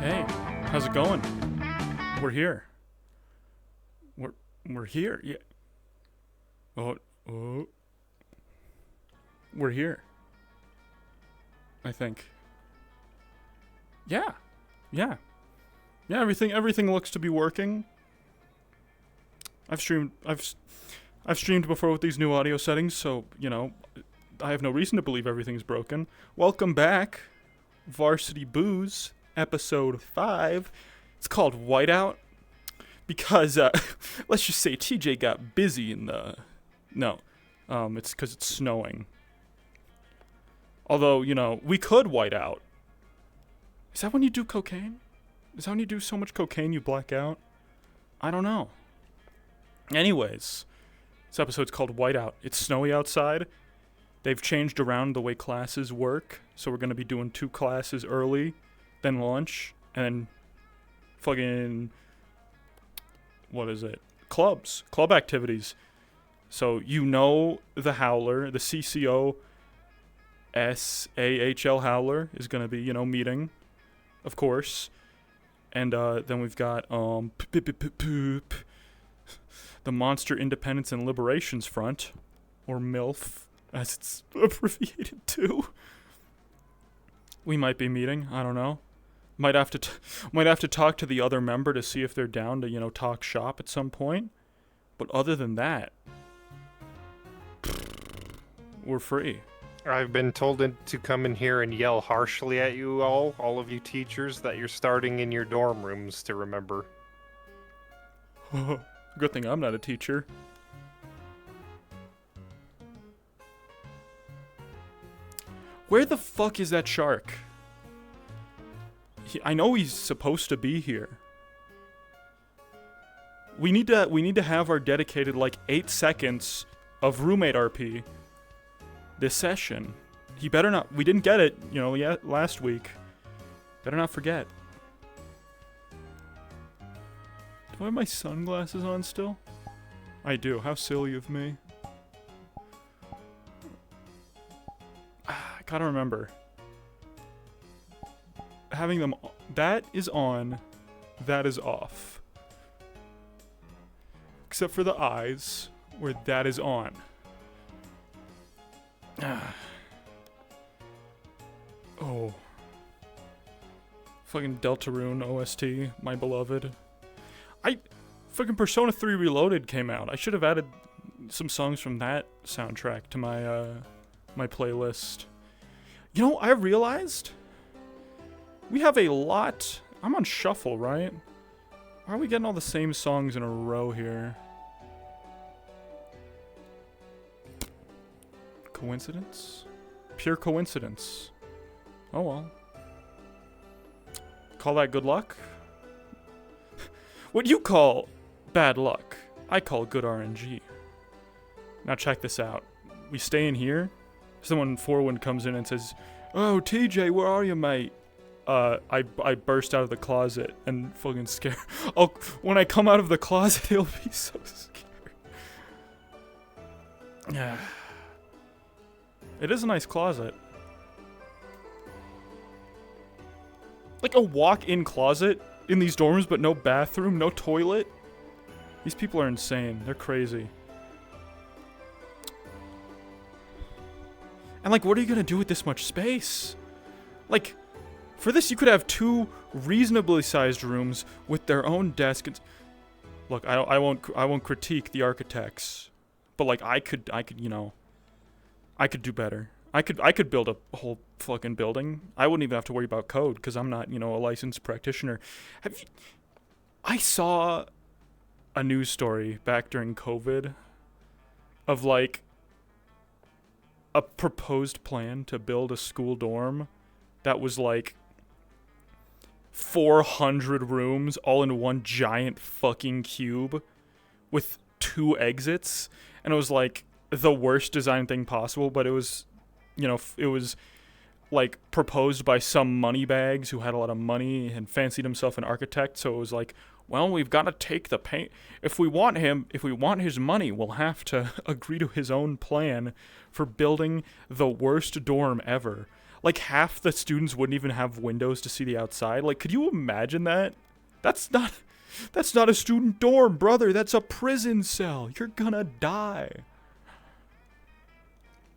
Hey, how's it going? We're here. We're here. Yeah. Oh. We're here. I think. Yeah. Everything looks to be working. I've streamed before with these new audio settings, so, I have no reason to believe everything's broken. Welcome back. Varsity Boos, episode 5. It's called Whiteout because, let's just say TJ got busy in the... No, it's because it's snowing. Although, we could white out. Is that when you do cocaine? Is that when you do so much cocaine you black out? I don't know. Anyways, this episode's called Whiteout. It's snowy outside. They've changed around the way classes work, so we're going to be doing 2 classes early, then lunch, and then fucking, club activities. So the Howler, the CCO SAHL Howler is going to be, meeting, of course. And then we've got the Monster Independence and Liberations Front, or MILF, as it's abbreviated to. We might be meeting. I don't know. Might have to talk to the other member to see if they're down to, talk shop at some point. But other than that, we're free. I've been told to come in here and yell harshly at you all of you teachers, that you're starting in your dorm rooms to remember. Good thing I'm not a teacher. Where the fuck is that shark? I know he's supposed to be here. We need to have our dedicated 8 seconds of roommate RP this session. He better not. We didn't get it, last week. Better not forget. Do I have my sunglasses on still? I do. How silly of me. I gotta remember. Having them... That is on. That is off. Except for the eyes, where that is on. Oh. Fucking Deltarune OST, my beloved. Fucking Persona 3 Reloaded came out. I should have added some songs from that soundtrack to my playlist. I realized we have a lot. I'm on shuffle, right? Why are we getting all the same songs in a row here? Coincidence? Pure coincidence. Oh well. Call that good luck? What you call bad luck, I call good RNG. Now check this out. We stay in here. Someone Forward comes in and says, "Oh, TJ, where are you, mate?" I burst out of the closet and fucking scare. Oh, when I come out of the closet, he'll be so scared. Yeah. It is a nice closet. Like a walk-in closet in these dorms, but no bathroom, no toilet. These people are insane. They're crazy. And what are you gonna do with this much space? For this, you could have 2 reasonably sized rooms with their own desk. Look, I won't critique the architects, but I could do better. I could build a whole fucking building. I wouldn't even have to worry about code because I'm not, a licensed practitioner. I saw a news story back during COVID of a proposed plan to build a school dorm that was 400 rooms all in one giant fucking cube with 2 exits, and it was the worst design thing possible, but it was proposed by some moneybags who had a lot of money and fancied himself an architect. So it was well, we've got to take the paint. If we want his money, we'll have to agree to his own plan for building the worst dorm ever. like half the students wouldn't even have windows to see the outside. Like, could you imagine that? That's not a student dorm, brother. That's a prison cell. You're gonna die.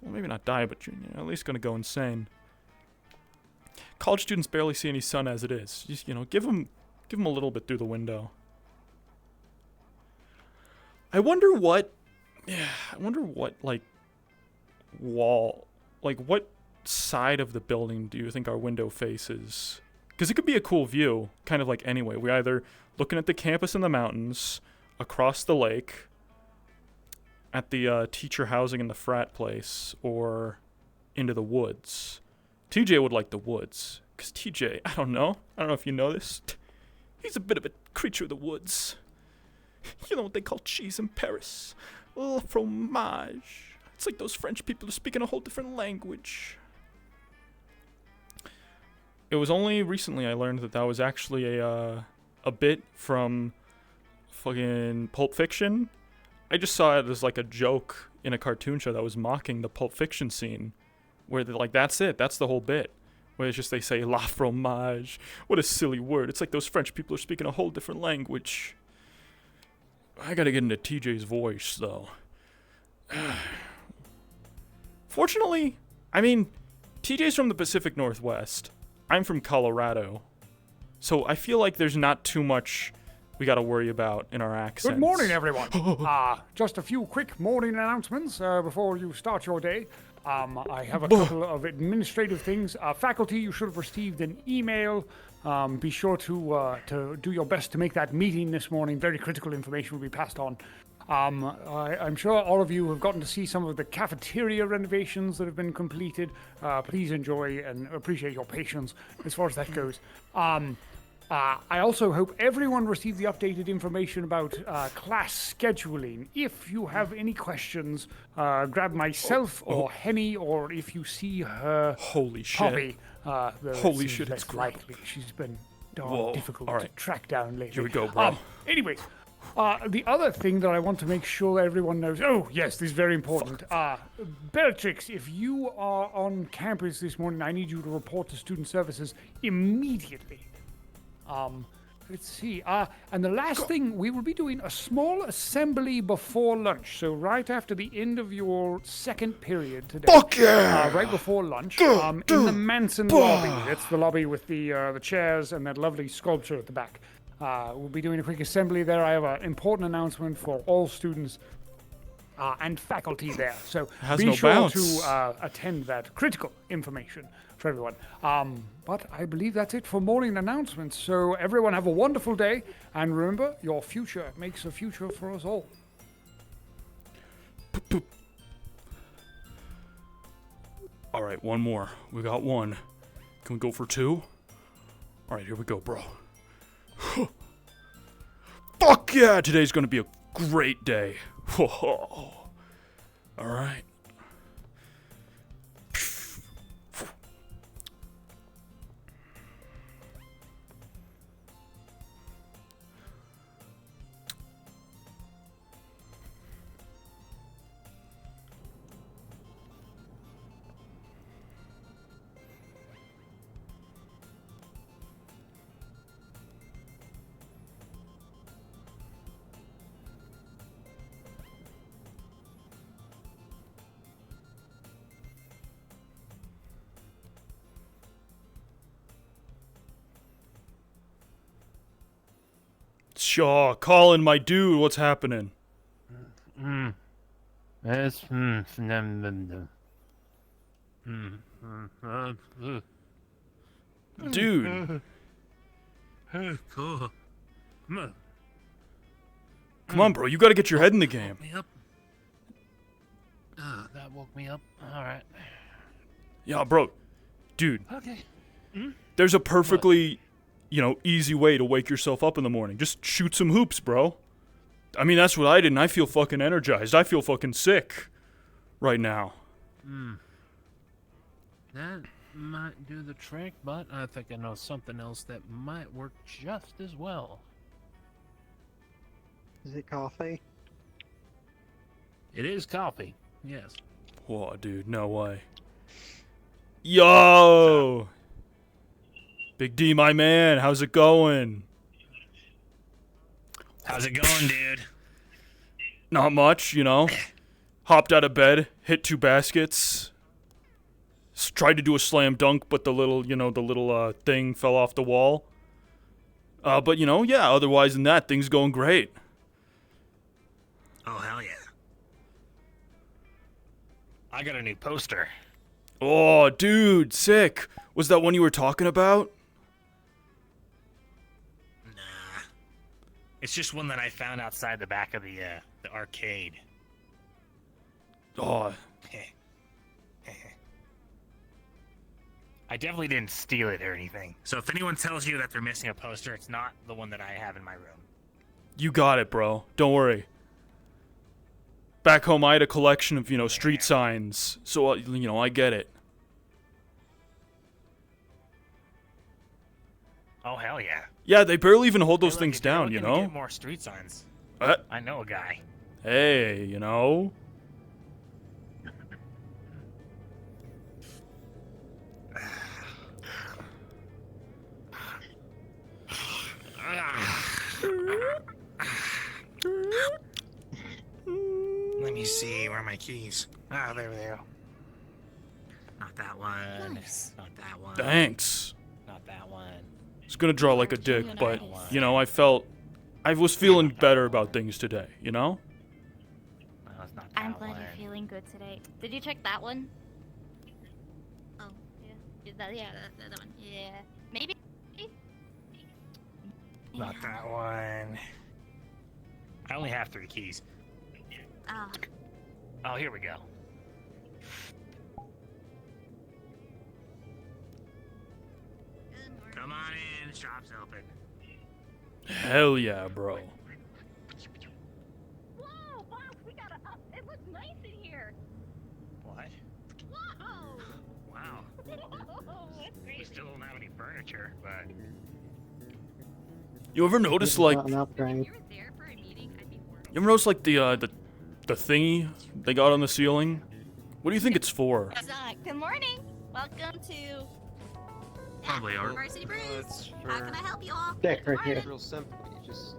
Well, maybe not die, but you're at least gonna go insane. College students barely see any sun as it is. Just, give them a little bit through the window. I wonder what, like, what side of the building do you think our window faces? Because it could be a cool view, kind of like anyway. We're either looking at the campus in the mountains, across the lake, at the teacher housing in the frat place, or into the woods. TJ would like the woods, because TJ, I don't know if you know this, he's a bit of a creature of the woods. You know what they call cheese in Paris? Oh, fromage. It's like those French people are speaking a whole different language. It was only recently I learned that was actually a bit from fucking Pulp Fiction. I just saw it as like a joke in a cartoon show that was mocking the Pulp Fiction scene, where they're like, that's it, that's the whole bit. Where it's just they say la fromage. What a silly word. It's like those French people are speaking a whole different language. I gotta get into TJ's voice, though. Fortunately, I mean, TJ's from the Pacific Northwest. I'm from Colorado. So I feel like there's not too much we gotta worry about in our accents. Good morning, everyone. Just a few quick morning announcements before you start your day. I have a couple of administrative things. Faculty, you should have received an email. Be sure to do your best to make that meeting this morning. Very critical information will be passed on. I'm sure all of you have gotten to see some of the cafeteria renovations that have been completed. Please enjoy and appreciate your patience as far as that goes. I also hope everyone received the updated information about class scheduling. If you have any questions, grab myself or Henny, or if you see her Holy shit. Poppy, Holy shit, less it's likely. She's been darn Whoa. difficult All right. to track down lately. Here we go, bro. Anyways, the other thing that I want to make sure everyone knows. Oh, yes, this is very important. Bellatrix, if you are on campus this morning, I need you to report to student services immediately. Let's see. And the last thing, we will be doing a small assembly before lunch. So right after the end of your second period today. Fuck yeah! Right before lunch. In the Manson lobby. That's the lobby with the chairs and that lovely sculpture at the back. We'll be doing a quick assembly there. I have an important announcement for all students and faculty there. So be sure to attend that. Critical information for everyone. But I believe that's it for morning announcements. So everyone have a wonderful day. And remember, your future makes a future for us all. All right, one more. We got one. Can we go for two? All right, here we go, bro. Fuck yeah! Today's gonna be a great day. All right. Shaw, Colin, my dude, what's happening? Dude. Cool. Come on, bro, you gotta get your head in the game. Me up. That woke me up. All right. Yeah, bro. Dude, Okay. there's a perfectly, easy way to wake yourself up in the morning. Just shoot some hoops, bro. I mean, that's what I did, and I feel fucking energized. I feel fucking sick right now. That might do the trick, but I think I know something else that might work just as well. Is it coffee? It is coffee. Yes. Whoa, dude, no way. Yo! Big D, my man, how's it going? How's it going, dude? Not much, you know. Hopped out of bed, hit 2 baskets. Tried to do a slam dunk, but the little, thing fell off the wall. But, yeah, otherwise than that, things going great. Oh, hell yeah. I got a new poster. Oh, dude, sick. Was that one you were talking about? Nah. It's just one that I found outside the back of the arcade. Oh, I definitely didn't steal it or anything. So if anyone tells you that they're missing a poster, it's not the one that I have in my room. you got it, bro. Don't worry. Back home, I had a collection of, street signs. So, I get it. Oh, hell yeah. Yeah, they barely even hold those Hey, look, things if you're down, looking to get more street signs. I know a guy. Hey, Let me see. Where are my keys? Ah, there they are. Not that one. Nice. Not that one. Thanks. Not that one. I was gonna draw like a dick, but, I was feeling better about things today, No, it's not that I'm one. glad you're feeling good today. Did you check that one? Oh, yeah. That one. Yeah. Maybe? Not that one. I only have 3 keys. Oh, Oh, here we go. good morning. Come on in. Shop's open. Hell yeah, bro. Whoa, boss, we got it looks nice in here. What? Whoa. Wow. That's We great. still don't have any furniture, but You ever notice, like, If you were there for a meeting, I'd be horrible. you ever notice, like, the thingy they got on the ceiling? What do you think it's for? Good morning. Welcome to Probably art. Varsity Boos. It's How can I help you all? Deck right here. real simple. You just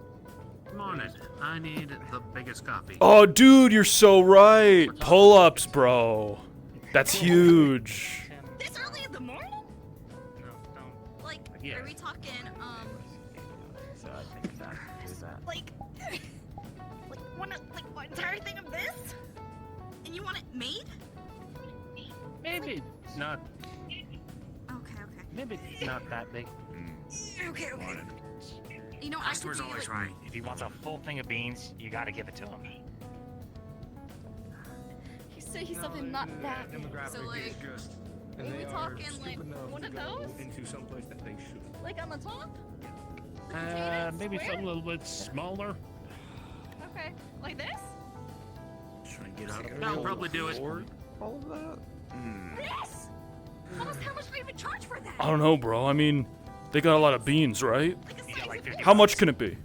Morning. I need the biggest copy. Oh, dude, you're so right. Pull-ups, bro. That's huge. This early in the morning? No, don't. Like, Yeah. are we talking, so I think that is that. like one entire thing of this? And you want it made? Maybe not. Okay. Maybe not that big. Okay. You know, Customer's I could always do, like, right. If he wants a full thing of beans, you gotta give it to him. He's something not that big. So like, And are we they are talking like stupid enough one to of go those? into someplace that they shouldn't. Like on the top? Maybe Square? something a little bit smaller. Okay. Like this? Try and get out of it. That'll That'll probably do it. All of that? This? Almost how much do we even charge for that? I don't know, bro. I mean, they got a lot of beans, right? Like a You size got like of 50 How much can it be?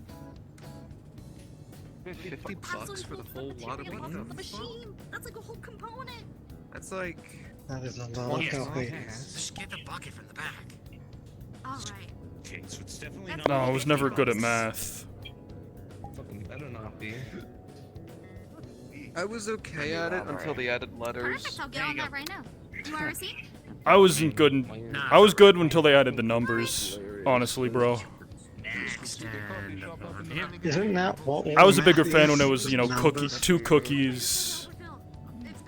$50 for the whole lot of material beans? off the machine. That's like a whole component. That's like That is a Well, lot yes. of coffee. Just get the bucket from the back. All right. Okay, so it's definitely That's No, I was never good at math. fucking better not be. I was okay at it until they added letters. Perfect. I'll get There on you that right now. You want a receipt? I wasn't good. Nah. I was good until they added the numbers. Honestly, bro. Next and yep. Isn't that what I was a bigger math fan when is? it was, Numbers? 2 cookies,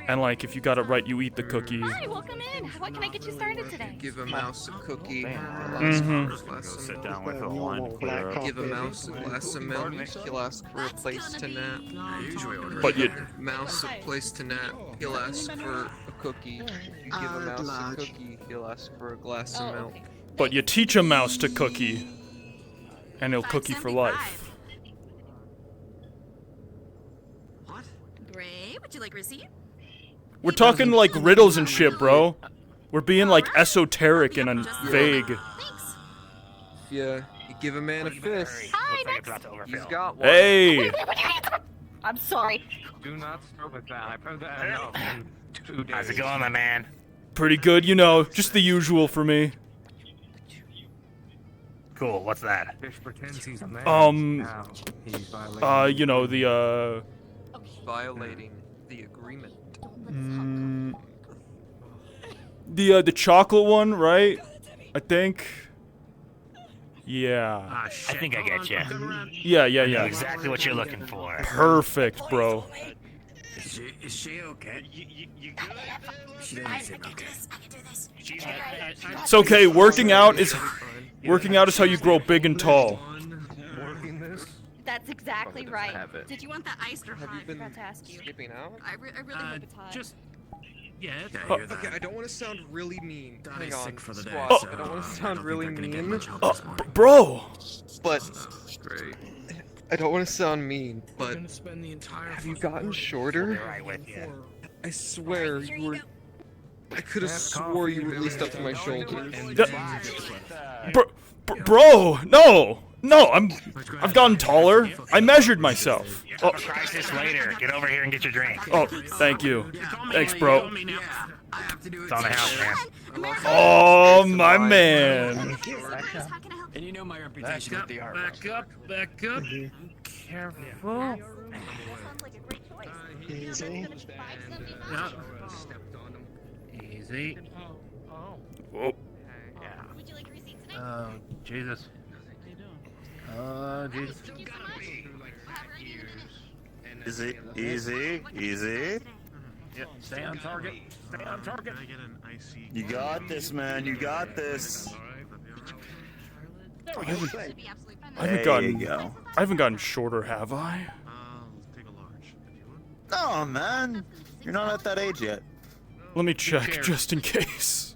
and like if you got it right, you eat the cookie. Hi, welcome in. What can I get you started today? Give a mouse a cookie. Mhm. Sit down with a normal black coffee. Give a mouse a glass of milk. He'll ask for a place to nap. But you, Mouse a place to nap. He'll ask for a cookie. You give a mouse a large. cookie. He'll ask for a glass Oh, of milk. okay. but you teach a mouse to cookie, and he'll cookie for life. Great. Would you like a receipt? We're talking like riddles and shit, bro. We're being like esoteric and vague. Thanks. Yeah, you give a man a fist. Hi, Looks like next. it's about to overfill. He's got one. Hey, I'm sorry. Do not start with that. I've heard that enough in 2 days. How's it going, my man? Pretty good, you know, just the usual for me. Cool. What's that? Fish pretends he's a man. Now he's violating You know, the, Violating the agreement. the chocolate one, right? I think. Yeah. Ah, shit. I think I get Hold you. on, come around. Yeah, I know yeah. exactly what you're looking for. Perfect, bro. Is she okay? You good? She doesn't seem okay. It's okay. Working out is how you grow big and tall. Working this? That's exactly Probably doesn't right. have it. Did you want the iced or Have hot? you I been forgot to ask you. skipping out? I really hope it's hot. Just. Yeah, it's Yeah, fine. hear that. Okay, I don't want to sound really mean. Hang on, sick for the day, squad. so I don't want to I sound don't really think they're gonna get mean, much help this morning. Bro. but Great. I don't want to sound mean, We're but gonna spend the entire have you fucking gotten week shorter? Right with you. I swear Here you you were. go. I could have swore you were at least up to my shoulders. Bro, no, I've gotten taller. I measured myself. Oh. Crisis later. Get over here and get your drink. Oh, thank you. Thanks, bro. It's on the house, man. Oh, my man. And you know my reputation with the art. Back up. Careful. That sounds like a great choice. Easy. Yeah. Easy. Whoa. Would you like a receipt today? Oh, Jesus. Jesus. Thank you so much. We'll have her in a minute. Easy, easy, What can I easy. do today? Yep. Stay on target. Stay on target. You got this, man. You got this. Should be absolutely fine. There you go. I haven't gotten shorter, have I? No, man. You're not at that age yet. Let me check just in case.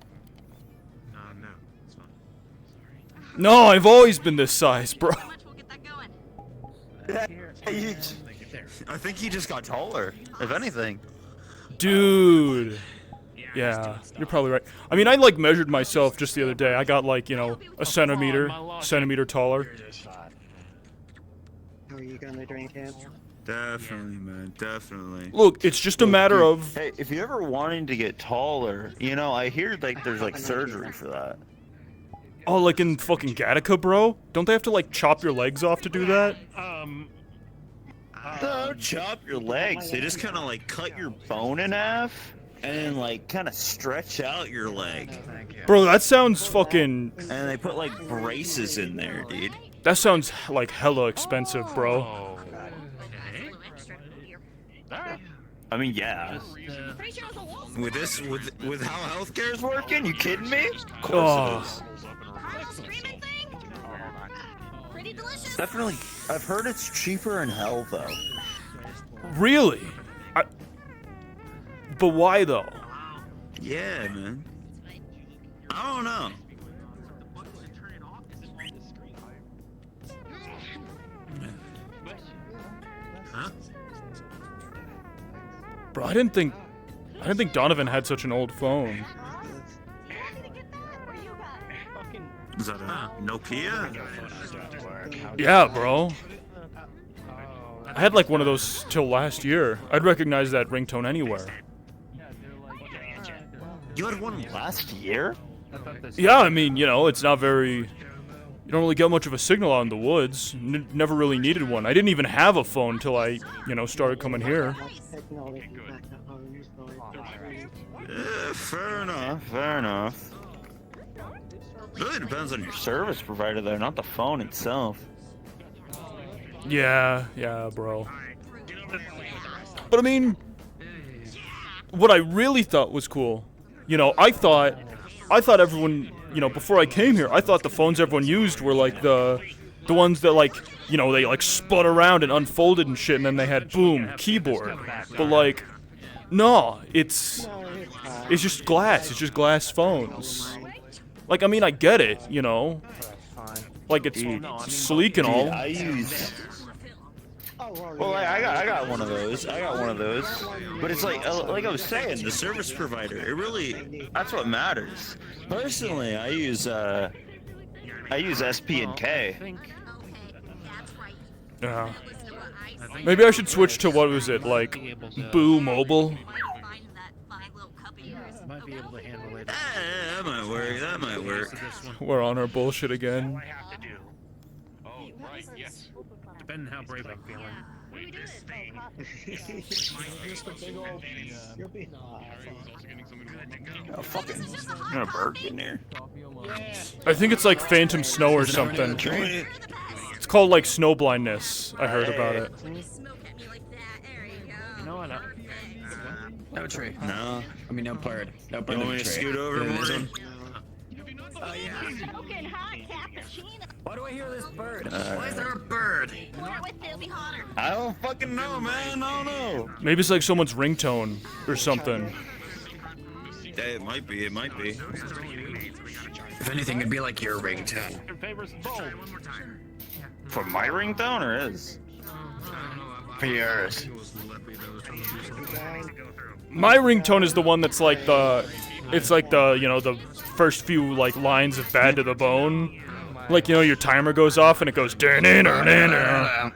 No, I've always been this size, bro. So much, we'll get that going. I think he just got taller, if anything. Dude. Yeah, you're probably right. I mean, I like measured myself just the other day. I got like, you know, a centimeter taller. How are you gonna drink it? Definitely, man. Definitely. Look, it's just a matter of. Hey, if you're ever wanting to get taller, you know, I hear like there's like surgery for that. Oh, like in fucking Gattaca, bro? Don't they have to like chop your legs off to do that? Don't chop your legs. They just kind of like cut your bone in half and then like kind of stretch out your leg. Bro, that sounds fucking. And they put like braces in there, dude. That sounds like hella expensive, bro. I mean, yeah. With this, with how healthcare's working, you kidding me? Of course it is. Screaming thing? Pretty delicious. Definitely. I've heard it's cheaper in hell, though. Really? But why though? Yeah, man. I don't know. Bro, I didn't think Donovan had such an old phone. Is that a Nokia? Yeah, bro. I had like one of those till last year. I'd recognize that ringtone anywhere. You had one last year? Yeah, I mean, you know, it's not very. You don't really get much of a signal out in the woods. Never really needed one. I didn't even have a phone till I, you know, started coming here. Fair enough. Fair enough. Really depends on your service provider, though, not the phone itself. Yeah, bro. But I mean, what I really thought was cool, you know, I thought everyone, you know, before I came here, I thought the phones everyone used were like the ones that like, you know, they like spun around and unfolded and shit, and then they had boom keyboard. But like, no, it's just glass. It's just glass phones. Like, I mean, I get it, you know. Like it's sleek and all. Dude, I use. Well, I got one of those. But it's like I was saying, the service provider. It really, that's what matters. Personally, I use SP and K. Yeah. Maybe I should switch to what was it like, Boo Mobile. might be able to handle it. That might work. That might work. We're on our bullshit again. Depending on how brave I'm feeling. Oh, fucking. I'm gonna bird in there. I think it's like phantom snow or something. It's called like snow blindness. I heard about it. No, I know. No tree. No. I mean, no bird. No bird. You want me to scoot over, Morgan? Oh, yeah. Why do I hear this bird? Why is there a bird? I don't fucking know, man. I don't know. Maybe it's like someone's ringtone or something. Yeah, it might be. It might be. If anything, it'd be like your ringtone. For my ringtone or his? For yours. My ringtone is the one that's like the, it's like the, you know, the first few like lines of Bad to the Bone. Like, you know, your timer goes off and it goes yeah.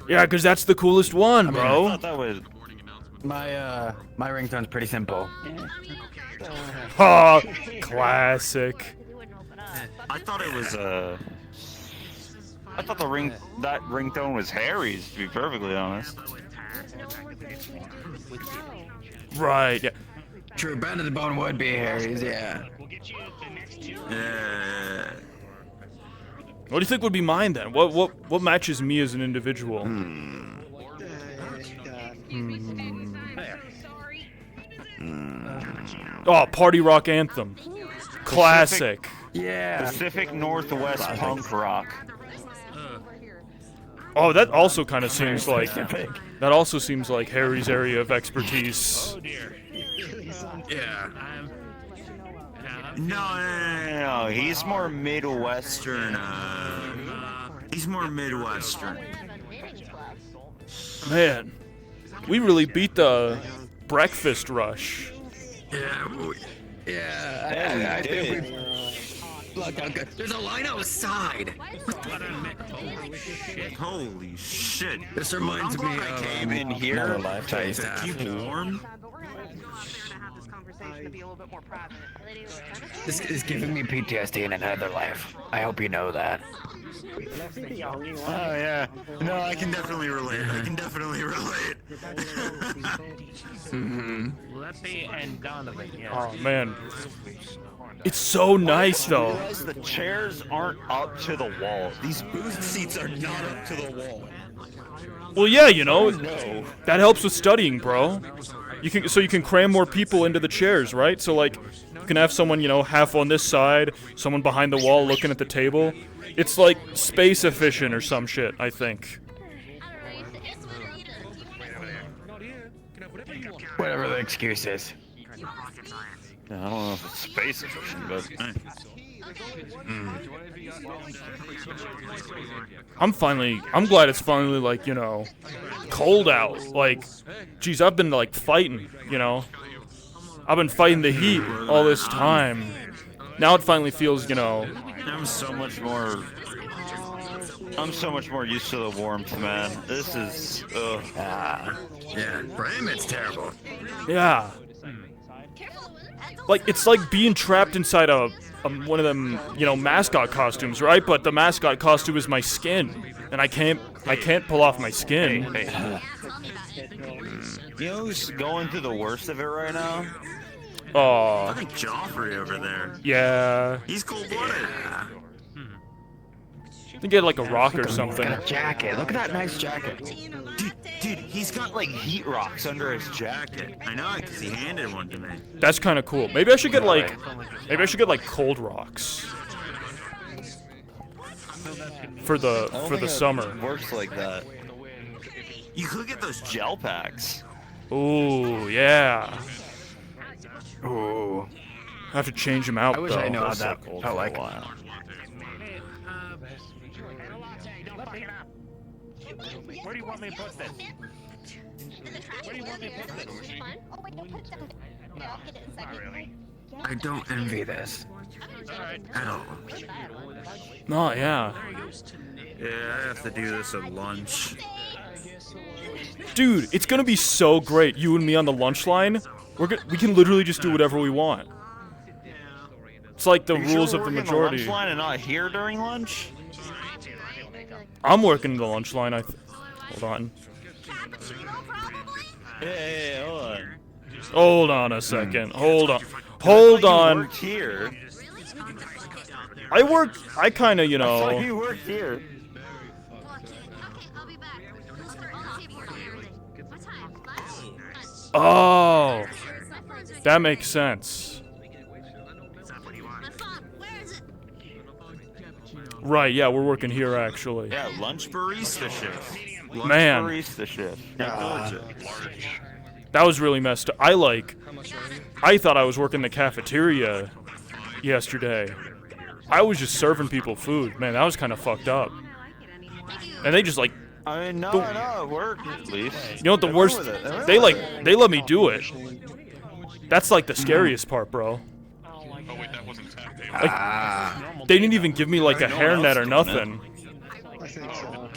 Yeah, because that's the coolest one, bro. I thought that was... My ringtone's pretty simple. Ha! Classic. I thought it was, I thought that ringtone was Harry's, to be perfectly honest. Right, yeah. True, Bad to the Bone would be Harry's, yeah. Yeah. What do you think would be mine then? What matches me as an individual? Oh, Party Rock Anthem. Classic. Yeah. Pacific Northwest punk rock. Oh, that also kind of seems like Harry's area of expertise. Yeah. No. He's more Midwestern. He's more Midwestern. Man, we really beat the breakfast rush. Yeah. I think we plugged out good. There's a line outside. Holy shit. This reminds me of I came in here to keep warm. This is giving me PTSD in another life. I hope you know that. Oh yeah. No, I can definitely relate. Leppy and Donovan, yeah. Oh man, it's so nice though. The chairs aren't up to the wall. These booth seats are not up to the wall. Well, yeah, you know, that helps with studying, bro. You can cram more people into the chairs, right? So like, you can have someone, you know, half on this side, someone behind the wall looking at the table. It's like space efficient or some shit, I think. Whatever the excuse is. Yeah, I don't know if it's space efficient, but. I'm glad it's finally like, you know, cold out. Like, geez, I've been like fighting, you know. I've been fighting the heat all this time. Now it finally feels, you know. I'm so much more used to the warmth, man. This is, Yeah, for him it's terrible. Yeah. Like, it's like being trapped inside a one of them, you know, mascot costumes, right? But the mascot costume is my skin, and I can't pull off my skin. Hey. You know who's going through the worst of it right now? Oh. I think Joffrey over there. Yeah. He's cold-blooded. I think he had like a rock or something. Got a jacket. Look at that nice jacket. Dude, he's got like heat rocks under his jacket. I know it because he handed one to me. That's kind of cool. Maybe I should get like cold rocks for the summer. Works like that. You could get those gel packs. Ooh, yeah. Ooh. I have to change them out I wish though. I knew how that felt like. Where do you want me to put this? Where do you want me to put this? Not really. I don't envy this. At all. Oh, yeah. Yeah, I have to do this at lunch. Dude, it's gonna be so great. You and me on the lunch line. We can literally just do whatever we want. It's like the rules of the majority. The lunch line and not here during lunch? I'm working the lunch line. Hold on. Hey, hold on. Hold on a second. Hold on. Hold on. You worked here. I kind of, you I know. thought you worked here. Oh, that makes sense. Right, yeah, we're working here actually. Yeah, lunch barista shift. Lunch Man. barista shift. That was really messed up. I thought I was working the cafeteria yesterday. I was just serving people food. Man, that was kind of fucked up. And they just like, I mean, no, it worked at least. you know what the worst? They let me do it. That's like the scariest part, bro. Like, they didn't even give me like a hairnet or nothing. I think so.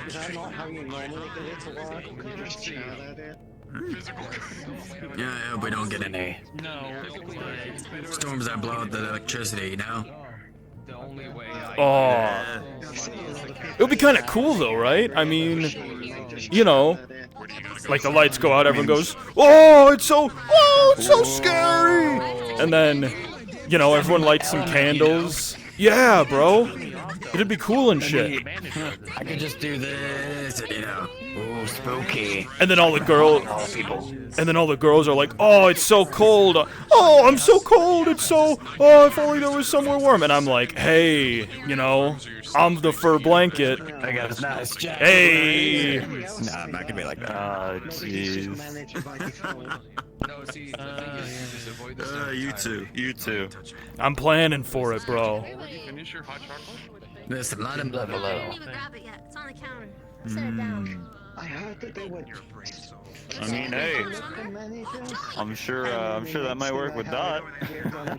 Is that not how you normally get it to work? You just chat at it? Yeah, I hope we don't get any storms that blow out the electricity, you know? Oh, it would be kind of cool though, right? I mean, you know, like the lights go out, everyone goes, oh, it's so scary, and then, you know, everyone lights some candles. Yeah, bro, it'd be cool and shit. I could just do this, and, you know, ooh, spooky. And then all the girls are like, oh, it's so cold. Oh, I'm so cold. It's so, oh, if only there was somewhere warm. And I'm like, hey, you know, I'm the fur blanket. I got a nice jacket. Hey. Nah, I'm not gonna be like that. Ah, jeez. You too. I'm planning for it, bro. Listen, let him live a little. It's on the counter. Set it down. I heard that they were. I mean, hey, I'm sure that might work with Dot.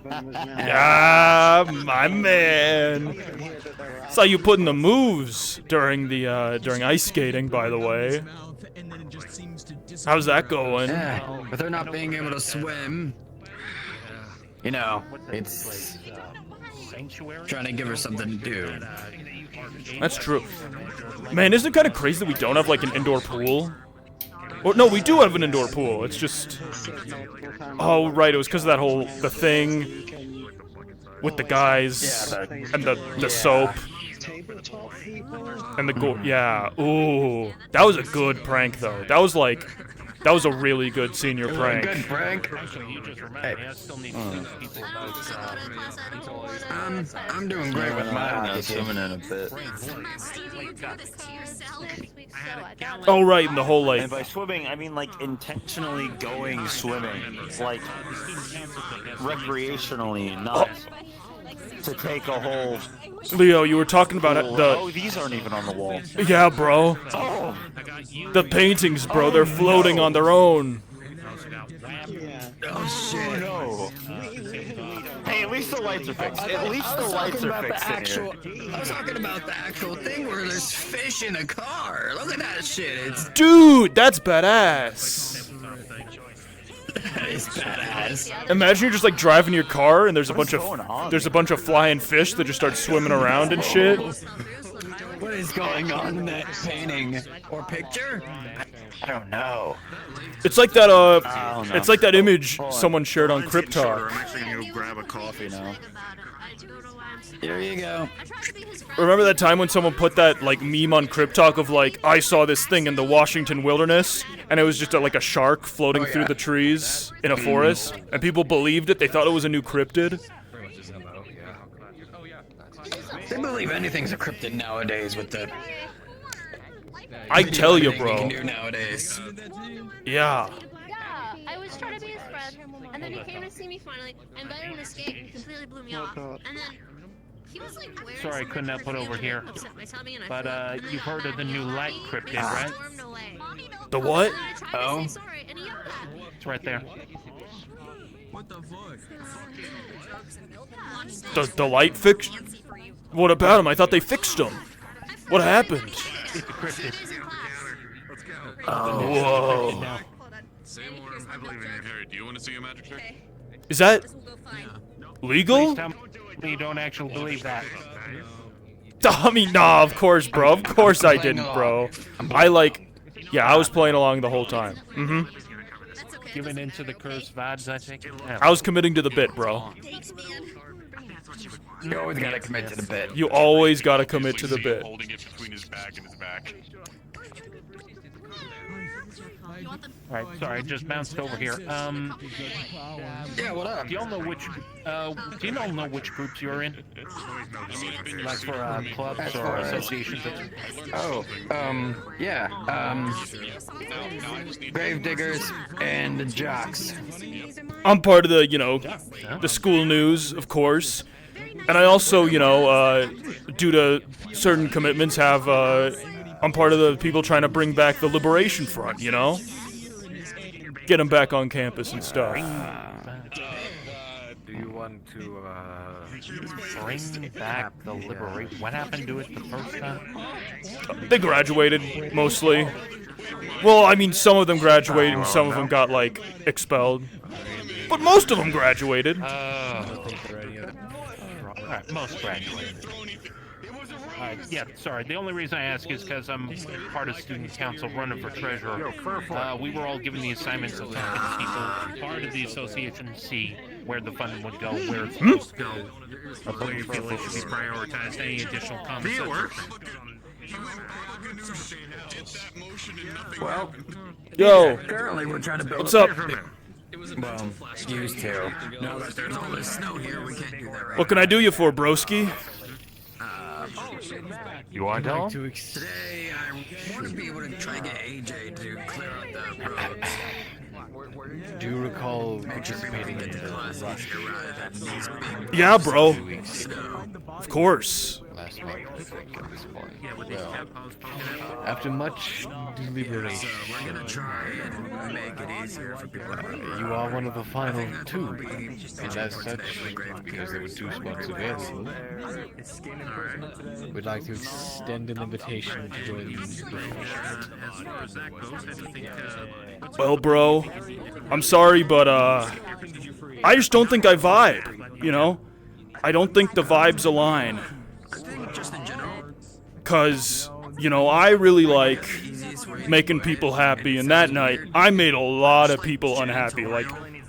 Yeah, my man. Saw you putting the moves during ice skating, by the way. How's that going? Yeah, but they're not being able to swim. You know, it's trying to give her something to do. That's true. Man, isn't it kind of crazy that we don't have like an indoor pool? Or no, we do have an indoor pool. It's just, oh right, it was because of that the thing with the guys and the soap and the yeah. Ooh, that was a good prank though. That was a really good senior prank. Good prank. Hey. I'm doing great with my swimming in a bit. Oh right, and the whole like. And by swimming, I mean like intentionally going swimming, like recreationally, not to take a whole. Leo, you were talking about Oh, these aren't even on the wall. Yeah, bro. Oh. The paintings, bro, they're floating on their own. Oh shit. No. Hey, at least the lights are fixed. At least the lights are fixed in here. I was talking about the actual thing where there's fish in a car. Look at that shit. Dude, that's badass. It's badass. Imagine you're just like driving your car and there's a bunch of flying fish that just start swimming around and shit. What is going on in that painting or picture? I don't know. It's like that it's like that image someone shared on CryptTalk. I'm actually gonna go grab a coffee now. Here you go. Remember that time when someone put that like meme on CryptTalk of like, I saw this thing in the Washington wilderness and it was just like a shark floating through the trees in a forest and people believed it, they thought it was a new cryptid. They believe anything's a cryptid nowadays with the I tell you, bro. can do nowadays. Yeah. Yeah, I was trying to be his friend, and then he came to see me finally, and better than escape, he completely blew me off. And then he was like, where Sorry, I couldn't have put over here. But you've heard of the new light cryptid, right? The what? Oh. It's right there. The light fix? What about him? I thought they fixed him. What happened? It's a cryptid. Whoa. I believe in you. Harry, do you want to see a magic trick? Is that legal? Please tell me you don't actually believe that. I mean, nah, of course, bro. Of course I didn't, bro. Yeah, I was playing along the whole time. Giving into the cursed vibes, I think. Yeah. I was committing to the bit, bro. You always gotta commit to the bit. You always gotta commit to the bit. Holding it between his back and his back. Alright, sorry, I just bounced over here. Yeah, what up? Do y'all know which, do you all know which groups you're in? Like for, clubs or associations? Grave diggers and jocks. I'm part of the, the school news, of course. And I also, due to certain commitments, I'm part of the people trying to bring back the Liberation Front, Get them back on campus and stuff. Do you want to, bring back the liberation? What happened to it the first time? They graduated, mostly. Well, I mean, some of them graduated and some of them got, expelled. But most of them graduated. Alright, most graduated. Yeah, sorry. The only reason I ask is because I'm part of student council running for treasurer. We were all given the assignments of helping people, part of the association, see where the funding would go, where it's supposed to go, or where you feel it should be prioritized, any additional comments. Well, Yo, currently we're trying to build what's up? Well, used to. Now that there's all this snow here, we can't do that right What can I do you for, broski? You want to tell him? Today, I want to be able to try to get AJ to clear out the roads. Do you recall participating in the rush? Yeah, bro. Of course. Last month, I think, at this point. Well, after much deliberation, We're gonna try and make it easier for people. you are one of the final two, and as such, because there were 2 spots available, we'd like to extend an invitation to join the Well, bro, I'm sorry, but, I just don't think I vibe, I don't think the vibes align. Cause, I really like making people happy, and that night, I made a lot of people unhappy, a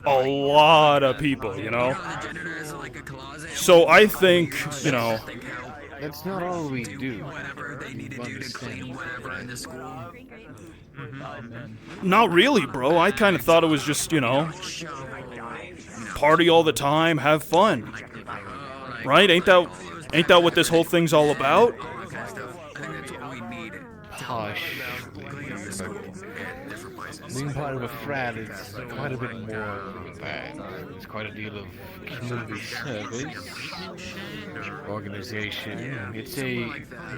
lot of people, So I think, That's not all we do. Not really, bro. I kind of thought it was just, party all the time, have fun. Right? Ain't that what this whole thing's all about? Hush. Being part of a frat is quite a bit more than that. It's quite a deal of community service, organization. It's a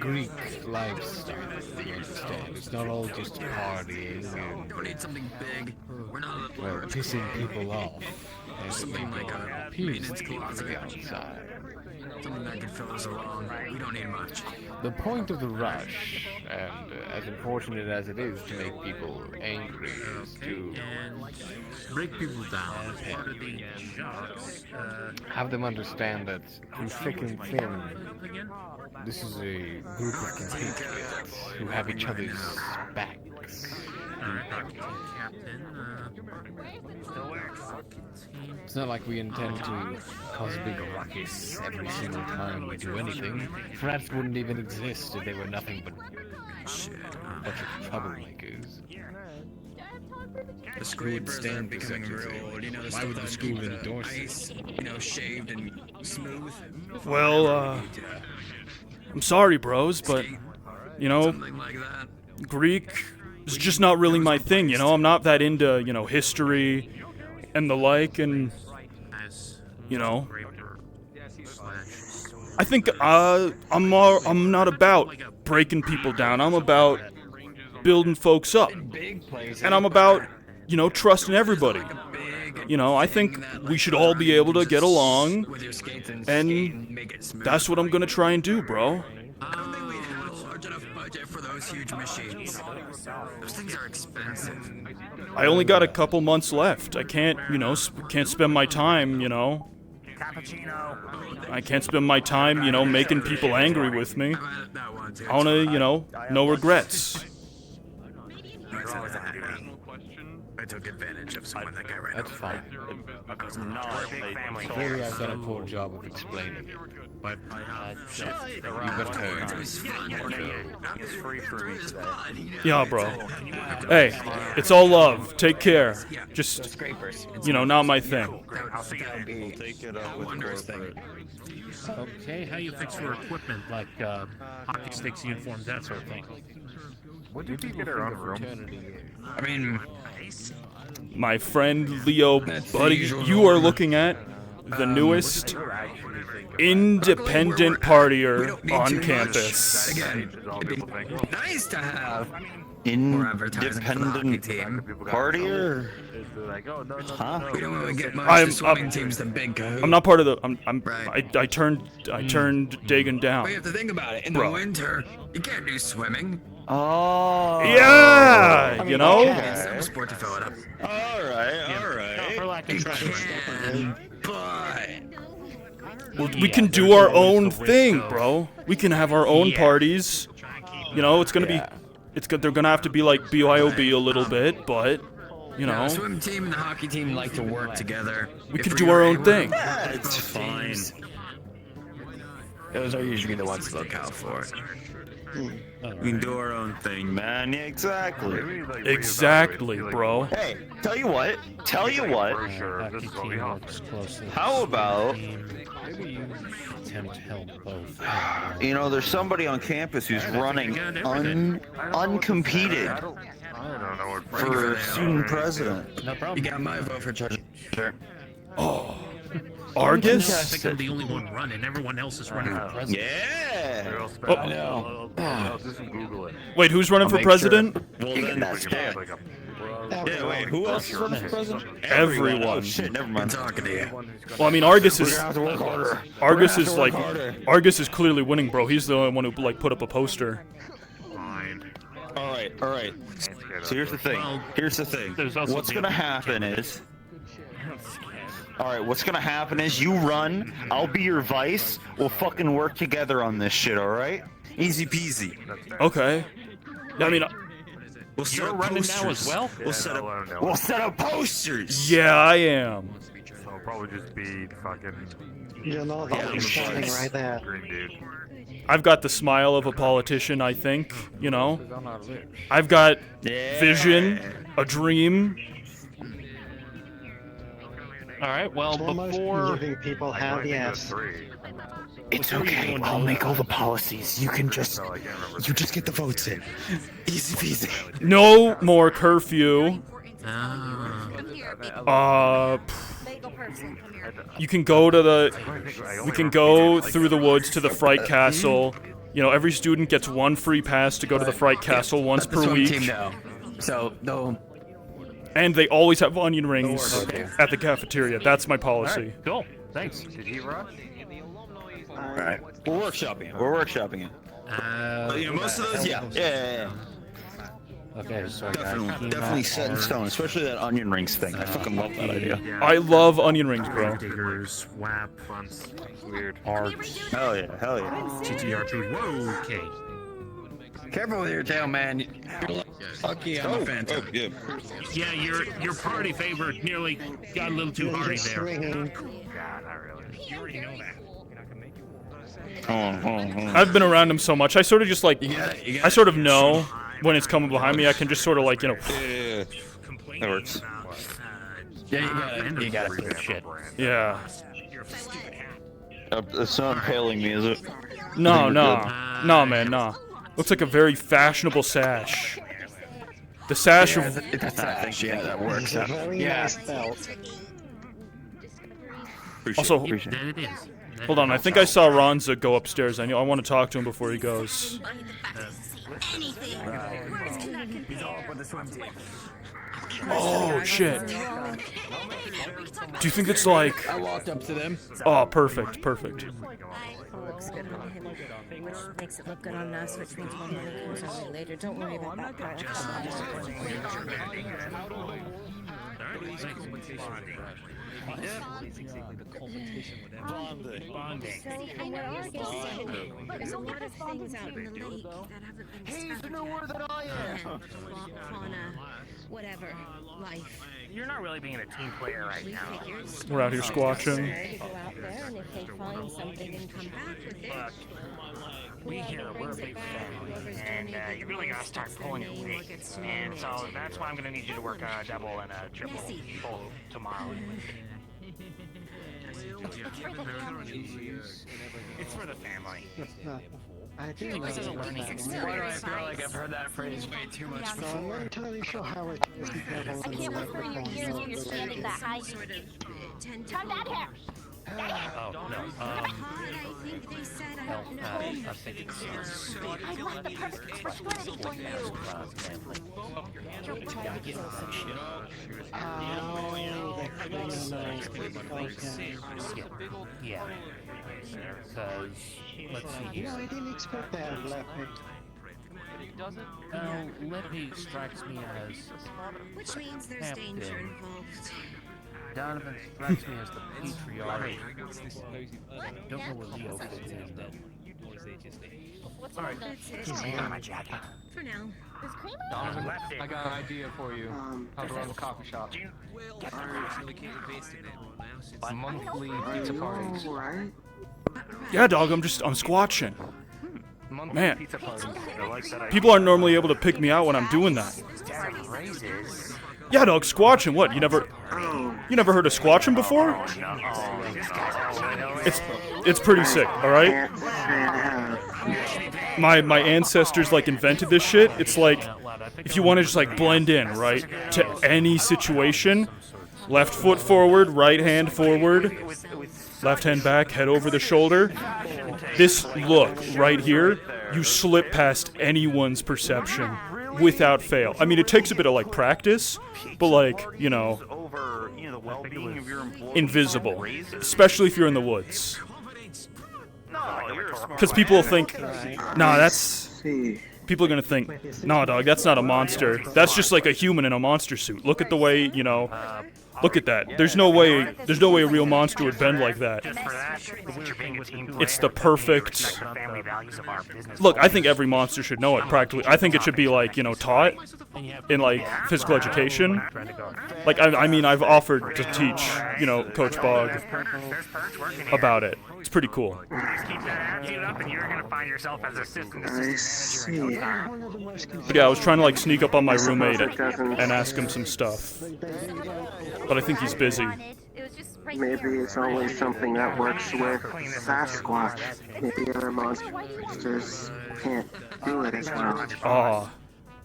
Greek lifestyle, you understand. It's not all just partying and pissing people off. Something like a peace to the outside. Something that can fill us along. We don't need much. The point of the rush, and as unfortunate as it is to make people angry, is to break people down. have them understand that through thick and thin, this is a group of compatriots who have each other's backs. It's not like we intend to cause a big ruckus every single time we do anything. Frats wouldn't even exist if they were nothing but a bunch of troublemakers. The school would stand becoming real old, why would the school endorse ice, shaved and smooth? Well, I'm sorry, bros, but, Something like that. Greek is just not really my thing, I'm not that into, history and the like, and, I think, I'm not about breaking people down. I'm about building folks up. And I'm about, trusting everybody. I think we should all be able to get along, and that's what I'm gonna try and do, bro. large enough budget for those huge machines. Those things are expensive. I only got a couple months left. I can't, you know, can't spend my time, you know. I can't spend my time, you know, making people angry with me. I wanna, you know, no regrets. I took advantage of someone that got right. That's fine. Clearly, I've done a poor job of explaining it. But you better Yeah, bro. Hey, it's all love. Take care. Just, you know, not my thing. Okay, how you fix for equipment like hockey sticks, uniforms, that sort of thing? When did you get our own room? I mean, my friend Leo, buddy, you are looking at the newest independent partier on campus. Again, it'd be nice to have Independent partier? Huh? We don't really get much the swimming team's the big go. I'm not part of the. I turned Dagon down. But you have to think about it. In the winter, you can't do swimming. Oh. Yeah, you know. It's some sport to fill it up. All right. You can, but Well, we can do our own thing, bro. We can have our own parties. You know, it's gonna be, they're gonna have to be like BYOB a little bit, but you know. The swim team and the hockey team like to work together. We can do our own thing. Yeah, it's fine. Those are usually the ones to look out for. We can do our own thing, man. Yeah, exactly. Exactly, bro. Hey, tell you what. How about, you know, there's somebody on campus who's running uncompeted for student president. No problem. You got my vote for treasurer. Oh. Argus? I think I'm the only one running. Everyone else is running for president. Yeah. Oh. I know. Wait, who's running for president? Well, then that's good. Yeah, wait, who else is running for president? Everyone. Oh, shit, never mind. I'm talking to you. Well, I mean, Argus is. Argus is like. harder. Argus is clearly winning, bro. He's the only one who like put up a poster. All right. So here's the thing. What's gonna happen is. Alright, what's gonna happen is you run, I'll be your vice, we'll fucking work together on this shit, alright? Easy peasy. Okay. I mean, we'll set You're up running posters. now as well? We'll set up posters! yeah, I am. So it'll probably just be fucking. You know, he's standing right there. Green dude. I've got the smile of a politician, I think, you know? I've got vision, a dream. All right. Well, Almost before giving people hell yes. It's okay, I'll make all the policies. You just get the votes in. Easy peasy. No more curfew. You can go to the. We can go through the woods to the Fright Castle. You know, every student gets one free pass to go to the Fright Castle once per week. Team now. So no. And they always have onion rings at the cafeteria. That's my policy. cool. Thanks. Did he rush? Alright. We're workshopping it. Yeah, most of those, yeah. Okay, so Definitely set in stone, especially that onion rings thing. I fucking love that idea. I love onion rings, bro. Diggers, WAP, Weird. Arts, Hell yeah. TTRP. Whoa, okay. Careful with your tail, man. You're lucky I'm a phantom. Yeah, your party favor nearly got a little too hardy there. Yeah, not really. You already know that. I've been around him so much. I sort of just like. I sort of know when it's coming behind me. I can just sort of like, you know. Yeah. That works. Yeah, you got it. Shit. Yeah. It's not impaling me, is it? No, man, no. Looks like a very fashionable sash. The sash of. Yeah, that works. Very nice belt. Also, hold on. I think I saw Ronza go upstairs. I want to talk to him before he goes. Oh, shit. Do you think it's like... I walked up to them. Oh, perfect, perfect. Looks good on him, which makes it look good on us, which means one money comes our way later. Don't worry about that part. Bonding. There's a lot of things out in the lake that haven't been discovered yet. Fauna, whatever, life. You're not really being a team player right now. We're out here squatching. Go out there, and if they find something and come back with it. We're a big family, and you really gotta start pulling your weight. And so that's why I'm gonna need you to work a double and a triple pull tomorrow. It's for the family. I do This is a learning experience. Why do I feel like I've heard that phrase way too much So before? I'm not entirely sure how it is because I can't whisper in your ears when you're standing that high. Turn that hair. Oh, no. I think they said, I don't know. I think it's... I want the perfect opportunity for you. You're trying to kill some shit. Yeah. Because, let's see here. I didn't expect that of Leppy. Leppy strikes me as... Which means there's danger involved. Donovan strikes me as the patriarch. Don't know where Leo fits in, though. Alright, That's it. my jacket. For now. Donovan left it. I got an idea for you. How to run a coffee shop. Monthly pizza parties. Yeah, dog, I'm squatching. Monthly Man. pizza parties. People aren't normally able to pick me out when I'm doing that. Yeah, dog, squatching. What? You never heard of squatching before? It's pretty sick. All right. My ancestors like invented this shit. It's like if you want to just like blend in, right, to any situation. Left foot forward, right hand forward, left hand back, head over the shoulder. This look right here, you slip past anyone's perception without fail. I mean, it takes a bit of like practice, but like, you know, invisible, especially if you're in the woods. Because people will think, nah, that's... People are gonna think, nah, dog, that's not a monster. That's just like a human in a monster suit. Look at the way, you know, look at that. There's no way a real monster would bend like that. It's the perfect... Look, I think every monster should know it, practically. I think it should be, like, you know, taught in, like, physical education. Like, I mean, I've offered to teach, you know, Coach Bog about it. It's pretty cool. But yeah, I was trying to, like, sneak up on my roommate and ask him some stuff. But I think he's busy. Maybe it's only something that works with Sasquatch. Maybe other monsters can't do it as well. Ah,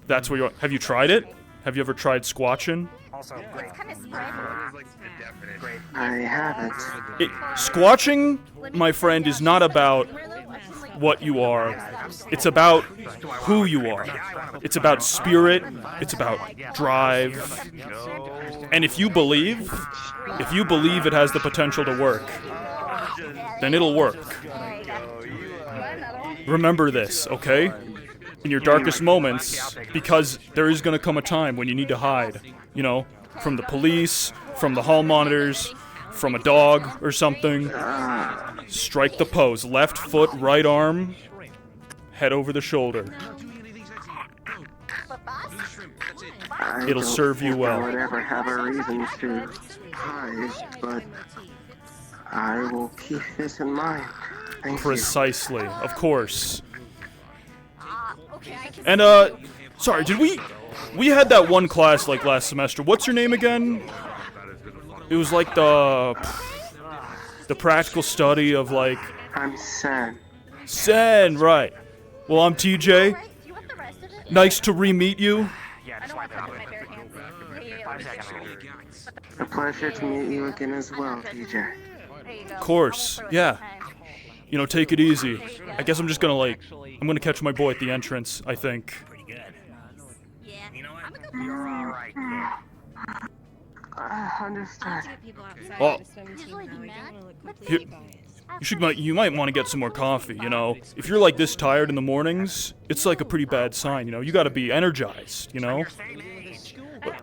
that's where you are. Have you tried it? Have you ever tried squatching? I haven't. Squatching, my friend, is not about what you are. It's about who you are. It's about spirit. It's about drive. And if you believe it has the potential to work, then it'll work. Remember this, okay? In your darkest moments, because there is going to come a time when you need to hide, you know, from the police, from the hall monitors, from a dog or something. Strike the pose. Left foot, right arm, head over the shoulder. It'll serve you well. I would ever have a reason to hide, but I will keep this in mind. Thank you. Precisely, of course. And sorry, did we had that one class like last semester. What's your name again? It was like the practical study of like. I'm Sen. Sen, right? Well, I'm TJ. Nice to re-meet you. A pleasure to meet you again as well, TJ. Of course, yeah. You know, take it easy. I guess I'm just gonna I'm gonna catch my boy at the entrance, I think. Understood. Oh, you might want to get some more coffee, you know? If you're like this tired in the mornings, it's like a pretty bad sign, you know? You gotta be energized, you know? But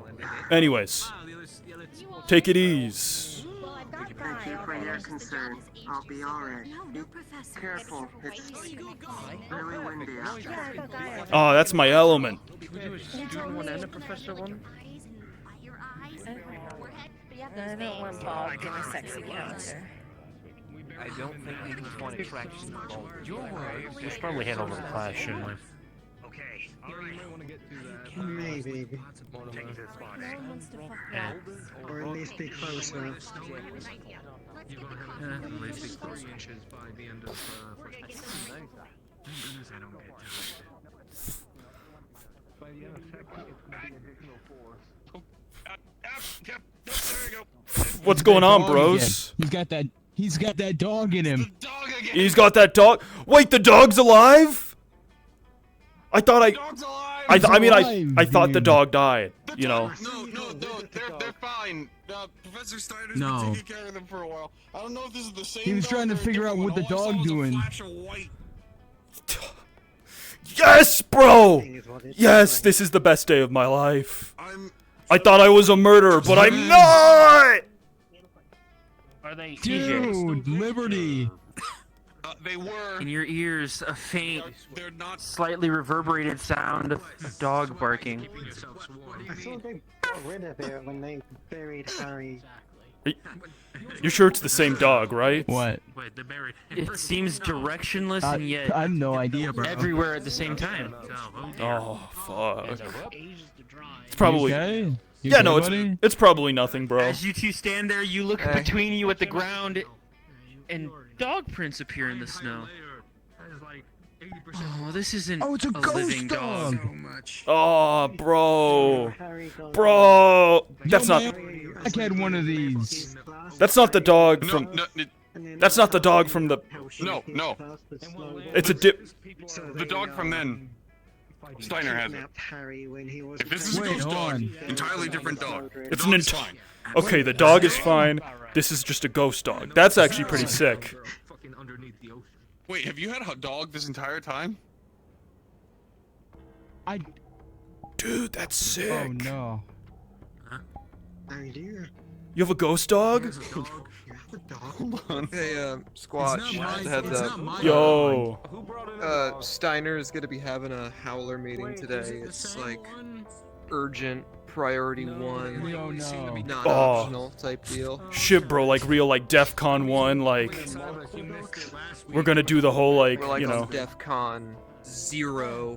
anyways, take it easy. Thank you for your concern. I'll be alright. Be careful. It's really windy out there. Oh, that's my element. Should we do a student one and a professor one? I don't want Bob in a sexy character. I don't think we can point attraction. We should probably head over to class, shouldn't we? Okay, alright. Maybe. Yeah. Or at least be closer. At least be close. By the end of first What's going on, bros? He's got that dog in him. He's got that dog. Wait, the dog's alive? I thought I thought the dog died. You know. No, they're fine. Professor Steiner's No. been taking care of them for a while. I don't know if this is the same. He was trying to figure out what the dog doing. Yes, bro. Yes, this is the best day of my life. I thought I was a murderer, but I'm not. Are they Dude, Liberty. They were. In your ears, a faint, slightly reverberated sound of dog barking. I thought they got rid of it when they buried Harry. You're sure it's the same dog, right? What? Wait, they're buried. It seems directionless and yet I have no idea, bro. everywhere at the same time. Oh, fuck. It's probably... Okay? You Yeah, okay, no, buddy? it's probably nothing, bro. As you two stand there, you look between you at the ground, and dog prints appear in the snow. Oh, this isn't Oh, it's a ghost living dog. Oh, bro. Bro. That's Yo, not... man, I had one of these. That's not the dog from... That's not the dog from the... No. It's a dip... The dog from then. Steiner has it. If this is a ghost dog, entirely different dog. It's an fine. Okay, the dog is fine. This is just a ghost dog. That's actually pretty sick. Wait, have you had a dog this entire time? Dude, that's sick. Oh, no. You have a ghost dog? Hold on. Hey, Squatch, heads up. Yo. Steiner is gonna be having a howler meeting today. It's like urgent, priority one, not optional type deal. Shit, bro, like real, like DEFCON 1, like... We're gonna do the whole, like, We're like you know... on DEFCON 0.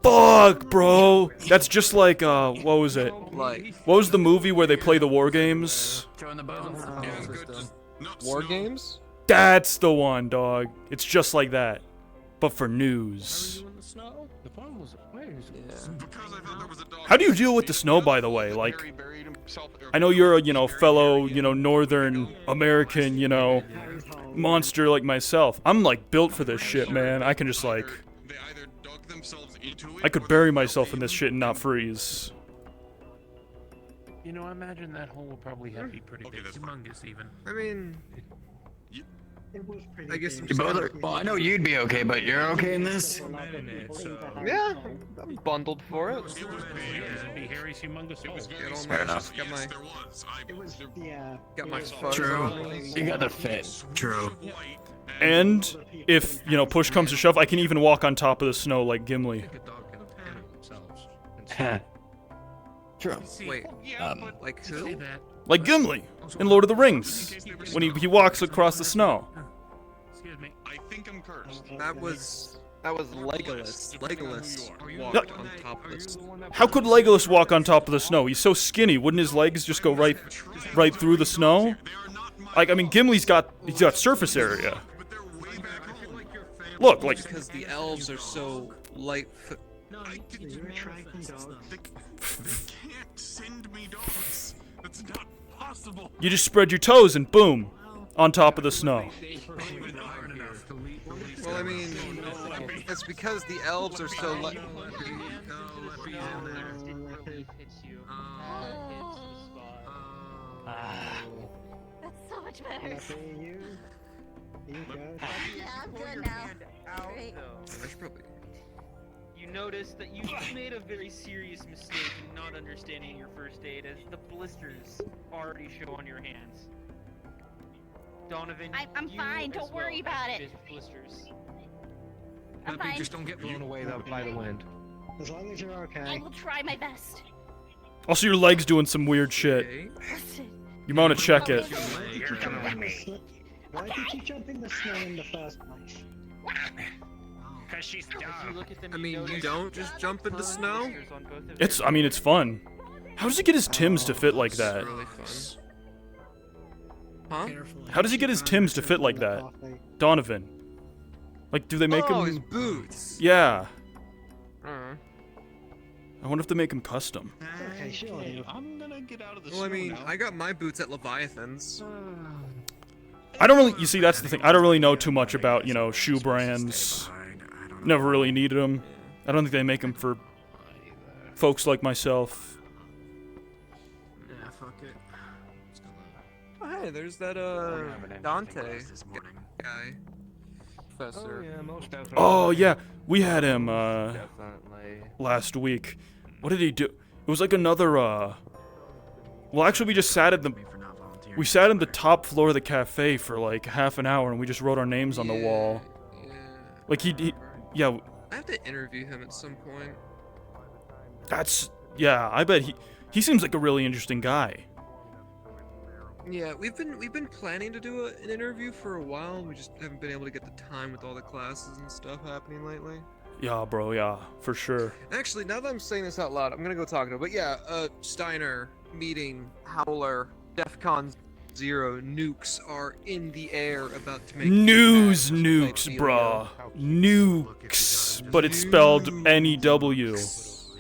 Fuck, bro! That's just like, what was it? Like... What was the movie where they play the war games? War games? That's the one, dog. It's just like that. But for news. How do you deal with the snow, by the way? Like, I know you're a, you know, fellow, you know, Northern American, you know, monster like myself. I'm, like, built for this shit, man. I can just, like... I could bury myself in this shit and not freeze. You know, I imagine that hole will probably have to be pretty big, humongous even. I mean... I guess I'm You both are, well, I know you'd be okay, but you're okay in this? Yeah, I'm bundled for it. Be Harry's humongous hole. Fair enough. Got my photo True. on me. You got the fit. True. And if, you know, push comes to shove, I can even walk on top of the snow like Gimli. True. Wait, like who? Like Gimli in Lord of the Rings, when he walks across the snow. Excuse me. I think I'm cursed. That was Legolas. Legolas walked on top of this. How could Legolas walk on top of the snow? He's so skinny. Wouldn't his legs just go right through the snow? Like, I mean, Gimli's got surface area. Look, like... Because the elves are so light. You just spread your toes and boom, on top of the snow. Well, I mean, it's because the elves are so light. That's so much better. You good? Yeah, I'm good now. Great. I should probably. You notice that you made a very serious mistake in not understanding your first aid, as the blisters already show on your hands. Donovan, I'm you fine. as Don't worry well about have it. Blisters. I'm fine. Just don't get blown away by the wind. As long as you're I okay. will try my best. Also, your leg's doing some weird shit. You might want to check it. Why did you jump in the snow in the first place? Because she's dumb. I mean, you don't just jump into snow? I mean, it's fun. How does he get his Tims to fit like that? Really fun. Huh? How does he get his Tims to fit like that? Donovan. Like, do they make him... his boots. Yeah. I wonder if they make him custom. Okay, sure. I'm gonna get out of the Well, I mean, I got my boots at Leviathan's. I don't really... You see, that's the thing. I don't really know too much about, you know, shoe brands. Never really needed them. I don't think they make them for folks like myself. Yeah, fuck it. Oh, hey, there's that, Dante guy. Professor. Oh, yeah. We had him, last week. What did he do? It was like another, Well, actually, we just sat at the... We sat in the top floor of the cafe for, like, half an hour, and we just wrote our names on the wall. Like, yeah. I have to interview him at some point. That's... Yeah, I bet he seems like a really interesting guy. Yeah, we've been planning to do an interview for a while. We just haven't been able to get the time with all the classes and stuff happening lately. Yeah, bro, yeah, for sure. Actually, now that I'm saying this out loud, I'm gonna go talk to him. But yeah, Steiner, meeting, Howler, DEFCON 0, nukes are in the air about to make... Nukes, bruh. Nukes. But it's spelled N-E-W.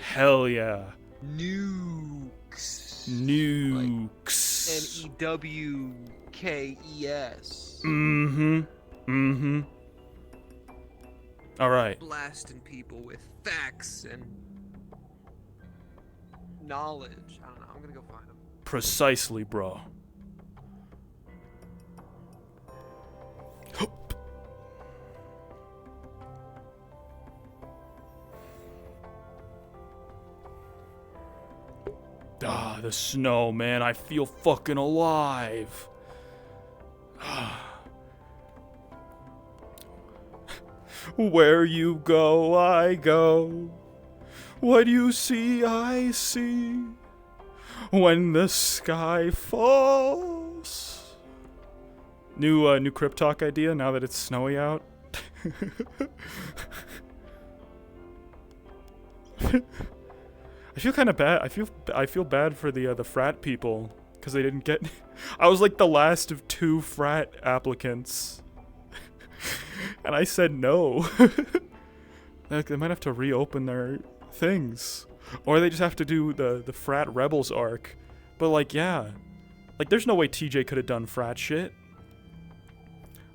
Hell yeah. Nukes. Nukes. N-E-W-K-E-S. Mm-hmm. Mm-hmm. Alright. Blasting people with facts and knowledge. I don't know. I'm gonna go find him. Precisely, bro. Ah, the snow, man. I feel fucking alive. Where you go, I go. What you see, I see. When the sky falls. New Crypt Talk idea now that it's snowy out. I feel kind of bad. I feel bad for the frat people because they didn't get. I was like the last of 2 frat applicants, and I said no. Like, they might have to reopen their things, or they just have to do the frat rebels arc. But like, yeah, like there's no way TJ could have done frat shit.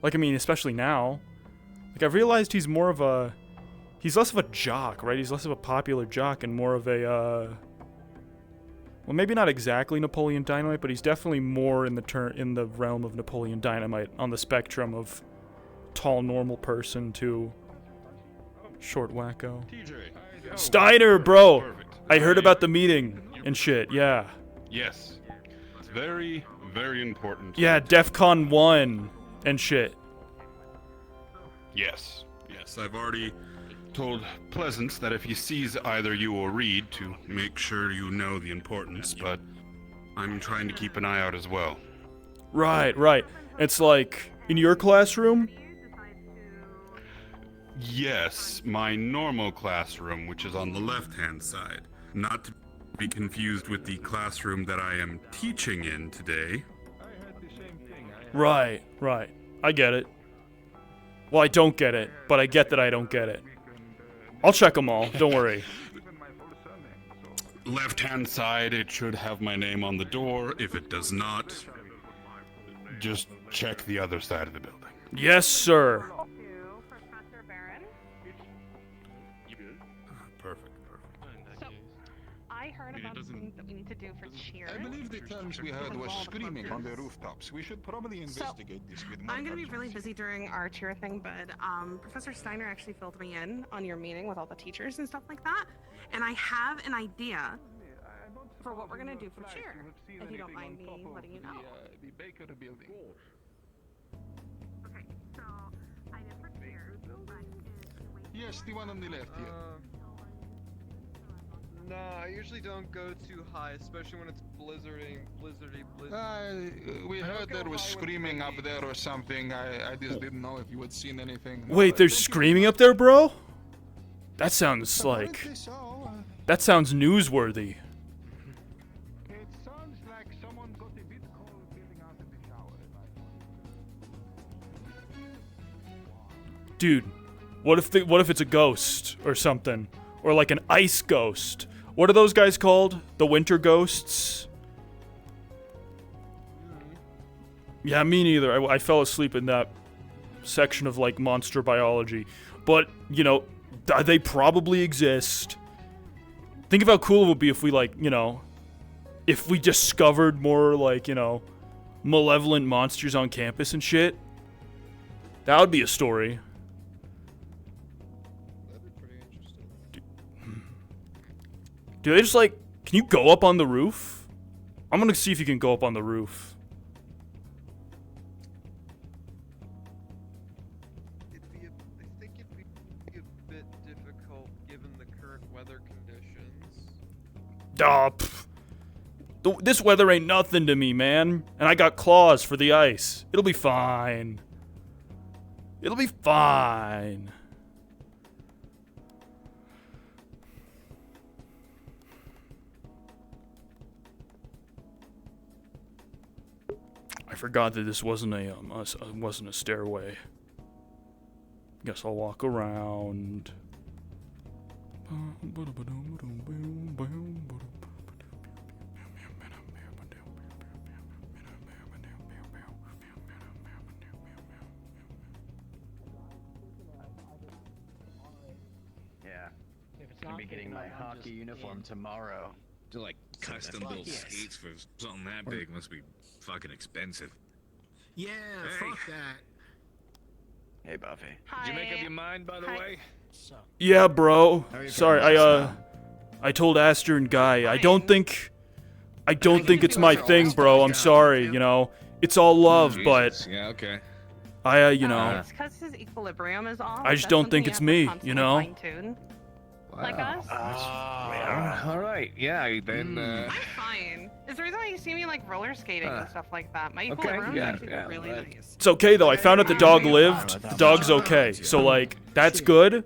Like, I mean, especially now. Like, I've realized he's more of a. He's less of a jock, right? He's less of a popular jock and more of a, well, maybe not exactly Napoleon Dynamite, but he's definitely more in the realm of Napoleon Dynamite on the spectrum of tall, normal person to short wacko. Steiner, bro! Perfect. I heard about the meeting and shit, yeah. Yes. It's very, very important. Yeah, DEFCON 1 and shit. Yes. Yes, I've already told Pleasance that if he sees either you or Reed to make sure you know the importance, but I'm trying to keep an eye out as well. Right, right. It's like, in your classroom? Yes, my normal classroom, which is on the left-hand side. Not to be confused with the classroom that I am teaching in today. Right, right. I get it. Well, I don't get it, but I get that I don't get it. I'll check them all, don't worry. Left-hand side, it should have my name on the door. If it does not, just check the other side of the building. Yes, sir. Perfect, So, I heard heard about things that we need to do for cheer? I believe the terms we heard was screaming on the rooftops. We should probably investigate this with more I'm going to be really urgency. busy during our cheer thing, but Professor Steiner actually filled me in on your meeting with all the teachers and stuff like that, and I have an idea for what we're going to do for cheer, if you don't mind me letting you know. The Baker building. Okay, so I did for cheer, Yes, the one on the left here. Nah, I usually don't go too high, especially when it's blizzardy. We heard there was screaming up there or something. I just didn't know if you had seen anything. Wait, there's screaming up there, bro? That sounds like... That sounds newsworthy. It sounds like someone got a bit cold getting out of the shower. Dude, what if it's a ghost or something? Or like an ice ghost? What are those guys called? The winter ghosts? Yeah, me neither. I fell asleep in that section of like monster biology. But, you know, they probably exist. Think of how cool it would be if we like, you know, if we discovered more like, you know, malevolent monsters on campus and shit. That would be a story. Do they just like, can you go up on the roof? I'm gonna see if you can go up on the roof. I think it'd be a bit difficult given the current weather conditions. This weather ain't nothing to me, man. And I got claws for the ice. It'll be fine. It'll be fine. I forgot that this wasn't a stairway. Guess I'll walk around. Yeah. Gonna be getting my hockey uniform tomorrow. To like custom build skates for something that big must be fucking expensive. Yeah, fuck that. Hey, Buffy. Did you make up your mind, by the way? Yeah, bro. Sorry, I told Aster and Guy. I don't think it's my thing, bro. I'm sorry, you know. It's all love, but yeah, okay. You know. It's because his equilibrium is off. I just don't think it's me, you know. Fine-tune. Like us? All right, yeah, then. I'm fine. It's the reason why you see me like roller skating and stuff like that. My equilibrium is actually really nice. It's okay though. I found out the dog lived. The dog's okay. So like that's good.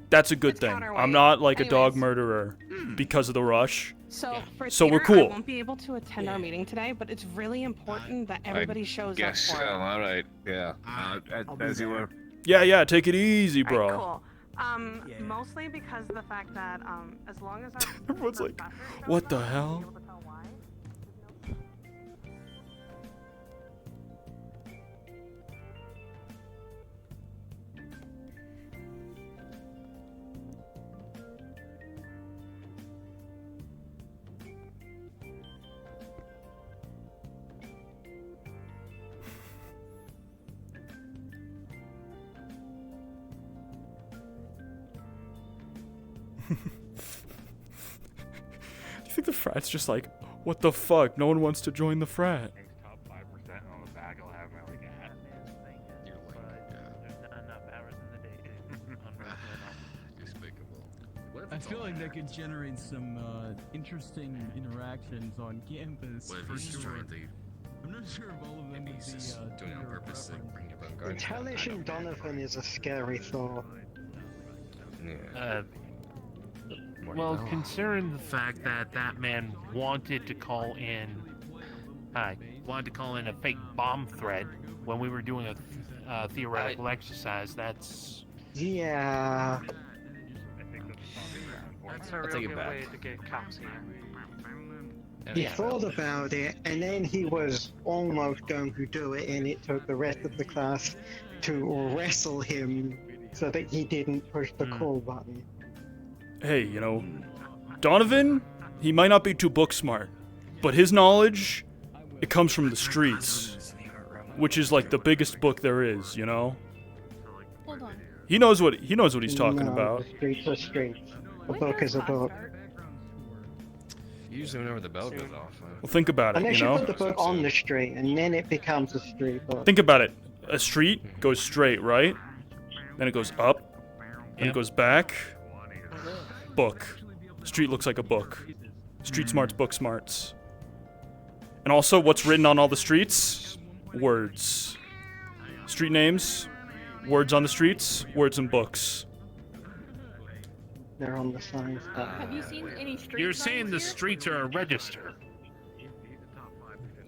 That's a good thing. I'm not like a dog murderer because of the rush. So we're I cool. won't be able to attend our meeting today, but it's really important that everybody shows up Yes, for it. all right, yeah. As you were. Yeah, take it easy, bro. Alright, cool. Mostly because of the fact that as long as Everyone's like, what the hell? Do you think the frat's just like, what the fuck? No one wants to join the frat. Top 5% on the back, I'll have my like hat. There's not enough hours in the day. Despicable. I feel like that could generate some interesting interactions on campus. What if he's just trying to? I'm not sure if all of them would be doing it on purpose to bring you up on guard. Intelligent Donovan is a scary thought. Well, considering the fact that that man wanted to call in a fake bomb threat when we were doing a theoretical exercise, that's... Yeah. That's a real good way to get cops here. He thought about it, and then he was almost going to do it, and it took the rest of the class to wrestle him so that he didn't push the call button. Hey, you know, Donovan, He might not be too book smart, but his knowledge, it comes from the streets, which is like the biggest book there is, you know? Hold on. He knows what he's talking No, about. The streets are streets. A book is a book. You usually know where the bell goes off. Well, think about it, Unless you you know? put the book on the street, and then it becomes a street book. Think about it. A street goes straight, right? Then it goes up, then it goes back. Book. Street looks like a book. Street smarts, book smarts. And also, what's written on all the streets? Words. Street names, words on the streets, words in books. They're on the signs. Have you seen any street You're signs saying the here? streets are a register.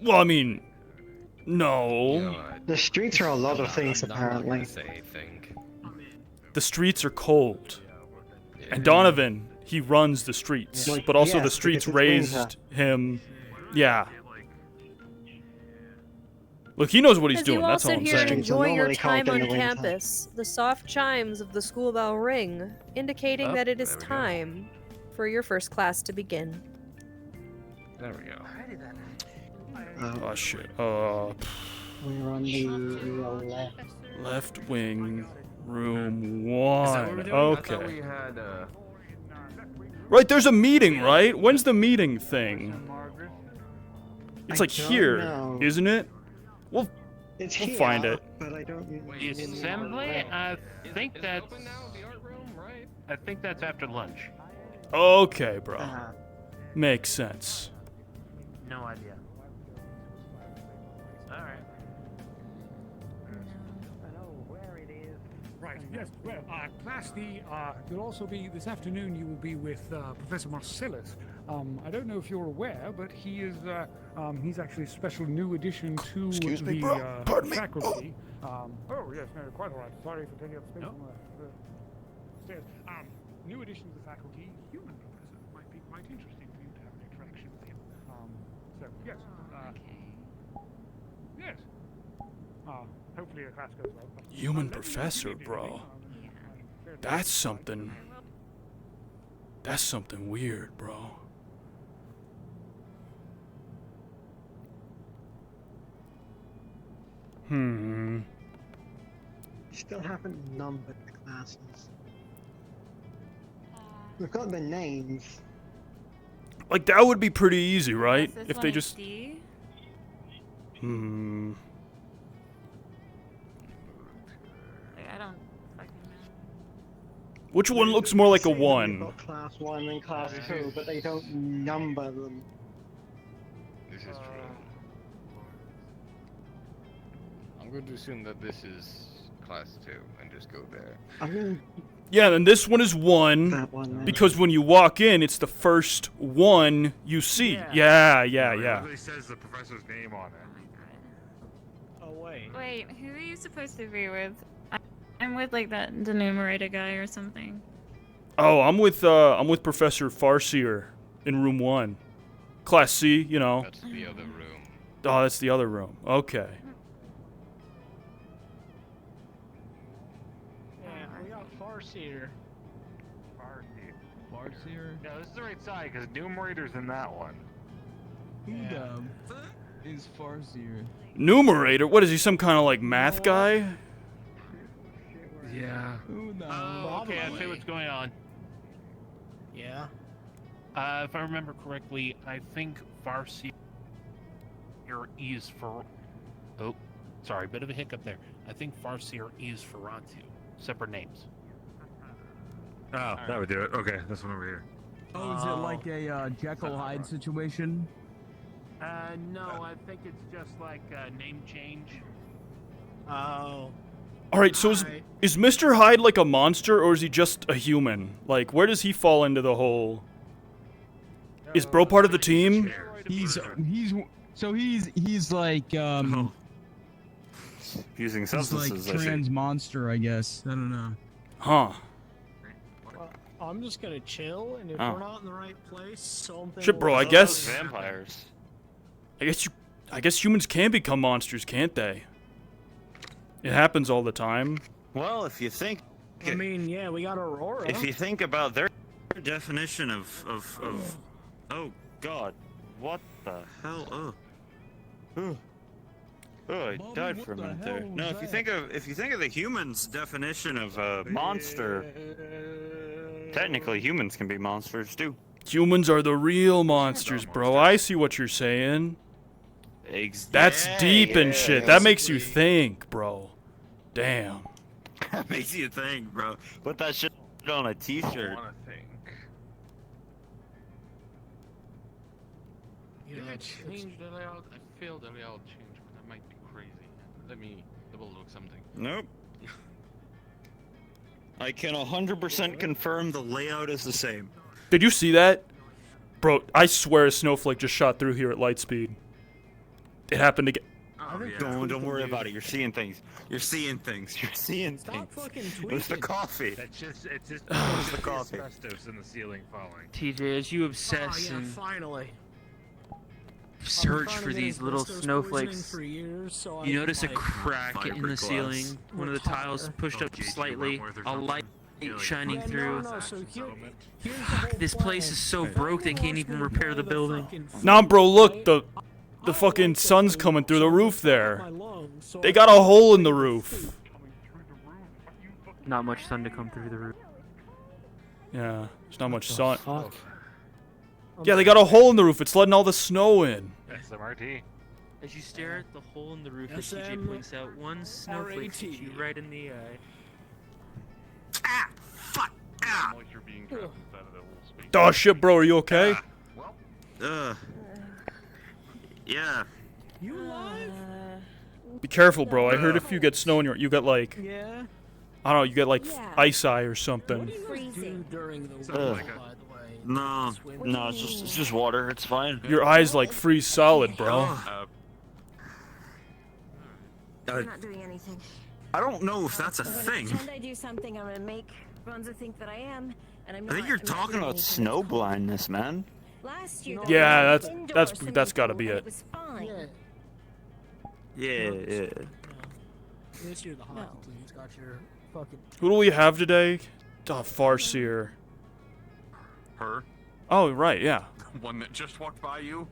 Well, I mean, no. The streets are a lot of things, apparently. The streets are cold. And Donovan, he runs the streets. Like, But also yeah, the streets because it's winter. raised him. Yeah. Look, he knows what he's As doing, you all that's all sit I'm here and saying. enjoy your normally time cold in on the winter. campus, the soft chimes of the school bell ring, indicating Oh, that it is there we go. time for your first class to begin. There we go. Oh shit. We're on the left. Left wing, room Is that what we're 1. doing? I thought Okay. we had, Right, there's a meeting, right? When's the meeting thing? It's I like don't here, know. isn't it? We'll It's we'll here, find it. but I don't. The assembly? I think that's after lunch. Okay, bro. Uh, Makes sense. No idea. Alright. Right, yes. Well, Class D, you'll also be, this afternoon you will be with Professor Marcellus. I don't know if you're aware, but he is, he's actually a special new addition to Excuse me, the bro. Pardon me. faculty. Oh, yes, no, quite all right. Sorry for taking up space on the stairs. New addition to the faculty, human professor. Might be quite interesting for you to have an interaction with him. So, yes. Yes. Hopefully the class goes well. Human professor, bro. That's something. That's something weird, bro. Still haven't numbered the classes. We've got the names. Like, that would be pretty easy, right? Is this If one they a just... D? Hmm. Like, I don't fucking know. Which one looks more like a We've 1? got class 1 and class 2, but they don't number them. This is true. I'm going to assume that this is class 2 and just go there. I'm gonna. Yeah, and this one is 1, That one there. because when you walk in, it's the first one you see. Yeah. It says the professor's name on it. Oh wait. Wait, who are you supposed to be with? I'm with like that the numerator guy or something. Oh, I'm with Professor Farseer in room 1. Class C, you know. That's the other room. Oh, that's the other room. Okay. Yeah, we got Farseer. Farseer? Yeah, this is the right side because numerator's in that one. Who is Farseer? Numerator? What is he, some kind of like math guy? Yeah. Who the Oh, okay, I see what's going on. Yeah. If I remember correctly, I think Varsity is for... Oh, sorry, bit of a hiccup there. I think Farseer is Ferrantu. Separate names. Oh, that would do it. Okay, this one over here. Oh, is it like a Jekyll Hyde situation? No, I think it's just like a name change. Oh. Alright, so is Mr. Hyde like a monster, or is he just a human? Like, where does he fall into the whole... Is bro part of the team? He's like Using he's substances, like I see. trans monster, I guess. I don't know. Huh. I'm just gonna chill, and if Oh. we're not in the right place, something. Shit, bro, will I happen. guess... Vampires. I guess humans can become monsters, can't they? It happens all the time. Well, if you think... I mean, yeah, we got Aurora. If you think about their definition of Oh God, what the hell? Oh, I died for a minute there. No, if you think of the human's definition of a monster, technically humans can be monsters too. Humans are the real monsters, bro. I see what you're saying. That's deep and shit. That makes you think, bro. Damn. That makes you think, bro. Put that shit on a t-shirt. You know, I changed the layout. I feel the layout changed, but that might be crazy. Let me double look something. Nope. I can 100% confirm the layout is the same. Did you see that? Bro, I swear a snowflake just shot through here at light speed. It happened again. Don't worry about it. You're seeing things. You're seeing things. You're seeing things. It's the coffee. It's just It's the coffee. asbestos in the ceiling falling. TJ, as you obsess and finally. search for these little snowflakes, you notice a crack in the Fiberglass. ceiling. One of the tiles pushed up slightly, a light shining through. This place is so broke they can't even repair the building. Nah, bro, look, the fucking sun's coming through the roof there. They got a hole in the roof. Not much sun to come through the roof. Yeah, there's not much sun. Yeah, they got a hole in the roof. It's letting all the snow in. SMRT. As you stare at the hole in the roof that TJ points out, one snowflake hits you right in the eye. Oh shit, bro, are you okay? Yeah. You alive? Be careful, bro. I heard if you get snow in you get like, Yeah. I don't know, you get like ice eye or something. During the No, it's just water. It's fine. Your eyes like freeze solid, bro. I'm not doing anything. I don't know if that's a I'm gonna thing. pretend I do something. I'm gonna make Ronza think that I am, and I'm I not. think you're I'm not talking doing about anything. snow blindness, man. Last year, Yeah, though, that's gotta be it. was fine. Yeah. This year the hockey team's got your fucking. Who do we have today? Oh, Farseer. Her? Oh, right, yeah. One that just walked by you?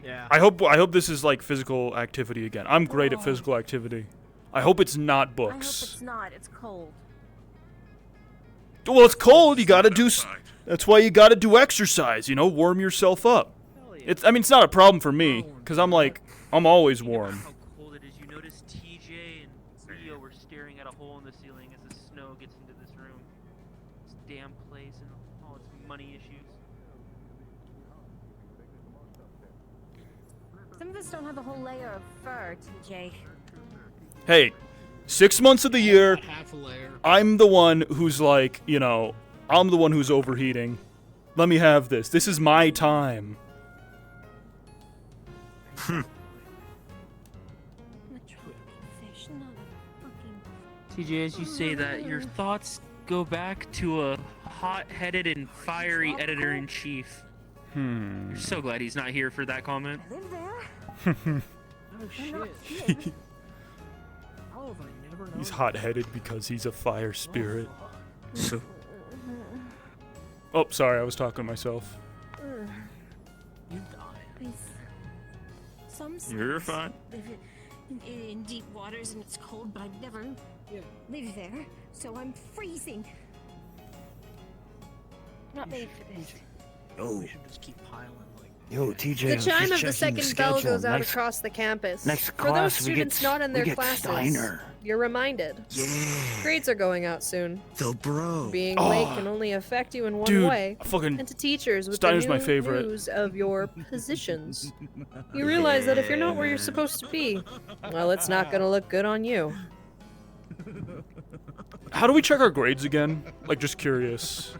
Yeah. I hope this is like physical activity again. I'm great at physical activity. I hope it's not I hope books. it's not. It's cold. Well, it's cold. You gotta do. That's why you gotta do exercise. You know, warm yourself up. I mean, it's not a problem for me, cause I'm always warm. How cold it is. You notice TJ and Rio were staring at a hole in the ceiling as the snow gets into this room. This damn place and all its money issues. Some of us don't have a whole layer of fur, TJ. Hey, 6 months of the year, Half a layer. I'm the one who's like, you know, I'm the one who's overheating. Let me have this. This is my time. TJ, as you say that, your thoughts go back to a hot-headed and fiery editor-in-chief. You're so glad he's not here for that comment. Oh shit. How have I never known? He's hot-headed because he's a fire spirit. Oh, sorry, I was talking to myself. You die. Some You're snakes fine. live in deep waters and it's cold, but I've never lived there, so I'm freezing. Not made for this. Oh. We should just keep piling like. Yo, TJ. The chime of the second bell goes out across the campus. Next For class, those we get students not in their we get classes, Steiner. you're reminded. Yeah. Grades are going out soon. The bro. Being late can only affect you in one Dude, way. fucking And to teachers with Steiner's the my new favorite. news of your positions. You realize that if you're not where you're supposed to be, well, it's not going to look good on you. How do we check our grades again? Like, just curious.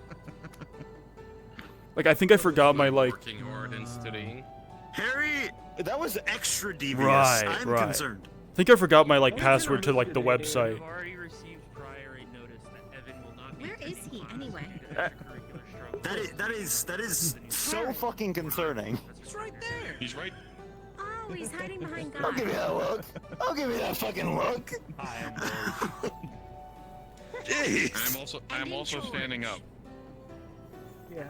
Like, I think I forgot my, like... Working hard and studying. Harry, that was extra devious. Right, I'm right. concerned. I think I forgot my, like, password to, like, the website. I've already received priority notice that Evan will not be Where is he anyway? That is so fucking concerning. He's right there. He's right. Oh, he's hiding behind God. Don't give me that look. Don't give me that fucking look. Jeez. I'm also standing up. Yeah.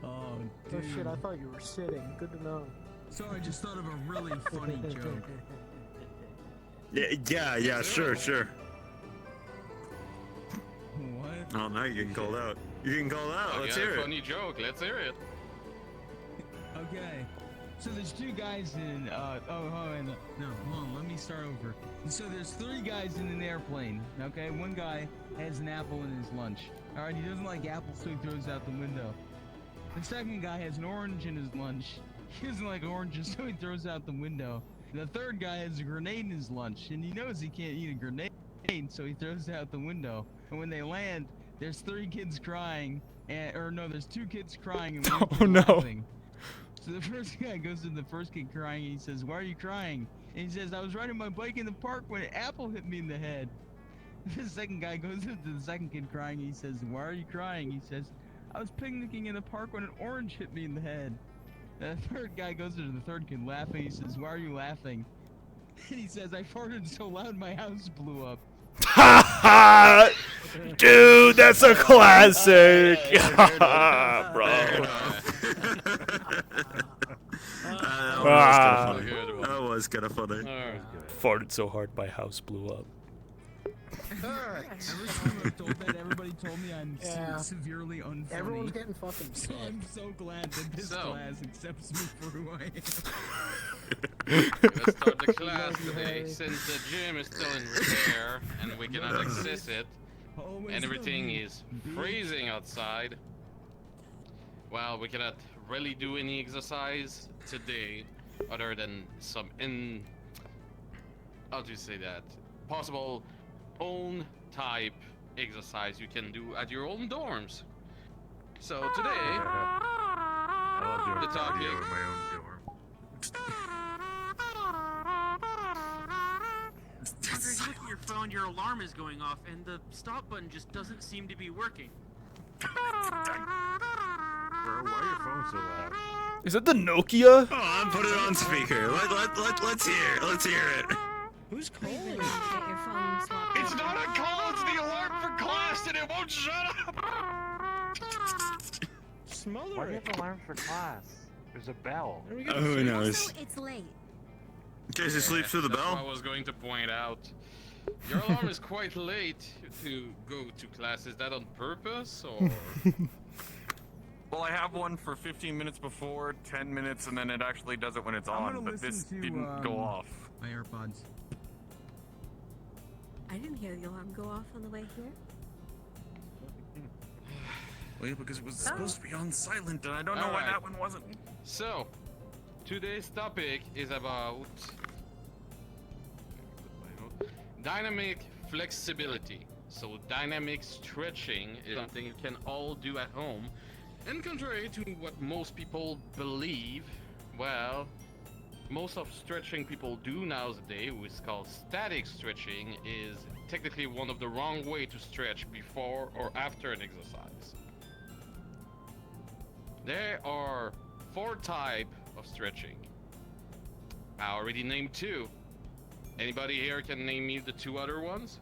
Oh Oh shit, I thought you were sitting. Good to know. So I just thought of a really funny joke. Yeah, sure. What? Oh, now you're getting called out. You're getting called out. Let's hear it. Funny joke. Let's hear it. Okay. So there's two guys in, no, hold on, let me start over. So there's three guys in an airplane, okay? One guy has an apple in his lunch. Alright, he doesn't like apples, so he throws it out the window. The second guy has an orange in his lunch. He doesn't like oranges, so he throws it out the window. The third guy has a grenade in his lunch, and he knows he can't eat a grenade, so he throws it out the window. And when they land, there's three kids crying, there's two kids crying and one kid laughing. So the first guy goes to the first kid crying and he says, "Why are you crying?" And he says, "I was riding my bike in the park when an apple hit me in the head." The second guy goes to the second kid crying and he says, "Why are you crying?" He says, "I was picnicking in the park when an orange hit me in the head." The third guy goes to the third kid laughing. He says, "Why are you laughing?" And he says, "I farted so loud my house blew up." Dude, that's a classic. Bro. That was kind of funny. Farted so hard my house blew up. Every time I've told that, everybody told me I'm severely unfunny. Everyone's getting fucking So I'm so glad that this class accepts me for who I Let's start the class today. Since the gym is still in repair and we cannot access it, and everything is freezing outside, well, we cannot really do any exercise today other than some how do you say that? Possible own type exercise you can do at your own dorms. So today, the topic. Andre, you look at your phone, your alarm is going off, and the stop button just doesn't seem to be working. Bro, why are your phone so loud? Is that the Nokia? Oh, I'll put it on speaker. Let's hear it. Who's calling? It's not a call, it's the alarm for class and it won't shut up! Smother Why do you have an alarm for class? There's a bell. Who knows? Also, it's late. Casey sleeps through the That's bell? what I was going to point out. Your alarm is quite late to go to class. Is that on purpose or? Well, I have one for 15 minutes before, 10 minutes, and then it actually does it when it's on, but this didn't go off. My AirPods. I didn't hear the alarm go off on the way here. Well, yeah, because it was supposed to be on silent, and I don't know why that one wasn't. So, today's topic is about dynamic flexibility. So, dynamic stretching is something you can all do at home. And contrary to what most people believe, well, most of stretching people do nowadays, which is called static stretching, is technically one of the wrong way to stretch before or after an exercise. There are 4 types of stretching. I already named 2. Anybody here can name me the 2 other ones?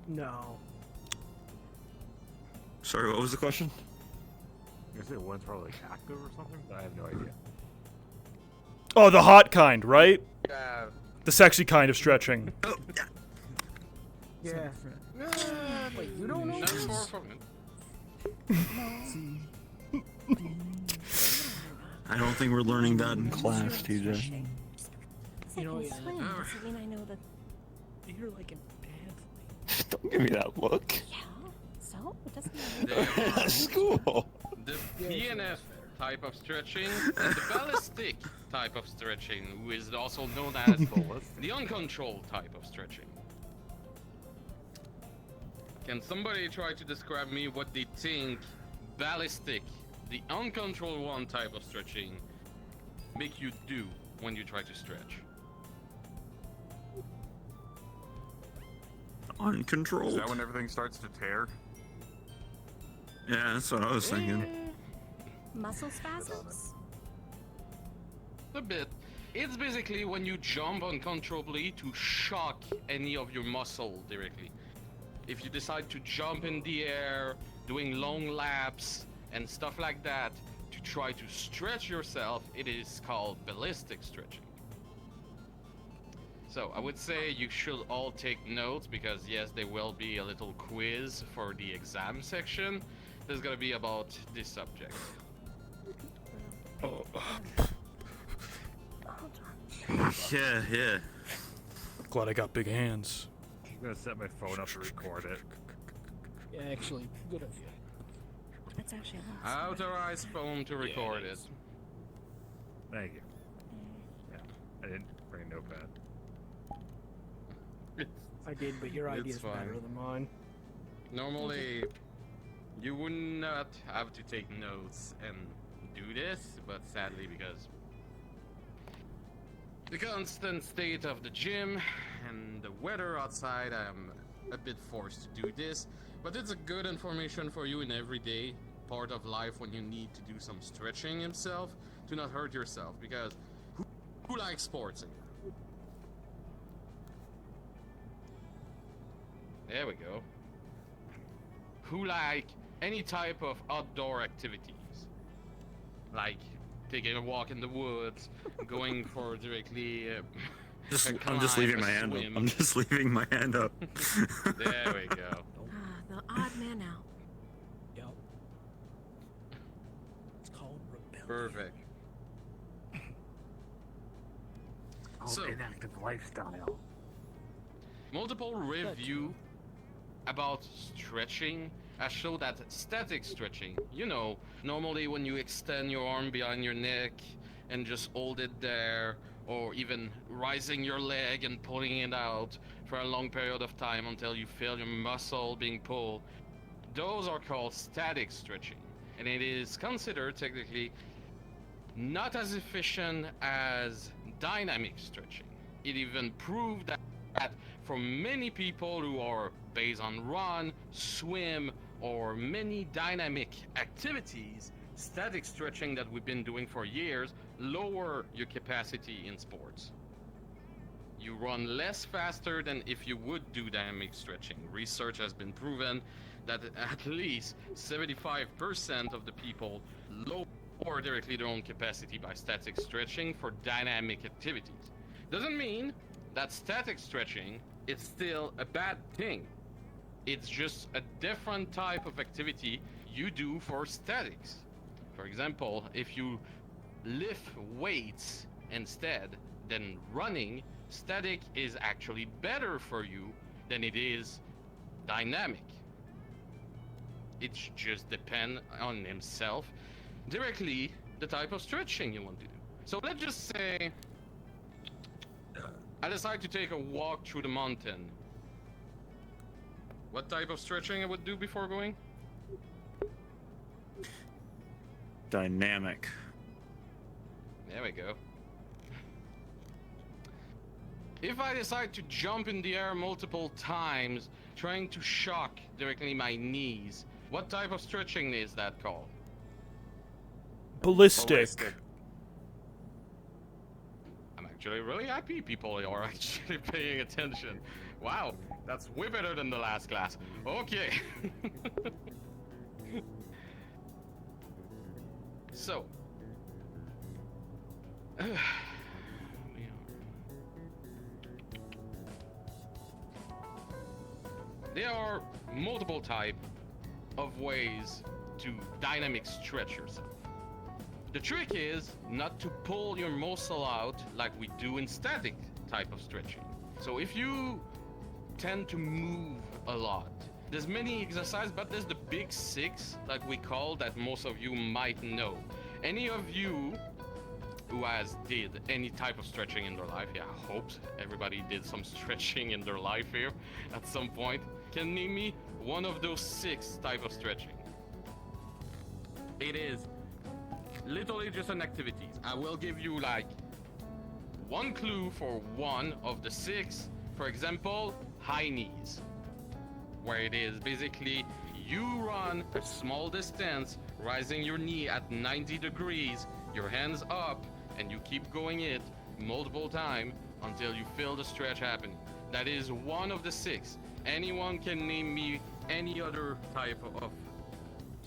No. Sorry, what was the question? You say one's probably like active or something? I have no idea. Oh, the hot kind, right? The sexy kind of stretching. Yeah. Wait, you don't know? That's 4 from it. I don't think we're learning that in class, TJ. You know, yeah. Swim doesn't mean I know that. You're like an athlete. Don't give me that look. Yeah. So it doesn't mean. That's cool. The PNF type of stretching and the ballistic type of stretching, who is also known as the uncontrolled type of stretching. Can somebody try to describe me what they think ballistic, the uncontrolled one type of stretching, make you do when you try to stretch? Uncontrolled. Is that when everything starts to tear? Yeah, that's what I was thinking. Muscle spasms? A bit. It's basically when you jump uncontrollably to shock any of your muscle directly. If you decide to jump in the air, doing long laps, and stuff like that to try to stretch yourself, it is called ballistic stretching. So I would say you should all take notes because yes, there will be a little quiz for the exam section. There's gonna be about this subject. Oh. Yeah. Glad I got big hands. I'm gonna set my phone up to record it. Yeah, actually, good idea. That's actually a lot. Authorize phone to record it. Thank you. Yeah, I didn't bring a notepad. I did, but your idea is fine. better than mine. Normally, you would not have to take notes and do this, but sadly because the constant state of the gym and the weather outside, I'm a bit forced to do this. But it's a good information for you in everyday part of life when you need to do some stretching himself to not hurt yourself, because who likes sports in here? There we go. Who like any type of outdoor activities? Like taking a walk in the woods, going for directly I'm just leaving my hand up. I'm just leaving my hand up. There we go. The odd man out. Yep. It's called rebellion. Perfect. So, inactive lifestyle. Multiple review about stretching has shown that static stretching, you know, normally when you extend your arm behind your neck and just hold it there, or even rising your leg and pulling it out for a long period of time until you feel your muscle being pulled, those are called static stretching, and it is considered technically not as efficient as dynamic stretching. It even proved that for many people who are based on run, swim, or many dynamic activities, static stretching that we've been doing for years lower your capacity in sports. You run less faster than if you would do dynamic stretching. Research has been proven that at least 75% of the people lower directly their own capacity by static stretching for dynamic activities. Doesn't mean that static stretching is still a bad thing. It's just a different type of activity you do for statics. For example, if you lift weights instead than running, static is actually better for you than it is dynamic. It just depends on himself directly the type of stretching you want to do. So let's just say I decide to take a walk through the mountain. What type of stretching I would do before going? Dynamic. There we go. If I decide to jump in the air multiple times, trying to shock directly my knees, what type of stretching is that called? Ballistic. I'm actually really happy people are actually paying attention. Wow, that's way better than the last class. Okay. So. There are multiple types of ways to dynamic stretch yourself. The trick is not to pull your muscle out like we do in static type of stretching. So if you tend to move a lot, there's many exercises, but there's the big six, like we call, that most of you might know. Any of you who has did any type of stretching in their life, yeah, I hope everybody did some stretching in their life here at some point, can name me one of those six type of stretching. It is literally just an activity. I will give you like one clue for one of the six. For example, high knees, where it is basically you run a small distance, rising your knee at 90 degrees, your hands up, and you keep going it multiple times until you feel the stretch happening. That is one of the six. Anyone can name me any other type of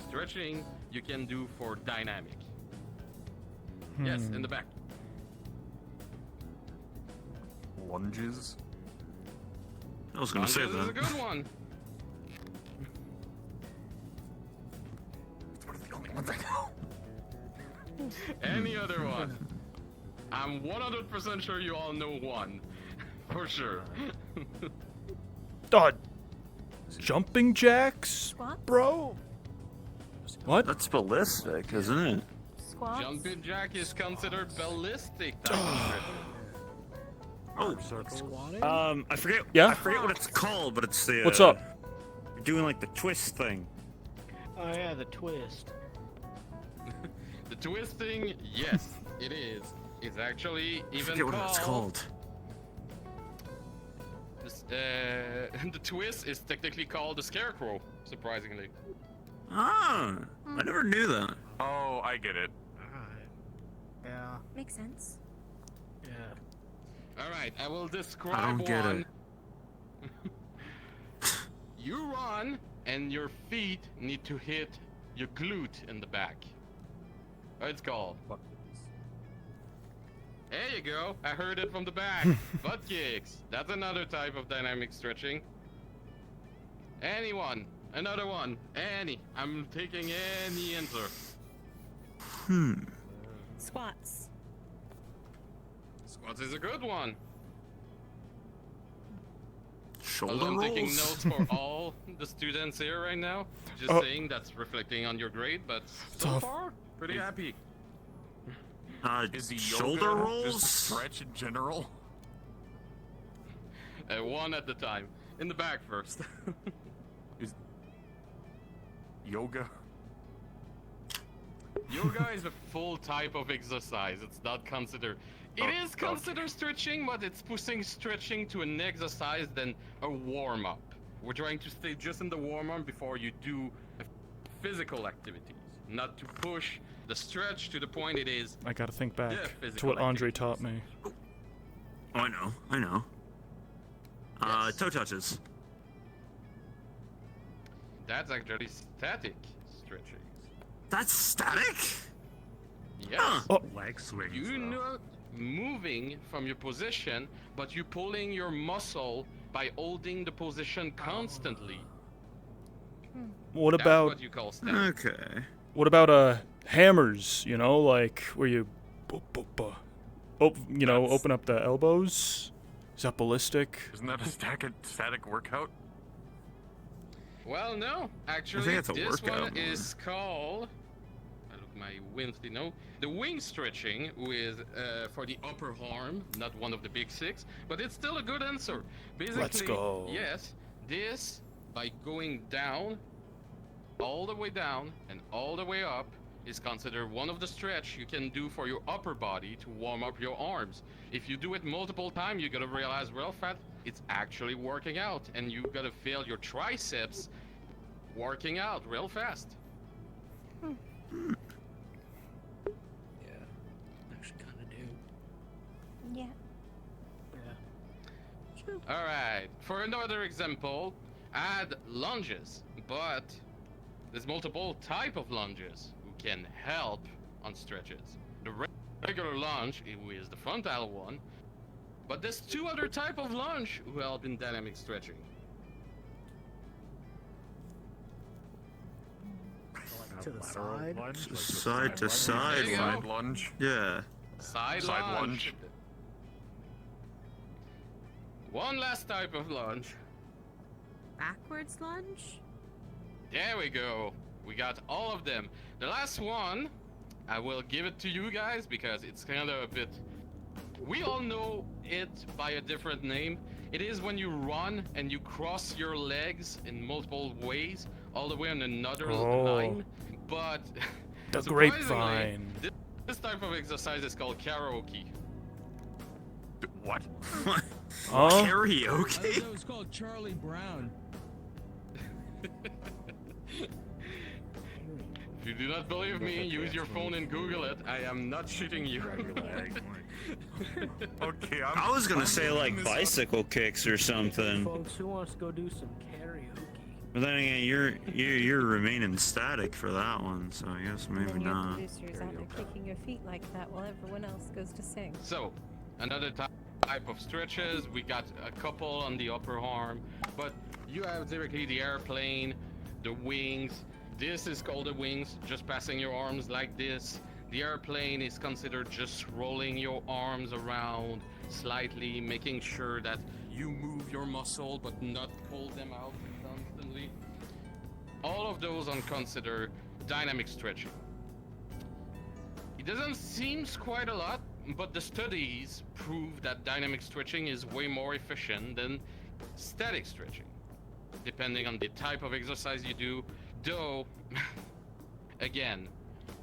stretching you can do for dynamic. Yes, in the back. Lunges. I was gonna say Lunges is a that. good one. It's one of the only ones I know. Any other one? I'm 100% sure you all know one. For sure. Jumping jacks, bro? What? That's ballistic, isn't it? Jumping jack is considered ballistic. Oh, I forget. Yeah? I forget what it's called, but it's the. What's up? You're doing like the twist thing. Oh yeah, the twist. The twisting, yes, it is. It's actually I even forget what it's called. This, the twist is technically called the scarecrow, surprisingly. Ah, I never knew that. Oh, I get it. Yeah. Makes sense. Yeah. Alright, I will describe I don't get one. it. You run, and your feet need to hit your glute in the back. What it's called? There you go. I heard it from the back. Butt kicks. That's another type of dynamic stretching. Anyone. Another one. Any. I'm taking any answer. Squats. Squats is a good one. Shoulder Although I'm taking rolls? notes for all the students here right now. Just saying that's reflecting on your grade, but so far, pretty happy. Is the shoulder yoga rolls? just stretch in general? One at a time. In the back first. Is yoga? Yoga is a full type of exercise. It's not considered. It is considered stretching, but it's pushing stretching to an exercise than a warm up. We're trying to stay just in the warm up before you do physical activities, not to push the stretch to the point it is. I gotta think back to physical what Andre taught me. Oh, I know. Toe touches. That's actually static stretching. That's static? Yes. Leg swings. You're not moving from your position, but you're pulling your muscle by holding the position constantly. What That's about what you call static. Okay. what about hammers? You know, like where you, open up the elbows. Is that ballistic? Isn't that a static workout? Well, no. Actually, it's a this workout one more. is called. I look my Wednesday. No, the wing stretching with for the upper arm, not one of the big six, but it's still a good answer. Basically, Let's go. Yes, this by going down, all the way down and all the way up is considered one of the stretch you can do for your upper body to warm up your arms. If you do it multiple times, you gotta realize real fast it's actually working out, and you gotta feel your triceps working out real fast. Yeah. Actually, kind of do. Yeah. Yeah. All right. For another example, add lunges, but there's multiple type of lunges who can help on stretches. The regular lunge is the frontal one, but there's two other type of lunge who help in dynamic stretching. To the side. Side to side There you go. one. Side lunge. Yeah. Side lunge. One last type of lunge. Backwards lunge? There we go. We got all of them. The last one, I will give it to you guys because it's kind of a bit. We all know it by a different name. It is when you run and you cross your legs in multiple ways, all the way on another line. But The surprisingly, grapevine. This type of exercise is called karaoke. What? Karaoke? It was called Charlie Brown. If you do not believe me, use your phone and Google it. I am not shitting you. Okay, I was gonna say like bicycle kicks or something. Folks, who wants to go do some karaoke? But then again, you're remaining static for that one, so I guess And maybe then your not. producer is out there kicking your feet like that while everyone else goes to sing. So, another type of stretches. We got a couple on the upper arm, but you have directly the airplane, the wings. This is called the wings, just passing your arms like this. The airplane is considered just rolling your arms around slightly, making sure that you move your muscle but not pull them out constantly. All of those are considered dynamic stretching. It doesn't seem quite a lot, but the studies prove that dynamic stretching is way more efficient than static stretching, depending on the type of exercise you do, though, again,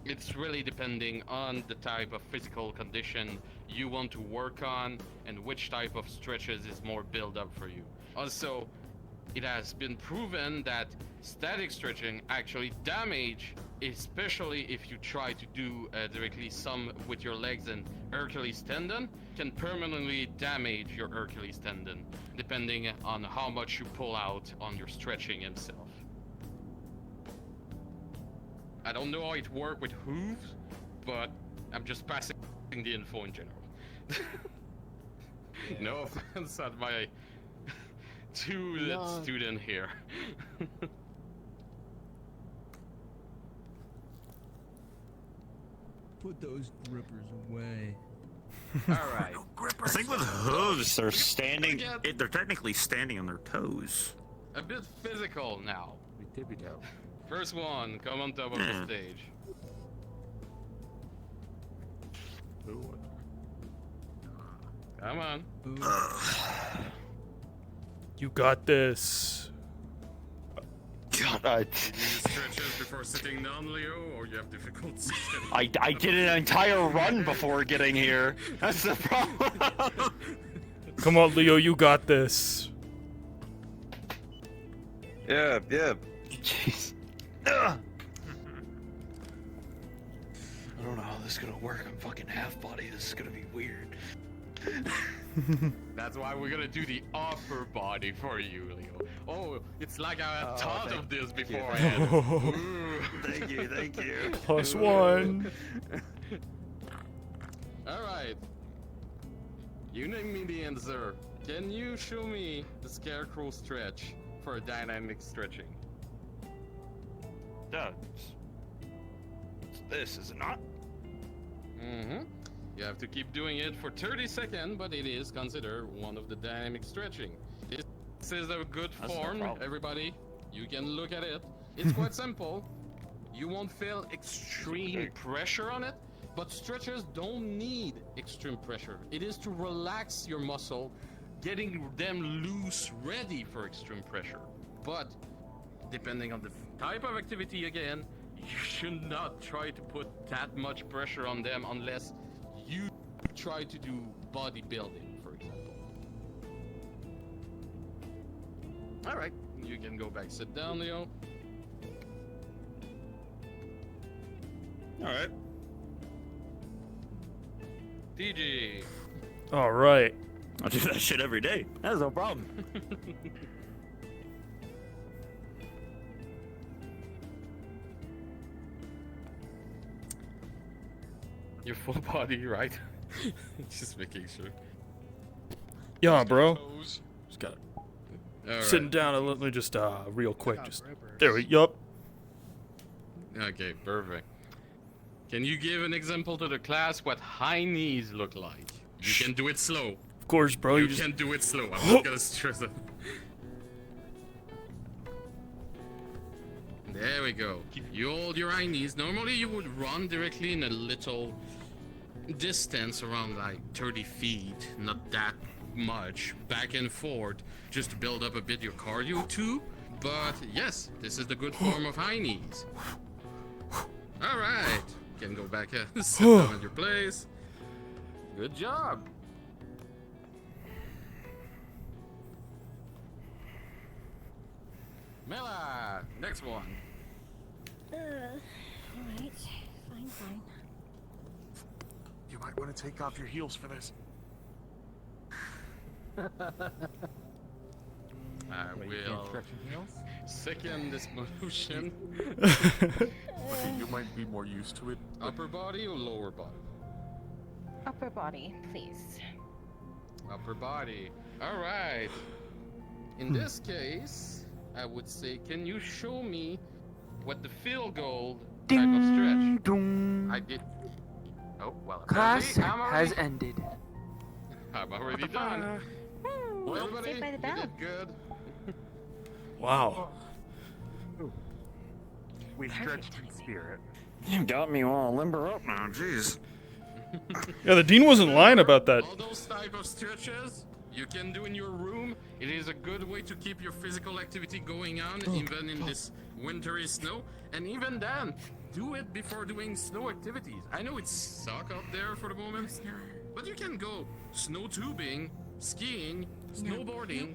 it's really depending on the type of physical condition you want to work on and which type of stretches is more built up for you. Also, it has been proven that static stretching actually damage, especially if you try to do directly some with your legs and Achilles tendon, can permanently damage your Achilles tendon, depending on how much you pull out on your stretching himself. I don't know how it works with hooves, but I'm just passing the info in general. No offense at my student here. Put those grippers away. Alright. I think with hooves, they're standing. They're technically standing on their toes. A bit physical now. We tippy toe. First one, come on top of the stage. Come on. You got this. God, Stretches before sitting down, Leo, or you have difficulty? I did an entire run before getting here. That's the problem. Come on, Leo, you got this. Yeah. Jeez. I don't know how this is gonna work. I'm fucking half body. This is gonna be weird. That's why we're gonna do the upper body for you, Leo. Oh, it's like I had thought of this beforehand. Thank you. +1. Alright. You name me the answer. Can you show me the scarecrow stretch for dynamic stretching? This is it not? Mm-hmm. You have to keep doing it for 30 seconds, but it is considered one of the dynamic stretching. This is a good form, everybody. You can look at it. It's quite simple. You won't feel extreme pressure on it, but stretchers don't need extreme pressure. It is to relax your muscle, getting them loose, ready for extreme pressure. But depending on the type of activity, again, you should not try to put that much pressure on them unless you try to do bodybuilding, for example. Alright, you can go back, sit down, Leo. Alright. DJ. Alright. I do that shit every day. That's no problem. Your full body, right? Just making sure. Yeah, bro. Just got Alright. sitting down and let me just real quick. Just there we. Yup. Okay, perfect. Can you give an example to the class what high knees look like? You can do it slow. Of course, bro. You You can just do it slow. I'm not gonna stress it. There we go. You hold your high knees. Normally you would run directly in a little distance around like 30 feet, not that much, back and forth, just to build up a bit your cardio too. But yes, this is the good form of high knees. All right, can go back sit down at your place. Good job. Mela, next one. Alright. Fine. You might want to take off your heels for this. I will second this motion. You might be more used to it. Upper body or lower body? Upper body, please. Upper body. All right. In this case, I would say, can you show me what the field goal type of stretch? I did. Oh well. Class apparently I'm has already- ended. I'm already done. Well, everybody, Saved by the you bell. did good. Wow. We stretched in spirit. You got me all limber up now, jeez. Yeah, the dean wasn't lying about that. All those type of stretches you can do in your room. It is a good way to keep your physical activity going on, even in this wintry snow. And even then, do it before doing snow activities. I know it's suck out there for the moment, but you can go snow tubing, skiing, snowboarding,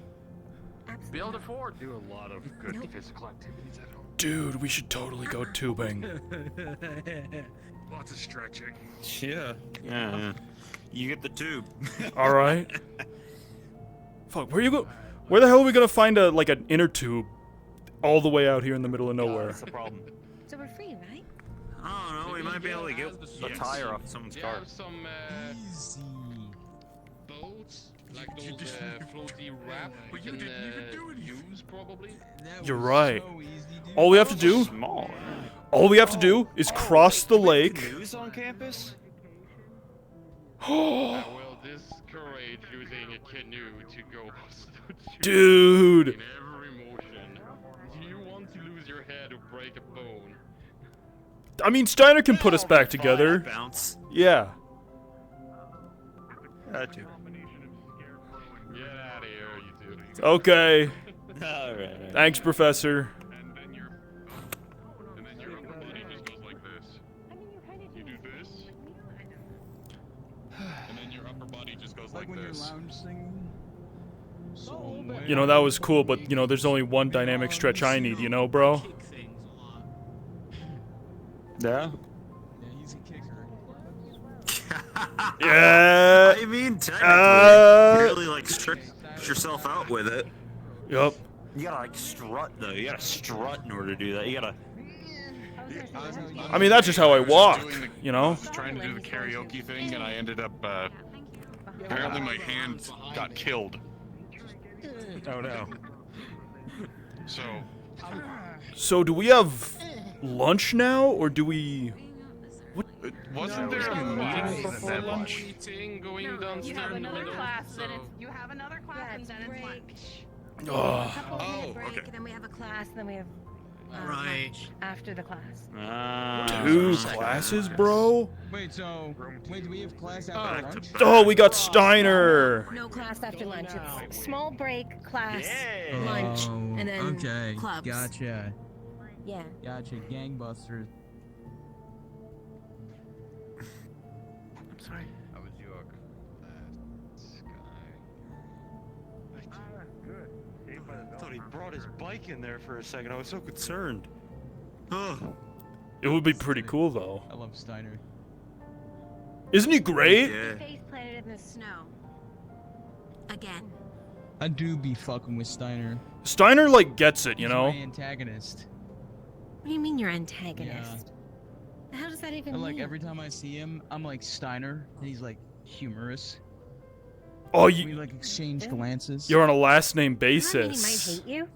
build a fort. Do a lot of good physical activities at home. Dude, we should totally go tubing. Lots of stretching. Yeah. Yeah. You get the tube. All right. Fuck, where you go? Where the hell are we gonna find a like an inner tube, all the way out here in the middle of nowhere? That's the problem. So we're free, right? I don't know. We might be able to get a tire off someone's They car. have some boats, like those floaty raft we can use probably. You're right. All we have to do, all we have to do is cross the lake. Canoes on campus? I will discourage using a canoe to go. Dude. In every motion. Do you want to lose your head or break a bone? I mean, Steiner can put us back together. Bounce. Yeah. That too. Get out of here, you two. Okay. All right. Thanks, Professor. And then your upper body just goes like this. You do this. And then your upper body just goes like when this. you're lounge singing. You know, that was cool, but, you know, there's only one dynamic stretch I need, you know, bro? Yeah? Yeah, he's a kicker. Yeah. I mean, technically, you really like stretch yourself out with it. Yup. You gotta like strut though. You gotta strut in order to do that. You gotta. I mean, that's just how I walk, you know? I was trying to do the karaoke thing, and I ended up. Apparently, my hand got killed. Oh no. So do we have lunch now, or do we? What? Wasn't there a meeting before lunch? Meeting going downstairs You have in the another middle. class, So then it's, you have another class, and then it's lunch. Oh. Couple minute break, then we have a class, then we have lunch after the class. Two classes, bro? Wait, so wait, do we have class after lunch? Oh, we got Steiner. No class after lunch. It's small break, class, lunch, and then okay. clubs. Gotcha. Yeah. Gotcha. Gangbusters. I'm sorry. How was your I thought he brought his bike in there for a second. I was so concerned. Oh. It would be pretty cool, though. I love Steiner. Isn't he great? Face planted in the snow. Again. I do be fucking with Steiner. Steiner, like, gets it, you He's know? my antagonist. What do you mean you're antagonist? How does that even And, like mean? every time I see him, I'm like Steiner, and he's like humorous. Oh, We like exchange glances. You're on a last name He might basis. hate you.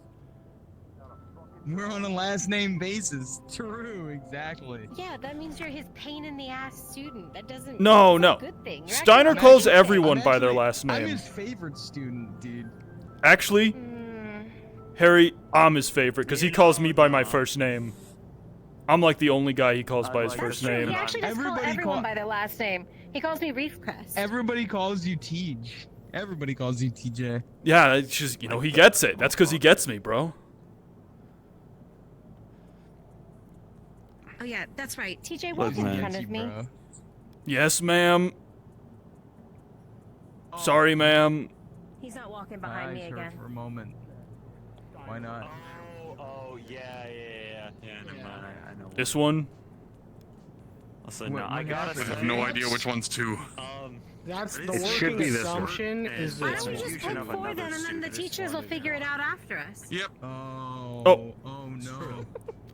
We're on a last name basis. True, exactly. Yeah, that means you're his pain in the ass student. That doesn't. No, that's no. a good thing. You're Steiner actually calls good. everyone I'm by their actually- last I'm name. his favorite student, dude. Actually, Harry, I'm his favorite because he calls me by my first name. I'm like the only guy he calls by his first He name. actually does call everyone by their last name. He calls me Reef Crest. Everybody calls you Tej. Everybody calls you TJ. Yeah, it's just, you know, he gets it. That's because he gets me, bro. Oh yeah, that's right. TJ, Look, walk in man. front of me. Yes, ma'am. Sorry, ma'am. He's not walking behind me again. For a moment. Why not? Oh, yeah. Yeah, never mind. I know. This one? Listen, no, I gotta I have no idea which one's two. That's the It should working be this one. assumption is Why that don't we just put 4 then, and then the teachers will figure it out after us? Yep. Oh no.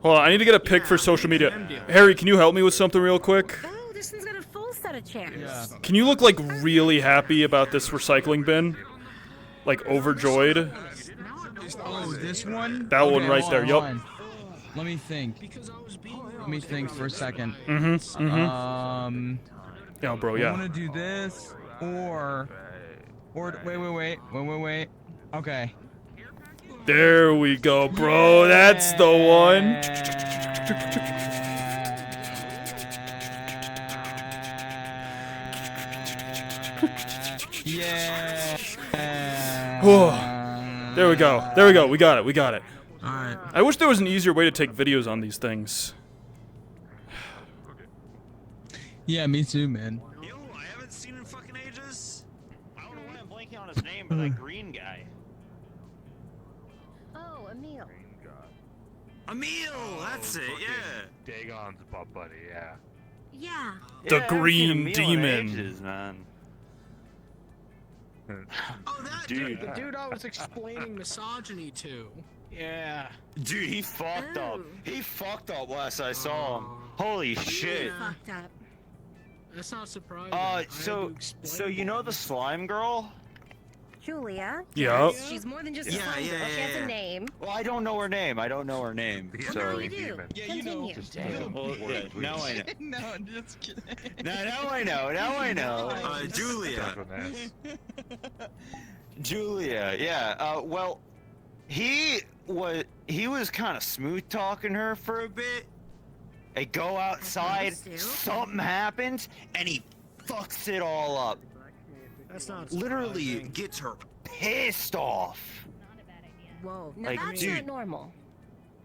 Hold on, I need to get a pic for social media. Harry, can you help me with something real quick? Oh, this one's got a full set of chairs. Can you look like really happy about this recycling bin? Like overjoyed? Oh, this one? That one Okay, right hold there, on, yup. hold on. Let me think. Let me think for a second. Yeah, bro, I yeah. want to do this, or wait. Okay. There we go, bro. That's the one. Yeah. Oh, there we go. There we go. We got it. We got it. Alright. I wish there was an easier way to take videos on these things. Yeah, me too, man. Yo, I haven't seen in fucking ages. I don't know why I'm blanking on his name, but that green guy. Oh, Emil. Emil, that's it, yeah. Dagon's butt buddy, yeah. Yeah. The Yeah, I haven't seen green Emil in demon. ages, man. Oh, that Dude. the dude I was explaining misogyny to. Yeah. Dude, he fucked up. He fucked up last I saw him. Holy shit. Fucked up. That's not surprising. So you know the slime girl? Julia. Yeah. She's more than just a Yeah, slime girl. She has a name. Well, I don't know her name. Well, now you do. Yeah, you know. Continue. Well, yeah, now I know. No, I'm just kidding. Now I know. Now I know. Julia. Julia. Yeah. Well, he was kind of smooth talking her for a bit. They go outside, something happens, and he fucks it all up. That's not Literally surprising. gets her pissed off. Whoa. Now Like, that's dude. not normal.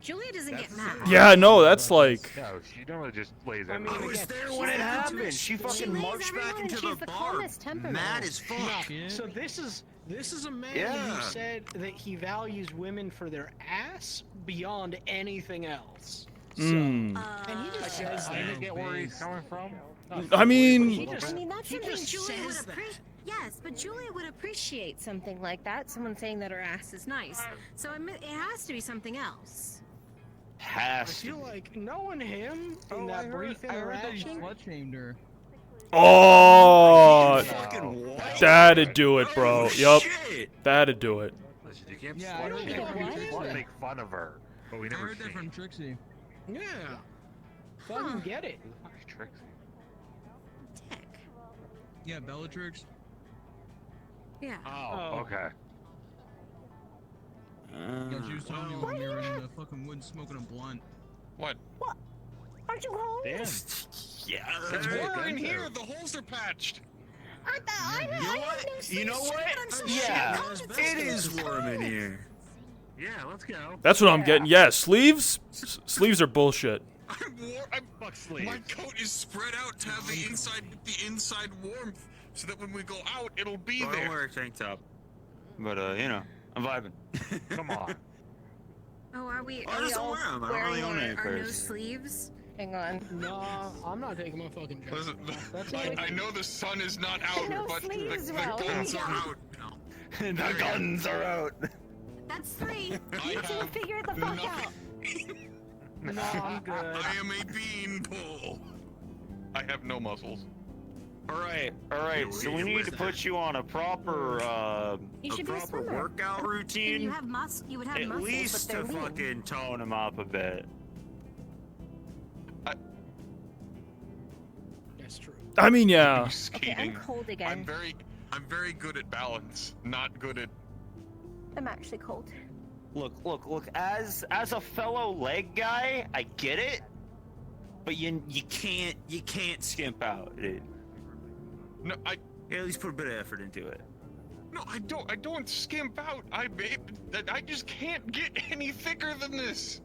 Julia doesn't get mad. Yeah, no, that's like. No, she normally just lays I mean, everything. I was again, there she's when it not happened. much- She fucking lays marched back everyone, into and the she's the bar, calmest temperament. mad as fuck. No, so this is a man Yeah. who said that he values women for their ass beyond anything else. So, Mm. and he just says I that. get where he's coming from. I mean, That's something Julia would says that. appreciate. Yes, but Julia would appreciate something like that. Someone saying that her ass is nice. So it has to be something else. I Has feel to. like knowing him in that brief I heard that he interaction. slut shamed her. Oh, Fucking what? that'd do it, bro. Oh, Yup, shit. that'd do it. You can't Yeah, I slut heard shame that her, from you just Trixie. make fun of her. But we I never heard that shame. from Trixie. Yeah. Fucking get it. Fuck is Trixie? Dick. Yeah, Bellatrix. Yeah. Oh, okay. Yeah, she was telling me when we were in the fucking woods smoking a blunt. What? Aren't you cold? Yeah. It's warm in here. The holes are patched. You know what? Yeah, it is warm in here. Yeah, let's go. That's what I'm getting. Yeah, sleeves? Sleeves are bullshit. Fuck sleeves. My coat is spread out to have the inside warmth, so that when we go out, it'll be I there. don't wear a tank top. But, you know, I'm vibing. Come on. Oh, are we? I Are we just don't all wear 'em. I don't wearing really own any our no pairs. sleeves? Hang on. No, I'm not taking my fucking jacket Listen, off. That's I know the sun is not out, No but the sleeves, well, guns yeah. are out now. The guns are out. That's 3. You two figure it the fuck out. No, I'm good. I am a beanpole. I have no muscles. Alright, so we need to put you on a proper, You should be a swimmer. workout routine. You would have At muscles, least but they're to lean. fucking tone him up a bit. That's true. I mean, yeah. Okay, Skating. I'm cold again. I'm very good at balance, not good at. I'm actually cold. Look, as a fellow leg guy, I get it. But you can't skimp out, dude. No, at least put a bit of effort into it. No, I don't skimp out. I just can't get any thicker than this.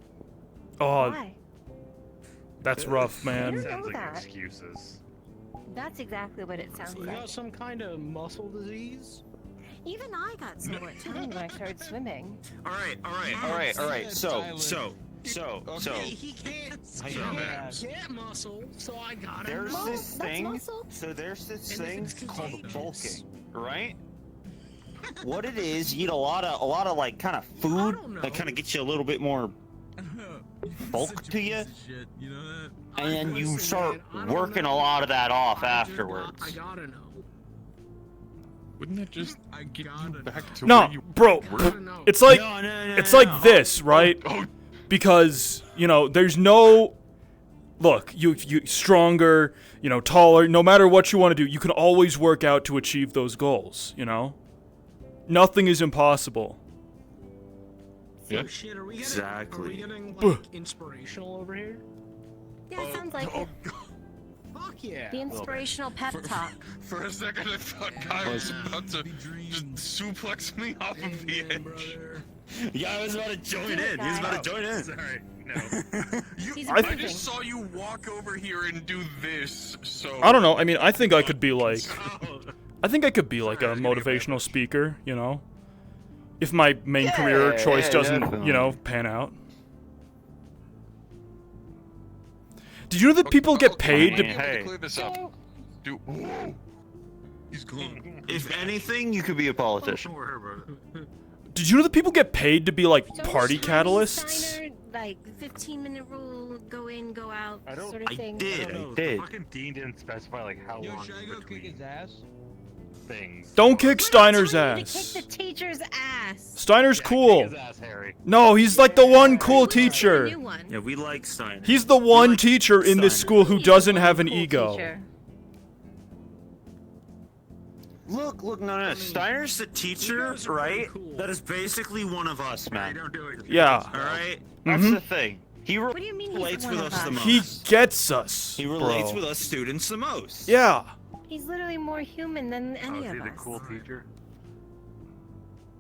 Oh, Why? that's rough, man. I don't know that. Excuses. That's exactly what it sounds You like. got some kind of muscle disease? Even I got somewhat toned when I started swimming. All right. So So he can't get muscle, so I got him. there's this thing. So there's this thing called bulking, right? What it is, you eat a lot of like kind of food that kind of gets you a little bit more bulk to you, and then you start working a lot of that off afterwards. I gotta know. Wouldn't that just get you back to No, where you bro. were? It's like it's like this, right? Because there's no. Look, you stronger, taller. No matter what you want to do, you can always work out to achieve those goals. Nothing is impossible. Yeah. Shit, are we getting like inspirational over here? Yeah, it sounds like it. Fuck yeah. The inspirational pep talk. For a second, I thought Guy was about to just suplex me off of the edge. Yeah, I was about to join in. He was about to join in. Sorry, no. I just saw you walk over here and do this, so... I don't know. I mean, I think I could be like... I think I could be like a motivational speaker, if my main career choice doesn't, pan out. Did you know that people get paid to... Hey. Clear this up. He's gone. If anything, you could be a politician. Did you know that people get paid to be like So party is Tiny catalysts? Steiner, like 15-minute rule, go in, go out, sort of thing. I did. The fucking dean didn't specify like how long Should I go kick his ass? things. Don't kick Steiner's ass. Kick the teacher's ass. Steiner's cool. His ass, Harry. No, he's like the one cool teacher. Yeah, we like Steiner. He's the one teacher in this school who doesn't have an ego. Look, no. Steiner's the teacher, right? That is basically one of us, man. Yeah. Alright? That's the thing. He relates with us the most. He gets us. He relates bro. with us students the most. Yeah. He's literally more human than any of us. Cool teacher.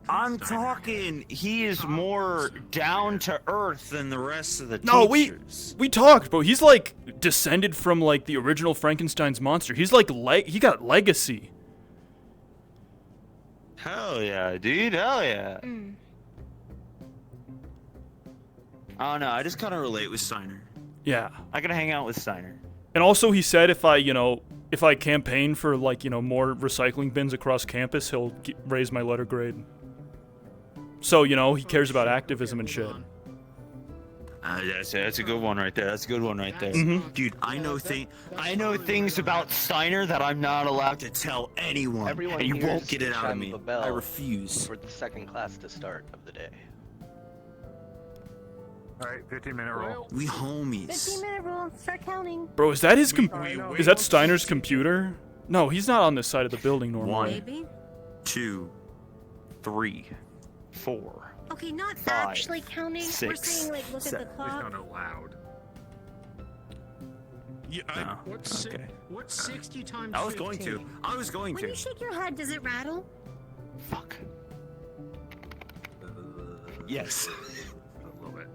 I'm talking, he is more down to earth than the rest of the No, teachers. we talked, bro. He's like descended from like the original Frankenstein's monster. He's like he got legacy. Hell yeah, dude. Hell yeah. I don't know. I just kind of relate with Steiner. Yeah. I gotta hang out with Steiner. And also, he said if I campaign for like more recycling bins across campus, he'll raise my letter grade. So he cares about activism and shit. That's a good one right there. That's a good one right there. Dude, I know things about Steiner that I'm not allowed to tell anyone. Everyone and you here won't is get it out of chime me. the bell I refuse. For the second class to start of the day. Alright, 15-minute roll. We homies. 15-minute rule. Start counting. Bro, is that his is that Steiner's computer? No, he's not on this side of the building normally. 1, 2, 3, 4. Okay, not 5, actually counting. We're 6, saying like look at 7. the clock. Not allowed. Yeah, What's okay. what's 60 times I was going to. 15? I was going When to. you shake your head, does it rattle? Fuck. Yes. A little bit.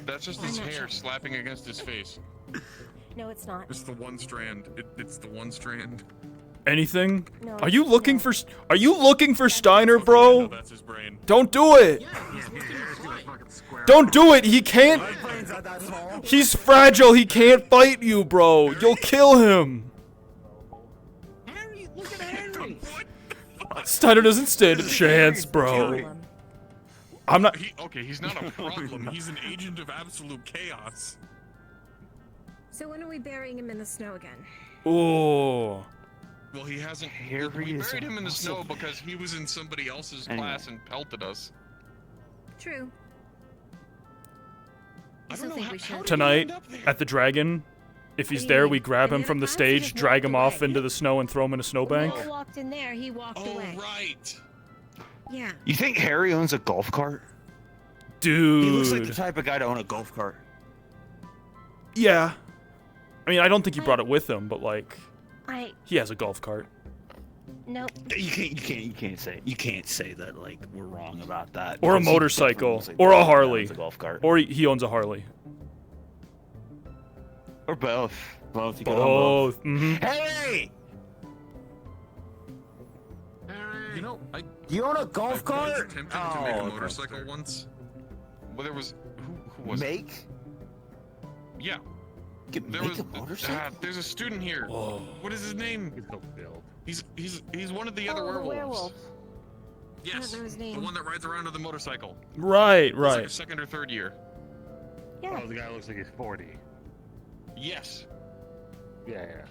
That's just his hair slapping against his face. No, it's not. It's the one strand. It's the one strand. Anything? No, Are you looking for Steiner, bro? No, that's his brain. Don't do it. Don't do it. He can't. He's fragile. He can't fight you, bro. You'll kill him. Harry, look at Harry. Steiner doesn't stand a chance, bro. I'm not. He's not a problem. He's an agent of absolute chaos. So when are we burying him in the snow again? Oh. Well, he hasn't. We buried him in the snow because he was in somebody else's class and pelted us. True. I still think we should. Tonight at the Dragon, if he's there, we grab him from the stage, drag him off into the snow, and throw him in a snowbank. When we walked in there, he walked away. Oh, right. Yeah. You think Harry owns a golf cart? Dude. He looks like the type of guy to own a golf cart. Yeah. I mean, I don't think he brought it with him, but like, he has a golf cart. Nope. You can't say that like we're wrong about that. Or a Because he motorcycle, definitely or a owns Harley, a golf cart. or he owns a Harley. Or both. Both. You can own Both. Mm-hmm. Hey! You know, You own a golf I was cart? attempting to make a motorcycle once. Well, there was Make? Yeah. Make a motorcycle? There's a student here. Whoa. What is his name? He's one of the other the werewolves. werewolf. Yes. I don't know his name. The one that rides around on the motorcycle. Right, He's like right. a second or third year. Yeah. Oh, the guy looks like he's 40. Yes. Yeah.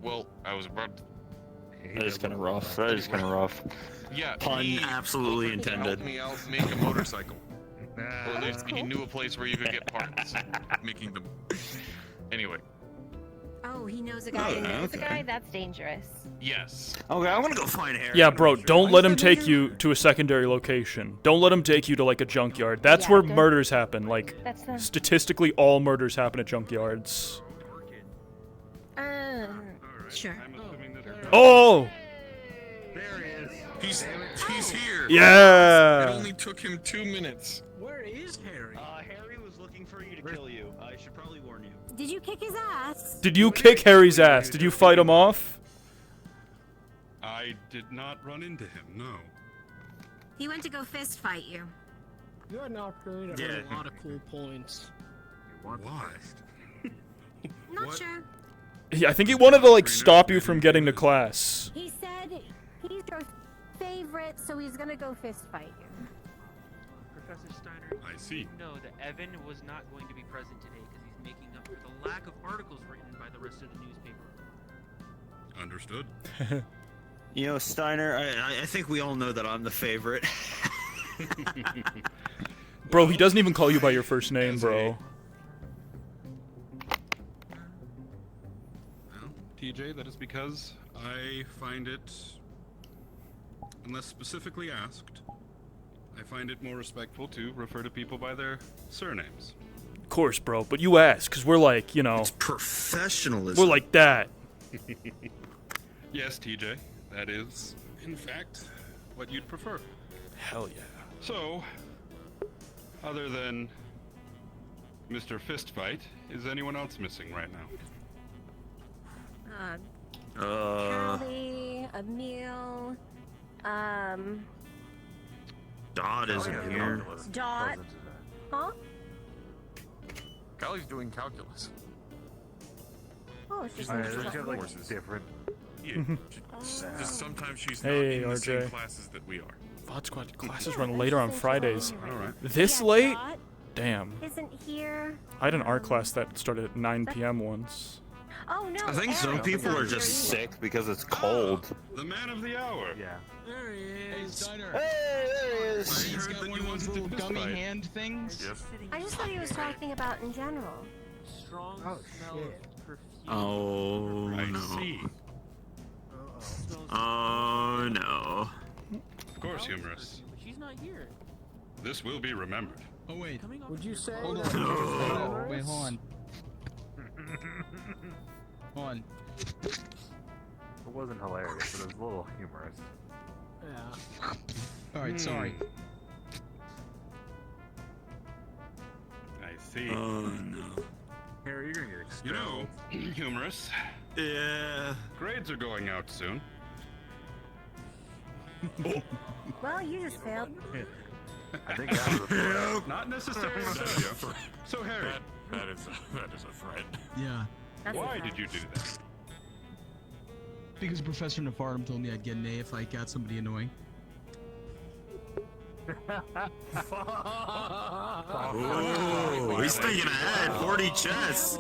Well, I was about to... That is kind of rough. That is kind of rough. Yeah. Pun he absolutely helped intended. me out make a motorcycle. Or at least he knew a place where you could get parts. Making them. Anyway. Oh, he knows a guy who knows a guy? That's dangerous. Yes. Okay, I want to go find Harry. Yeah, bro, don't let him take you to a secondary location. Don't let him take you to, like, a junkyard. That's where murders happen. Like, statistically, all murders happen at junkyards. Sure. Oh! There he is. He's here. Yeah. It only took him 2 minutes. Where is Harry? Harry was looking for you to kill you. I should probably warn you. Did you kick his ass? Did you kick Harry's ass? Did you fight him off? I did not run into him, no. He went to go fist fight you. You had an opportunity to earn a lot of cool points. Why? Not sure. I think he wanted to, like, stop you from getting to class. He said he's your favorite, so he's gonna go fist fight you. Professor Steiner, I see. You know that Evan was not going to be present today because he's making up for the lack of articles written by the rest of the newspaper. Understood. You know, Steiner, I think we all know that I'm the favorite. Bro, he doesn't even call you by your first name, bro. Well, TJ, that is because I find it, unless specifically asked, I find it more respectful to refer to people by their surnames. Of course, bro, but you ask, because we're like, you know... It's professionalism. We're like that. Yes, TJ, that is, in fact, what you'd prefer. Hell yeah. So, other than Mr. Fistfight, is anyone else missing right now? Callie, Emil, Dot isn't here. Dot. Huh? Callie's doing calculus. Oh, it's just different. Yeah, just sometimes she's not Hey, in the same RJ. classes that we are. VOD Squad classes run later on Fridays. Alright. This Yeah, late? Dot Damn. Isn't here. I had an art class that started at 9 p.m. once. Oh no. I think some Eric people is are not just here sick because it's cold. The man of the hour. Yeah. There he is. Steiner. Hey, there he is. He's got one of those little gummy hand things. Yes. I just thought he was talking about in general. Strong smell of perfume. Oh, I no. see. Oh, no. Of course, humorous. But she's not here. This will be remembered. Oh, wait. Would you say? Hold on. No. Wait, hold on. Hold on. It wasn't hilarious, but it was a little humorous. Yeah. Alright, sorry. I see. Oh, no. Harry, you're gonna get You expelled. know, humorous. Yeah. Grades are going out soon. Well, you just failed. I think that was a threat. Not necessarily. So, Harry, That is a threat. Yeah. That's why a did you do that? Because Professor Nefartum told me I'd get an A if I got somebody annoying. Oh, he's thinking ahead. 40 chess.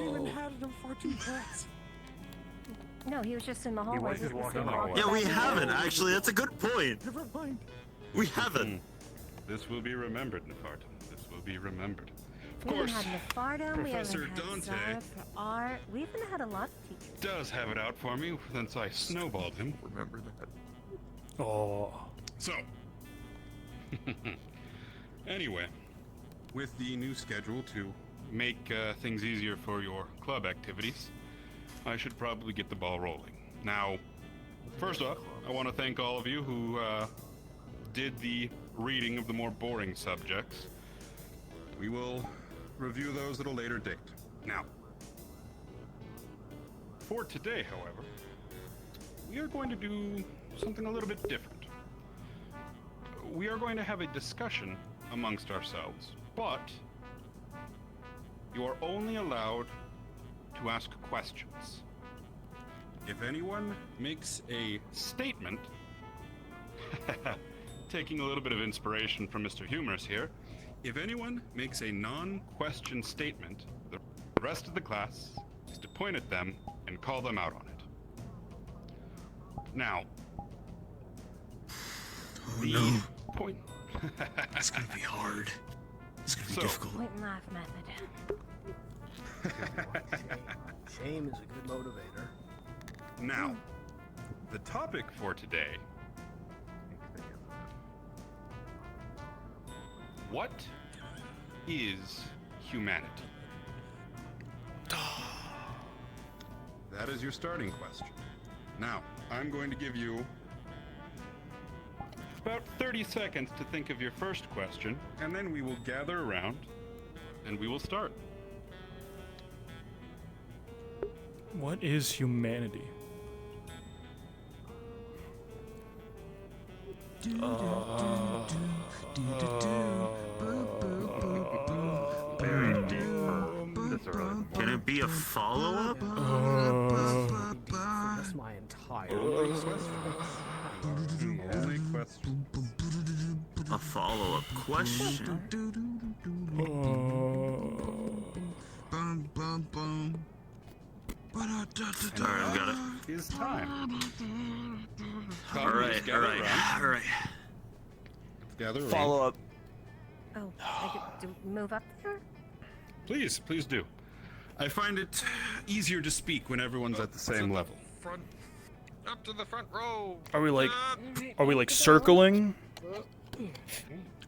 No, he was just in the hallway. was just walking in the hallway. Yeah, we haven't, actually. That's a good point. We haven't. This will be remembered, Nefartum. This will be remembered. Of We haven't course, had Nefartum, we haven't Professor had Dante Zara for art. We haven't had a lot of teachers. does have it out for me since I snowballed him. Remember that. Oh. So, anyway, with the new schedule to make things easier for your club activities, I should probably get the ball rolling. Now, first off, I want to thank all of you who did the reading of the more boring subjects. We will review those at a later date. Now, for today, however, we are going to do something a little bit different. We are going to have a discussion amongst ourselves But you are only allowed to ask questions. If anyone makes a statement, taking a little bit of inspiration from Mr. Humorous here, if anyone makes a non-question statement, the rest of the class is to point at them and call them out on it. Now, no. Point. It's gonna be hard. It's gonna be difficult. Point and laugh method. Shame is a good motivator. Now, the topic for today. What is humanity? That is your starting question. Now, I'm going to give you about 30 seconds to think of your first question, and then we will gather around and we will start. What is humanity? Can it be a follow-up? That's my entire Only question. A follow-up question? Alright, I've got it. It's time. Alright. Gather around. Follow-up. Oh, I get to move up there? Please do. I find it easier to speak when everyone's at the same level. Up to the front row. Are we like circling?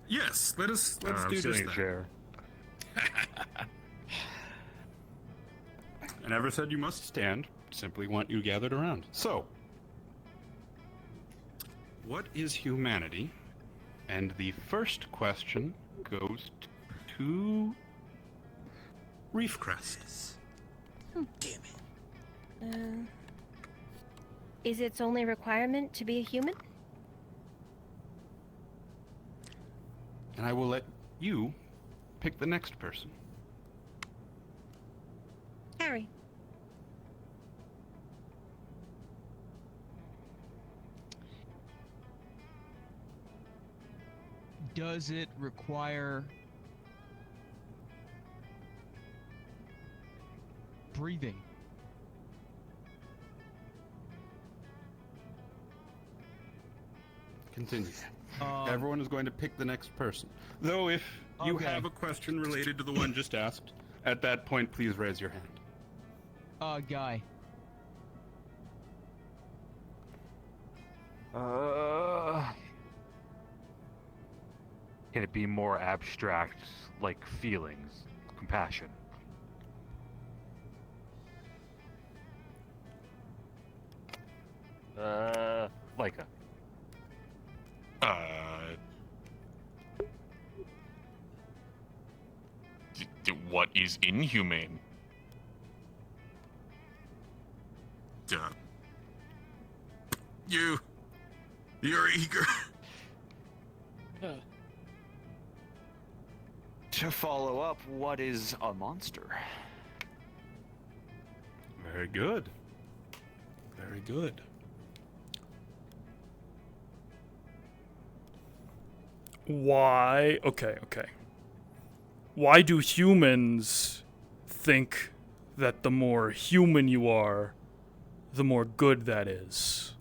Yes, let's I'm do sitting just in a that. chair. I never said you must stand, simply want you gathered around. So, what is humanity? And the first question goes to Reef Crest. Damn it. Is its only requirement to be a human? And I will let you pick the next person. Harry. Does it require breathing? Continue. Everyone is going to pick the next person. Though if you Okay. have a question related to the one just asked, at that point, please raise your hand. Guy. Can it be more abstract, like feelings, compassion? Leica. What is inhumane? You're eager. To follow up, what is a monster? Very good. Very good. Why? Okay. Why do humans think that the more human you are, the more good that is?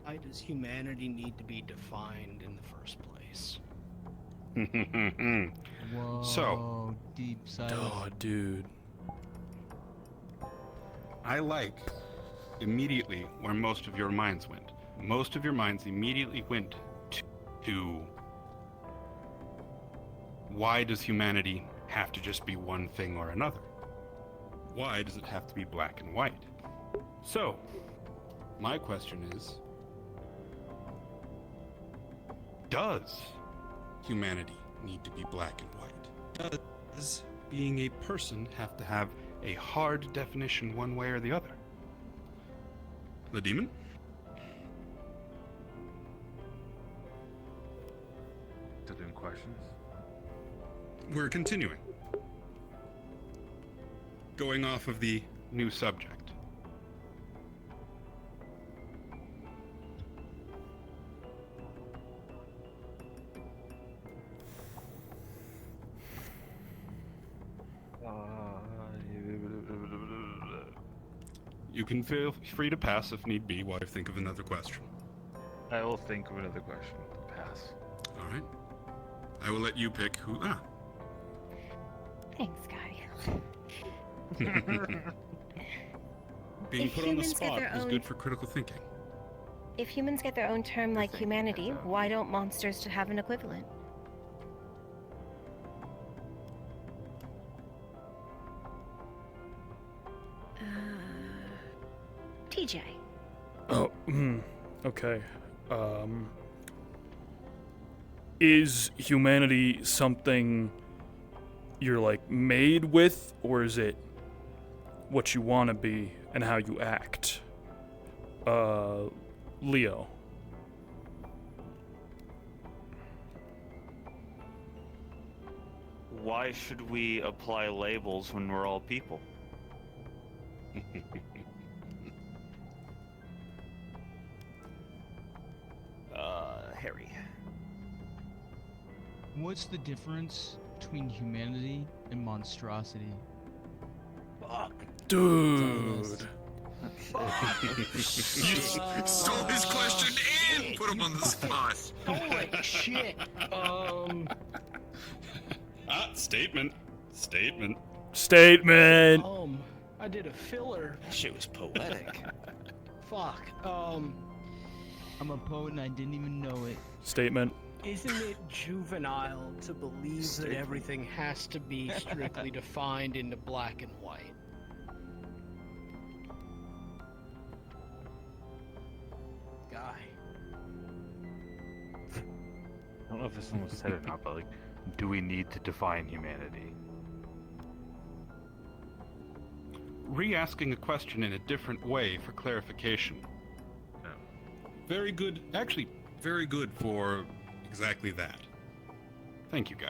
Why does humanity need to be defined in the first place? Whoa, So, deep silence. Oh, dude. I like immediately where most of your minds went. Most of your minds immediately went to why does humanity have to just be one thing or another? Why does it have to be black and white? So, my question is, does humanity need to be black and white? Does being a person have to have a hard definition one way or the other? The demon? questions. We're continuing. Going off of the new subject. You can feel free to pass if need be while I think of another question. I will think of another question. Pass. All right. I will let you pick who. Thanks, guy. Being If put on the humans get spot their is own- good for critical thinking. If humans get their own term like humanity, why don't monsters to have an equivalent? TJ. Oh, okay. Is humanity something you're like made with, or is it what you want to be and how you act? Leo. Why should we apply labels when we're all people? Harry. What's the difference between humanity and monstrosity? Fuck. Dude. You stole his question and put him on the spot. Holy shit. Statement. Statement. Statement. I did a filler. That shit was poetic. Fuck. I'm a poet and I didn't even know it. Statement. Isn't it juvenile to believe that everything has to be strictly defined into black and white? Guy. I don't know if someone said it or not, but like, do we need to define humanity? Re-asking a question in a different way for clarification. Very good. Actually, very good for exactly that. Thank you, Guy.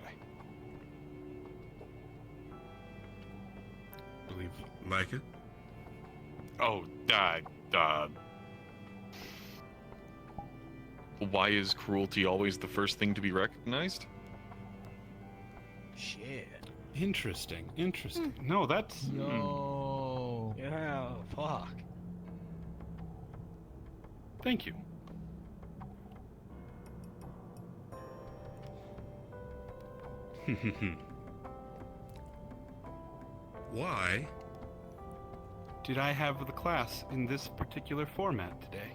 Believe like it? Oh, why is cruelty always the first thing to be recognized? Shit. Interesting. Interesting. No, that's. No. Yeah, fuck. Thank you. Why did I have the class in this particular format today?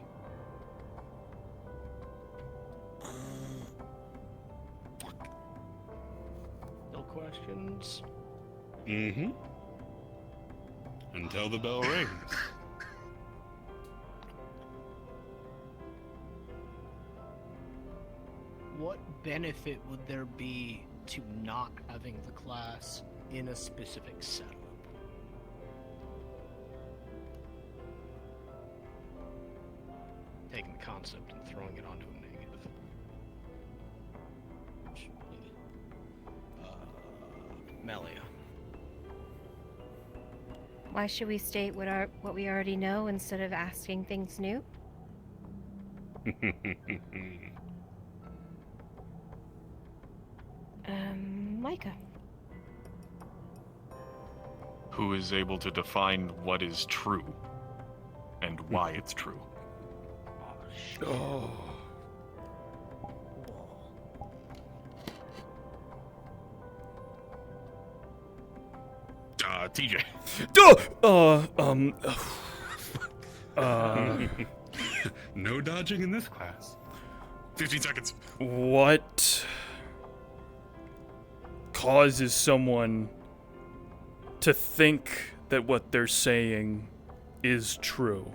No questions? Mm-hmm. Until the bell rings. What benefit would there be to not having the class in a specific setup? Taking the concept and throwing it onto a negative. Melia. Why should we state what we already know instead of asking things new? Micah. Who is able to define what is true and why it's true? Oh. TJ. No dodging in this class. 15 seconds. What causes someone to think that what they're saying is true?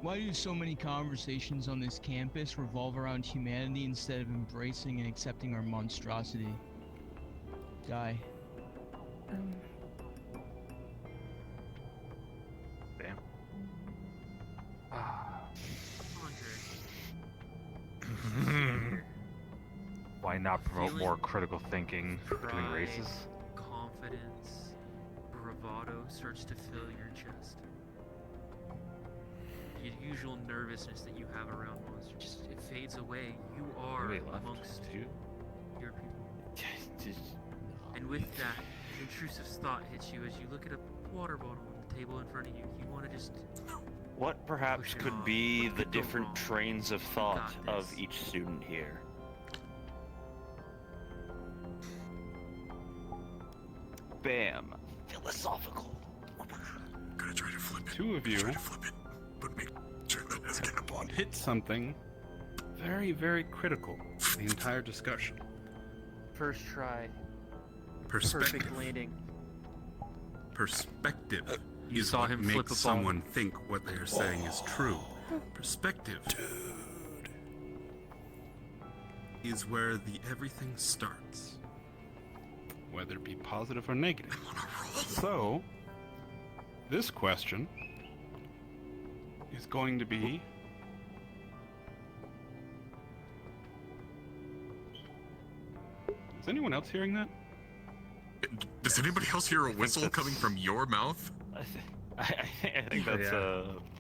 Why do so many conversations on this campus revolve around humanity instead of embracing and accepting our monstrosity? Guy. Damn. Why not promote more critical thinking between races? Confidence, bravado starts to fill your chest. The usual nervousness that you have around monsters, just it fades away. You are amongst your people. And with that, intrusive thought hits you as you look at a water bottle on the table in front of you. You want to just... What perhaps could be the different trains of thought of each student here? Bam. Philosophical. Gonna try to flip it. Two of you but make sure that doesn't get upon hit something very, very critical for the entire discussion. First try. Perspective. Perfect landing. Perspective You is saw what him flip makes a someone think what they are saying is true. Perspective is where the everything starts, whether it be positive or negative. So, this question is going to be... Is anyone else hearing that? Does anybody else hear a whistle coming from your mouth? I think that's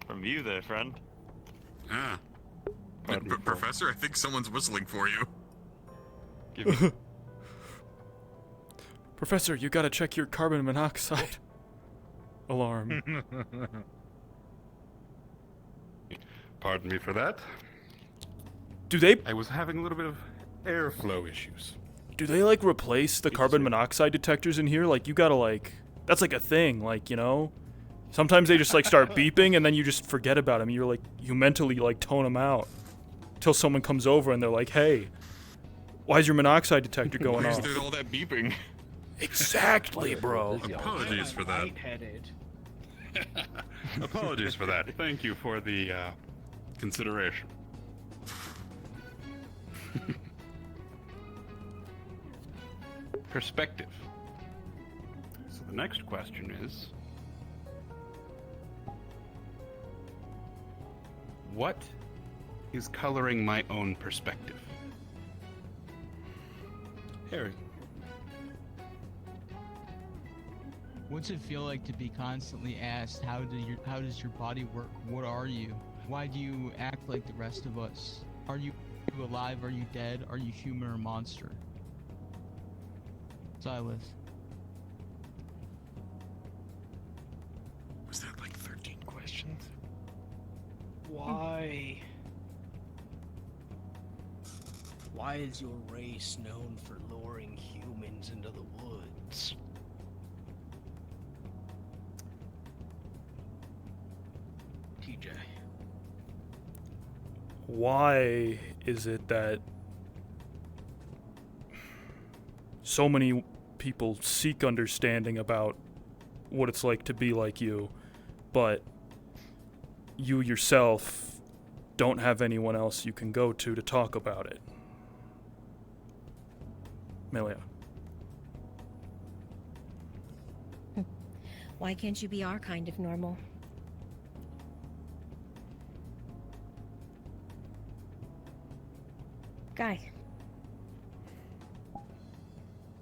from you there, friend. Ah. Professor, I think someone's whistling for you. Professor, you gotta check your carbon monoxide alarm. Pardon me for that. Do they... I was having a little bit of airflow issues. Do they, like, replace the carbon monoxide detectors in here? Like, you gotta, like... That's, like, a thing, like, you know? Sometimes they just, like, start beeping, and then you just forget about them. You're, like, you mentally, like, tone them out. Until someone comes over, and they're like, hey, why is your monoxide detector going off? Why is there all that beeping? Exactly, bro. Apologies for that. Apologies for that. Thank you for the consideration. Perspective. So the next question is, what is coloring my own perspective? Harry. What's it feel like to be constantly asked, how does your body work? What are you? Why do you act like the rest of us? Are you alive? Are you dead? Are you human or monster? Silas. Was that like 13 questions? Why? Why is your race known for luring humans into the woods? TJ. Why is it that so many people seek understanding about what it's like to be like you, but you yourself don't have anyone else you can go to talk about it? Melia. Why can't you be our kind of normal? Guy.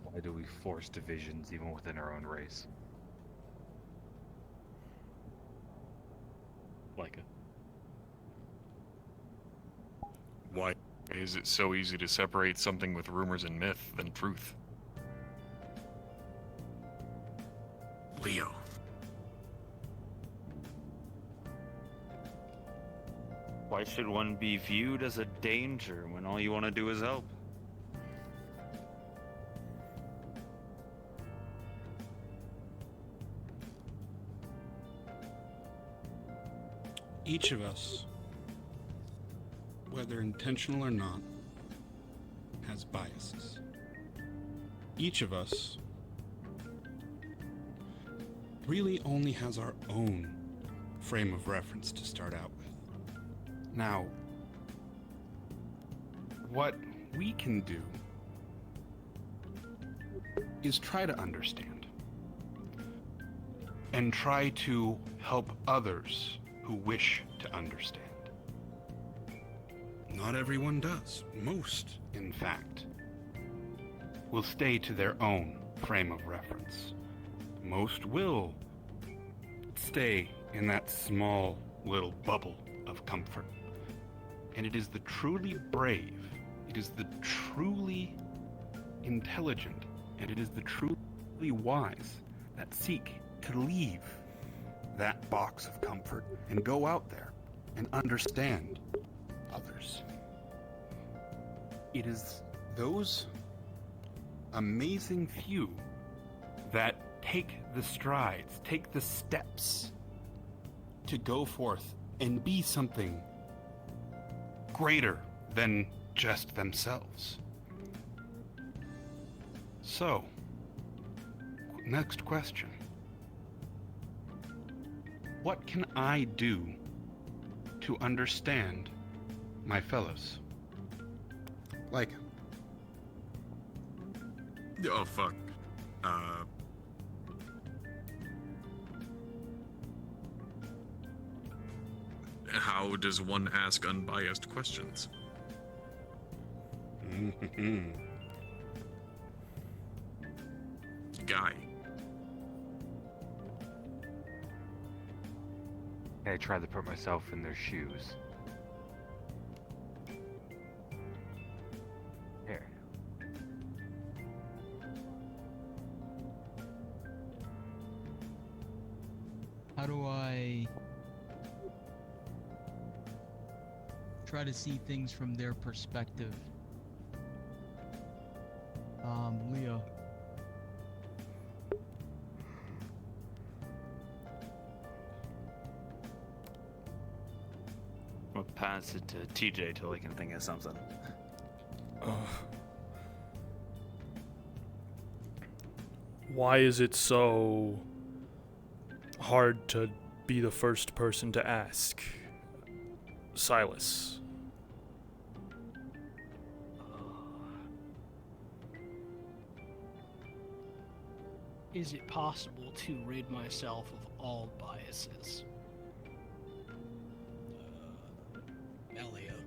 Why do we force divisions even within our own race? Like Why is it so easy to separate something with rumors and myth than truth? Leo. Why should one be viewed as a danger when all you want to do is help? Each of us, whether intentional or not, has biases. Each of us really only has our own frame of reference to start out with. Now, what we can do is try to understand and try to help others who wish to understand. Not everyone does. Most, in fact, will stay to their own frame of reference. Most will stay in that small little bubble of comfort. And it is the truly brave, it is the truly intelligent, and it is the truly wise that seek to leave that box of comfort and go out there and understand others. It is those amazing few that take the strides, take the steps to go forth and be something greater than just themselves. So, next question. What can I do to understand my fellows? Like, oh fuck. How does one ask unbiased questions? Guy. I try to put myself in their shoes. Here. How do I try to see things from their perspective? Leo. I'll pass it to TJ till he can think of something. Why is it so hard to be the first person to ask? Silas. Is it possible to rid myself of all biases? Elliot.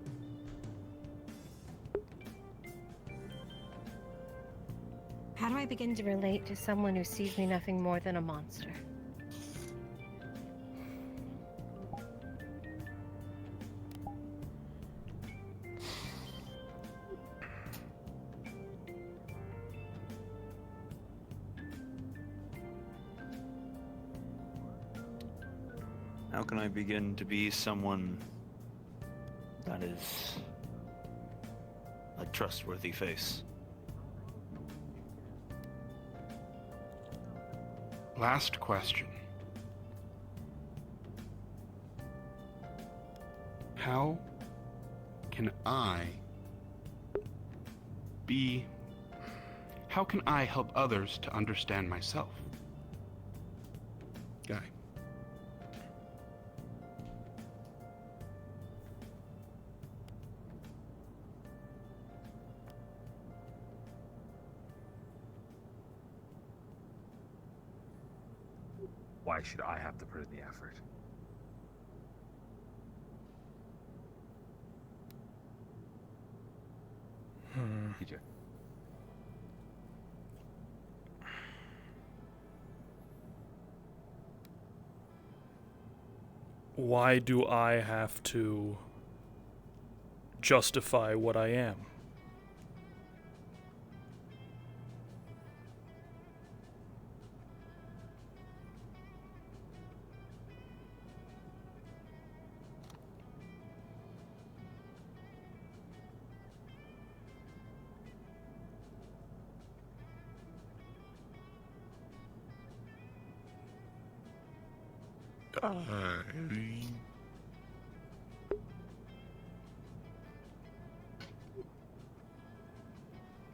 How do I begin to relate to someone who sees me nothing more than a monster? How can I begin to be someone that is a trustworthy face? Last question. How can I help others to understand myself? Guy. Why should I have to put in the effort? TJ. Why do I have to justify what I am?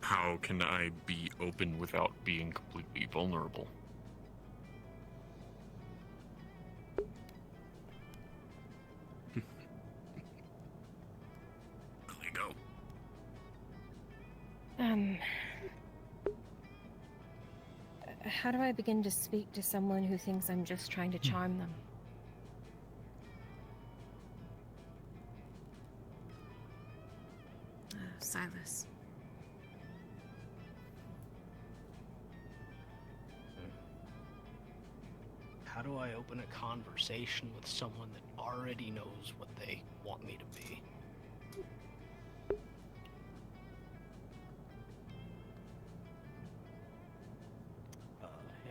How can I be open without being completely vulnerable? There you go. How do I begin to speak to someone who thinks I'm just trying to charm them? Silas. How do I open a conversation with someone that already knows what they want me to be?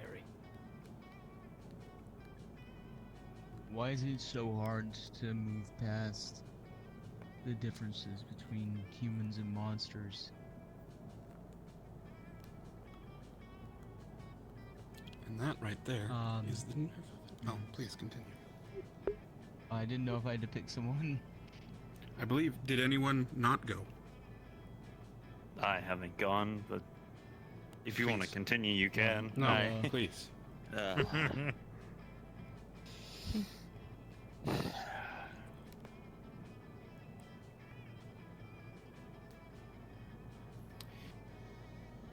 Harry. Why is it so hard to move past the differences between humans and monsters? And that right there is the nerve of it. Oh, please continue. I didn't know if I had to pick someone. I believe, did anyone not go? I haven't gone, but if you want to continue, you can. No, please.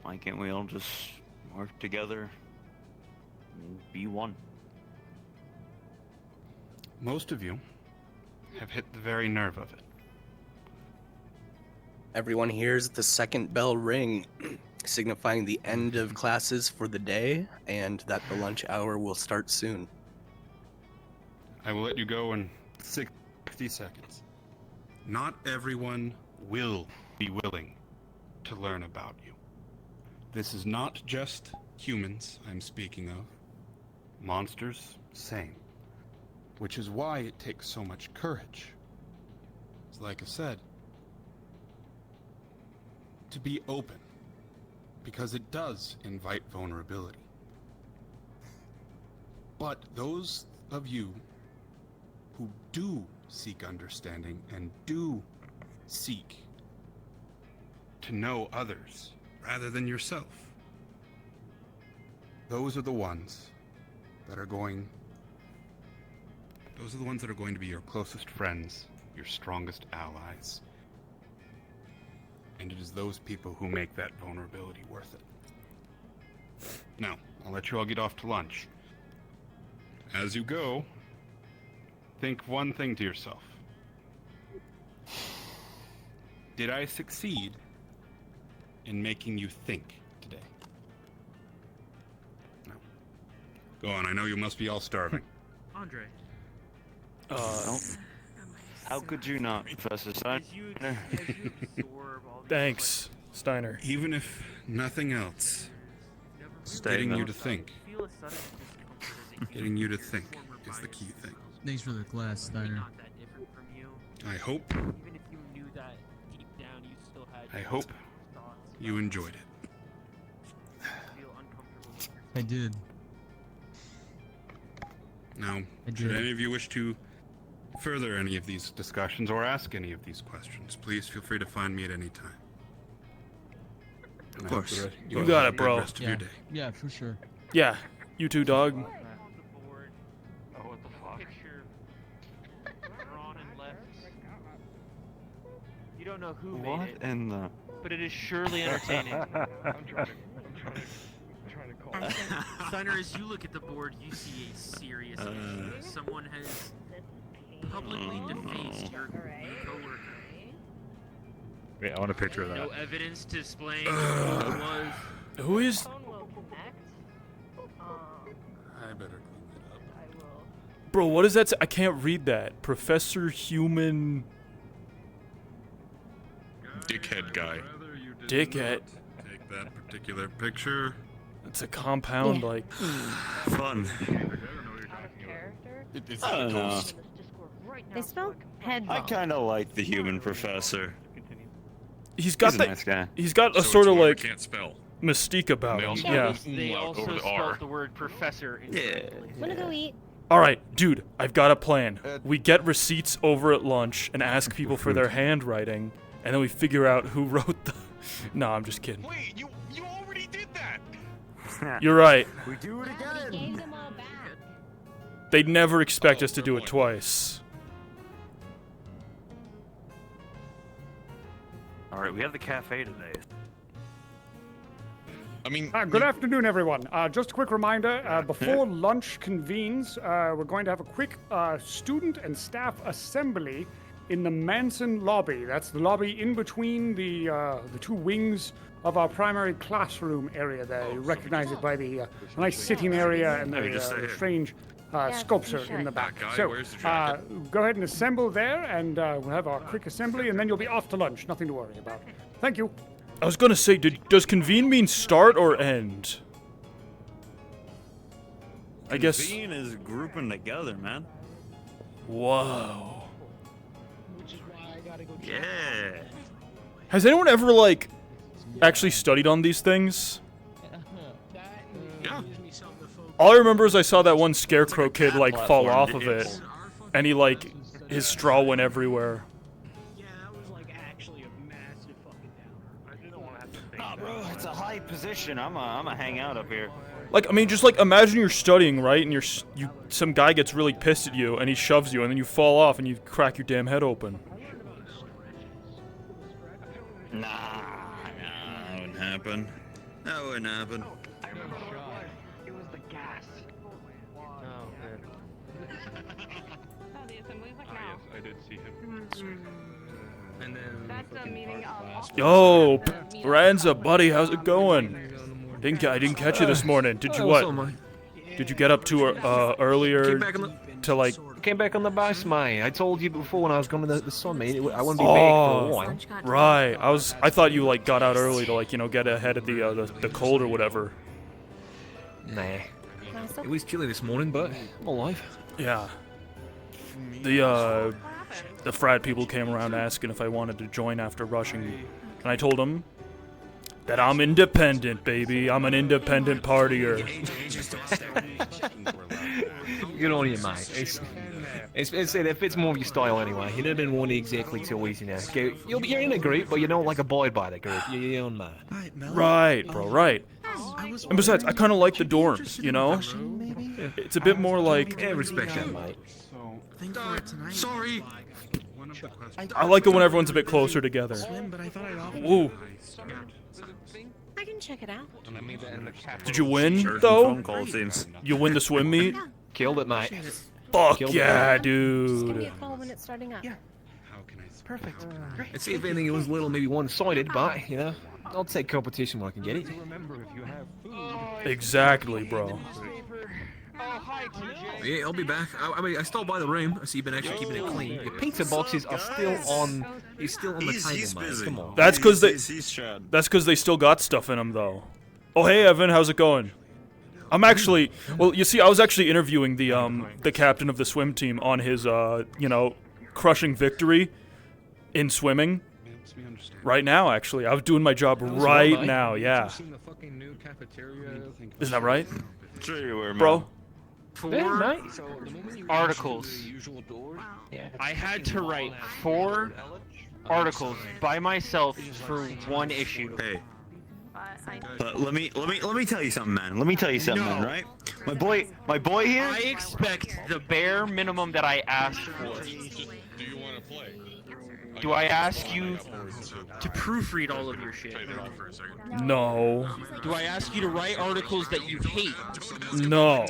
Why can't we all just work together and be one? Most of you have hit the very nerve of it. Everyone hears the second bell ring, signifying the end of classes for the day, and that the lunch hour will start soon. I will let you go in 60 seconds. Not everyone will be willing to learn about you. This is not just humans I'm speaking of. Monsters, same. Which is why it takes so much courage. It's like I said, to be open, because it does invite vulnerability. But those of you who do seek understanding and do seek to know others rather than yourself, those are the ones that are going to be your closest friends, your strongest allies. And it is those people who make that vulnerability worth it. Now, I'll let you all get off to lunch. As you go, think one thing to yourself. Did I succeed in making you think today? No. Go on, I know you must be all starving. Andre. How could you not, Professor Steiner? Thanks, Steiner. Even if nothing else, getting you to think. Getting you to think is the key thing. Thanks for the class, Steiner. I hope you enjoyed it. I did. Now, should any of you wish to further any of these discussions or ask any of these questions, please feel free to find me at any time. Of course. You got it, bro. Rest of your day. Yeah, for sure. Yeah, you too, dog. Oh, what the fuck? You don't know who What made it, in the... but it is surely entertaining. I'm trying to call. Steiner, as you look at the board, you see a serious issue. Someone has publicly defaced your coworker. Wait, I want a picture of that. No evidence to explain who it was. Who is... I better clean that up. Bro, what is that? I can't read that. Professor Human... Dickhead guy. Dickhead. Take that particular picture. It's a compound, like... Fun. It's I don't know. They spelled head I wrong. kind of like the human professor. He's got He's a the... nice guy. He's got a So sort it's of, one like, that can't spell. mystique about They him. also Yeah. They also over the spelled R. the word professor incorrectly. Wanna go eat? Alright, dude, I've got a plan. We get receipts over at lunch and ask people for their handwriting, and then we figure out who wrote the... No, I'm just kidding. Wait, you already did that. You're right. We do it We gave them all back. They'd never expect us to do it twice. Alright, we have the cafe today. I mean, Good afternoon, everyone. Just a quick reminder, before lunch convenes, we're going to have a quick student and staff assembly in the Manson lobby. That's the lobby in between the two wings of our primary classroom area there. You recognize it by the nice sitting area and the strange sculpture in the back. So go ahead and assemble there, and we'll have our quick assembly, and then you'll be off to lunch. Nothing to worry about. Thank you. I was gonna say, does convene mean start or end? I guess. Convene is grouping together, man. Whoa. Yeah. Has anyone ever, like, actually studied on these things? Yeah. All I remember is I saw that one scarecrow kid, like, fall off of it. And he, like, his straw went everywhere. Nah, bro, it's a high position. I'm a hang out up here. Like, I mean, just, like, imagine you're studying, right? And some guy gets really pissed at you, and he shoves you, and then you fall off, and you crack your damn head open. Nah, that wouldn't happen. That wouldn't happen. I remember it was the gas. Oh, the assembly's like now. yes, I did see him. And then that's the meeting of Yo, Ranza, buddy, how's it going? I didn't catch you this morning. Did you what? Did you get up too earlier to like? Came back on the bus, mate. I told you before when I was going to the summit, I wouldn't be back for a while. Right. I thought you like got out early to like get ahead of the cold or whatever. Nah. It was chilly this morning, but I'm alive. Yeah. The frat people came around asking if I wanted to join after rushing, and I told them that I'm independent, baby. I'm an independent partier. Good on you, mate. It fits more of your style anyway. You didn't want it exactly too easy now. You're in a group, but you don't like abide by the group. You're your own man. Right, bro, right. And besides, I kind of like the dorms, you know? It's a bit more like... Yeah, respect that, mate. Sorry. I like it when everyone's a bit closer together. Ooh. I can check it out. Did you win, Sure, though? phone call seems. You win the swim meet? Killed it, mate. Fuck Killed yeah, it. Just give me dude. a call when it's starting up. Yeah. Perfect. I'd say if anything, it was a little maybe one-sided, but, you know, I'll take competition when I can get it. Exactly, bro. Yeah, I'll be back. I mean, I stopped by the room. I see you've been actually keeping it clean. Your pizza boxes are still on. He's still on the table, mate. Come on. That's because they still got stuff in them, though. Oh, hey, Evan, how's it going? I'm actually, well, you see, I was actually interviewing the captain of the swim team on his, crushing victory in swimming. Right now, actually. I was doing my job right now, yeah. Isn't that right? Sure you were, man. Bro? 4 articles. I had to write 4 articles by myself for 1 issue. Hey. But let me tell you something, man. Let me tell you something, man, right? My boy here. I expect the bare minimum that I asked for. Do you want to play? Do I ask you to proofread all of your shit? No. Do I ask you to write articles that you hate? No.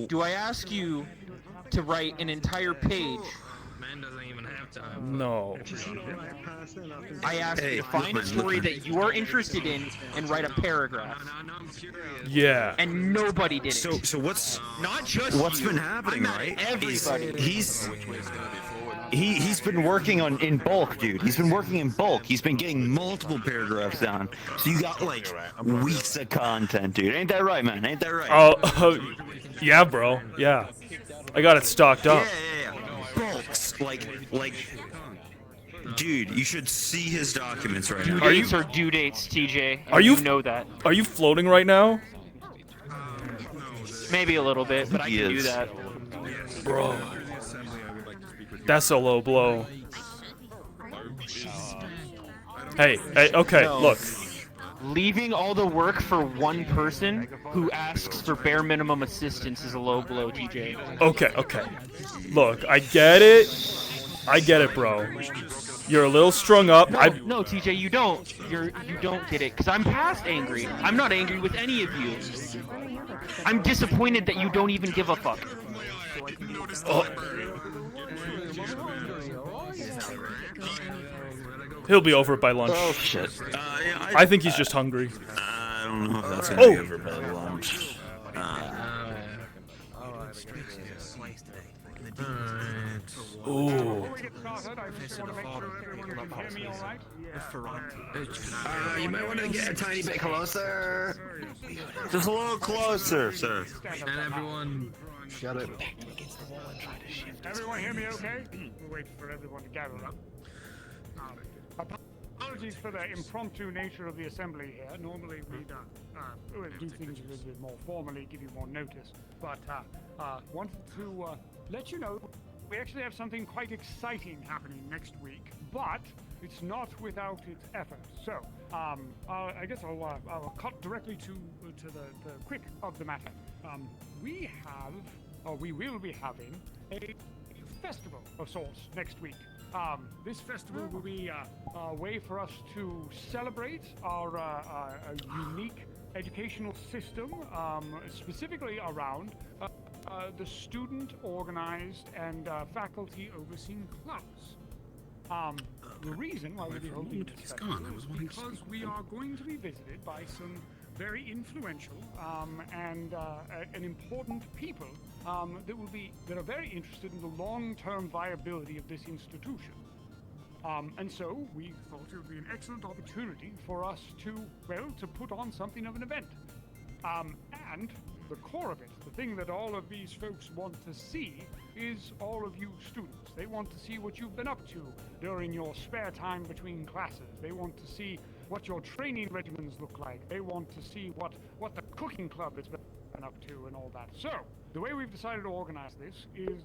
Do I ask you to write an entire page? Man doesn't even have time. No. I ask you to find a story that you are interested in and write a paragraph. Yeah. And nobody did it. So what's not just what's you. been happening, right? Everybody. He's been working in bulk, dude. He's been working in bulk. He's been getting multiple paragraphs down. So you got like weeks of content, dude. Ain't that right, man? Ain't that right? Oh, yeah, bro. Yeah. I got it stocked up. Yeah. Bulks, like, dude, you should see his documents right now. Due dates are due dates, TJ. Are you know that? Are you floating right now? Maybe a little bit, but I can do that. Bro. That's a low blow. Hey, okay, No. look. Leaving all the work for one person who asks for bare minimum assistance is a low blow, TJ. Okay. Look, I get it, bro. You're a little strung up. No, TJ, you don't. You don't get it, because I'm past angry. I'm not angry with any of you. I'm disappointed that you don't even give a fuck. Oh. He'll be over by lunch. Oh shit. Yeah, I think he's just hungry. I don't know if that's gonna be over by lunch. Ooh. You might want to get a tiny bit closer. Just a little closer, sir. And everyone, shut it. Everyone hear me okay? We'll wait for everyone to gather up. Apologies for the impromptu nature of the assembly here. Normally we'd do things a little bit more formally, give you more notice. But wanted to let you know we actually have something quite exciting happening next week, but it's not without its effort. So I guess I'll cut directly to the quick of the matter. We will be having a festival of sorts next week. This festival will be a way for us to celebrate our unique educational system, specifically around the student-organized and faculty-overseen clubs. The reason why we'll be holding this festival is because we are going to be visited by some very influential and important people that are very interested in the long-term viability of this institution. And so we thought it would be an excellent opportunity for us to put on something of an event. And the core of it, the thing that all of these folks want to see, is all of you students. They want to see what you've been up to during your spare time between classes. They want to see what your training regimens look like. They want to see what the cooking club has been up to and all that. So, the way we've decided to organize this is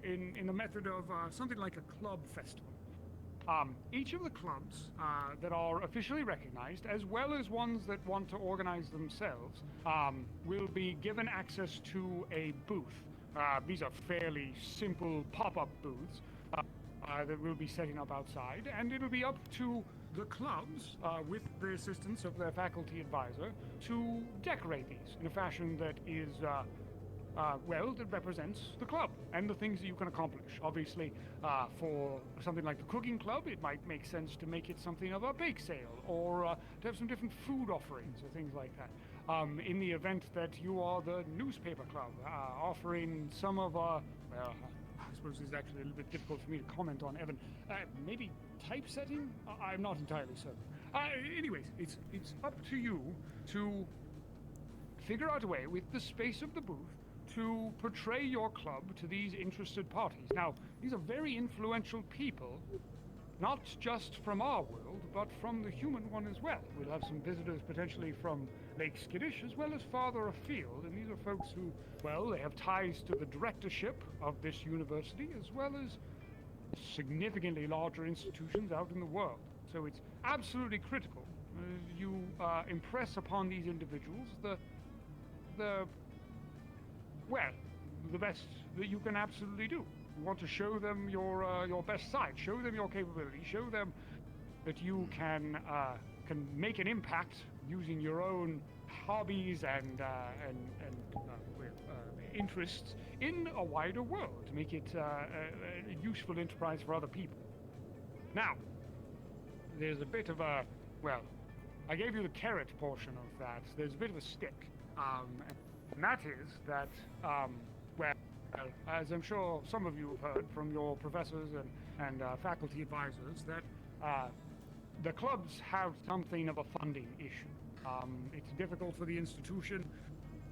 in the method of something like a club festival. Each of the clubs that are officially recognized, as well as ones that want to organize themselves, will be given access to a booth. These are fairly simple pop-up booths that we'll be setting up outside, and it'll be up to the clubs, with the assistance of their faculty advisor, to decorate these in a fashion that is that represents the club and the things that you can accomplish. Obviously, for something like the cooking club, it might make sense to make it something of a bake sale, or to have some different food offerings or things like that. In the event that you are the newspaper club, offering some of our, I suppose it's actually a little bit difficult for me to comment on, Evan. Maybe typesetting? I'm not entirely certain. Anyways, it's up to you to figure out a way with the space of the booth to portray your club to these interested parties. Now, these are very influential people, not just from our world, but from the human one as well. We'll have some visitors potentially from Lake Skittish as well as farther afield, and these are folks who, they have ties to the directorship of this university as well as significantly larger institutions out in the world. So it's absolutely critical you impress upon these individuals the best that you can absolutely do. You want to show them your best side, show them your capability, show them that you can make an impact using your own hobbies and interests in a wider world to make it a useful enterprise for other people. Now, there's a bit of a I gave you the carrot portion of that. There's a bit of a stick, and that is that as I'm sure some of you have heard from your professors and faculty advisors, that the clubs have something of a funding issue. It's difficult for the institution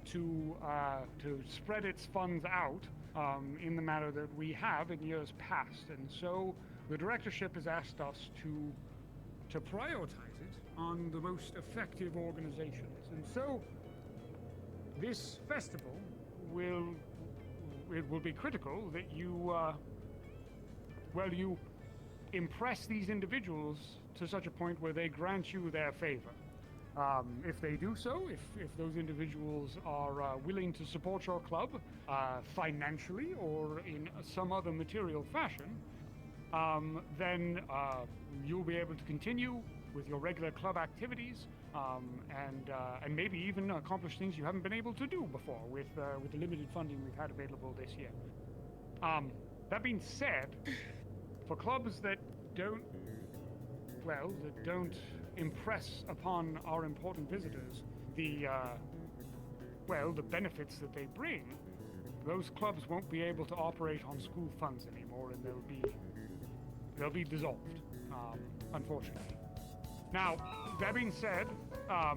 to spread its funds out in the manner that we have in years past, and so the directorship has asked us to prioritize it on the most effective organizations, and so this festival will be critical that you you impress these individuals to such a point where they grant you their favor. If they do so, if those individuals are willing to support your club financially or in some other material fashion, then you'll be able to continue with your regular club activities, and maybe even accomplish things you haven't been able to do before with the limited funding we've had available this year. That being said, for clubs that don't, well, that don't impress upon our important visitors the, well, the benefits that they bring, those clubs won't be able to operate on school funds anymore, and they'll be dissolved, unfortunately. Now, that being said, I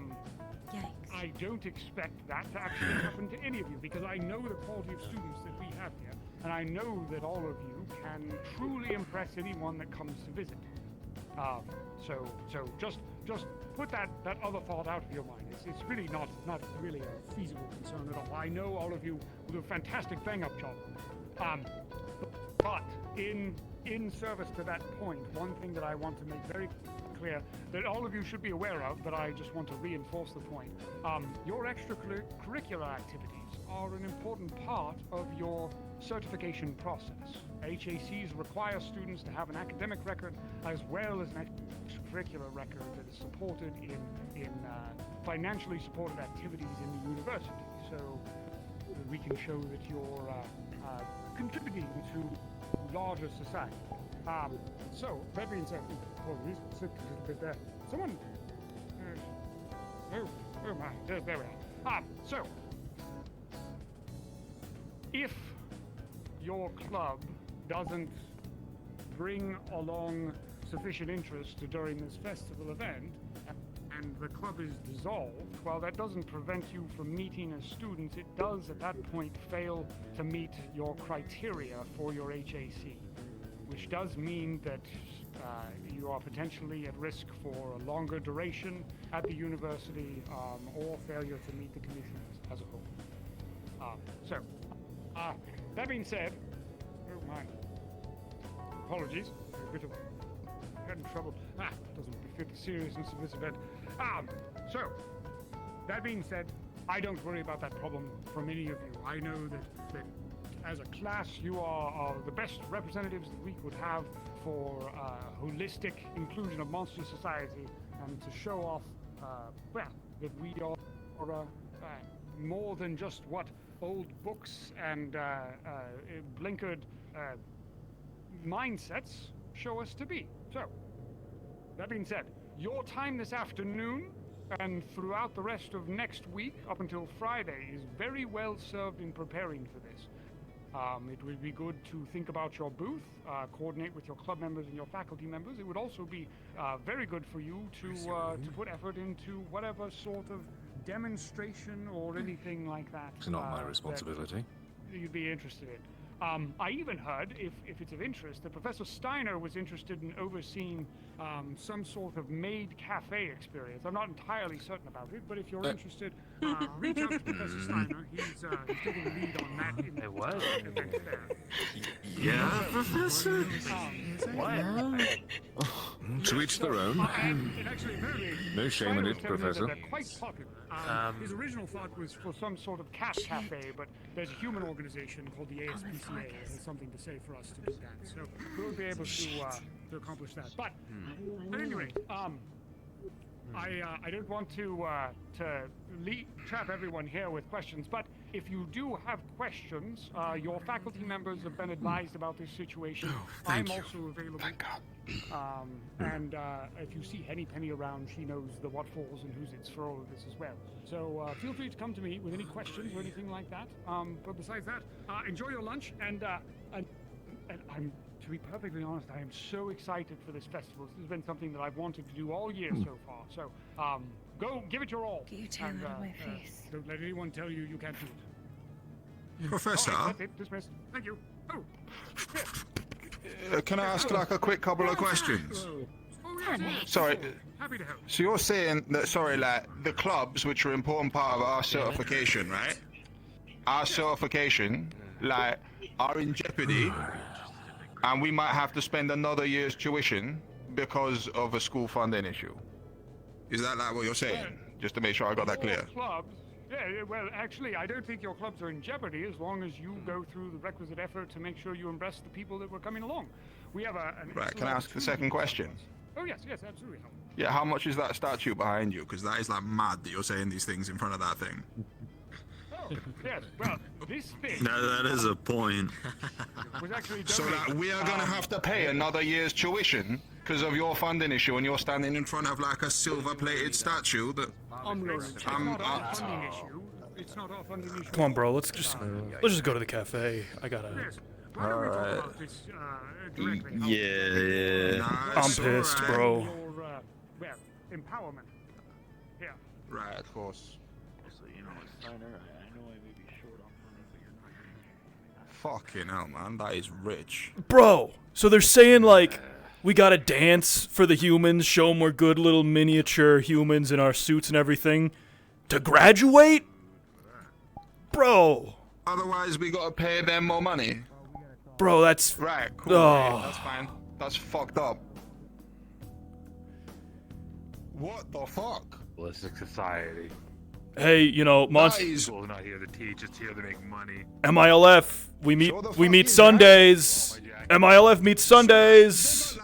don't expect that to actually happen to any of you, because I know the quality of students that we have here, and I know that all of you can truly impress anyone that comes to visit. So just put that other thought out of your mind. It's really not really a feasible concern at all. I know all of you will do a fantastic bang-up job. But in service to that point, one thing that I want to make very clear that all of you should be aware of, but I just want to reinforce the point. Your extracurricular activities are an important part of your certification process. HACs require students to have an academic record as well as an extracurricular record that is supported in financially supported activities in the university, so that we can show that you're contributing to larger society. So, that being said, apologies, slipped a little bit there. Someone... oh my, there we are. So, if your club doesn't bring along sufficient interest during this festival event, and the club is dissolved, while that doesn't prevent you from meeting as students, it does at that point fail to meet your criteria for your HAC, which does mean that you are potentially at risk for a longer duration at the university, or failure to meet the conditions as a whole. That being said, oh my, apologies, a bit of head in trouble. Doesn't befit the seriousness of this event. So, that being said, I don't worry about that problem from any of you. I know that as a class, you are the best representatives that we could have for holistic inclusion of monster society, and to show off, well, that we are more than just what old books and blinkered mindsets show us to be. So, that being said, your time this afternoon and throughout the rest of next week up until Friday is very well served in preparing for this. It would be good to think about your booth, coordinate with your club members and your faculty members. It would also be very good for you to put effort into whatever sort of demonstration or anything like that. It's not my responsibility. You'd be interested in. I even heard, if it's of interest, that Professor Steiner was interested in overseeing some sort of maid cafe experience. I'm not entirely certain about it, but if you're interested, reach out to Professor Steiner. He's taking the lead on that event there. Yeah, Professor? What? To each their own. No shame in it, Professor. They're quite popular. His original thought was for some sort of cat cafe, but there's a human organization called the ASPCA that has something to say for us to do that. So we'll be able to accomplish that. But at any rate, I don't want to trap everyone here with questions, but if you do have questions, your faculty members have been advised about this situation. I'm also available. Thank God. And if you see Henny Penny around, she knows the what falls and who's it's for all of this as well. So feel free to come to me with any questions or anything like that. But besides that, enjoy your lunch, and I'm, to be perfectly honest, I am so excited for this festival. This has been something that I've wanted to do all year so far. So go give it your all. Get your tail out of my face. Don't let anyone tell you you can't do it. Professor? All right, that's it. Dismissed. Thank you. Oh. Can I ask like a quick couple of questions? Sorry. Happy to help. So you're saying that, sorry, like the clubs, which are an important part of our certification, right? Our certification, like, are in jeopardy, and we might have to spend another year's tuition because of a school funding issue. Is that like what you're saying? Just to make sure I got that clear. Clubs, yeah, well, actually, I don't think your clubs are in jeopardy as long as you go through the requisite effort to make sure you impress the people that were coming along. We have Right, can I ask the second question? Oh, yes, absolutely. Yeah, how much is that statue behind you? Because that is like mad that you're saying these things in front of that thing. Oh, Yes, well, this fish That is a point. was actually So that donated. we are gonna have to pay another year's tuition because of your funding issue, and you're standing in front of like a silver-plated statue that. It's not our funding issue. It's not our funding issue. Come on, bro. Let's just go to the cafe. I gotta. Why don't we talk about this directly? Yeah. I'm pissed, bro. Your, well, empowerment. Here. Right, of course. So, you know, Steiner, I know I may be short on money, but you're not getting Fucking hell, man. That is rich. Bro, so they're saying like we gotta dance for the humans, show them we're good little miniature humans in our suits and everything, to graduate? Bro. Otherwise, we gotta pay them more money. Bro, that's right. Cool. Oh. That's fine. That's fucked up. What the fuck? Ballistic society. Hey, you know, School's not here to teach, it's here to make money. MILF, we meet Sundays. MILF meets Sundays.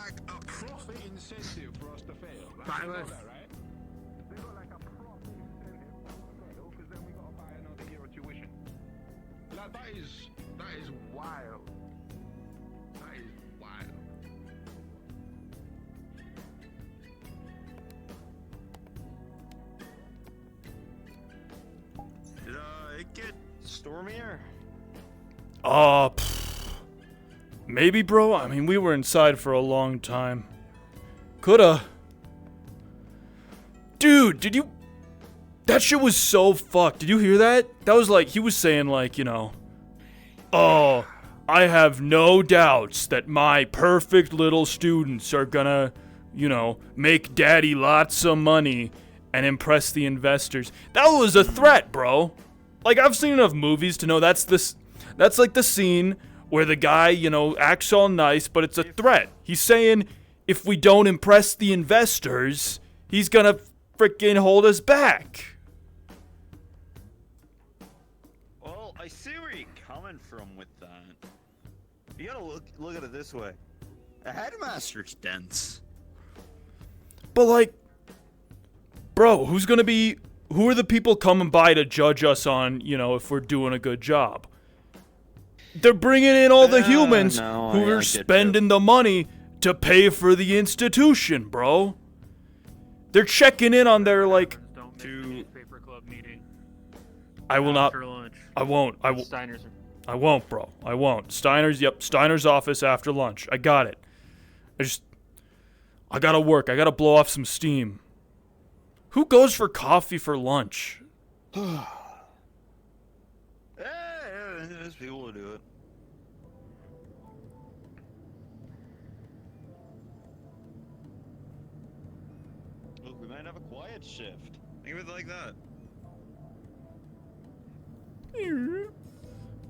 That is wild. That is wild. Did it get stormier? Maybe, bro. I mean, we were inside for a long time. Coulda. Dude, did you... That shit was so fucked. Did you hear that? That was like, he was saying like, you know, oh, I have no doubts that my perfect little students are gonna, you know, make daddy lots of money and impress the investors. That was a threat, bro. Like, I've seen enough movies to know that's like the scene where the guy, you know, acts all nice, but it's a threat. He's saying if we don't impress the investors, he's gonna freaking hold us back. Well, I see where you're coming from with that. You gotta look at it this way. A headmaster's dense. But like, bro, who are the people coming by to judge us on, you know, if we're doing a good job? They're bringing in all the humans who are spending the money to pay for the institution, bro. They're checking in on their, like... Paper club meeting. I will not... After lunch. I won't. Steiner's. I won't, bro. I won't. Steiner's office after lunch. I got it. I gotta work. I gotta blow off some steam. Who goes for coffee for lunch? Yeah, there's people who do it. Look, we might have a quiet shift. Think of it like that.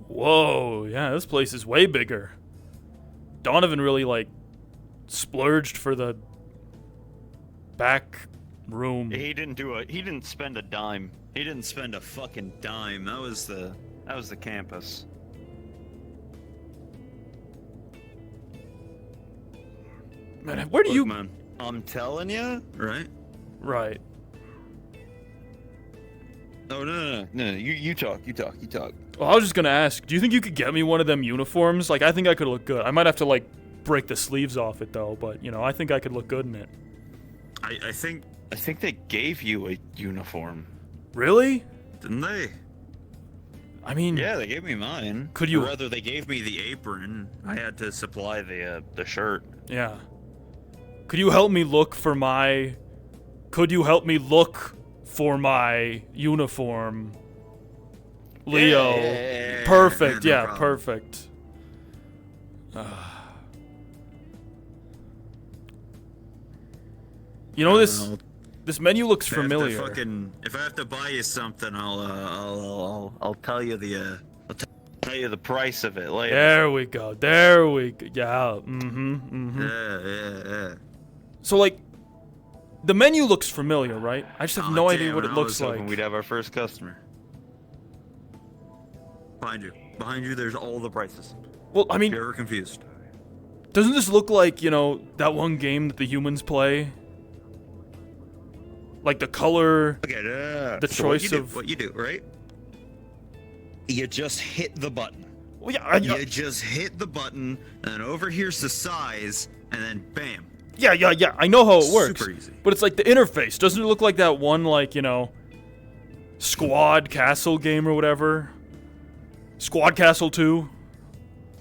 Whoa, yeah, this place is way bigger. Donovan really, like, splurged for the back room. He didn't spend a dime. He didn't spend a fucking dime. That was the campus. Man, where do you... Man, I'm telling you, right? Right. Oh, no. You talk. Well, I was just gonna ask, do you think you could get me one of them uniforms? Like, I think I could look good. I might have to, like, break the sleeves off it, though, but, you know, I think I could look good in it. I think they gave you a uniform. Really? Didn't they? I mean... Yeah, they gave me mine. Could you... Or rather, they gave me the apron. I had to supply the shirt. Yeah. Could you help me look for my... uniform? Leo. Yeah, perfect, no yeah, problem. perfect. You know, this menu looks familiar. If I have to buy you something, I'll tell you the price of it later. There we go. Yeah. Yeah. So, like, the menu looks familiar, right? I just have no idea what it looks like. We'd have our first customer. Behind you, there's all the prices. Well, I mean, if you're ever confused. Doesn't this look like, you know, that one game that the humans play? Like the color, Okay, the choice of... what you do, right? You just hit the button. Well, yeah, you just hit the button, and over here's the size, and then bam. Yeah. I know how it works. Super easy. But it's like the interface. Doesn't it look like that one, like, you know, Squad Castle game or whatever? Squad Castle 2?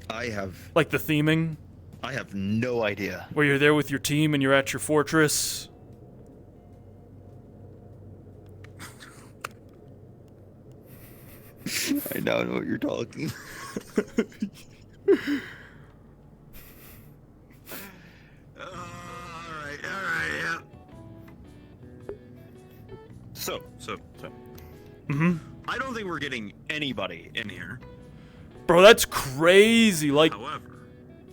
I have... Like the theming? I have no idea. Where you're there with your team and you're at your fortress. I now know what you're talking. Alright, yeah. So. Mm-hmm. I don't think we're getting anybody in here. Bro, that's crazy. Like, however,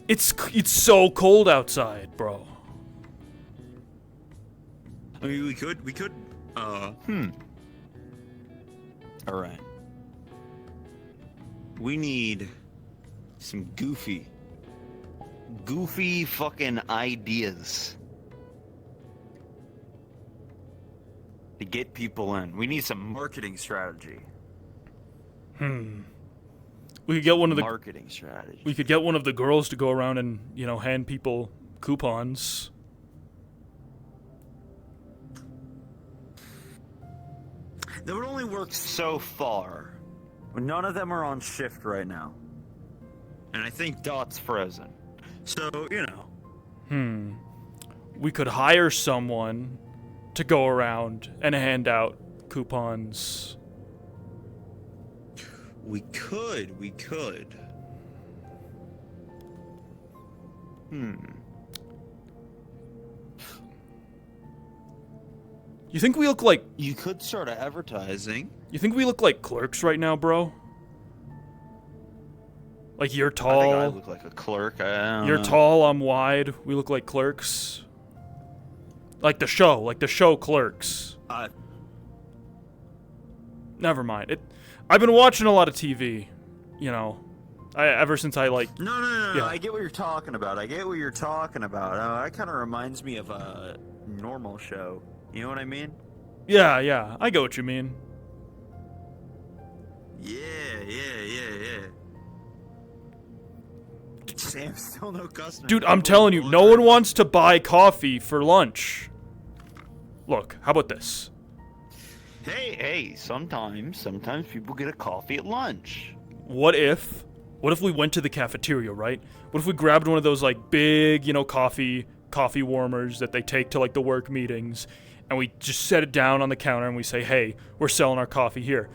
it's so cold outside, bro. I mean, we could, Alright. We need some goofy fucking ideas to get people in. We need some marketing strategy. We could get one of the marketing strategy. We could get one of the girls to go around and, you know, hand people coupons. That would only work so far. None of them are on shift right now. And I think Dot's frozen. So, you know. We could hire someone to go around and hand out coupons. We could. You think we look like... You could start advertising. You think we look like clerks right now, bro? Like, you're tall. I think I look like a clerk. You're tall, I'm wide. We look like clerks. Like the show Clerks. Never mind. I've been watching a lot of TV, you know. Ever since I like... No. Yeah. I get what you're talking about. That kind of reminds me of a normal show. You know what I mean? Yeah. I get what you mean. Yeah. Sam, still no customer. Dude, I'm telling you, no one wants to buy coffee for lunch. Look, how about this? Hey, sometimes people get a coffee at lunch. What if we went to the cafeteria, right? What if we grabbed one of those, like, big, you know, coffee warmers that they take to, like, the work meetings, and we just set it down on the counter and we say, hey, we're selling our coffee here.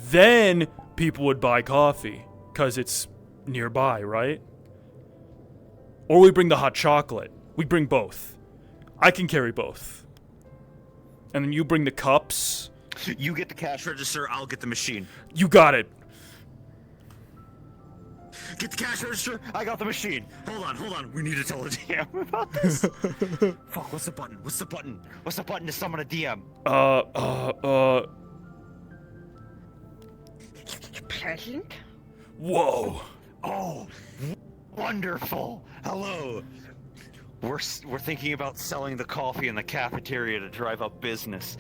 Then people would buy coffee, because it's nearby, right? Or we bring the hot chocolate. We bring both. I can carry both. And then you bring the cups. You get the cash register, I'll get the machine. You got it. Get the cash register, I got the machine. Hold on. We need to tell a DM about this. Fuck, what's the button? What's the button to summon a DM? Present? Whoa. Oh, wonderful. Hello. We're thinking about selling the coffee in the cafeteria to drive up business.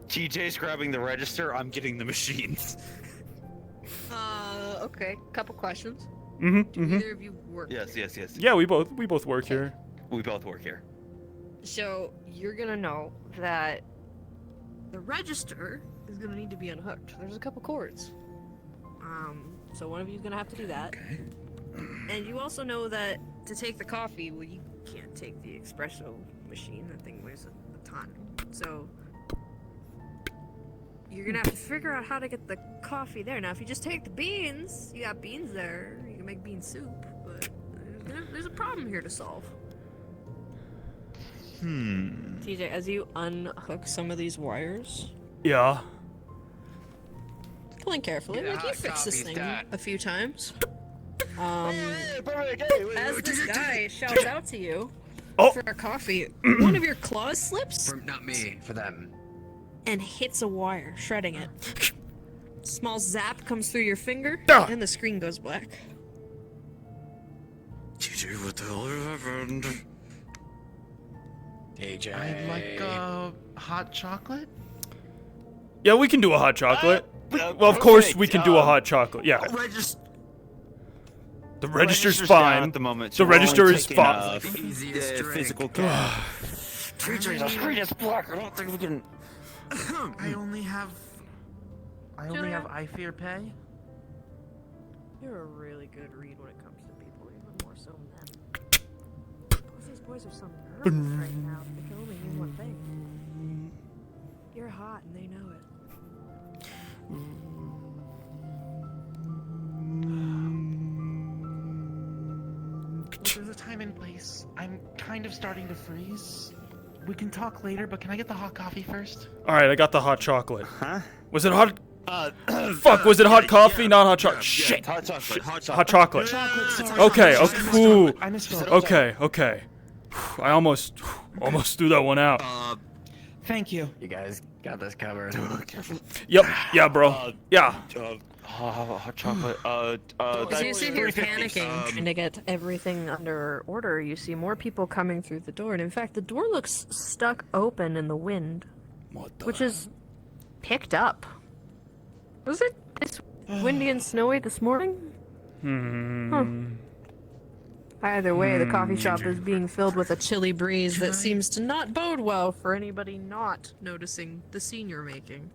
TJ's grabbing the register, I'm getting the machines. Okay. Couple questions. Do either of you work? Yes. Yeah, we both work here. We both work here. So you're gonna know that the register is gonna need to be unhooked. There's a couple cords. So one of you's gonna have to do that. Okay. And you also know that to take the coffee, well, you can't take the espresso machine. That thing weighs a ton. So you're gonna have to figure out how to get the coffee there. Now, if you just take the beans, you got beans there. You can make bean soup, but there's a problem here to solve. TJ, as you unhook some of these wires, Yeah. pulling carefully, like you fixed this thing a few times. As this guy shouts out to you for a coffee, one of your claws slips. Not me, for them. And hits a wire, shredding it. Small zap comes through your finger, and the screen goes black. TJ, what the hell happened? TJ. I'd like hot chocolate. Yeah, we can do a hot chocolate. Well, of course we can do a hot chocolate. Yeah. The register's fine. At the moment. The register is fine. Physical cash. The screen is black. I don't think we can. I only have I fear pay. You're a really good read when it comes to people, even more so than them. Both these boys are so nervous right now. They can only mean one thing. You're hot and they know it. Look, there's a time and place. I'm kind of starting to freeze. We can talk later, but can I get the hot coffee first? All right, I got the hot chocolate. Huh? Was it hot? Fuck, was it hot coffee? Not hot chocolate. Shit. Hot chocolate. Hot chocolate. Sorry. Okay. I Okay. Ooh. misspoke. Okay. I almost threw that one out. Thank you. You guys got this covered. Yep. Yeah, bro. Yeah. Hot chocolate. As you sit here panicking, trying to get everything under order, you see more people coming through the door, and in fact, the door looks stuck open in the wind, which is picked up. Was it this windy and snowy this morning? Either way, the coffee shop is being filled with a chilly breeze that seems to not bode well for anybody not noticing the scene you're making.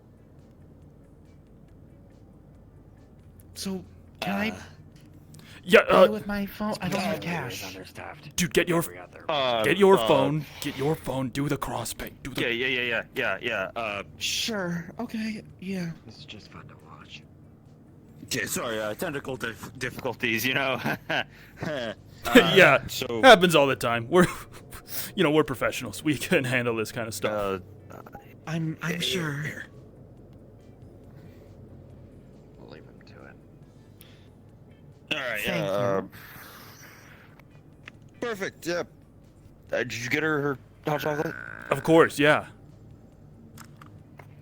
So, can I Yeah. pay with my phone? I don't have cash. Dude, get your phone. Get your phone. Do the cross pay. Do the. Yeah. Sure. Okay. Yeah. This is just fun to watch. Okay, sorry, technical difficulties, you know. Yeah. So happens all the time. We're professionals. We can handle this kind of stuff. I'm sure. We'll leave him to it. All right. Thank you. Perfect. Yeah. Did you get her hot chocolate? Of course. Yeah.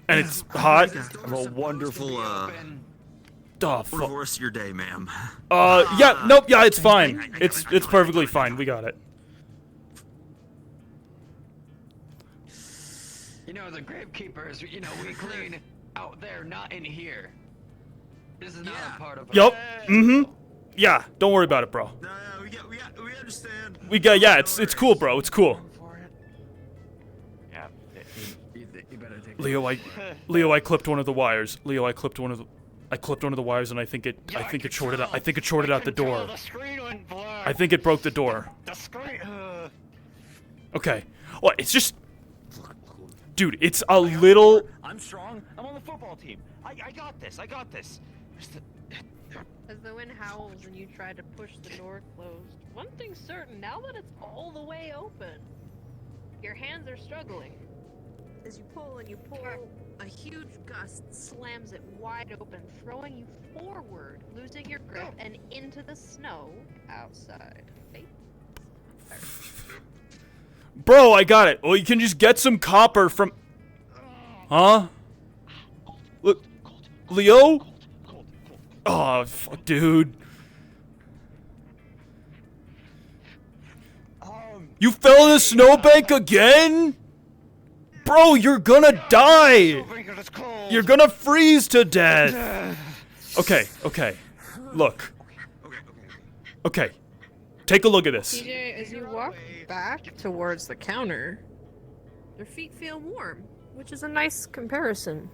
And it's hot. Have a wonderful rest of your day, ma'am. Yeah. Nope. Yeah, it's fine. It's perfectly fine. We got it. You know, the gravekeepers, we clean out there, not in here. This is not a part of Yup. Mm-hmm. Yeah. Don't worry about it, bro. No, we understand. Yeah. It's cool, bro. It's cool. Yeah. You better take Leo, I clipped one of the wires. I clipped one of the wires, and I think it shorted out. I think it shorted out the door. The screen went black. I think it broke the door. The screen. Okay. Well, it's just, dude. It's a little. I'm strong. I'm on the football team. I got this. As the wind howls and you try to push the door closed, one thing's certain, now that it's all the way open, your hands are struggling. As you pull, a huge gust slams it wide open, throwing you forward, losing your grip, and into the snow outside. Bro, I got it. Well, you can just get some copper from. Huh? Look, Leo. Oh, fuck, dude. You fell in the snowbank again? Bro, you're gonna die! You're gonna freeze to death! Okay. Look. Okay. Take a look at this. TJ, as you walk back towards the counter, your feet feel warm, which is a nice comparison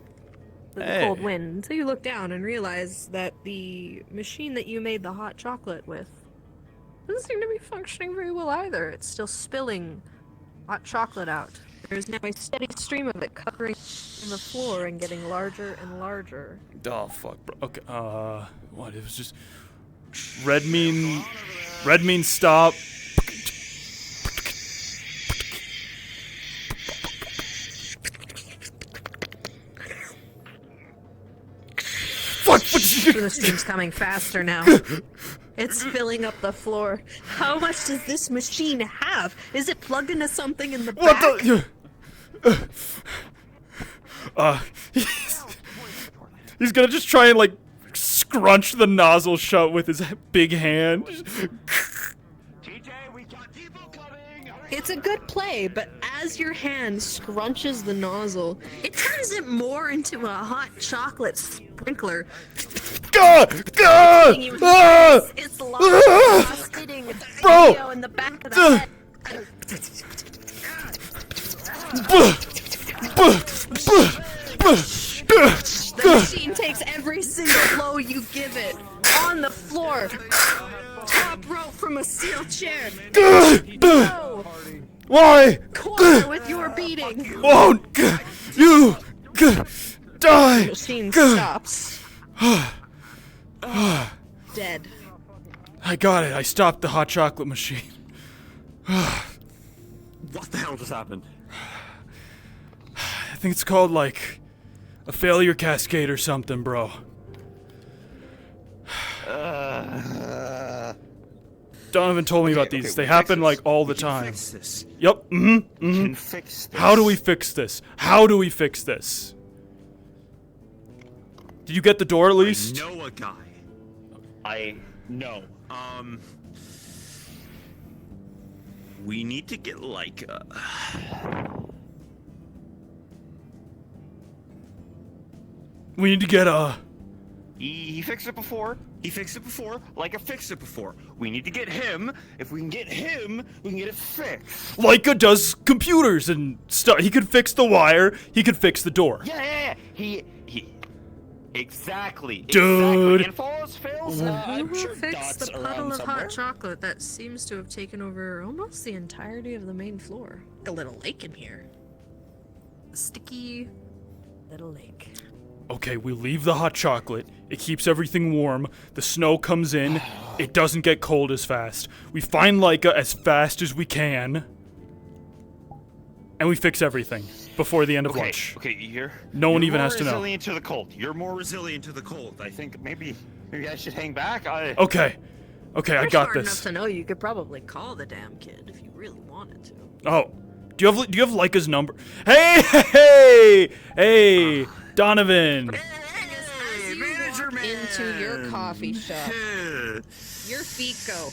to the cold wind. So you look down and realize that the machine that you made the hot chocolate with doesn't seem to be functioning very well either. It's still spilling hot chocolate out. There's now a steady stream of it covering the floor and getting larger and larger. Oh, fuck, bro. Okay, what? It was just... Red means stop. Fuck! The stream's coming faster now. It's filling up the floor. How much does this machine have? Is it plugged into something in the back? He's gonna just try and, like, scrunch the nozzle shut with his big hand. TJ, we got people coming. Hurry It's a good play, but as your hand scrunches the nozzle, it turns it more into a hot chocolate sprinkler. It's lost hitting Theo in the back of the head. The machine takes every single blow you give it. On the floor. Top rope from a steel chair. No. Why? Corner with your beating. Won't you die? The machine stops. Dead. I got it. I stopped the hot chocolate machine. What the hell just happened? I think it's called like a failure cascade or something, bro. Donovan told me about these. They happen like all the time. Fix this. Yep. Can fix this. How do we fix this? How do we fix this? Did you get the door at least? I know a guy. I know. We need to get like a... We need to get a... He fixed it before. He fixed it before. Like I fixed it before. We need to get him. If we can get him, we can get it fixed. Leica does computers and stuff. He could fix the wire. He could fix the door. Yeah. He. Exactly. Dude. Exactly. And follows fails. I'm sure Fix Dot's the around puddle of somewhere. hot chocolate that seems to have taken over almost the entirety of the main floor. A little lake in here. A sticky little lake. Okay, we leave the hot chocolate. It keeps everything warm. The snow comes in. It doesn't get cold as fast. We find Leica as fast as we can. And we fix everything before the end of lunch. Okay, you hear? No one even has to know. You're more resilient to the cold. You're more resilient to the cold. I think maybe I should hang back. Okay, I got Smart enough this. to know you could probably call the damn kid if you really wanted to. Oh, do you have Leica's number? Hey, Donovan. As you walk into your coffee shop, your feet go.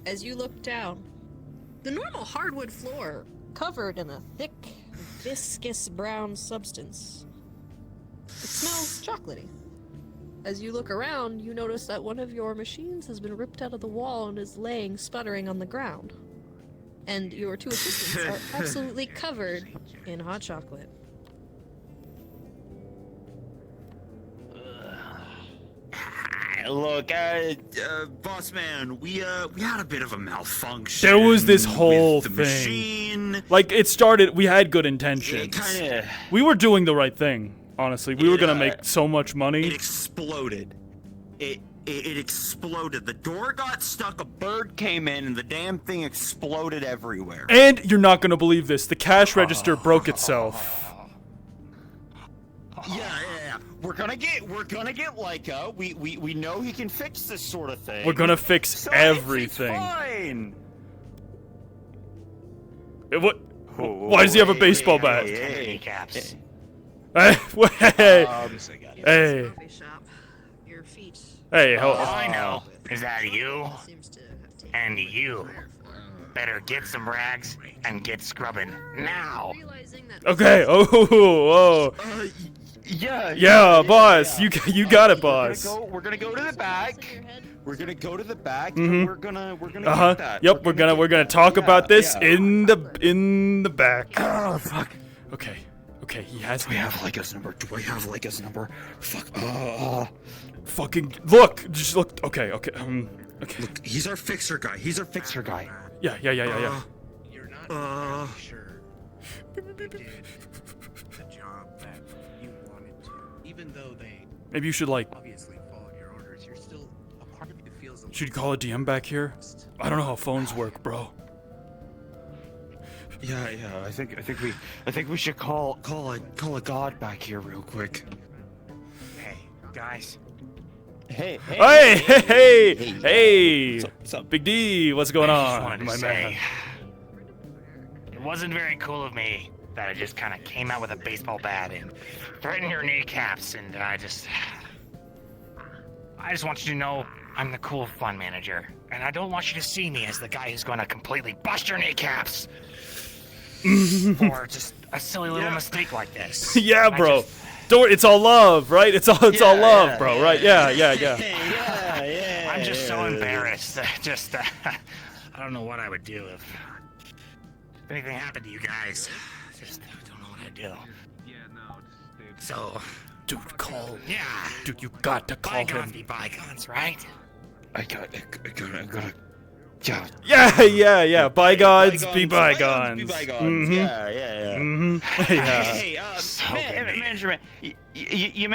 As you look down, the normal hardwood floor covered in a thick, viscous brown substance. It smells chocolatey. As you look around, you notice that one of your machines has been ripped out of the wall and is laying sputtering on the ground. And your two assistants are absolutely covered in hot chocolate. Look, boss man, we had a bit of a malfunction. There was this whole with the thing. machine. Like, it started, we had good intentions. It kinda... We were doing the right thing, honestly. We were gonna make so much money. It exploded. It exploded. The door got stuck, a bird came in, and the damn thing exploded everywhere. And you're not gonna believe this. The cash register broke itself. Yeah. We're gonna get Leica. We know he can fix this sort of thing. We're gonna fix everything. It's fine. What? Why does he have a baseball bat? Hey. Hey. Hey. Coffee shop. Your feet. Hey. All I know is that you and you better get some rags and get scrubbing now. Okay. Oh. Yeah, boss. You got it, boss. We're gonna go to the back. We're gonna go to the back. Mhm. And we're gonna get that. Yep. We're gonna talk about this in the back. Oh fuck. Okay. He has. Do we have Leica's number? Fuck. Fucking look. Just look. Okay. Look, he's our fixer guy. Yeah. You're not sure. You did the job that you wanted to, even though they Maybe you should like. obviously followed your orders. You're still a part of you feels. Should you call a DM back here? I don't know how phones work, bro. Yeah. I think we should call a god back here real quick. Hey, guys. Hey! What's up, Big D? What's going I just on, wanted to my say, man? it wasn't very cool of me that I just kind of came out with a baseball bat and threatened your kneecaps, and I just want you to know I'm the cool fun manager, and I don't want you to see me as the guy who's going to completely bust your kneecaps. Or just a silly little mistake like this. Yeah, And I bro. just- Don't worry, it's all love, right? It's all love, bro, right? Yeah. I'm just so embarrassed. I don't know what I would do if anything happened to you guys. Just don't know what I'd do. Yeah, no, just So, dude, call. Yeah. Dude, you got to call bygones him. be bygones, right? I gotta. Yeah. Bygones be bygones. Be bygones. Mhm. Yeah. Mhm. Yeah. Hey, manager, you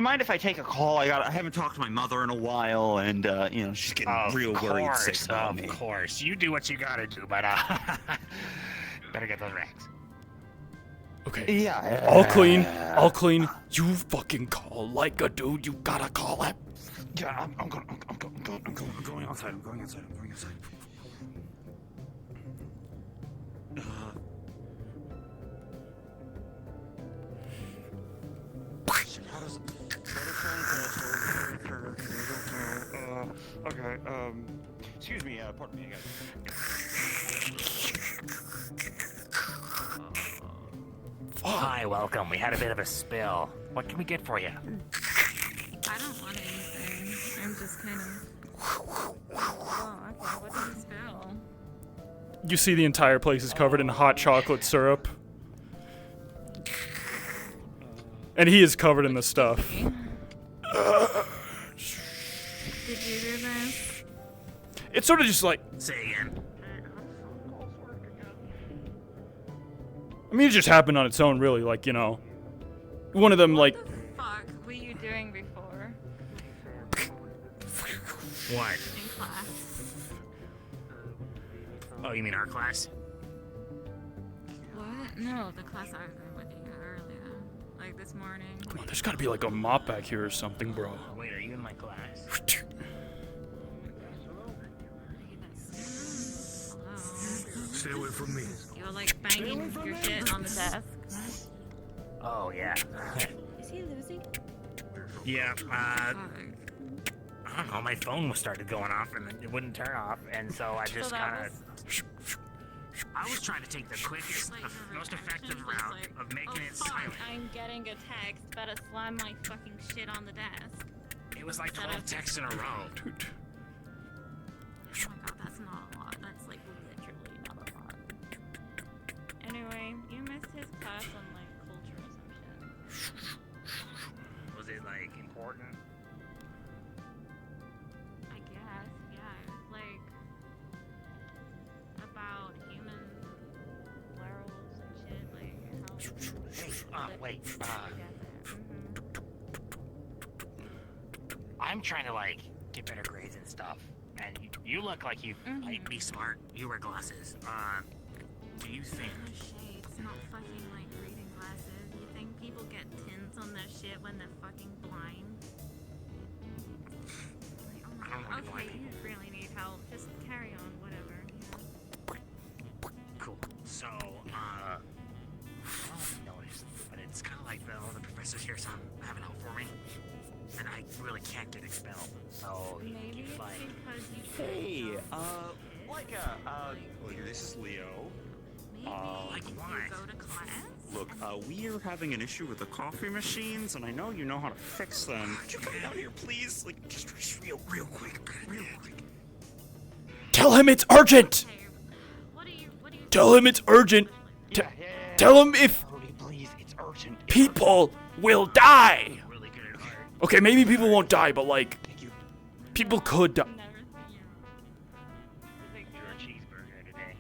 mind if I take a call? I haven't talked to my mother in a while, and she's getting real worried sick about me. Of course. You do what you gotta do, but better get those rags. Okay. Yeah. All clean. You fucking call like a dude. You gotta call him. Yeah, I'm going outside. I'm going outside. Okay, excuse me, pardon me, guys. Hi, welcome. We had a bit of a spill. What can we get for you? I don't want anything. I'm just kind of. Oh, okay. What did you spill? You see the entire place is covered in hot chocolate syrup. And he is covered in the stuff. Did you do this? It's sort of just like. Say again. I mean, it just happened on its own, really. Like, one of them, like. What the fuck were you doing before? What? In class. Oh, you mean our class? What? No, the class I was in with you earlier. Like this morning. Come on, there's gotta be like a mop back here or something, bro. Wait, are you in my class? Stay away from me. You're like banging your shit on the desk. Oh, yeah. Is he losing? Yeah, I don't know, my phone started going off and it wouldn't turn off, and so I just kind of... I was trying to take the quickest, most effective route of making it silent. I'm getting a text. Better slam my fucking shit on the desk. It was like 12 texts in a row. Dude. Oh my god, that's not a lot. That's like literally not a lot. Anyway, you missed his class on like culture or some shit. Was it like important? I guess, yeah. It was like about human werewolves and shit, like how Wait, I'm trying to like get better grades and stuff, and you look like you might be smart. You wear glasses. Do you think? It's not fucking like reading glasses. You think people get tints on their shit when they're fucking blind? Like, oh my god. Okay, you really need help. Just carry on, whatever. Cool. So, I don't know if you noticed, but it's kind of like all the professors here having help for me, and I really can't get expelled. So, Maybe it's like, because you Hey, this is Leo. like why? go to class. Look, we are having an issue with the coffee machines, and I know you know how to fix them. Could you come down here, please? Like, just real quick. Tell him it's urgent! Tell him it's urgent! Tell him if Please, it's urgent. people will die! Okay, maybe people won't die, but like, people could die. You're a cheeseburger today.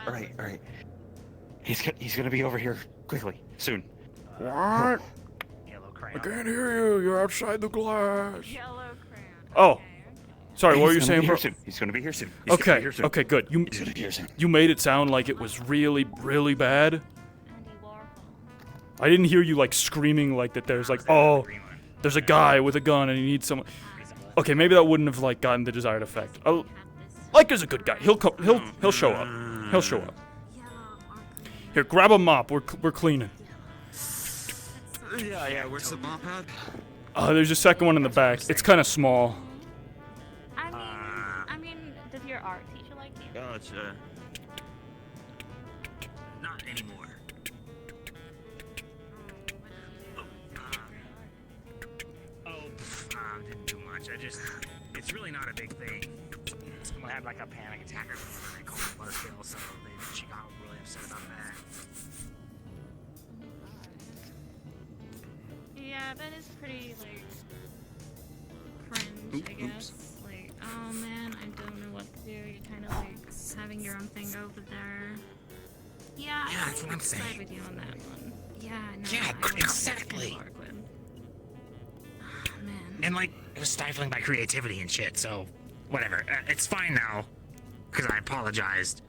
All right. He's gonna be over here quickly, soon. What? Yellow I crayon. can't hear you. You're outside the glass. Yellow crayon. Oh. Sorry, what were you He's gonna saying, be bro? here soon. He's gonna be here soon. Okay, good. He's gonna be here soon. You made it sound like it was really, really bad. I didn't hear you like screaming like that. There's like, oh, there's a guy with a gun and he needs someone. Okay, maybe that wouldn't have like gotten the desired effect. Like is a good guy. He'll show up. He'll show up. Here, grab a mop. We're cleaning. Yeah, where's the bomb pad? There's a second one in the back. It's kind of small. I mean, does your art teacher like you? Gotcha. Not anymore. Didn't do much. It's really not a big thing. Someone had like a panic attack or something, and I called the Buzzkill, so she got really upset about that. Yeah, that is pretty, like, cringe, I guess. Like, oh man, I don't know what to do. You're kind of like having your own thing over there. Yeah, I that's what I'm side saying. with you on that one. Yeah, no. Yeah, exactly. And like, it was stifling my creativity and shit, so whatever. It's fine now, because I apologized.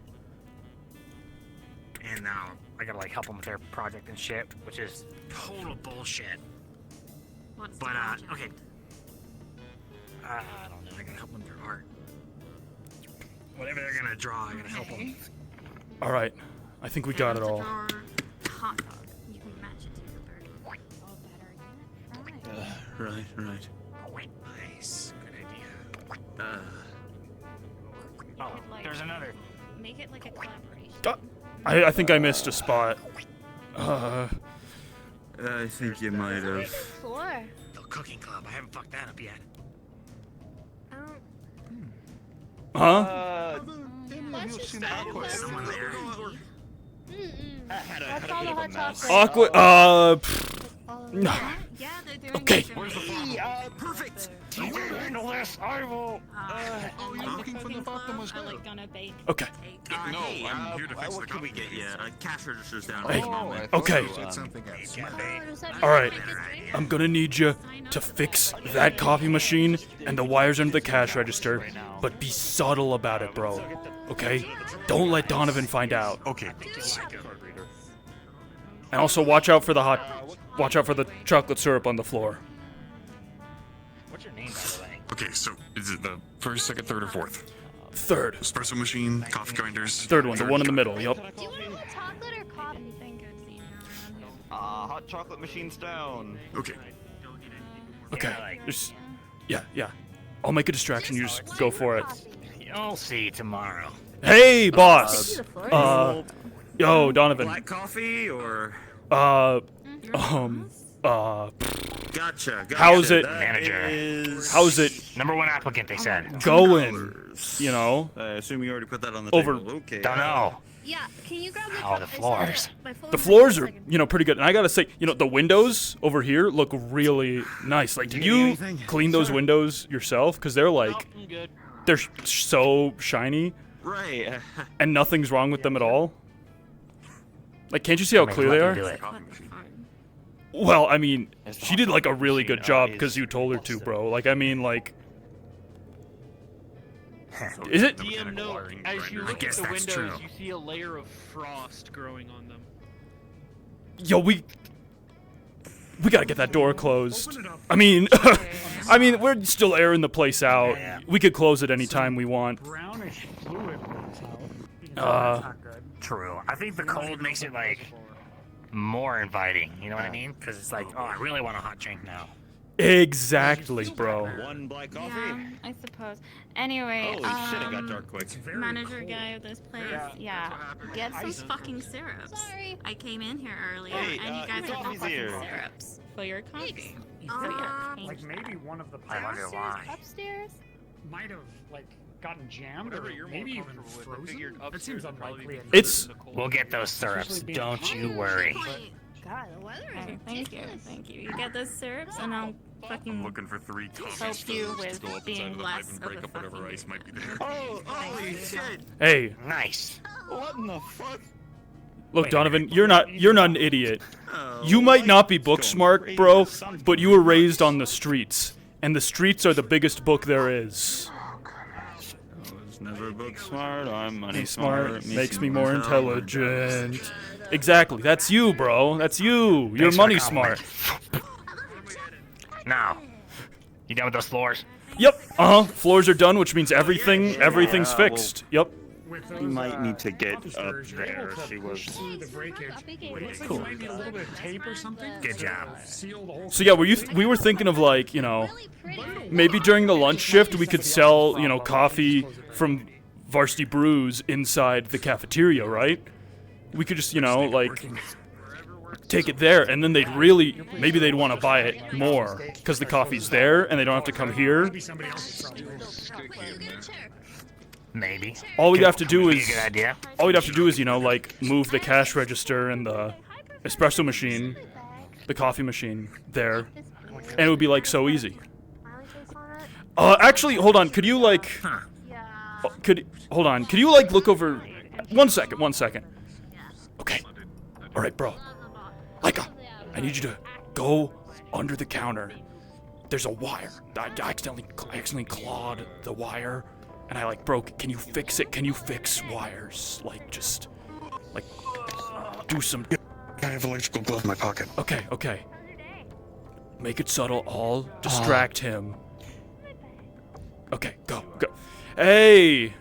And now I gotta like help them with their project and shit, which is total bullshit. What's But, okay. I don't know, I gotta help them with their art. Whatever they're gonna draw, I gotta help them. All right, I think we got it all. Hot dog. You can match it to your burger. Oh, better. Right. Nice. Good idea. There's another. Make it like a collaboration. I think I missed a spot. I think you might have. Floor. The cooking club. I haven't fucked that up yet. Huh? Someone there. That's all the hot chocolate. Awkward. No. Yeah, they're doing Okay. Where's the Perfect. Do you handle this? I will. Oh, you're looking for the bottomless are like gonna bake. Okay. No, I'm here to fix the What can we get you? Cash register's down. Hey, at okay. All right. I'm gonna need you to fix that coffee machine and the wires under the cash register, but be subtle about it, bro. Okay? Don't let Donovan find out. Okay. And also watch out for the chocolate syrup on the floor. What's your name, by the way? Okay, so is it the first, second, third, or fourth? Third. Espresso machine, coffee grinders. Third one, the one in the middle. Yup. Do you want hot chocolate or coffee? Hot chocolate machine's down. Okay. Okay. Just, yeah. I'll make a distraction. You just go for it. You'll see tomorrow. Hey, boss. Yo, Donovan. Black coffee or? Gotcha. How's it? Manager. How's it? #1 applicant, they said. Going? You know. I assume you already put that on the Over. table. Okay. Don't know. Yeah, can you grab the The floors. The floors are, pretty good. And I gotta say, the windows over here look really nice. Like, did you clean those windows yourself? Because they're like, they're so shiny. Right. And nothing's wrong with them at all. Like, can't you see how clear they are? Well, I mean, she did like a really good job because you told her to, bro. Like, I mean, like. Is it? DM note, as you look at the windows, true. you see a layer of frost growing on them. Yo, we gotta get that door closed. I mean, we're still airing the place out. We could close it anytime we want. Brownish fluid comes Uh, out. True. I think the cold makes it like more inviting. You know what I mean? Because it's like, oh, I really want a hot drink now. Exactly, bro. One black coffee. Yeah, I suppose. Anyway, Holy shit, it got dark quick. Manager guy of this place, get some fucking syrups. Sorry. I came in here earlier, Hey, and you guys your had no coffee's fucking here. syrups for your coffee. So yeah, Like change maybe that. one of the I wonder why. Upstairs? might have like gotten jammed or you're more maybe even comfortable with. I frozen. figured That upstairs seems would probably unlikely. be It's. We'll get those syrups. Don't you worry. God, the weather is Okay, thank you. You get those syrups, and I'll fucking I'm looking for 3 coffees help you with to go up being inside of the less pipe and of break a up whatever fucking ice might be there. Oh, holy shit. Hey, Nice. What in the fuck? look, Donovan, you're not an idiot. You might not be book smart, bro, but you were raised on the streets, and the streets are the biggest book there is. I was never book smart. I'm money Smart makes me more intelligent. Exactly, that's you, bro. That's you. You're Thanks for money the smart. Now, you done with those floors? Yep. Floors are done, which means everything's Yeah, fixed. Yep. with those, You might need to get coffee up stirrers, you're there. able to She push was. through the breakage. It looks like Cool. you might need a little bit of tape or something. Good job. Seal the whole So yeah, we were thinking of like, you know, maybe during the lunch shift we could sell, you know, coffee from Varsity Brews inside the cafeteria, right? We could just, you know, like take it there, and then maybe they'd want to buy it more because the coffee's there and they don't have to come here. Maybe. All we'd have to do Would be is, a good idea. all we'd have to do is, you know, like move the cash register and the espresso machine, the coffee machine there, and it would be like so easy. Actually, hold on. Could you like, hold on. Could you like look over? 1 second. 1 second. Okay. All right, bro. Laika, I need you to go under the counter. There's a wire. I accidentally clawed the wire, and I like broke it. Can you fix it? Can you fix wires? Like just, like, do some. I have electrical glove in my pocket. Okay, okay. Make it subtle. I'll distract him. Okay, go. Hey!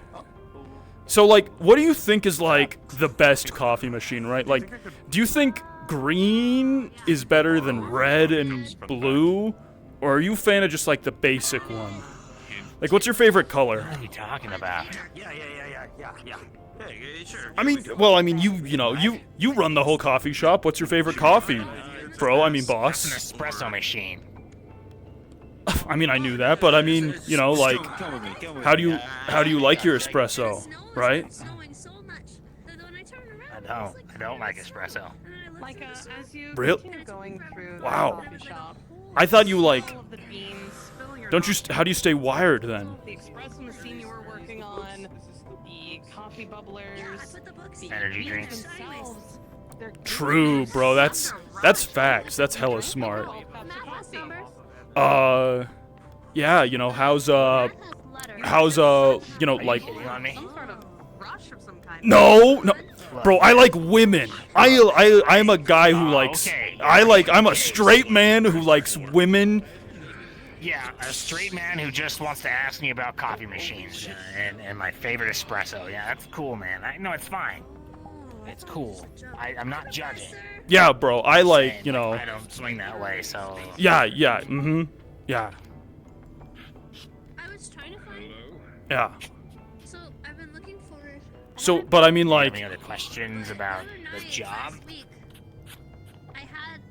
So, like, what do you think is, like, the best coffee machine, right? Like, do you think green is better than red and blue? Or are you a fan of just, like, the basic one? Like, what's your favorite color? What are you talking about? Yeah. Hey, sure. I mean, you run the whole coffee shop. What's your favorite coffee? Bro, I mean, boss. It's an espresso machine. I mean, I knew that, but I mean, you know, like, how do you like your espresso, right? I don't like espresso. Like as you Real? continue going through the Wow. coffee shop, I thought you like. all of the beans, fill your Don't you? How do you stay wired then? the espresso machine you were working on, the coffee bubblers, the Energy beans drinks. themselves, they're True, bro. That's facts. That's hella smart. Yeah. You know, how's you know, like. No. Bro, I like women. I'm a guy who likes. I'm a straight man who likes women. Yeah, a straight man who just wants to ask me about coffee machines and my favorite espresso. Yeah, that's cool, man. No, it's fine. It's cool. I'm not judging. Yeah, bro. I like, you know. I don't swing that way, so. Yeah. Yeah. I was trying to find. Yeah. So I've been looking for. So, but I mean, like. Any other questions about the job? I had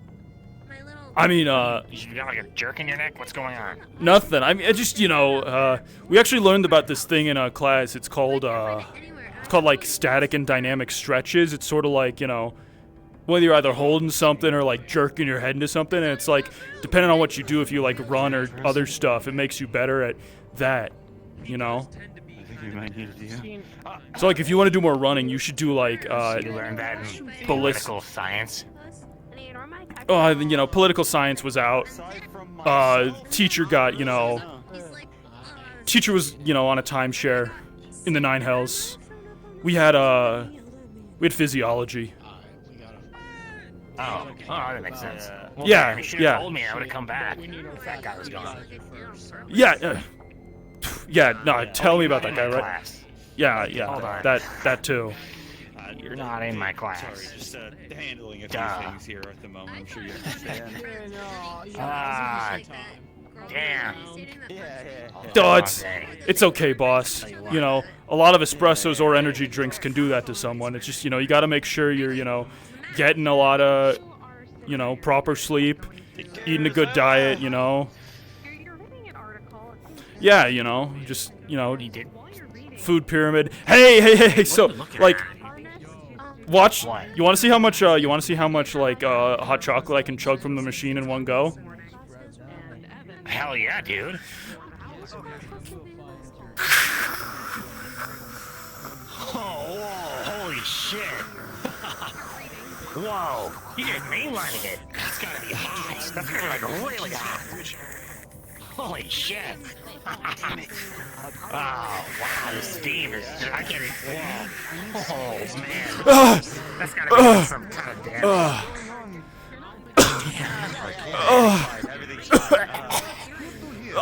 my little. I mean, You got like a jerk in your neck? What's going on? Nothing. I mean, I just, you know, we actually learned about this thing in class. It's called like static and dynamic stretches. It's sort of like, you know, whether you're either holding something or like jerking your head into something, and it's like, depending on what you do, if you like run or other stuff, it makes you better at that, you know? So like, if you want to do more running, you should do like, You learned that in political science? You know, political science was out. Teacher got, you know, teacher was, you know, on a timeshare in the Nine Hells. We had physiology. Oh, that makes sense. Well, Yeah, man, you should yeah. have told me. I would have come back if that guy was gone. Yeah, no, tell me about that guy, right? Class. Yeah, Hold on. that too. You're not in my class. Sorry, just handling a few things here at the moment. I'm sure you understand. Damn. Oh, it's okay, boss. You know, a lot of espressos or energy drinks can do that to someone. It's just, you know, you got to make sure you're, you know, getting a lot of, you know, proper sleep, eating a good diet, you know. Yeah, you know, just, you know, food pyramid. Hey, so, like, watch, you want to see how much, like, hot chocolate I can chug from the machine in one go? Hell yeah, dude. Oh, holy shit. Whoa, you did mainlining it. That's gotta be hot. That's gotta be like really hot. Holy shit. Oh, wow, the steam is. I can't even. Whoa. Oh, man. That's gotta be some kind of damage.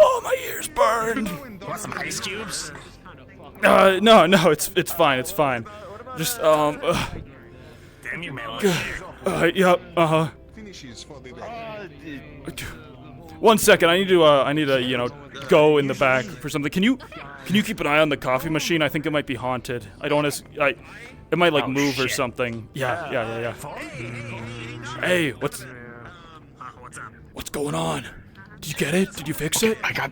Oh, my ears burned. Want some ice cubes? No, it's fine, it's fine. Just, Damn you, man. Yep, One second, I need to, you know, go in the back for something. Can you keep an eye on the coffee machine? I think it might be haunted. I don't want to, it might, like, move or something. Yeah. Hey, what's going on? Did you get it? Did you fix it? I got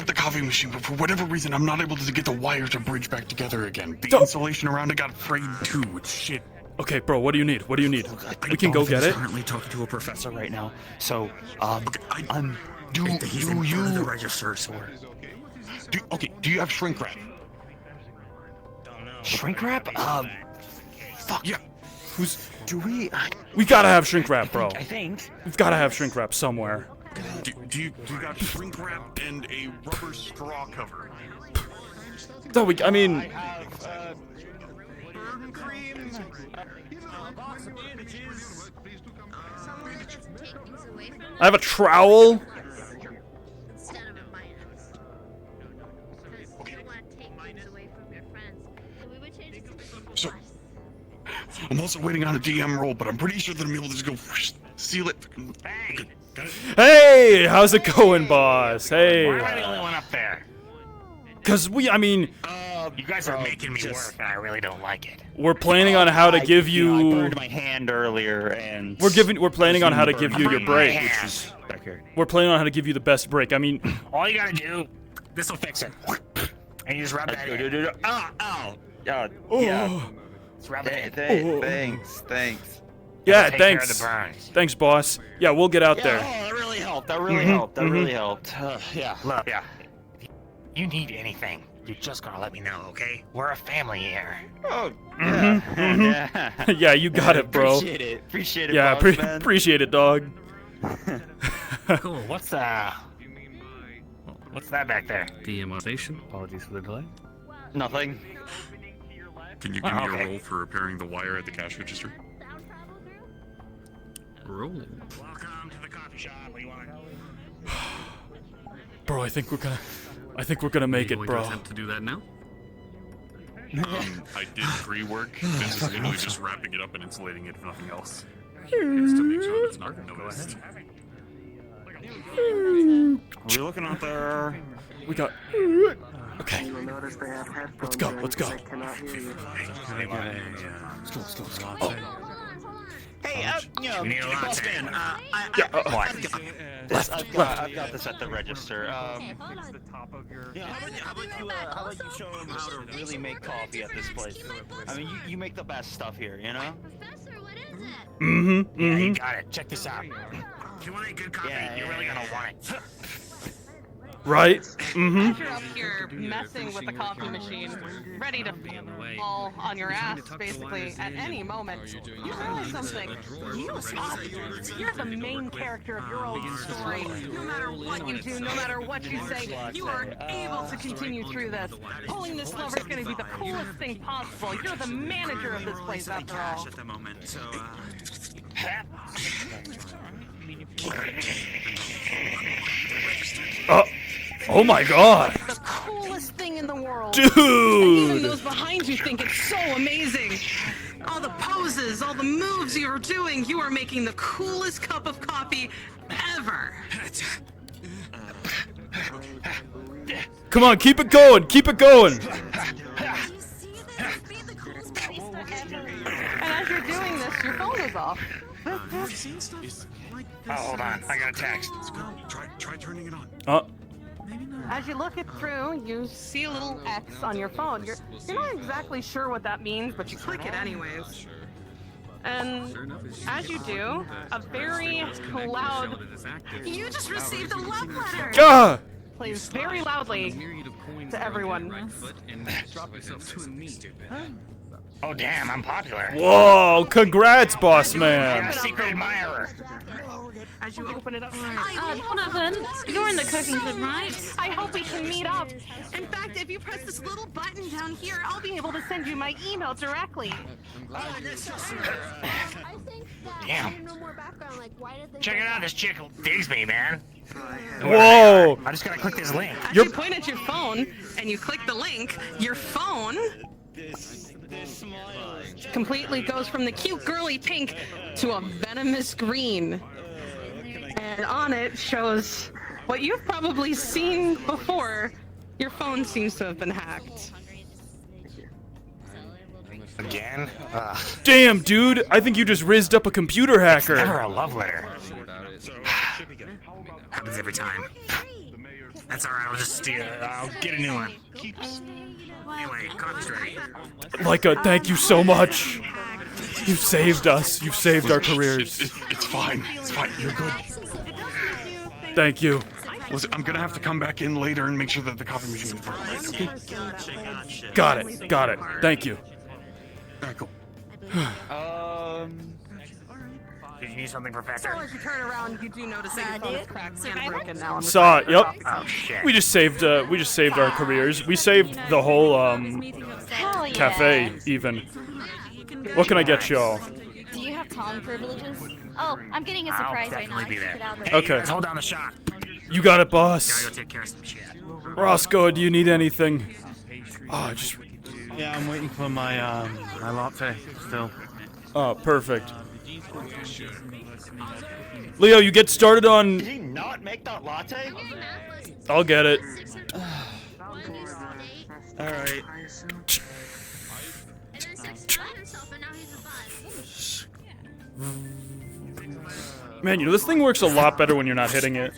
the coffee machine, but for whatever reason, I'm not able to get the wires to bridge back together again. The insulation around it got frayed too. It's shit. Okay, bro, what do you need? What do you need? We can go get it. I'm currently talking to a professor right now, so do you the register, or do you have shrink wrap? Shrink wrap? Fuck yeah. We gotta have shrink wrap, bro. I think. We've gotta have shrink wrap somewhere. Do you got shrink wrap and a rubber straw cover? No, I mean. I have a trowel. So, I'm also waiting on a DM roll, but I'm pretty sure that I'm able to just go seal it. Hey, how's it going, boss? Hey. Why am I the only one up there? Cause I mean... you guys are making me work, and I really don't like it. We're planning on how to give you... I burned my hand earlier, and... We're planning on how to give you your break. We're planning on how to give you the best break. I mean... All you gotta do, this'll fix it. And you just rub that in. Ow! Yeah. Just rub it in. Thanks. Yeah, Take thanks. care of the burns. Thanks, boss. Yeah, we'll get out there. Oh, that really helped. That really helped. Yeah. Look, if you need anything, you're just gonna let me know, okay? We're a family here. Oh, yeah. Yeah, you got it, bro. Appreciate it, yeah, boss, man. appreciate it, dog. Cool. What's that back there? DM station. Apologies for the delay. Nothing. Can you give me a roll for repairing the wire at the cash register? Rolling. Welcome to the coffee shop. What do you want? Bro, I think we're gonna make it, bro. Attempt to do that now? I did pre-work. This is literally just wrapping it up and insulating it, if nothing else. It's to make sure it's not noticed. Are we looking out there? We got... Okay. Let's go. Let's go. Hey, boss man, I've got this at the register. How about you show them how to really make coffee at this place? I mean, you make the best stuff here, you know? Yeah, you got it. Check this out. If you want a good coffee, you're really gonna want it. Right? As you're up here messing with the coffee machine, ready to fall on your ass, basically, at any moment, you realize something. You're the main character of your own story. No matter what you do, no matter what you say, you are able to continue through this. Pulling this lever is going to be the coolest thing possible. You're the manager of this place, after all. Oh my god! The coolest thing in the world. Dude! And even those behind you think it's so amazing. All the poses, all the moves you're doing, you are making the coolest cup of coffee ever. Come on, keep it going! Keep it going! And as you're doing this, your phone is off. Oh, hold on. I got a text. Let's go. Try turning it on. As you look it through, you see a little X on your phone. You're not exactly sure what that means, but you click it anyways. And as you do, a very loud... You just received a love letter! Plays very loudly to everyone. Oh, damn, I'm popular. Whoa, congrats, boss I'm man. a secret admirer. as you open it up. Donovan, you're in the cooking club, right? I hope we can meet up. In fact, if you press this little button down here, I'll be able to send you my email directly. Damn. Check it out, this chick digs me, man. Whoa! I just gotta click this link. As you point at your phone and you click the link, your phone completely goes from the cute girly pink to a venomous green. And on it shows what you've probably seen before. Your phone seems to have been hacked. Again? Damn, dude! I think you just rizzed up a computer hacker. Never a love letter. Happens every time. That's alright, I'll get a new one. Anyway, coffee's ready. Leica, thank you so much. You've saved us. You've saved our careers. It's fine. It's fine. You're good. Thank you. Listen, I'm gonna have to come back in later and make sure that the coffee machine is working. Got it. Got it. Thank you. Alright, cool. Did you need something, Professor? So as you turn around, you do notice that your phone is cracked and broken now. Saw it. Yep. Oh shit. We just saved our careers. We saved the whole cafe even. What can I get y'all? Do you have Tom privileges? Oh, I'm getting a surprise right now. I'll definitely be there. Okay. Let's hold down the shot. You got it, boss. Gotta go take care of some shit. Roscoe, do you need anything? Oh, just. Yeah, I'm waiting for my my latte still. Oh, perfect. Leo, you get started on. Did he not make that latte? I'll get it. Alright. Man, you know, this thing works a lot better when you're not hitting it.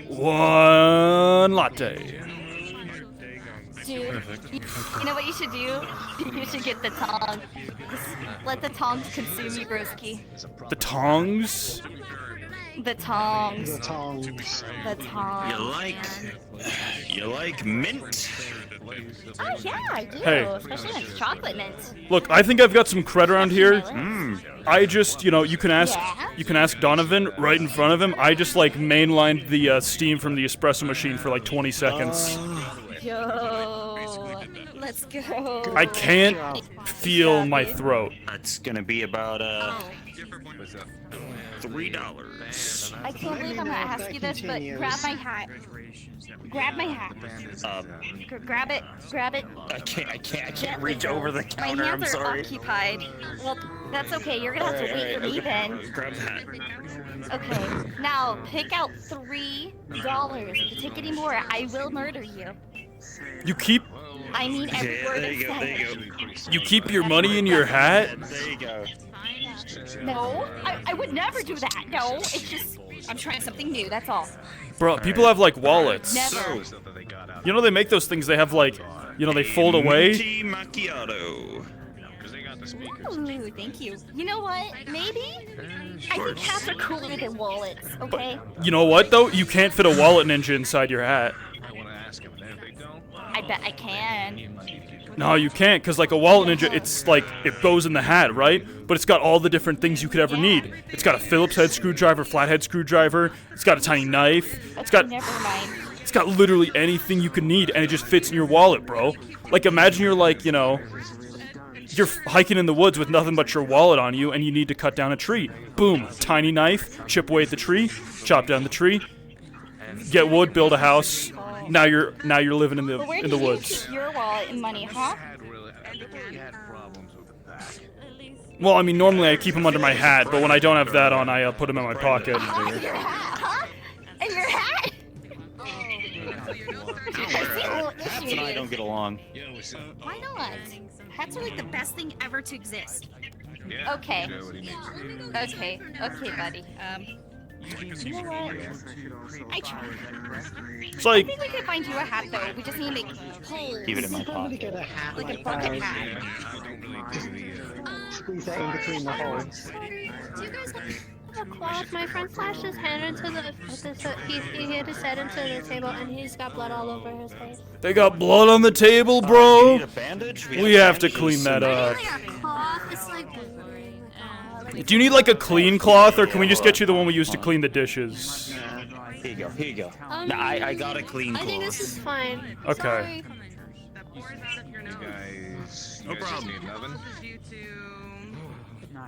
One latte. Dude, you know what you should do? You should get the tongs. Just let the tongs consume you, broski. The tongs? The tongs. The tongs. The tongs. You like mint? Oh yeah, I do. Hey. Especially when it's chocolate mint. Look, I think I've got some cred around here. I just, you know, you can ask Donovan right in front of him. I just like mainlined the steam from the espresso machine for like 20 seconds. Yo, let's go. I can't feel my throat. That's gonna be about $3. I can't believe I'm gonna ask you this, but grab my hat. Grab my hat. Grab it. Grab it. I can't reach over the counter. My I'm hands are sorry. occupied. Well, that's okay. You're gonna have to wait for me then. Grab the hat. Okay. Now pick out $3. If you take any more, I will murder you. You keep. I mean every word there you go. There you go. You keep your money in your hat. There you go. No, I would never do that. No, it's just I'm trying something new. That's all. Bro, people have like wallets. Never. You know they make those things. They have like, you know, they fold away. Tea macchiato. Ooh, thank you. You know what? Maybe I think hats are cooler than wallets. Okay. You know what though? You can't fit a wallet ninja inside your hat. I bet I can. No, you can't, because like a wallet ninja, it's like, it goes in the hat, right? But it's got all the different things you could ever need. It's got a Phillips head screwdriver, flathead screwdriver, it's got a tiny knife, it's got literally anything you could need, and it just fits in your wallet, bro. Like, imagine you're like, you know, you're hiking in the woods with nothing but your wallet on you, and you need to cut down a tree. Boom, tiny knife, chip away at the tree, chop down the tree, get wood, build a house. Now you're living in the But where in do the you woods. keep your wallet and money, huh? Well, I mean, normally I keep them under my hat, but when I don't have that on, I put them in my pocket. Your hat, huh? And your hat? I see a little Hats issue and I here. don't get along. Why not? Hats are like the best thing ever to exist. Okay. Okay, buddy. You know what? I tried. It's like, I think we could find you a hat though. We just need to make holes. Keep it in my pocket. Like a bucket hat. Squeeze that in between the holes. Do you guys have a cloth. My friend flashed his hand into he hit his head into the table and he's got blood all over his face. They got blood on the table, Do bro. you need a bandage? We have to clean that up. Cloth, it's like Do you need like a clean cloth, or can we just get you the one we used to clean the dishes? Here you go. Here you go. Nah, I got a clean I think cloth. this is fine. Okay. No problem.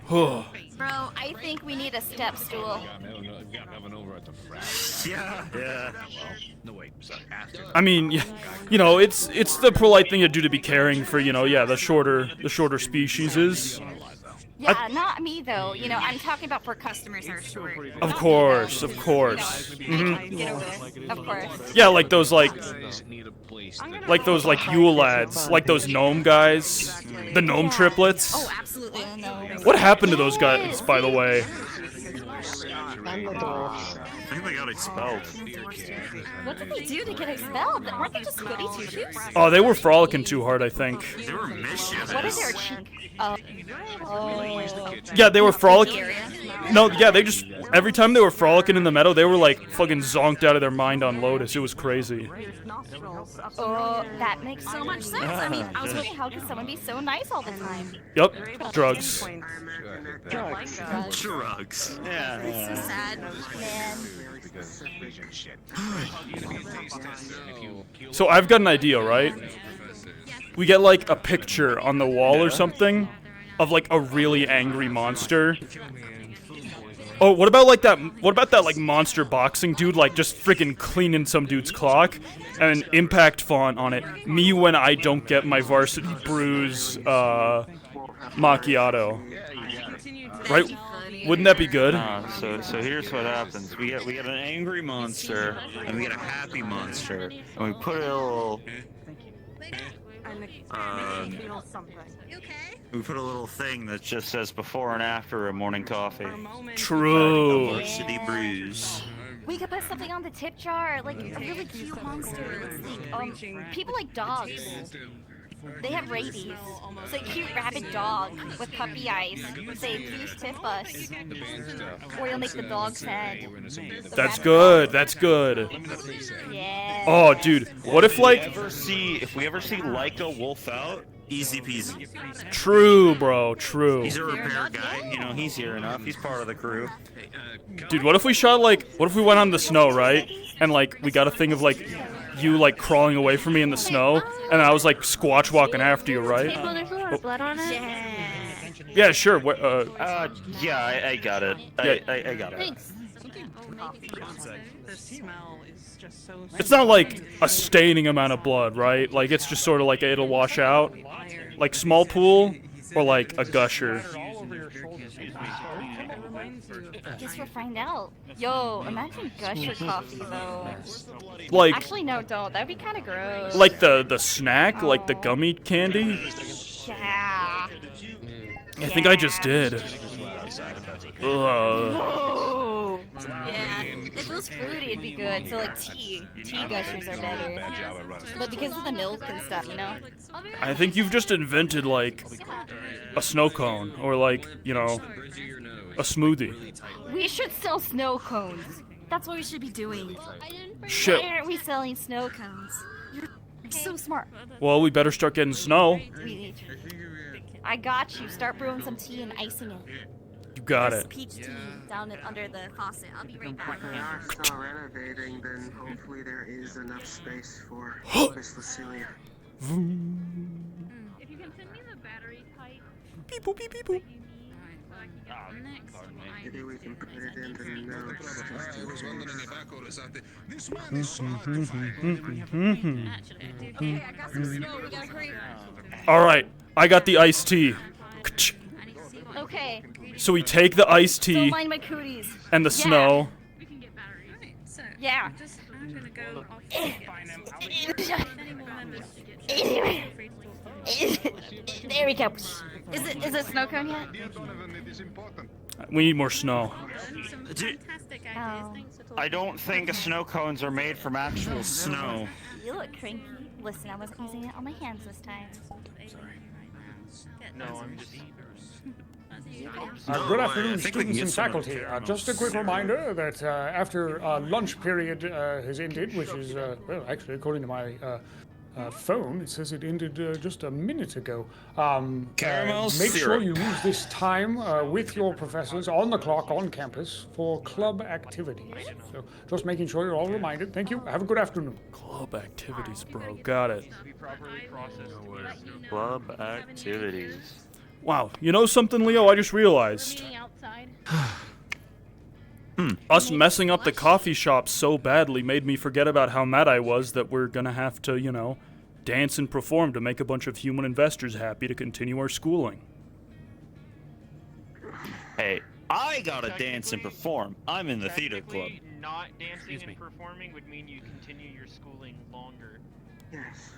Bro, I think we need a step stool. Yeah. No wait. Sorry. I mean, you know, it's the polite thing to do to be caring for, you know, yeah, the shorter species is. Yeah, not me though. You know, I'm talking about for customers that are short. Of course, of course. Get over it. Of course. Yeah, like those like Yule lads, like those gnome guys, the gnome triplets. Oh, absolutely. What happened to those guys, by the way? I think they got expelled. What did they do to get expelled? Weren't they just goody two shoes? Oh, they were frolicking too hard, I think. They were mischievous. What is their chink? Yeah, they were frolicking. No, yeah, they just every time they were frolicking in the meadow, they were like fucking zonked out of their mind on Lotus. It was crazy. Oh, that makes so much sense. I mean, I was wondering how could someone be so nice all the time? Yep, drugs. Drugs. Yeah. It's so sad, man. So I've got an idea, right? We get like a picture on the wall or something of like a really angry monster. Oh, what about like that? What about that like monster boxing dude, like just freaking cleaning some dude's clock, and an impact font on it? Me when I don't get my Varsity Boos macchiato. Right? Wouldn't that be good? So here's what happens. We get an angry monster, and we get a happy monster, and we put a little. We put a little thing that just says before and after a morning coffee. True. Varsity Boos. We could put something on the tip jar, like a really cute monster. Like, people like dogs. They have rabies. It's a cute rabid dog with puppy eyes. Say, please tip us. Or you'll make the dog sad. That's good. That's good. Yeah. Oh, dude, what if like if we ever see Leica wolf out, easy peasy. True, bro. True. He's a repair guy. You know, he's here enough. He's part of the crew. Dude, what if we shot like? What if we went on the snow, right? And like we got a thing of like you like crawling away from me in the snow, and I was like squatch walking after you, right? Table, there's a lot of blood on it. Yeah, sure. Yeah, I got it. I got it. Thanks. The smell is just so. It's not like a staining amount of blood, right? Like it's just sort of like it'll wash out, like small pool or like a gusher. Guess we'll find out. Yo, imagine gusher coffee though. Like Actually, no, don't. That'd be kind of gross. like the snack, like the gummy candy. Yeah. I think I just did. Whoa. Yeah. If it was fruity, it'd be good. So like tea gushers are better. But because of the milk and stuff, you know. I think you've just invented like a snow cone or like, you know, a smoothie. We should sell snow cones. That's what we should be doing. Shit. Why aren't we selling snow cones? You're so smart. Well, we better start getting snow. I got you. Start brewing some tea and icing it. You got There's it. peach tea down under the faucet. I'll be right back. If we are still renovating, then hopefully there is enough space for Miss Lucilia. If you can send me the battery type. Beep boop beep beep boop. Maybe we can put it in the notes. All right, I got the iced tea. Okay. So we take the iced tea Don't mind my cooties. and the snow. Yeah. I'm gonna go. There we go. Is it snow cone yet? We need more snow. Oh. I don't think snow cones are made from actual snow. You look cranky. Listen, I wasn't using it on my hands this time. No, I'm just. Good afternoon, students and faculty. Just a quick reminder that after lunch period has ended, which is, well, actually, according to my phone, it says it ended just a minute ago. Caramel make sure syrup. you use this time with your professors on the clock on campus for club activities. So just making sure you're all reminded. Thank you. Have a good afternoon. Club activities, bro. Got it. Club activities. Wow. You know something, Leo? I just realized. Us messing up the coffee shop so badly made me forget about how mad I was that we're gonna have to, you know, dance and perform to make a bunch of human investors happy to continue our schooling. Hey, I gotta dance and perform. I'm in the theater club. Not dancing and performing would mean you continue your schooling longer. Yes.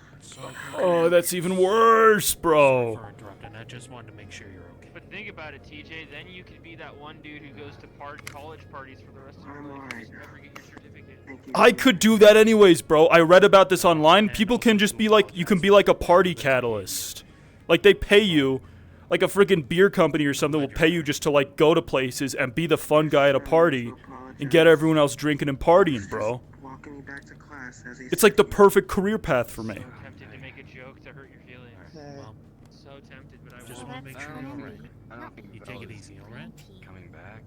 Oh, that's even worse, bro. For interrupting, I just wanted to make sure you're okay. But think about it, TJ. Then you could be that one dude who goes to college parties for the rest of your life and just never get your certificate. I could do that anyways, bro. I read about this online. People can just be like, you can be like a party catalyst. Like, they pay you, like a freaking beer company or something will pay you just to, like, go to places and be the fun guy at a party and get everyone else drinking and partying, bro. Walking me back to class as It's like the perfect career path for me. So tempted to make a joke to hurt your feelings. Well, so tempted, but I Just won't. want to make sure you're alright. You take it easy, alright? Coming back.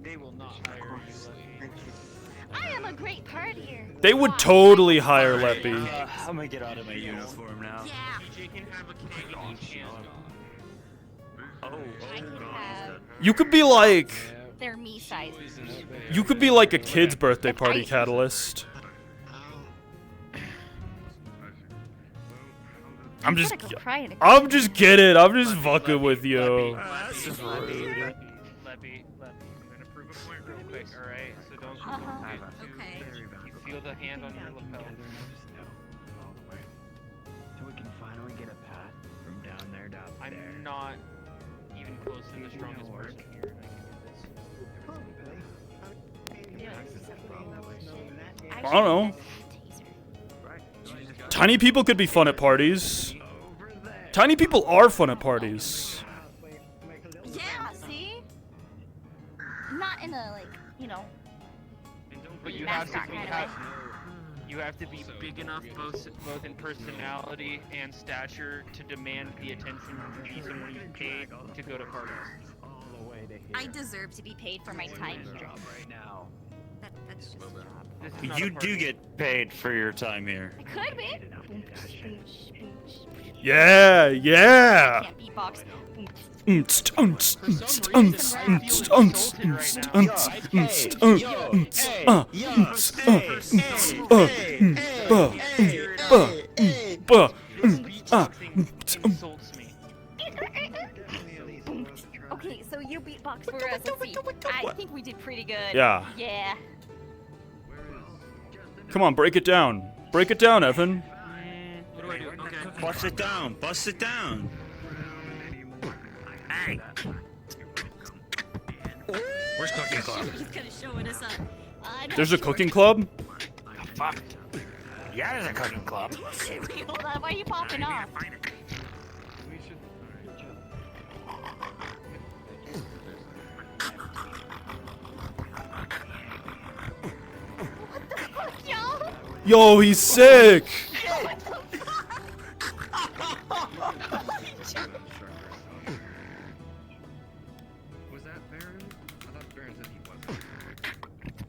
They will not hire you, Lucky. I am a great partier. They would totally hire Leppy. I'm gonna get out of my uniform now. TJ can have a keg in each hand. You could be like... They're me size. You could be like a kid's birthday party catalyst. I'm just kidding. I'm just fucking with you. That's just rude. Leppy, I'm gonna prove a point real quick, alright? So don't okay. You feel the hand on your lapel. So we can finally get a path from down there down there. I'm not even close to the strongest person here. I don't know. Tiny people could be fun at parties. Tiny people are fun at parties. Yeah, see? Not in a, like, you know. But you have to you have to be big enough both in personality and stature to demand the attention to be someone who's paid to go to parties. I deserve to be paid for my time here. Right now. That's just a job. You do get paid for your time here. It could be. Yeah, yeah. Can't beatbox. Insults me. Okay, so you beatbox for us. Let's see. I think we did pretty good. Yeah. Yeah. Come on, break it down. Break it down, Evan. What do I do? Okay. Bust it down. Bust it down. Hey. Where's Cooking Club? He's kind of showing us up. There's a cooking club? Fuck. Yeah, there's a cooking club. Wait, hold on. Why are you popping off? What the fuck, y'all? Yo, he's sick. Was that Baron? I thought Baron said he wasn't.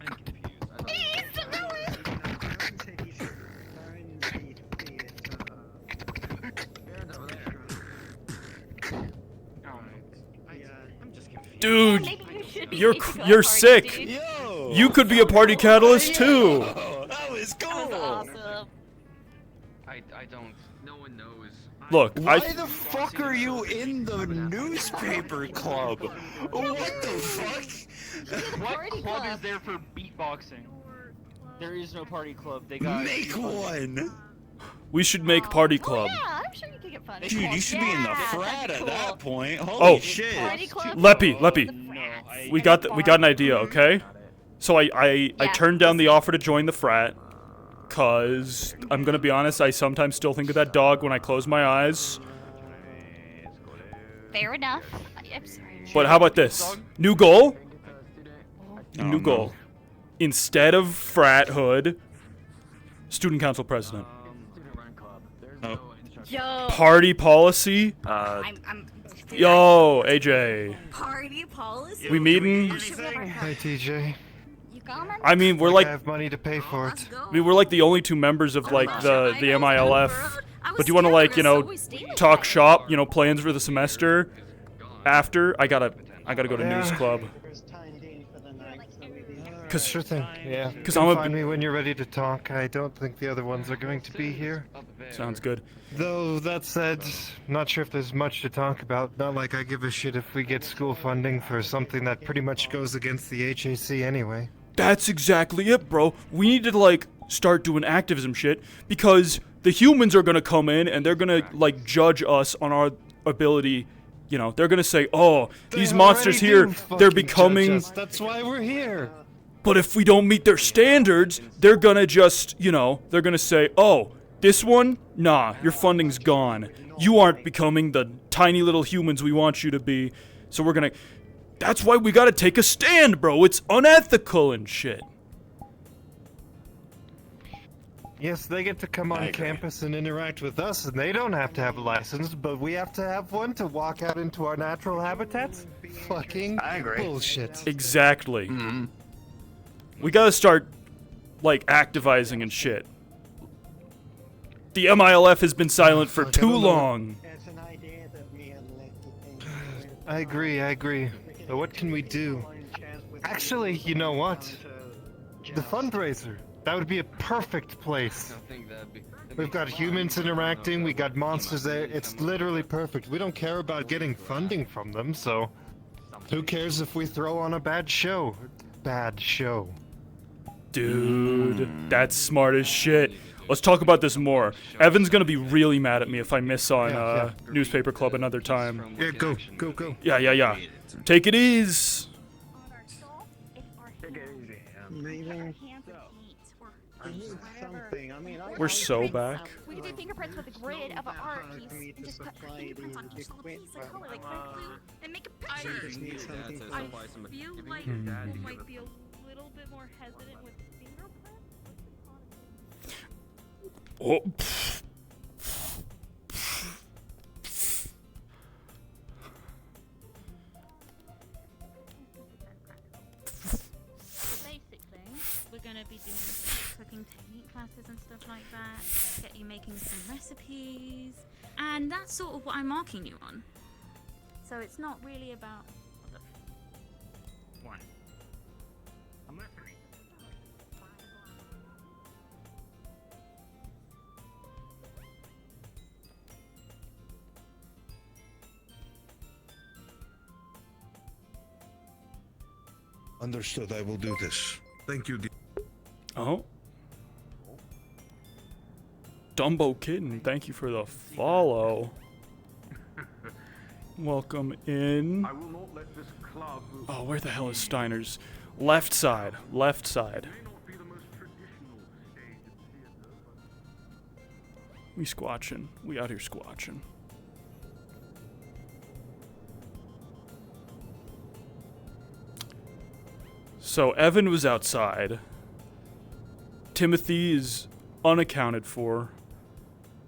I'm confused. I thought Baron's over there. I'm just confused. Dude, you're sick. You could be a party catalyst too. That was cool. Awesome. I don't. No one knows. Look, Why the fuck are you in the newspaper club? What the fuck? What club is there for beatboxing? There is no party club. They got Make one. We should make party club. Yeah, I'm sure you could get fun. Dude, you should be in the frat at that point. Holy Oh, shit. Leppy. We got an idea, okay? So I turned down the offer to join the frat, cause I'm gonna be honest, I sometimes still think of that dog when I close my eyes. Fair enough. I'm sorry. But how about this? New goal? Oh, New goal. Instead of frat hood, student council president. Yo. Party policy? Yo, AJ. Party policy? We meeting? Hey, TJ. I mean, we're I like, have money to pay for it. I mean, we're like the only two members of like the MILF. But do you want to like, you know, talk shop, you know, plans for the semester? After I gotta go to news club. Cause Sure thing. Yeah. Cause Come I'm find me when you're ready to talk. I don't think the other ones are going to be here. Sounds good. Though that said, not sure if there's much to talk about. Not like I give a shit if we get school funding for something that pretty much goes against the HAC anyway. That's exactly it, bro. We need to like start doing activism shit because the humans are gonna come in and they're gonna like judge us on our ability. You know, they're gonna say, "Oh, these monsters here, they're becoming." That's why we're here. But if we don't meet their standards, they're gonna just, you know, they're gonna say, "Oh, this one, nah, your funding's gone. You aren't becoming the tiny little humans we want you to be." So we're gonna. That's why we gotta take a stand, bro. It's unethical and shit. Yes, they get to come on campus and interact with us, and they don't have to have a license, but we have to have one to walk out into our natural habitats? Fucking bullshit. Exactly. We gotta start, like, activizing and shit. The MILF has been silent for too long. I agree. But what can we do? Actually, you know what? The fundraiser. That would be a perfect place. We've got humans interacting, we got monsters there. It's literally perfect. We don't care about getting funding from them, so who cares if we throw on a bad show? Bad show. Dude, that's smart as shit. Let's talk about this more. Evan's gonna be really mad at me if I miss on Newspaper Club another time. Yeah, go. Yeah. Take it easy. We're so back. We could do fingerprints with a grid of an art piece and just put fingerprints on each little piece of color, like red glue, and make a picture. I feel like you might be a little bit more hesitant with fingerprints. Oh. We're gonna be doing cooking technique classes and stuff like that. Get you making some recipes, and that's sort of what I'm marking you on. So it's not really about. One. I'm not three. Understood. I will do this. Thank you. Oh. Dumbo Kitten, thank you for the follow. Welcome in. I will not let this club move. Oh, where the hell is Steiner's? Left side. Left side. We squatching. We out here squatching. So Evan was outside. Timothy is unaccounted for.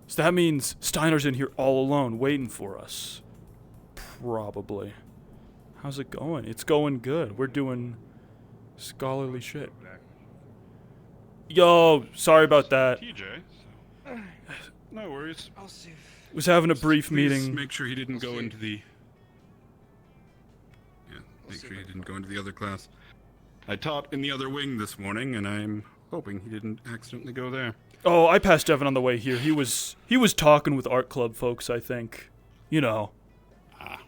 So that means Steiner's in here all alone waiting for us. Probably. How's it going? It's going good. We're doing scholarly shit. Yo, sorry about that. TJ. No worries. Was having a brief Please meeting. Make sure he didn't go into the. Yeah, make sure he didn't go into the other class. I taught in the other wing this morning, and I'm hoping he didn't accidentally go there. Oh, I passed Evan on the way here. He was talking with art club folks, I think. You know. Ah,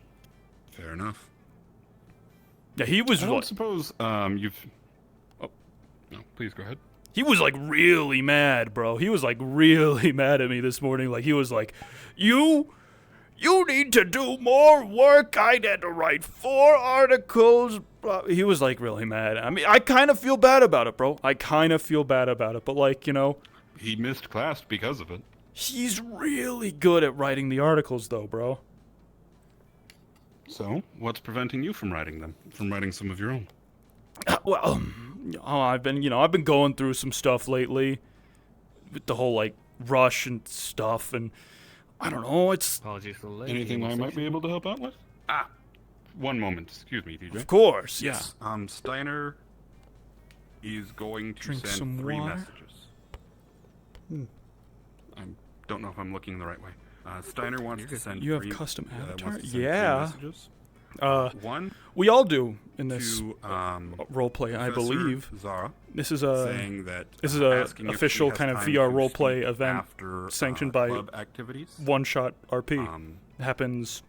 fair enough. Yeah, he was. I don't suppose you've. Oh, no, please go ahead. He was like really mad, bro. He was like really mad at me this morning. Like he was like, You need to do more work. I had to write 4 articles. He was like really mad. I mean, I kind of feel bad about it, bro. I kind of feel bad about it. But like, you know. He missed class because of it. He's really good at writing the articles though, bro. So, what's preventing you from writing them? From writing some of your own? Well, I've been going through some stuff lately with the whole like rush and stuff, and I don't know. It's apologies for the late. Anything I might be able to help out with? One moment. Excuse me, DJ. Of course, Yes. Steiner is going to Drink send some 3 water. messages. I don't know if I'm looking the right way. Steiner wants to send. You have 3, custom avatar? wants to send 3 Yeah. messages. One. We all do in this to, roleplay, I Professor believe. Zara, This is a saying that, a asking if she official has kind of time VR to roleplay speak event after, sanctioned by club activities. One Shot RP. Happens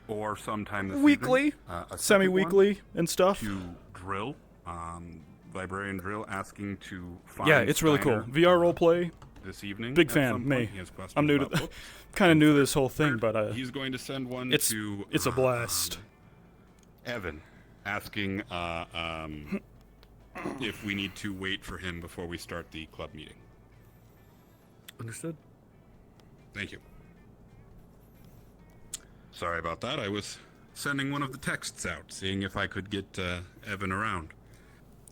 Or sometime this weekly, evening. A second semi-weekly, one and stuff. To drill, librarian drill, asking to find. Yeah, it's really cool. Steiner, VR roleplay. This evening. Big at fan. some point. Me. He has questions I'm new to about books. kind of new to this whole thing, but He's going to send one it's to. it's a blast. Evan, asking if we need to wait for him before we start the club meeting. Understood. Thank you. Sorry about that. I was sending one of the texts out, seeing if I could get Evan around.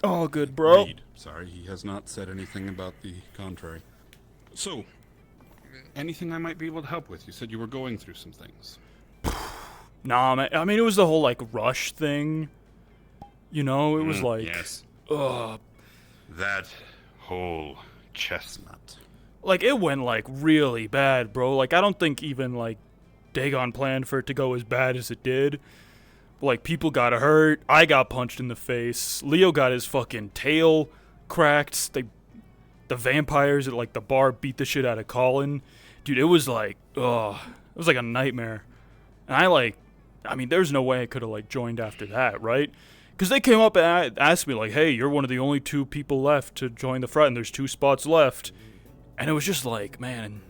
All good, bro. Reed. Sorry, he has not said anything about the contrary. So, anything I might be able to help with? You said you were going through some things. Nah, man. I mean, it was the whole like rush thing. You know, it was like, yes. ugh. That whole chestnut. Like it went like really bad, bro. Like I don't think even like Dagon planned for it to go as bad as it did. Like people got hurt. I got punched in the face. Leo got his fucking tail cracked. The vampires at like the bar beat the shit out of Colin. Dude, it was like, ugh. It was like a nightmare. And I mean, there's no way I could have like joined after that, right? Because they came up and asked me like, hey, you're one of the only 2 people left to join the front, and there's 2 spots left. And it was just like, man,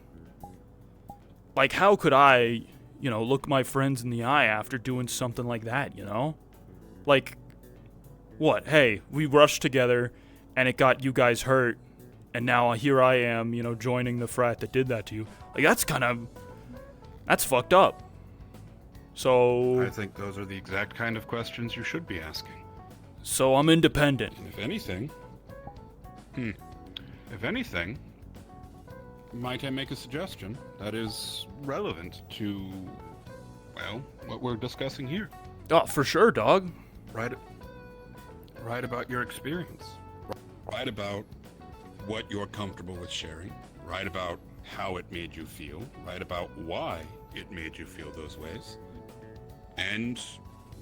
like how could I, look my friends in the eye after doing something like that, Like, what? Hey, we rushed together, and it got you guys hurt, and now here I am, joining the frat that did that to you. Like, that's fucked up. So... I think those are the exact kind of questions you should be asking. So I'm independent. If anything... If anything... Might I make a suggestion that is relevant to, well, what we're discussing here? Oh, for sure, dog. Write about your experience. Write about what you're comfortable with sharing. Write about how it made you feel. Write about why it made you feel those ways. And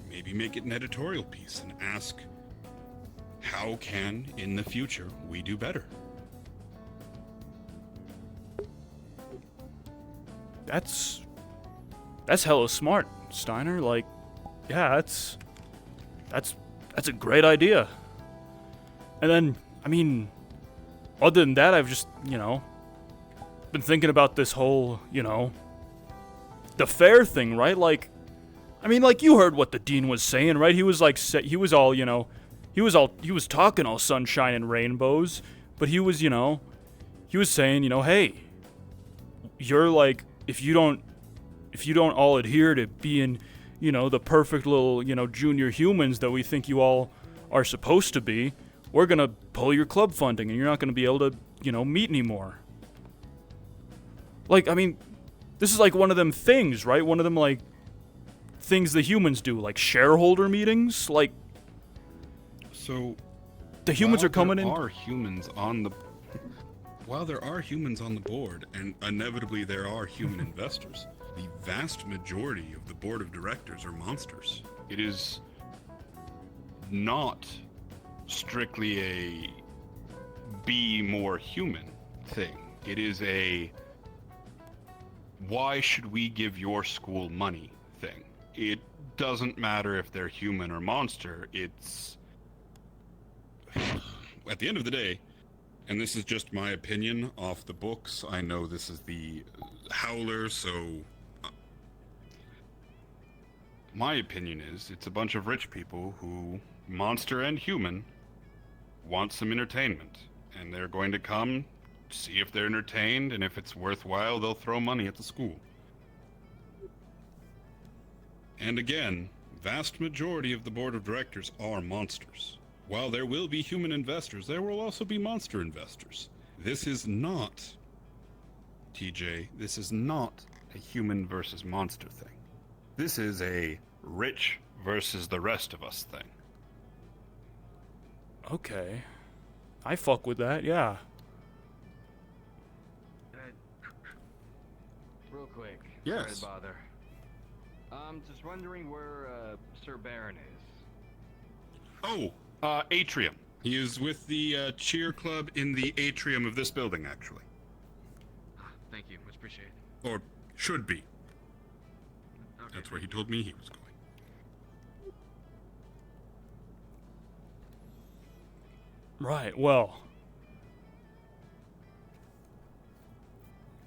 maybe make it an editorial piece and ask, how can, in the future, we do better? That's hella smart, Steiner. Like, yeah, that's a great idea. And then, I mean, other than that, I've just, been thinking about this whole, the fair thing, right? Like, I mean, like, you heard what the dean was saying, right? He was like, he was talking all sunshine and rainbows, but he was saying, hey, you're like, if you don't all adhere to being, the perfect little, junior humans that we think you all are supposed to be, we're gonna pull your club funding and you're not gonna be able to, meet anymore. Like, I mean, this is like one of them things, right? One of them, like, things the humans do, like shareholder meetings, like... So... The humans are coming in... While there are humans on the board, and inevitably there are human investors, the vast majority of the board of directors are monsters. It is not strictly a be more human thing. It is a why should we give your school money thing. It doesn't matter if they're human or monster. It's... At the end of the day, and this is just my opinion off the books, I know this is the Howler, so... my opinion is, it's a bunch of rich people who, monster and human, want some entertainment. And they're going to come, see if they're entertained, and if it's worthwhile, they'll throw money at the school. And again, vast majority of the board of directors are monsters. While there will be human investors, there will also be monster investors. This is not, TJ, this is not a human versus monster thing. This is a rich versus the rest of us thing. Okay. I fuck with that, yeah. Real quick. Yes. Sorry to bother. I'm just wondering where Sir Baron is. Oh, Atrium. He is with the cheer club in the atrium of this building, actually. Thank you. Much appreciated. Or should be. That's where he told me he was going. Right, well.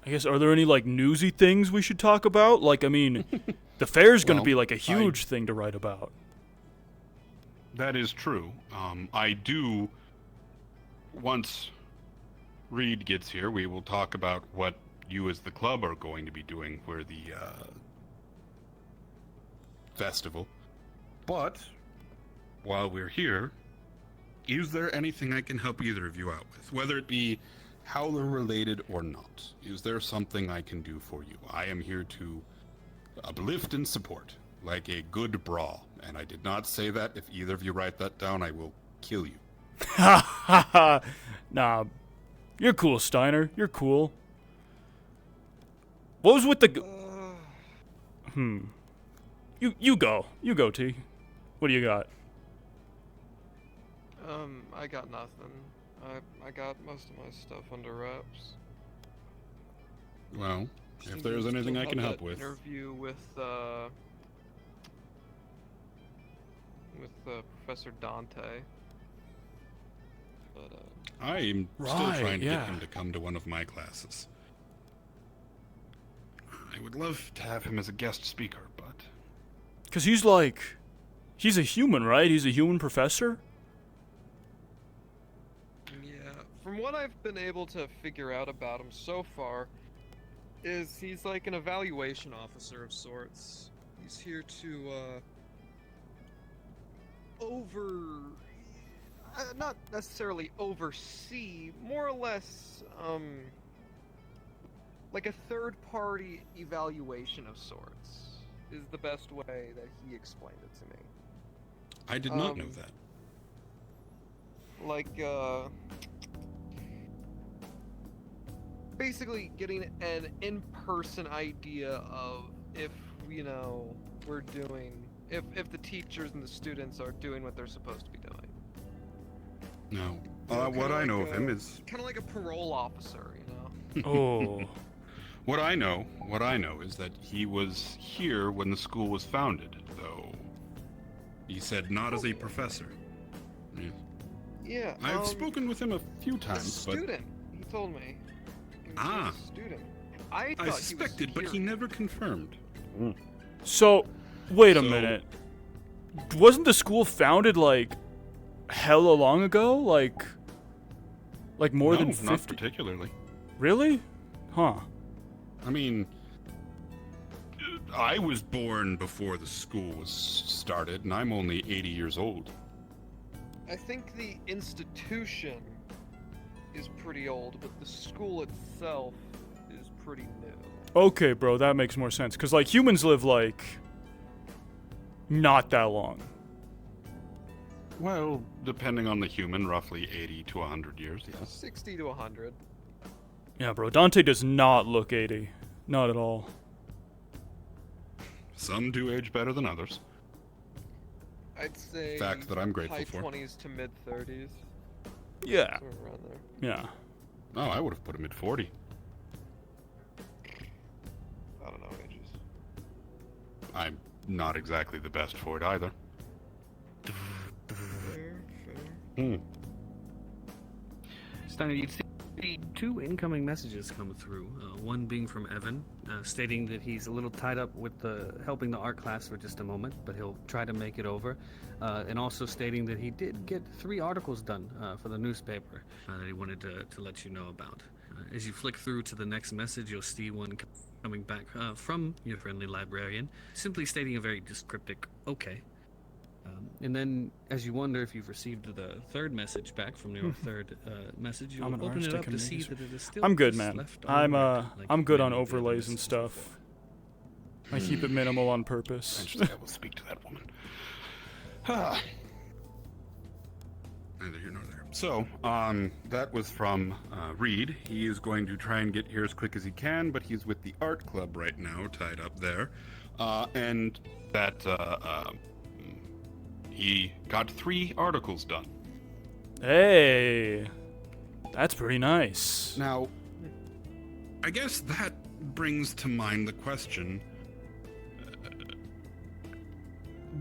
I guess, are there any, like, newsy things we should talk about? Like, I mean, the fair's gonna be, like, a huge thing to write about. That is true. I do... Once Reed gets here, we will talk about what you as the club are going to be doing for the, festival. But, while we're here, is there anything I can help either of you out with? Whether it be Howler related or not. Is there something I can do for you? I am here to uplift and support, like a good bra. And I did not say that. If either of you write that down, I will kill you. Ha ha ha! Nah, you're cool, Steiner. You're cool. What was with the... You go. You go, T. What do you got? I got nothing. I got most of my stuff under wraps. Well, if there's anything I can help with. Interview with Professor Dante. But I'm still trying to get him to come to one of my classes. I would love to have him as a guest speaker, but... Because he's like... He's a human, right? He's a human professor? yeah, from what I've been able to figure out about him so far, is he's like an evaluation officer of sorts. He's here to, not necessarily oversee, more or less, like a third-party evaluation of sorts, is the best way that he explained it to me. I did not know that. Like, basically getting an in-person idea of if, you know, we're doing, if the teachers and the students are doing what they're supposed to be doing. No. What I know of him is... Kind of like a parole officer, you know? Oh. What I know is that he was here when the school was founded, though he said not as a professor. Yeah. I've spoken with him a few times, a student, he told me. He was Ah. a student. I thought suspected, but he never confirmed. So, wait a minute. Wasn't the school founded, like, hella long ago? Like more than 50? Not particularly. Really? Huh. I mean, I was born before the school was started, and I'm only 80 years old. I think the institution is pretty old, but the school itself is pretty new. Okay, bro, that makes more sense. Because, like, humans live, like, not that long. Well, depending on the human, roughly 80 to 100 years, yes. 60 to 100. Yeah, bro, Dante does not look 80. Not at all. Some do age better than others. I'd say Fact that I'm grateful high for. 20s to mid 30s. Yeah. Sort of around there. Yeah. Oh, I would have put him at 40. I don't know ages. I'm not exactly the best for it either. Steiner, you'd see two incoming messages come through. One being from Evan, stating that he's a little tied up with helping the art class for just a moment, but he'll try to make it over. And also stating that he did get 3 articles done for the newspaper that he wanted to let you know about. As you flick through to the next message, you'll see one coming back from your friendly librarian, simply stating a very descriptive "okay." And then, as you wonder if you've received the third message back from your third message, you'll open it up to see that it is still. I'm good, just man. left on record, like I'm good on many of the other overlays and messages stuff. I keep it minimal on purpose. Eventually, I will speak to that woman. Neither here nor there. So, that was from Reed. He is going to try and get here as quick as he can, but he's with the art club right now, tied up there. And that he got 3 articles done. Hey, that's pretty nice. Now, I guess that brings to mind the question,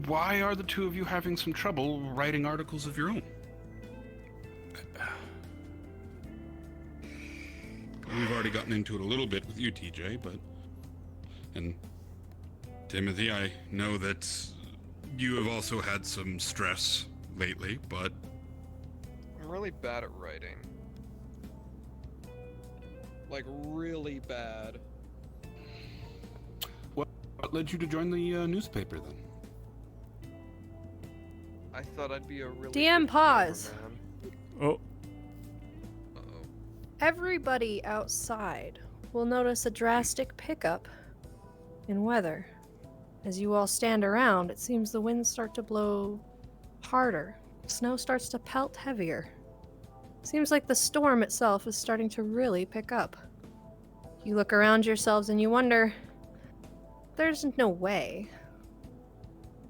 why are the two of you having some trouble writing articles of your own? We've already gotten into it a little bit with you, TJ, and Timothy, I know that you have also had some stress lately, but I'm really bad at writing. Like, really bad. What led you to join the newspaper, then? I thought I'd be a really DM good pause. cameraman. Oh. Everybody outside will notice a drastic pickup in weather. As you all stand around, it seems the winds start to blow harder. Snow starts to pelt heavier. Seems like the storm itself is starting to really pick up. You look around yourselves and you wonder, there's no way.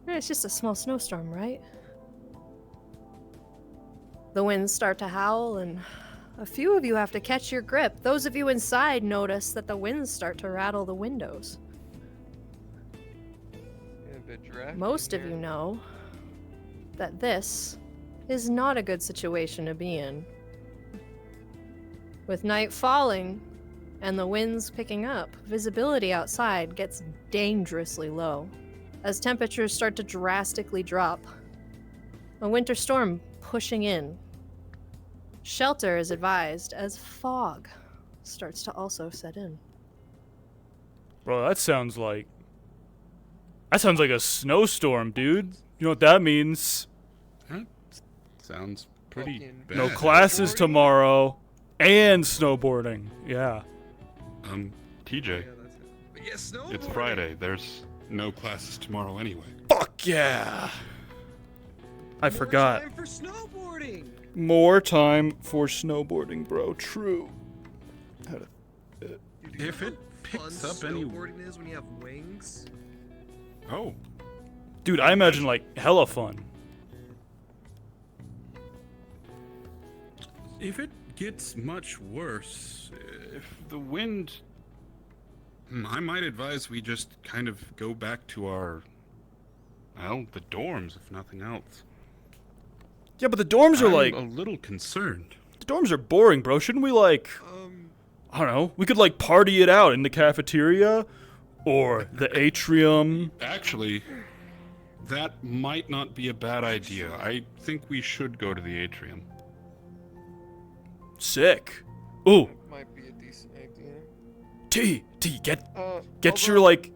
It's just a small snowstorm, right? The winds start to howl and a few of you have to catch your grip. Those of you inside notice that the winds start to rattle the windows. Most of you know that this is not a good situation to be in. With night falling and the winds picking up, visibility outside gets dangerously low as temperatures start to drastically drop. A winter storm pushing in. Shelter is advised as fog starts to also set in. Bro, that sounds like a snowstorm, dude. You know what that means? That sounds pretty bad. No classes tomorrow and snowboarding. Yeah. TJ. It's Friday. There's no classes tomorrow anyway. Fuck yeah. I forgot. Time for snowboarding. More time for snowboarding, bro. True. If it picks up any... Snowboarding is when you have wings. Oh. Dude, I imagine like hella fun. If it gets much worse, if the wind... I might advise we just kind of go back to our... well, the dorms, if nothing else. Yeah, but the dorms are like... I'm a little concerned. The dorms are boring, bro. Shouldn't we like... I don't know. We could like party it out in the cafeteria or the atrium. Actually, that might not be a bad idea. I think we should go to the atrium. Sick. Ooh. Might be a decent idea. T, get your like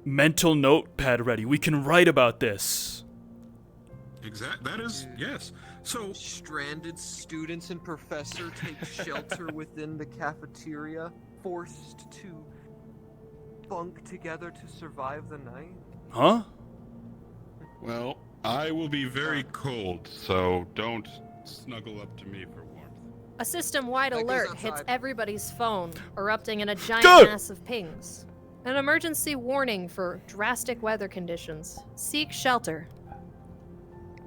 mental notepad ready. We can write about this. That is, yes. So stranded students and professor take shelter within the cafeteria, forced to bunk together to survive the night. Huh? Well, I will be very cold, so don't snuggle up to me for warmth. A system-wide alert hits everybody's phone, erupting in a giant mass of pings. An emergency warning for drastic weather conditions. Seek shelter.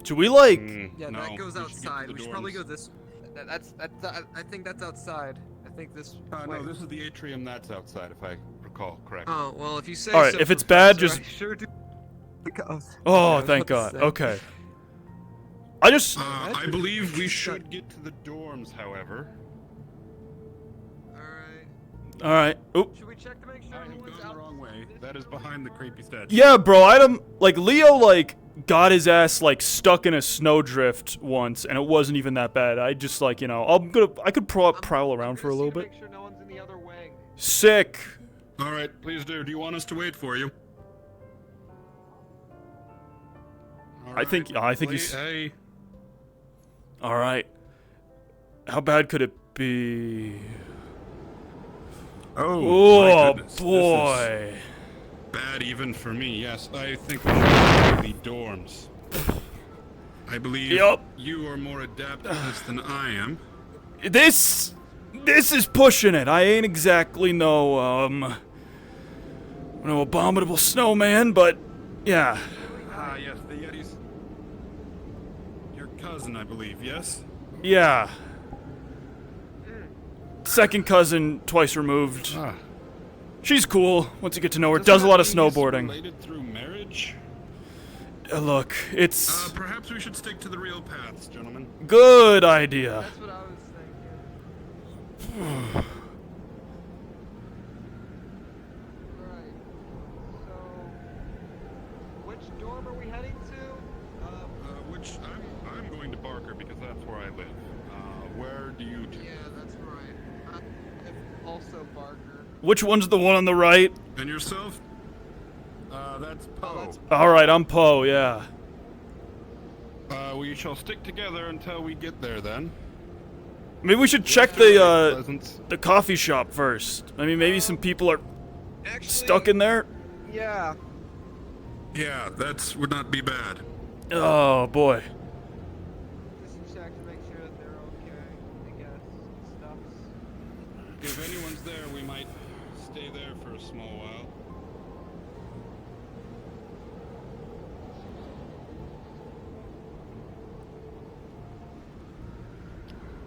Should we like? Yeah, that goes outside. We should probably go this. That's. I think that's outside. I think this. No, this is the atrium. That's outside, if I recall correctly. Oh well, if you say. All right, so, if it's bad, Professor, just. I sure do. Oh, thank God. Okay. I just. I believe we should get to the dorms, however. All right. Oop. Should we check to make sure I have gone the wrong way. That is behind the creepy statue. Yeah, bro. Leo like got his ass like stuck in a snowdrift once, and it wasn't even that bad. I just like, you know, I could prowl around for a little bit. Make sure no one's in the other wing. Sick. All right, please do. Do you want us to wait for you? I think he's. Hey. All right. How bad could it be? Oh, my goodness. Boy. Bad even for me. Yes, I think we should go to the dorms. I believe you are more adept at this than I am. This is pushing it. I ain't exactly no abominable snowman, but yeah. Ah, yes, the Yetis. Your cousin, I believe. Yes. Yeah. Second cousin, twice removed. She's cool. Once you get to know her, does a lot of snowboarding. Related through marriage? Look, it's Perhaps we should stick to the real paths, gentlemen. good idea. That's what I was thinking. Right. So, which dorm are we heading to? Which I'm going to Barker because that's where I live. Where do you two? Yeah, that's right. Also Barker. Which one's the one on the right? And yourself? That's Poe. All right, I'm Poe. Yeah. We shall stick together until we get there then. Maybe we should check the coffee shop first. I mean, maybe some people are stuck in there. Yeah. Yeah, that would not be bad. Oh boy. Just check to make sure that they're okay. I guess stuffs. If anyone's there, we might stay there for a small while.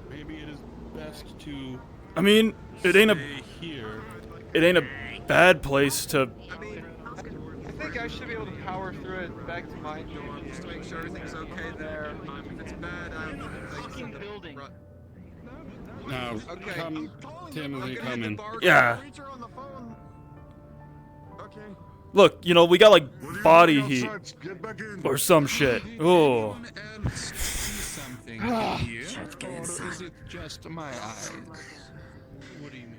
Maybe it is best to. I mean, it ain't stay here. It ain't a bad place to. I mean, I think I should be able to power through it back to my dorm just to make sure everything's okay there. If it's bad, I'm fucking building. Now, come, Timothy, come in. Yeah. Look, you know, we got like body heat or some shit. Oh. Something here, or is it just my eyes? What do you mean?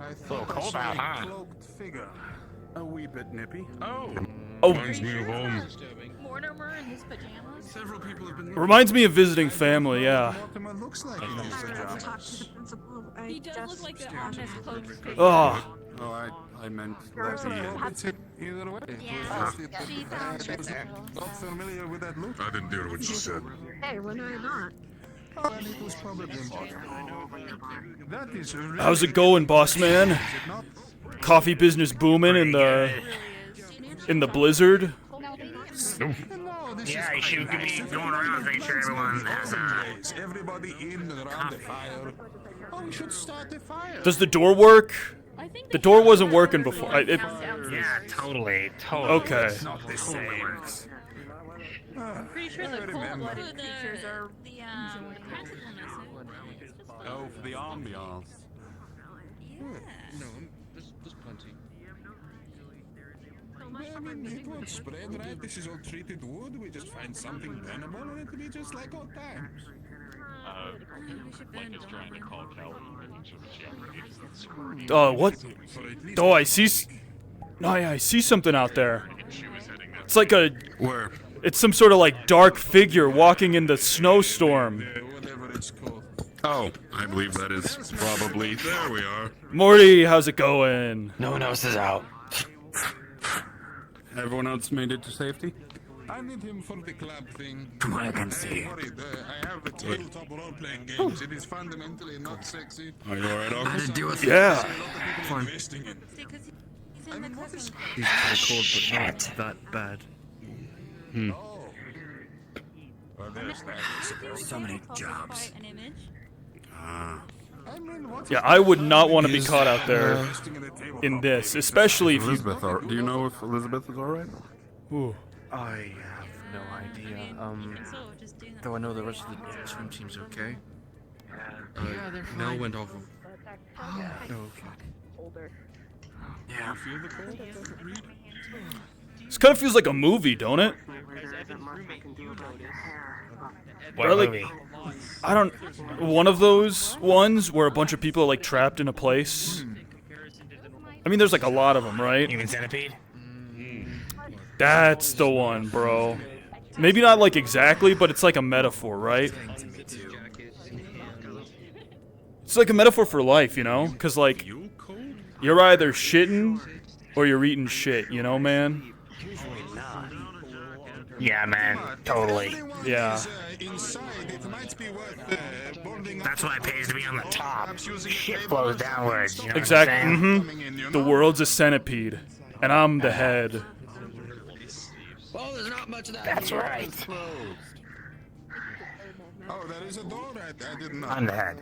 I thought I saw a cloaked figure. A wee bit nippy. Oh. Reminds me of home. Mortimer in his pajamas? Several people have been. Reminds me of visiting family. Yeah. Looks like He does look like an honest cloaked figure. Oh. Oh, I meant Either way. Yeah. Not familiar with that look. I didn't do what you said. Hey, when are not? It was probably that is really How's it going, boss man? Coffee business booming in the blizzard. Yeah, you should be going around making sure everyone has everybody in and around the fire. Oh, we should start the fire. Does the door work? The door wasn't working before. Yeah, totally. Okay. It's not the same. Pretty sure the cold-blooded creatures are enjoying Oh, for the ambiance. No, there's plenty. I mean, it won't spread, right? This is all treated wood. We just find something burnable and it'll be just like old times. Like it's trying to call Kelly, making sure that she actually. Oh, what? Oh, I see. No, I see something out there. It's like a. Where? It's some sort of like dark figure walking in the snowstorm. Whatever it's called. Oh, I believe that is probably. There we are. Morty, how's it going? No one else is out. Everyone else made it to safety? I need him for the club thing. From what I can see. I have a tabletop role-playing games. It is fundamentally not sexy. Are you alright, August? Yeah. Fine. He's in the cooking. He's cold, but not that bad. Well, there's that. So many jobs. An image. Yeah, I would not want to be caught out there in this, especially if you. Elizabeth, do you know if Elizabeth is alright? Ooh. I have no idea. Though I know the rest of the team seems okay. Yeah, they're fine. Mel went off of. Okay. Yeah. You feel the cold, Reed? This kind of feels like a movie, don't it? What Or, like, movie? I don't. One of those ones where a bunch of people are like trapped in a place. I mean, there's like a lot of them, right? Human Centipede? That's the one, bro. Maybe not like exactly, but it's like a metaphor, right? It's like a metaphor for life, you know? Because, like, you're either shitting or you're eating shit, you know, man? Yeah, man. Totally. Yeah. That's why it pays to be on the top. Shit flows downwards, you know Exactly. what I'm saying? Mm-hmm. The world's a centipede, and I'm the head. Well, there's not much of that. That's right. Oh, there is a door. I didn't know. I'm the head.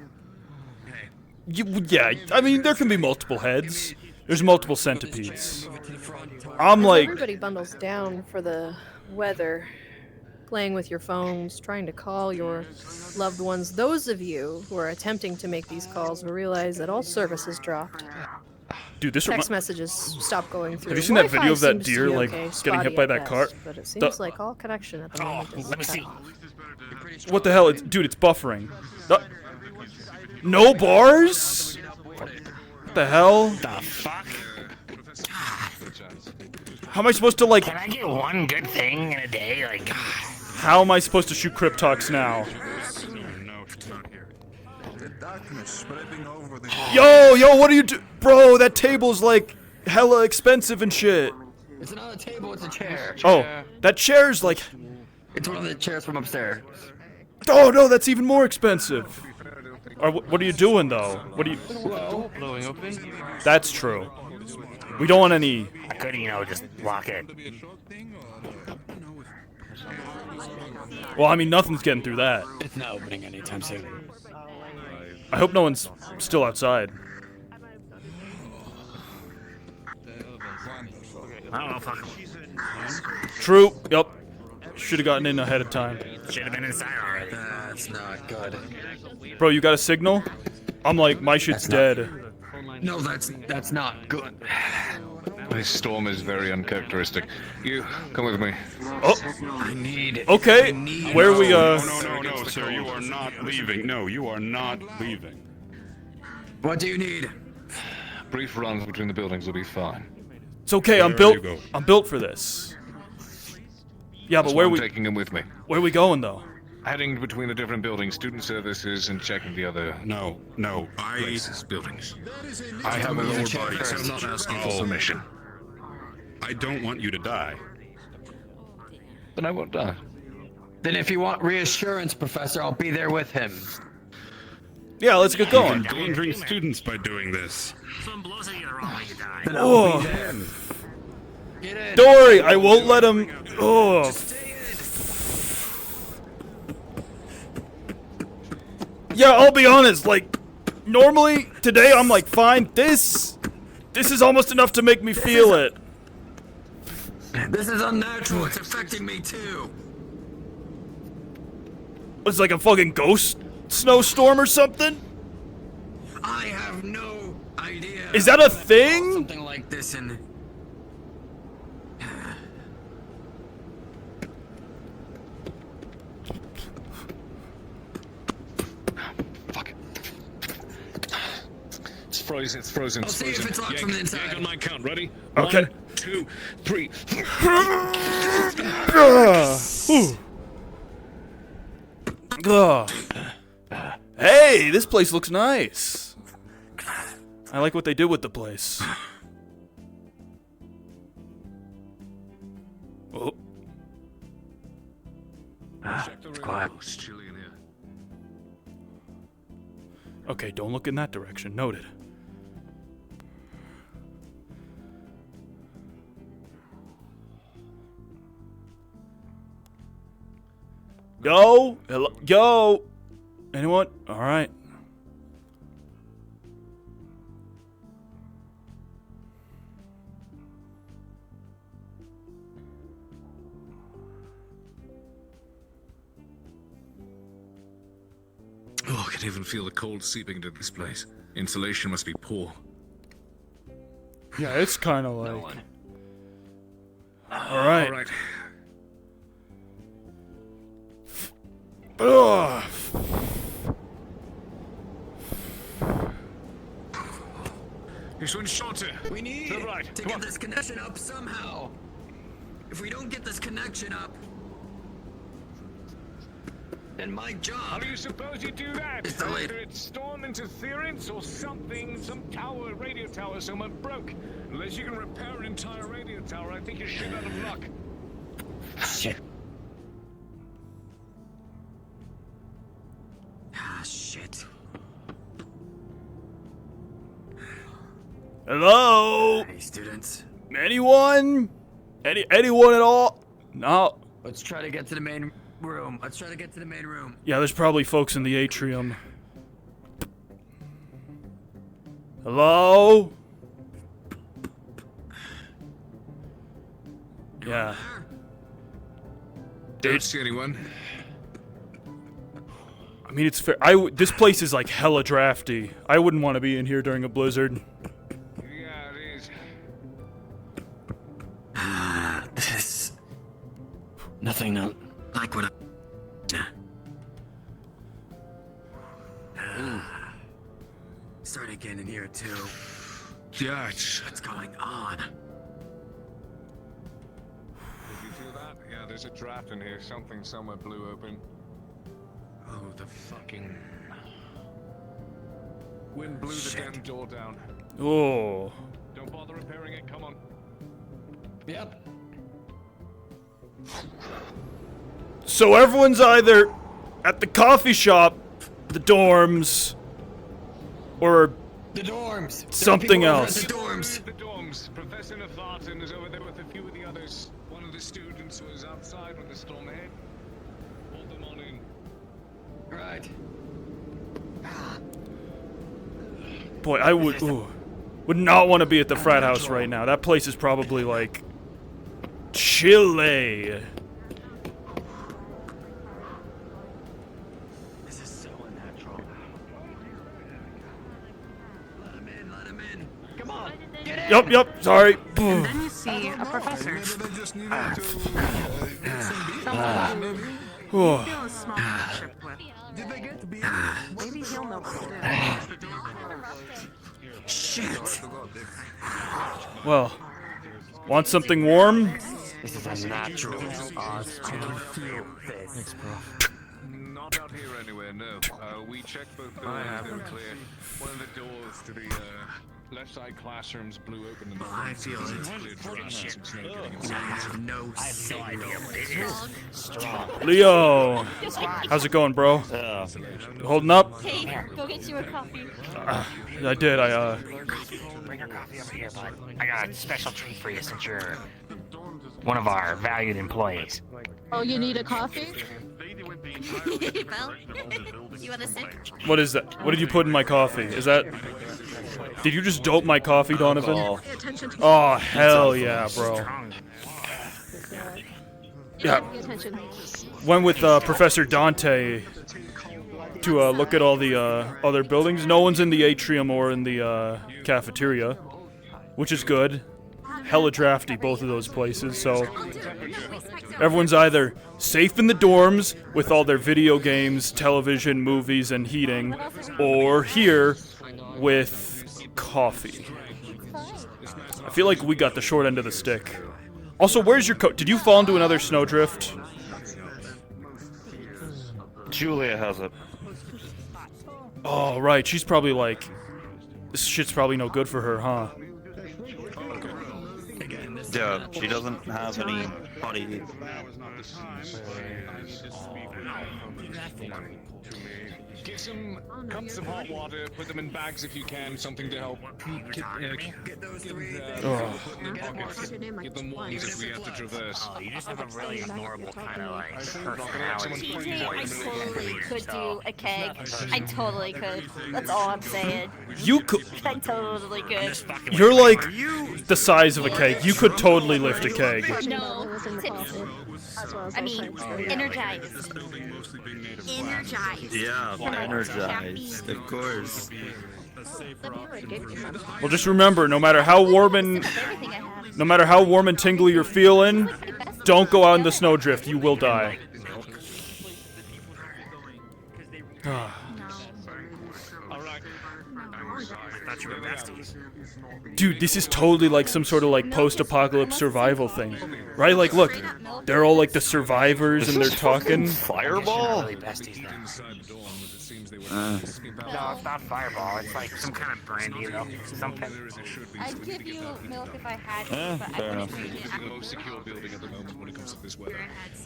Yeah, I mean, there can be multiple heads. There's multiple centipedes. I'm like... Everybody bundles down for the weather, playing with your phones, trying to call your loved ones. Those of you who are attempting to make these calls will realize that all service has dropped. Dude, this Text messages stop going through. Have you seen that Wi-Fi video of that seems to deer, be like, okay, getting hit spotty by at that best, car? But it seems like all connection at the moment is let me cut see. off. What the hell? Dude, it's buffering. No bars? What the hell? The fuck? How am I supposed to, like... Can I get one good thing in a day? Like, How am I supposed to shoot Cryptox now? Yo, what are you do- Bro, that table's, like, hella expensive and shit. It's not a table, it's a chair. Oh, that chair's, like... It's one of the chairs from upstairs. Oh, no, that's even more expensive. Or, what are you doing, though? What are you... Blowing open. That's true. We don't want any... I could, you know, just lock it. Well, I mean, nothing's getting through that. It's not opening anytime soon. I hope no one's still outside. I don't know, fuck. True. Yep. Should have gotten in ahead of time. Should have been inside already. That's not good. Bro, you got a signal? I'm like, my shit's dead. No, that's not good. This storm is very uncharacteristic. You, come with me. Oh. I need... Okay. Where are we, No, sir, you are not leaving. No, you are not leaving. What do you need? Brief runs between the buildings will be fine. It's okay, I'm built for this. Yeah, but where I'm we... taking him with me. Where are we going, though? Heading between the different buildings, student services, and checking the other... No, places, buildings. I have a lower body. I'm not asking for permission. I don't want you to die. Then I won't die. Then if you want reassurance, Professor, I'll be there with him. Yeah, let's get going. You're endangering students by doing this. Someone blows at you the wrong way, you die. Then Oh. I'll be there. Get in. Don't worry, I won't let him... Oh. Yeah, I'll be honest, like, normally, today I'm like, fine, this is almost enough to make me feel it. This is unnatural. It's affecting me too. It's like a fucking ghost snowstorm or something? I have no idea. Is that a thing? Something like this in... It's frozen. I'll see if it's locked from the inside. Yank on my count. Ready? Okay. 1, 2, 3. Ugh. Hey, this place looks nice. I like what they did with the place. Oh. Quiet. It's chilly in here. Okay, don't look in that direction. Noted. Yo! Hello? Yo! Anyone? Alright. Oh, I can even feel the cold seeping into this place. Insulation must be poor. Yeah, it's kind of like... All right. All right. Ugh. This one's shorter. We need To the right. to Come get on. this connection up somehow. If we don't get this connection up, then my job. How do you suppose you do that? It's delayed. Either it's storm interference or something, some tower, radio tower, someone broke. Unless you can repair an entire radio tower, I think you're shit out of luck. Shit. Ah, shit. Hello? Hey, students. Anyone? Anyone at all? No. Let's try to get to the main room. Let's try to get to the main room. Yeah, there's probably folks in the atrium. Hello? Yeah. Don't see anyone. I mean, it's fair. This place is like hella drafty. I wouldn't want to be in here during a blizzard. Yeah, it is. This. Nothing like what started getting in here too. Yeah, What's going on? Did you feel that? Yeah, there's a draft in here. Something somewhere blew open. Oh, the fucking. Wind blew the damn door down. Oh. Don't bother repairing it. Come on. Yep. So everyone's either at the coffee shop, the dorms, or the dorms. Something else. The dorms. Professor Nefarton is over there with a few of the others. One of the students was outside when the storm hit. Pulled them on in. Right. Boy, I would not want to be at the frat house right now. That place is probably like Chile. This is so unnatural. Let him in. Let him in. Come on. Get in. Yup. Sorry. And then you see a professor. Oh. Feel a small friendship with. Maybe he'll know what to do. Shit. Well, want something warm? This is unnatural. Us to feel this. Thanks, Not out here anywhere, no. We checked both doors, they were clear. One of the doors to the left side classrooms blew open and the I feel it. I have no idea what it is. Leo, how's it going, bro? Holding up? Hey, go get you a coffee. I did. Bring your coffee over here, bud. I got a special treat for you since you're one of our valued employees. Oh, you need a coffee? Well, you want a sip? What is that? What did you put in my coffee? Is that? Did you just dope my coffee, Donovan? Oh, hell yeah, bro. Yeah. Went with Professor Dante to look at all the other buildings. No one's in the atrium or in the cafeteria, which is good. Hella drafty, both of those places, so everyone's either safe in the dorms with all their video games, television, movies, and heating, or here with coffee. I feel like we got the short end of the stick. Also, where's your coat? Did you fall into another snowdrift? Julia has it. Oh, right. She's probably like... This shit's probably no good for her, huh? Yeah, she doesn't have any body. Get some cups of hot water, put them in bags if you can, something to help get those three pockets. Get them warm if we have to traverse. Oh, you just have a really adorable kind of like personality. TJ, I totally could do a keg. I totally could. That's all I'm saying. You could... I totally could. You're like the size of a keg. You could totally lift a keg. No, tipsy. I mean, energized. Energized. Yeah, energized, of course. Well, just remember, no matter how warm and... Everything I have. No matter how warm and tingly you're feeling, don't go out in the snowdrift. You will die. Dude, this is totally like some sort of like post-apocalypse survival thing, right? Like, look, they're all like the survivors and they're talking. Fireball? No, it's not Fireball. It's like some kind of brandy, though. Something. I'd give you milk if I had it, but fair I enough. wouldn't drink it. The most secure building at the moment when it comes to this weather.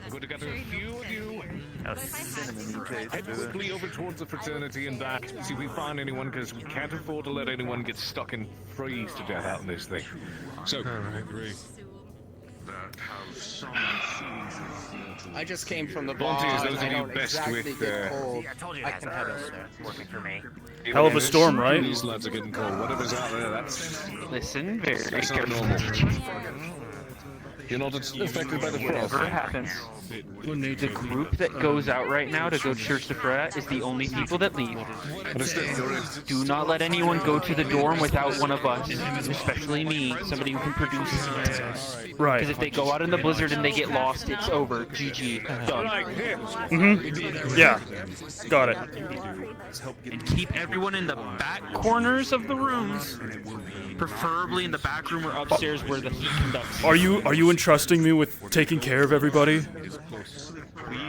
I've got to gather a few of you. Head quickly over towards the fraternity and that. See if we find anyone, because we can't afford to let anyone get stuck and freeze to death out in this thing. So, I just came from the volunteers, bar. those of you best with. I told you guys I can head over there. Working for me. Hell of a storm, right? These lads are getting cold. Whatever's out there, that's. Listen very That's not carefully. normal. You're not affected by the frost. Whatever happens, the group that goes out right now to go church to prayer is the only people that leave. Do not let anyone go to the dorm without one of us, especially me, somebody who can produce. Right. Because if they go out in the blizzard and they get lost, it's over. GG. Done. Mm-hmm. Yeah. Got it. And keep everyone in the back corners of the rooms, preferably in the back room or upstairs where the heat conducts. Are you entrusting me with taking care of everybody?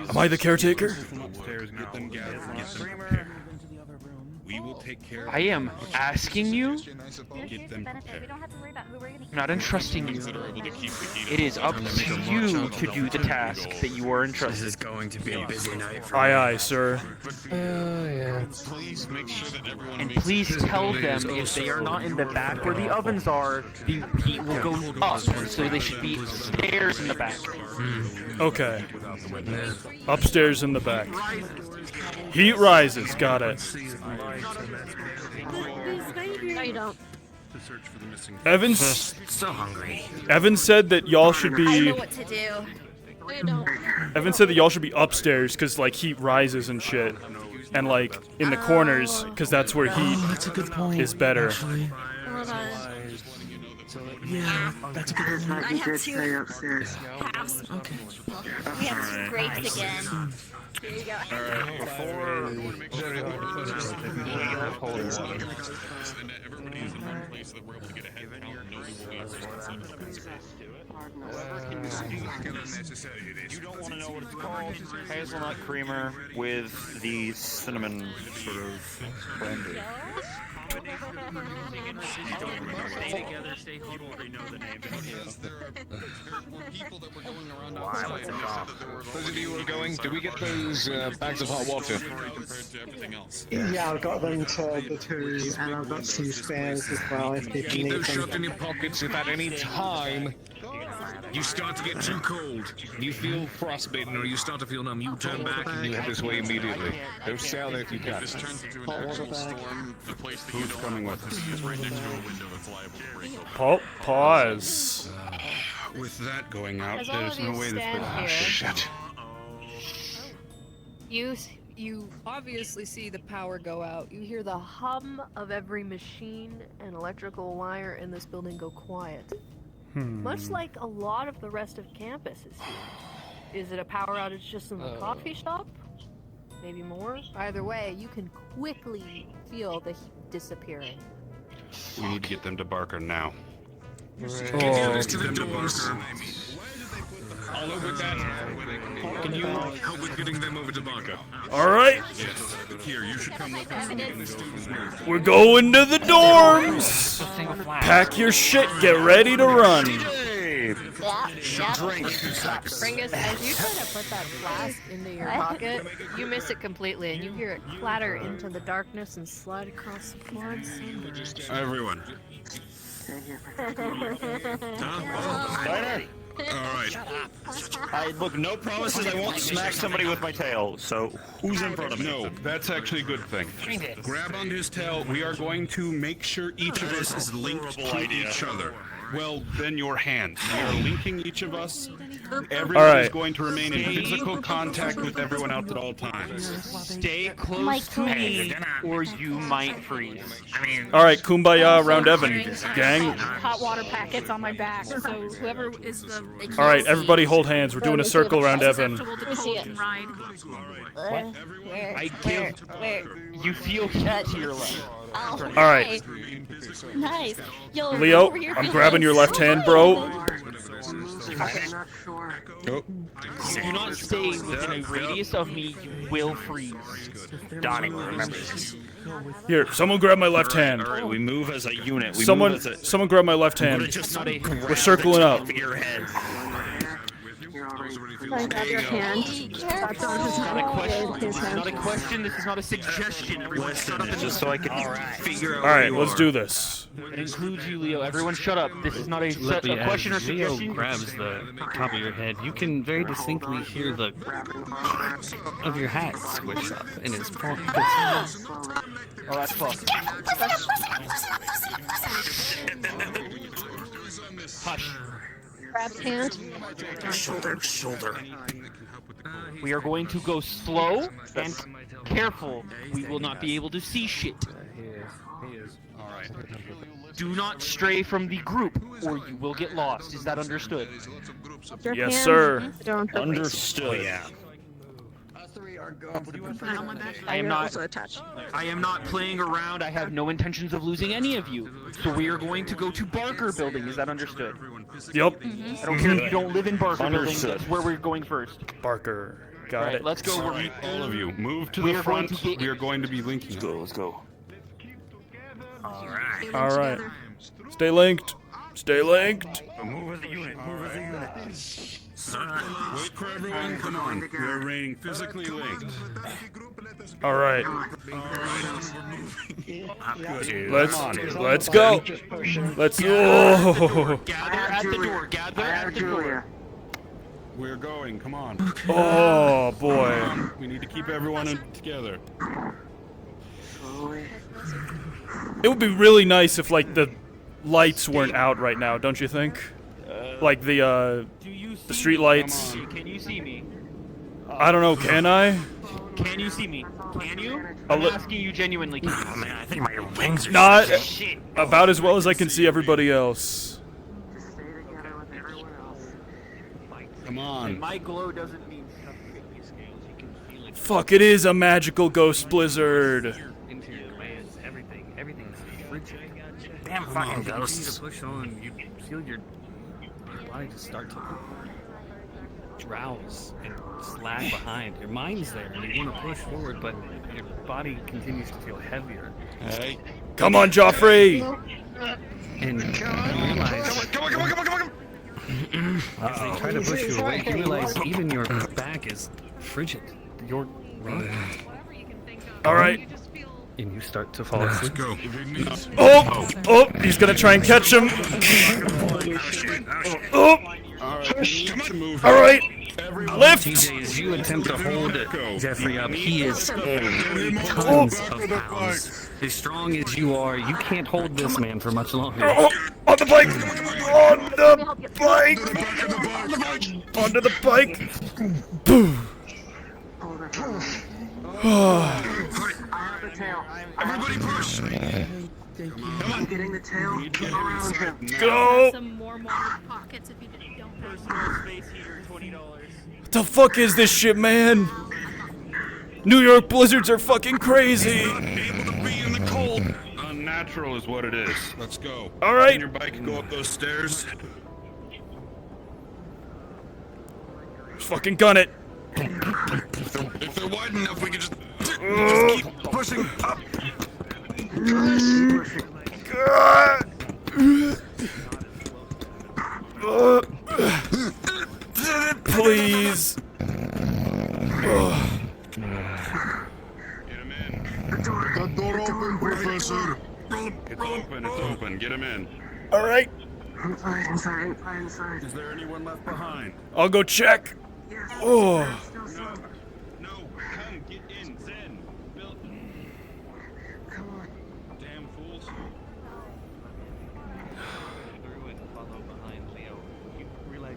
Am I the caretaker? We will take care of I am asking you, Get them prepared. I'm not entrusting you. It is up to you to do the task that you are entrusted. This is going to be a busy night for Aye, aye, sir. Yeah. Please make sure that everyone And please tell them if they are not in the back where the ovens are, the heat will go up. So they should be stairs in the back. Okay. Upstairs in the back. Heat rises. Got it. No, you don't. Evans. so hungry. Evan said that y'all should I be. know what to do. No, you don't. Evan said that y'all should be upstairs because like heat rises and shit, and like in the corners because that's where heat That's a good point. is better. Actually. Hold on. Yeah, that's a good point. I have two halves. Okay. We have two grapes again. Here you go. You don't want to know what it's called? Hazelnut creamer with the cinnamon sort of brandy. Stay together, stay humble, they know the name. Those of you who are going, do we get those bags of hot water? Yeah, I've got them to the two, and I've got some spares as well if people Keep need those them. shoved in your pockets if at any time you start to get too cold, you feel frostbitten, or you start to feel numb, you turn back and you head this way immediately. Go sail there if you can. This turns into an actual storm. The place that Who's coming with us? Is right next to a window that's liable to break open. Pause. With that going out, As all there's of no you way this stand could. here, Shit. You obviously see the power go out. You hear the hum of every machine and electrical wire in this building go quiet. Much like a lot of the rest of campus is here. Is it a power outage just in the coffee shop? Maybe more? Either way, you can quickly feel the heat disappearing. We need to get them to Barker now. To the doors. All over that. Can you help with getting them over to Barker? All right. Yes. Here, you should come with us. We're going to the dorms. Pack your shit. Get ready to run. Bringus, as you try to put that flask into your pocket, you miss it completely, and you hear it clatter into the darkness and slide across the floor and sand. Everyone. Alright. Look, no promises. I won't smack somebody with my tail. So, who's in front of me? No, that's actually a good thing. Grab onto his tail. We are going to make sure each of us is linked to each other. Well, then your hands. We are linking each of us. Everyone is going to remain in physical contact with everyone else at all times. Stay close to me. or you might freeze. I mean, All right, kumbaya around Evan, gang. Hot water packets on my back, so whoever is the. All right, everybody hold hands. We're doing a circle around Evan. I give. You feel heat to your left. Oh, All right. Nice. Yo, Leo, over your I'm grabbing your left hand, bro. Oh. Do not stay within a radius of me. You will freeze. Donnie will remember this. Here, someone grab my left hand. All right, we move as a unit. We Someone, move as a... someone grab my left hand. We're circling up. Your head. Grab your hand. This is not a question. This is not a question. This is not a suggestion. Everyone shut up and just so I can figure out. All right, let's do this. It includes you, Leo. Everyone shut up. This is not a question or Leo suggestion. grabs the top of your head. You can very distinctly hear the of your hat squish up in his palm. Oh, that's false. Hush. Grab hand. Shoulder. We are going to go slow and careful. We will not be able to see shit. He is. All right. Do not stray from the group, or you will get lost. Is that understood? Yes, sir. Understood. Yeah. I am not playing around. I have no intentions of losing any of you. So we are going to go to Barker Building. Is that understood? Yep. I don't care if you don't live in Barker Building. That's where we're going first. Barker. Got Right, it. let's go. All right, all of you, move to We the are going front. to get- We are going to be linking. Let's go. All right. All right. Stay linked. Stay linked. Move as a unit. Move as a unit. Wait for everyone. Come on. We are remaining physically linked. All right. Let's Let's go. Let's. Oh. Gather at the door. Gather at the door. We're going. Come on. Oh boy. We need to keep everyone together. It would be really nice if like the lights weren't out right now, don't you think? Like the street lights. Can you see me? I don't know. Can I? Can you see me? Can you? A I'm li- asking you genuinely. Can you? Oh man, I think my wings are Not shit. about as well as I can see everybody else. Come on. My glow doesn't mean Fuck! It is a magical ghost blizzard. Into your glands, everything's frigid. Damn fucking You ghosts. to push on, you feel your body just start to drowse and slag behind. Your mind's there, and you want to push forward, but your body continues to feel heavier. Hey. Come on, Joffrey. And you realize, as they try to push you away, you realize even your back is frigid. You're weak. All right. And you start to fall asleep. Oh, he's gonna try and catch him. Oh, all right. Lift. TJ, as you attempt to hold Jeffrey up, he is tons of pounds. As strong as you are, you can't hold this man for much longer. Oh, on the bike. On the bike. Onto the bike. Boom. Everybody push! Come on. Getting the tail around him. Go. Some more pockets if you don't personal space heater, $20. What the fuck is this shit, man? New York blizzards are fucking crazy. Able to be in the cold. Unnatural is what it is. Let's go. All right. On your bike and go up those stairs. Fucking gun it. If they're wide enough, we can just keep pushing up. Please. The door open, Professor. It's open, it's open. Get him in. All right. Inside. Is there anyone left behind? I'll go check. Oh. No, come, get in, Zen. Bill. Come on. Damn fools. Through and follow behind Leo. You realize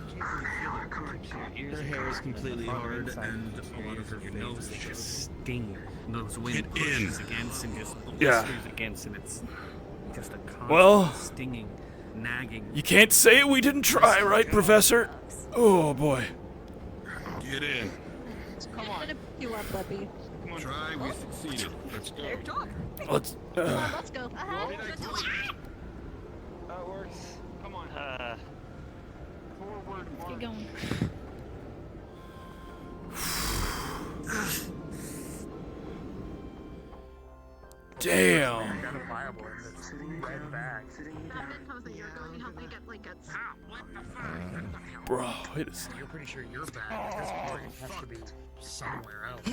you can't really feel it. Your hair is completely hard, and a lot of your nose that just sting those wind Get in. pushes against and just Yeah. blisters against, and it's just a constant Well, stinging, nagging. You can't say we didn't try, right, Professor? Oh boy. Get in. Come on. You up, Leppy. Come on. Try, we succeeded. Let's go. Let's. Let's go. That works. Come on. Forward. Let's get going. Damn. Bro, it is. You're pretty sure you're back. This party has to be somewhere else.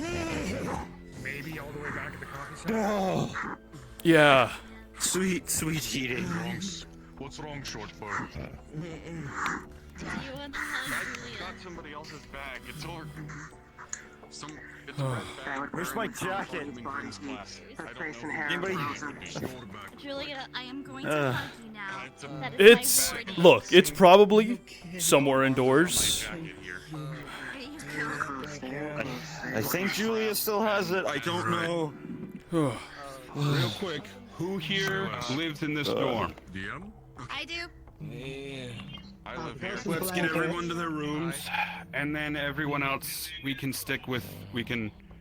Maybe all the way back at the coffee shop. Yeah. Sweet eating. What's wrong, short for? Do you want to hug Julia? Got somebody else's bag. It's over. It's Oh. a red bag. Where's my jacket? Anybody? Julia, I am going to hug you now. That is It's my word. look. It's probably somewhere indoors. I think Julia still has it. I don't know. Real quick, who here lives in this dorm? I do. I live here. Let's get everyone to their rooms, and then everyone else we can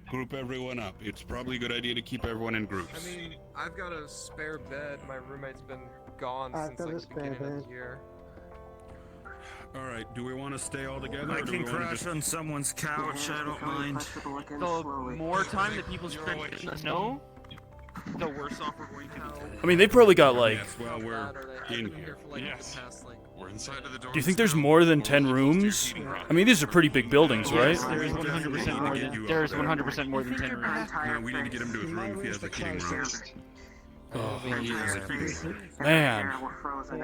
group everyone up. It's probably a good idea to keep everyone in groups. I mean, I've got a spare bed. My roommate's been gone I've since got like a the spare beginning of bed. the year. All right, do we want to stay all together? I or do can we wanna crash just... on someone's couch. I don't mind. The more time that people spend in the snow, the worse off we're going to be. I mean, they probably got like. Yes, well, we're in here. Yes. We're inside of the dorm. Do you think there's more than 10 rooms? I mean, these are pretty big buildings, right? Yes, there is 100% more than. There is 100% more than 10 rooms. No, we need to get him to his room if he has the heating room. Oh, man.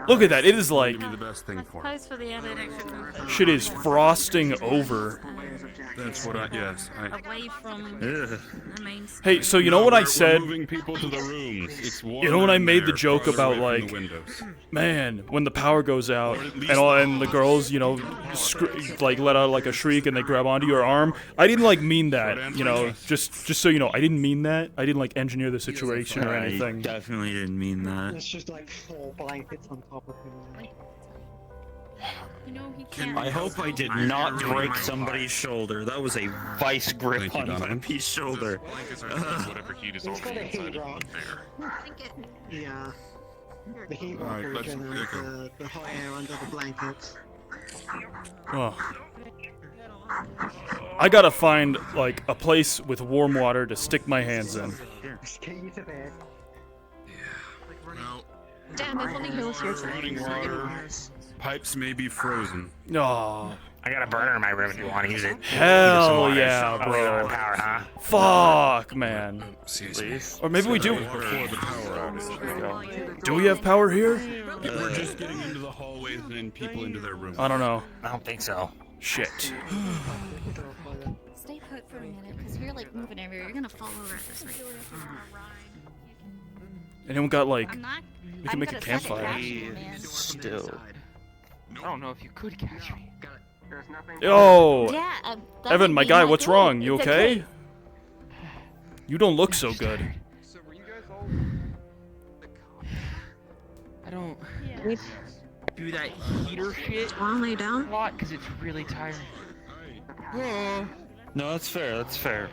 Look at that. It is like. Be the best thing for him. Post for the added extra comfort. Shit is frosting over. That's what yes. Away from the main. Hey, so you know what I said? We're moving people to the rooms. It's You know when I made the warmer joke there, about farther away like, from the windows. man, when the power goes out and the girls, you know, like let out like a shriek and they grab onto your arm. I didn't like mean that, you know. Just so you know, I didn't mean that. I didn't like engineer the situation or I anything. definitely didn't mean that. It's just like 4 blankets on top of him. You know he can't. I hope I did not break somebody's shoulder. That was a vice grip Thank you, on Donovan. Leppy's shoulder. Whatever heat is It's got a heat rock. I think it. Yeah. The heat All rock right, will let's- generate okay. the hot air under the blankets. Oh. I gotta find like a place with warm water to stick my hands in. Get you to bed. Well, Damn, if only he was here running tonight. water. Pipes may be frozen. Oh. I got a burner in my room if you want to use it. Hell yeah, Oh, we don't bro. have power, huh? Fuck, man. Please. Or maybe we do. Before the power outage. Do we have power here? We're just getting into the hallways and people into their rooms. I don't know. I don't think so. Shit. Stay put for a minute, because if you're like moving everywhere, you're gonna fall over at this rate. Anyone got like? I'm not. We can make a campfire. Still. I don't know if you could catch me. Yo. Yeah, that Evan, would my be guy, not what's good. wrong? You It's okay? You don't look so good. So were you guys all? I don't We do that heater shit wanna lay down? a lot because it's really tiring. No, that's fair. That's fair.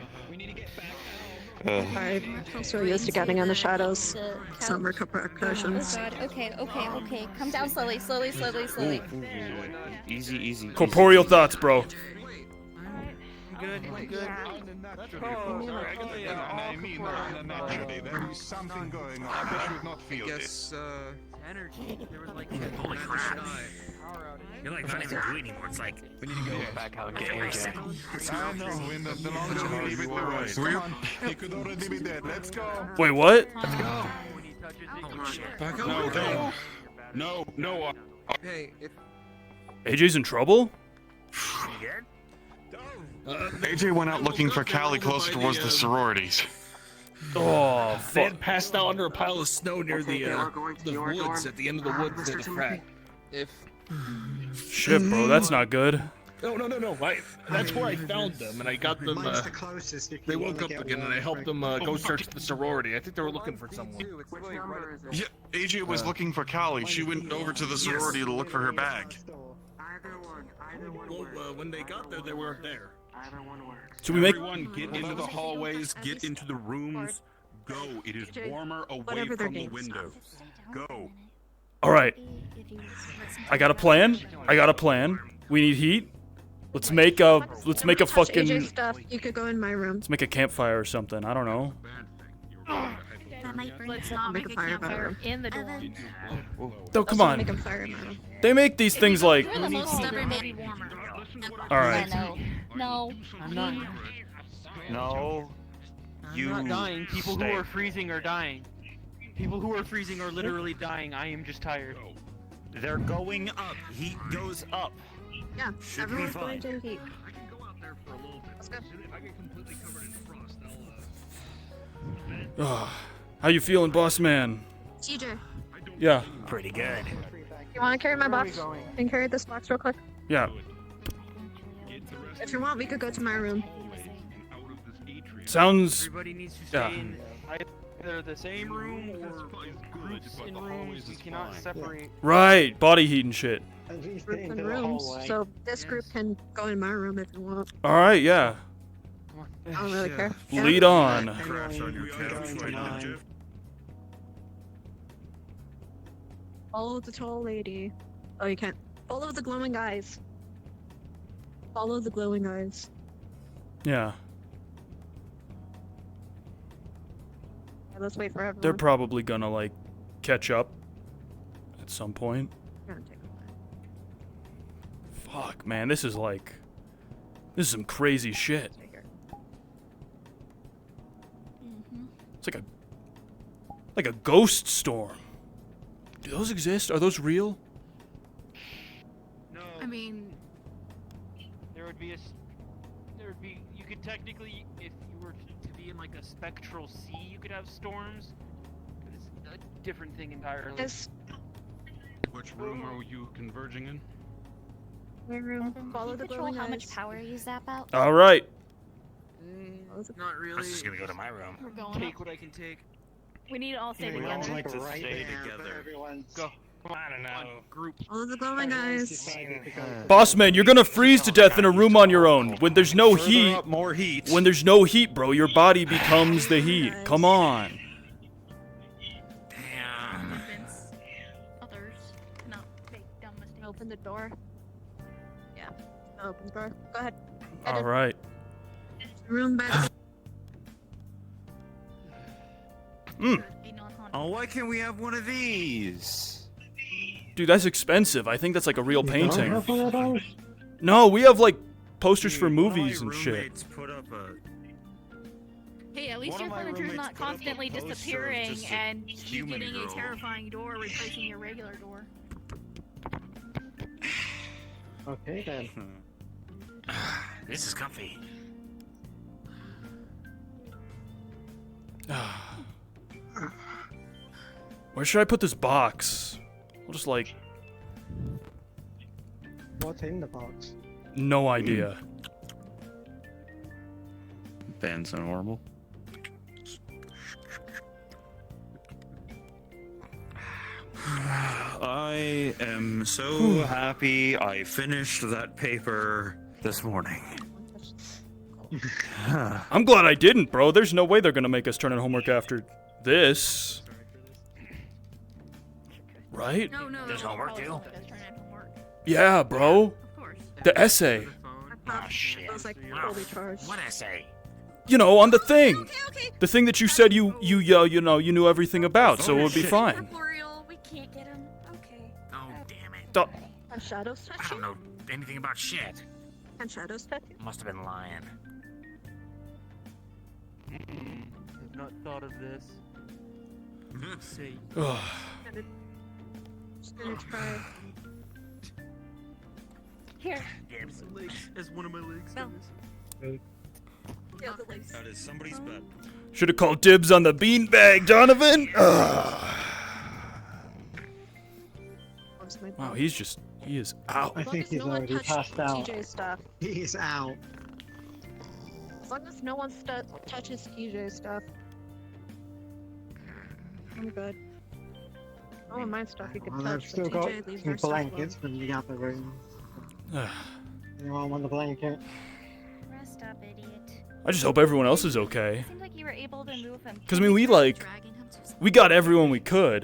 I'm so used to getting in the shadows. The Some couch. repercussions. Oh god, okay. Come down slowly. Easy, easy. Corporeal thoughts, bro. Good. There is something going on. I should not feel this. Energy. There was like Holy crap. You're like not even doing anymore. It's like we need to go back out and get reset. I know. When the longer we leave it, the worse. Come on. He could already be dead. Let's go. Wait, what? Back up. No. Hey, if AJ's in trouble? AJ went out looking for Callie closer towards the sororities. Oh, They fuck. had passed out under a pile of snow near the woods, at the end of the woods near the frack. if Shit, bro, that's not good. No. That's where I found them, and I got them. Mine's the closest if They you woke wanna up get again, and one I helped them go search the sorority. I think they were looking for someone. Yeah, AJ was looking for Callie. She went over to the sorority to look for her bag. Well, when they got there, they weren't there. Should we make? Everyone get into the hallways, get into the rooms. Go. It is warmer away from the windows. Go. All right. I got a plan. We need heat. Let's make a Touch AJ's fucking. stuff. You could go in my room. Let's make a campfire or something. I don't know. Let's not make a campfire in the dorm. Oh, come on. They make these things like. You're the most stubborn man. All right. No. I'm not. No. I'm not dying. People who are freezing are dying. People who are freezing are literally dying. I am just tired. They're going up. Heat goes up. Yeah, Should be everyone's fine. going to heat. Let's go. If I get completely covered in frost, How you feeling, boss man? TJ, Yeah. Pretty good. you want to carry my box? And carry this box real quick? Yeah. If you want, we could go to my room. Sounds. Everybody needs to Yeah. stay in either the same room or groups in rooms. We cannot separate. Right. Body heat and shit. Group and rooms. So this group can go in my room if you want. All right. Yeah. I don't really care. Lead on. Crash on your couch right now. Follow the tall lady. Oh, you can't. Follow the glowing eyes. Follow the glowing eyes. Yeah. Yeah, let's wait for everyone. They're probably gonna like catch up at some point. Gonna take a while. Fuck, man. This is some crazy shit. It's like a ghost storm. Do those exist? Are those real? No. I mean, you could technically, if you were to be in like a spectral sea, you could have storms. But it's a different thing entirely. Which room are you converging in? My room. Follow the Control glowing how eyes. much power you zap out. All right. Not really. I was just gonna go to my room. we're going Take up. what I can take. We need to all stay Everyone's together. like right stay there, but together. everyone's Go. I don't know. Group. Follow the glowing eyes. decided to go. Boss man, you're gonna freeze to death in a room on your own. When there's no Further heat. up, more heat. When there's no heat, bro, your body becomes the heat. Come on. Damn. Convince others to not make dumb mistakes. Open the door. Yeah. Open the door. Go ahead. All right. Room back. Oh, why can't we have one of these? Dude, that's expensive. I think that's like a real painting. have one of those? No, we have like posters for movies and shit. Roommates put up a. Hey, at least One your of my furniture's roommates not put up a constantly poster of disappearing just a and you human getting a girl. terrifying door replacing your regular door. Okay then. This is comfy. Where should I put this box? I'll just like. What's in the box? No idea. That's normal. I am so happy I finished that paper this morning. I'm glad I didn't, bro. There's no way they're gonna make us turn in homework after this. Right? No, There's homework too. Yeah, bro. Of course. The essay. Oh shit. It was like fully charged. What essay? You know, on the thing. The thing that you said you knew everything about, so it would be fine. Corporeal, we can't get him. Okay. Oh damn it. Can shadows touch I don't you? know anything about shit. Can shadows touch you? Must have been lying. I've not thought of this. See. Just gonna try. Here. Damn. As one of my legs. No. Yeah, the legs. That is somebody's bet. Should have called dibs on the beanbag, Donovan. Follow course, my Wow, phone. he is out. I think he's no one already touched passed out. TJ's stuff. He's out. As long as no one touches TJ's stuff, I'm good. All of my stuff you could Well, I've touch, still but got TJ leaves some her stuff alone. blankets from the other room. Anyone want a blanket? Rest up, idiot. I just hope everyone else is okay. Seemed like you were able to move him. Because, I mean, we got everyone we could.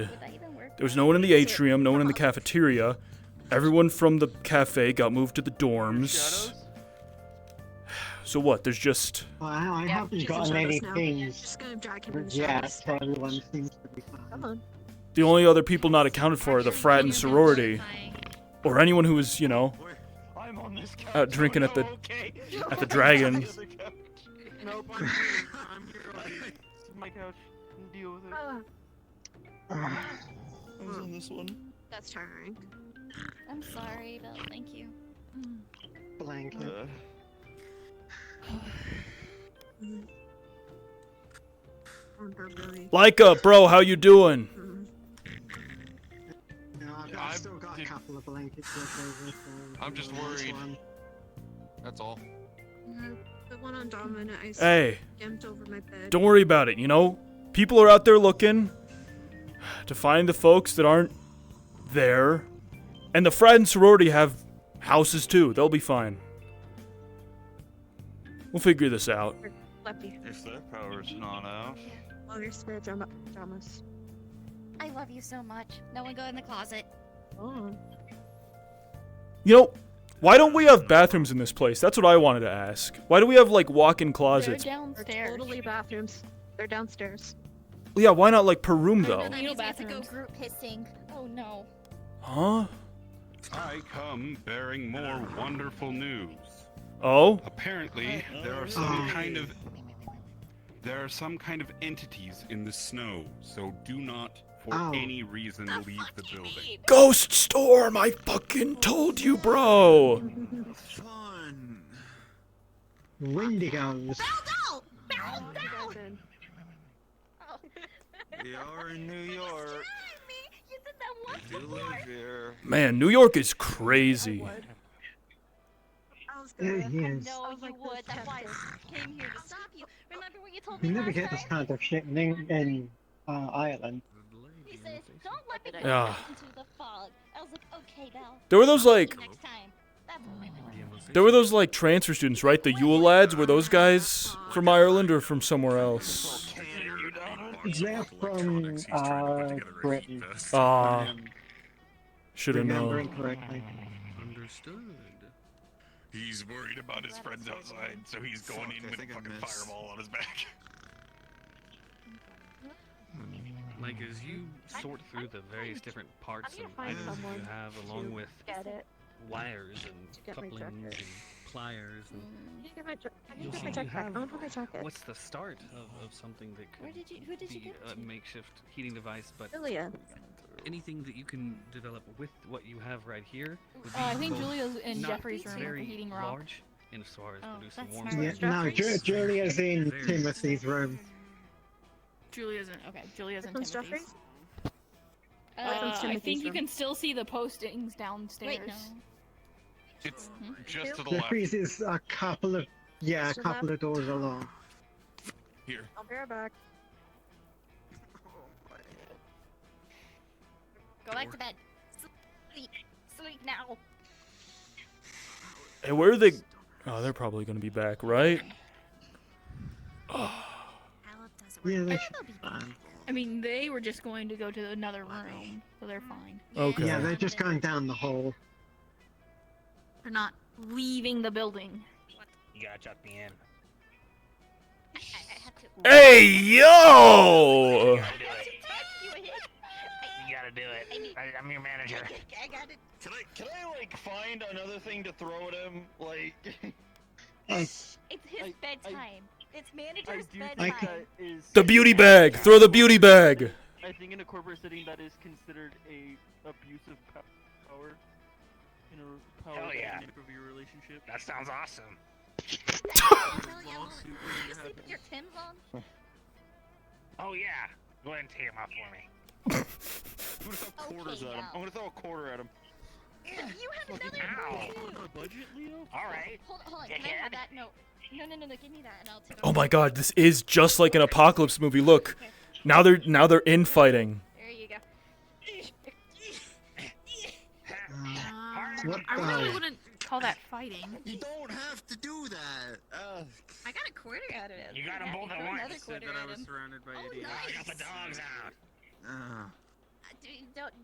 There was no one in the atrium, no one in the cafeteria. Everyone from the cafe got moved to the dorms. So what, there's just... Well, I haven't gotten any things Just gonna drag him in the yet, shadows. so everyone seems to be fine. Come on. The only other people not accounted for are the frat and sorority. Or anyone who was, you know, out drinking at the Dragon. Nope, I'm here. This is my couch. Deal with it. I was on this one. That's tiring. I'm sorry, Bill. Thank you. Blanket. Leica, bro, how you doing? No, I've still got a couple of blankets left over. So I'm just worried. That's all. The one on Dominant, I Hey, jumped over my bed. don't worry about it, you know? People are out there looking to find the folks that aren't there. And the frat and sorority have houses too. They'll be fine. We'll figure this out. Lefty. If their power's not out. Love your spirit dramas. I love you so much. No one go in the closet. Oh. You know, why don't we have bathrooms in this place? That's what I wanted to ask. Why do we have, like, walk-in closets? They're downstairs. They're totally bathrooms. They're downstairs. Yeah, why not, like, per room, though? That means we have to go group pissing. Oh no. Huh? I come bearing more wonderful news. Oh? Apparently, there are some kind of entities in the snow, so do not, for any reason, leave the building. Ghost Storm! I fucking told you, bro! Fun. Wendigos. We are in New York. We do live here. Man, New York is crazy. Yeah, he is. No, you would. That's why I came here to stop you. Remember what you told me You never last get this time? kind of shit in Ireland. He says, don't let me go Yeah. into the fog. I was like, okay, Belle. There were those, like... Next time. That's what I meant. There were those, like, transfer students, right? The Yule lads? Were those guys from Ireland or from somewhere else? They're from Britain. Should've Remembering known. correctly. Understood. He's worried about his friends outside, so he's going in with a fucking fireball on his back. Like, as you sort through the various different parts and find items someone you have, along with Get it. wires and get my couplings jacket. and pliers, and Get my you'll see jacket. you I have want my jacket. what's the start of something that could Who did you be get a to? makeshift heating device, but Julia. anything that you can develop with what you have right here would be I think both Julia's in not Jeffrey's room with the very heating rock. large in as far as producing that's warm smart. Yeah, no, Julia's in Timothy's room. Julia's in. Okay, Julia's in Comes Timothy's. Jeffrey? I think you can still see the postings downstairs. Wait, no. It's just to the left. Jeffrey's is a couple of a To couple left. of doors along. Here. I'll be right back. Go back to bed. Sleep. Sleep now. Hey, where are they? Oh, they're probably gonna be back, right? Yeah, they should be fine. I mean, they were just going to go to another room, so they're fine. Okay. Yeah, they're just going down the hall. They're not leaving the building. You gotta chuck me in. I have to. Hey, yo! You gotta do it. I'm your manager. I got it. Can I like find another thing to throw at him? Like It's his bedtime. It's manager's think bedtime. that is The beauty bag! Throw the beauty bag! I think in a corporate setting that is considered a abuse of power. In a power Hell yeah. dynamic of your relationship. That sounds awesome. Hell yeah, Mom. You sleep with your Tim's on? Oh yeah. Go ahead and take him off for me. I'm gonna throw quarters at him. I'm gonna throw a quarter at him. You have another budget, Leo? Alright. Hold on, can I have that? No, give me that and I'll take it. Oh my god, this is just like an apocalypse movie. Look, now they're infighting. There you go. I really wouldn't call that fighting. You don't have to do that. I got a quarter out of it. You got them both at once. Another quarter Said that I at was him. surrounded by Oh, idiots. nice. I got the dogs out.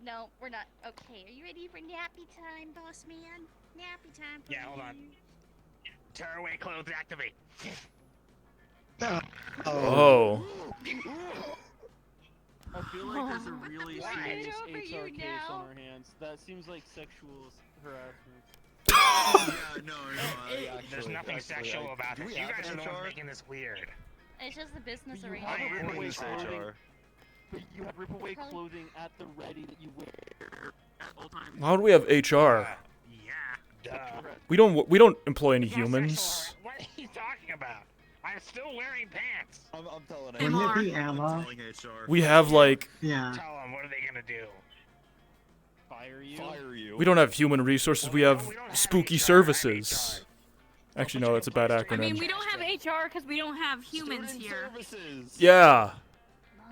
No, we're not. Okay, are you ready for nappy time, boss man? Nappy time. Yeah, hold on. Tearaway clothes activate. Oh. I feel like there's a really Why? serious Get over HR you case now. on our hands. That seems like sexual harassment. Yeah, no. There's nothing sexual about this. You guys are the ones making this weird. It's just the business You arrangement. have rip away Police clothing. HR. But you have rip away Probably- clothing at the ready that you wear at all times. Why would we have HR? Duh. We don't employ any humans. What are you talking about? I'm still wearing pants. I'm telling Wouldn't it be Emma? telling HR. We have like Yeah. Tell them, what are they gonna do? Fire you? Fire you. we don't have human resources. We have spooky services. Actually, no, that's a bad I mean, acronym. we don't have HR because we don't have humans here. Yeah.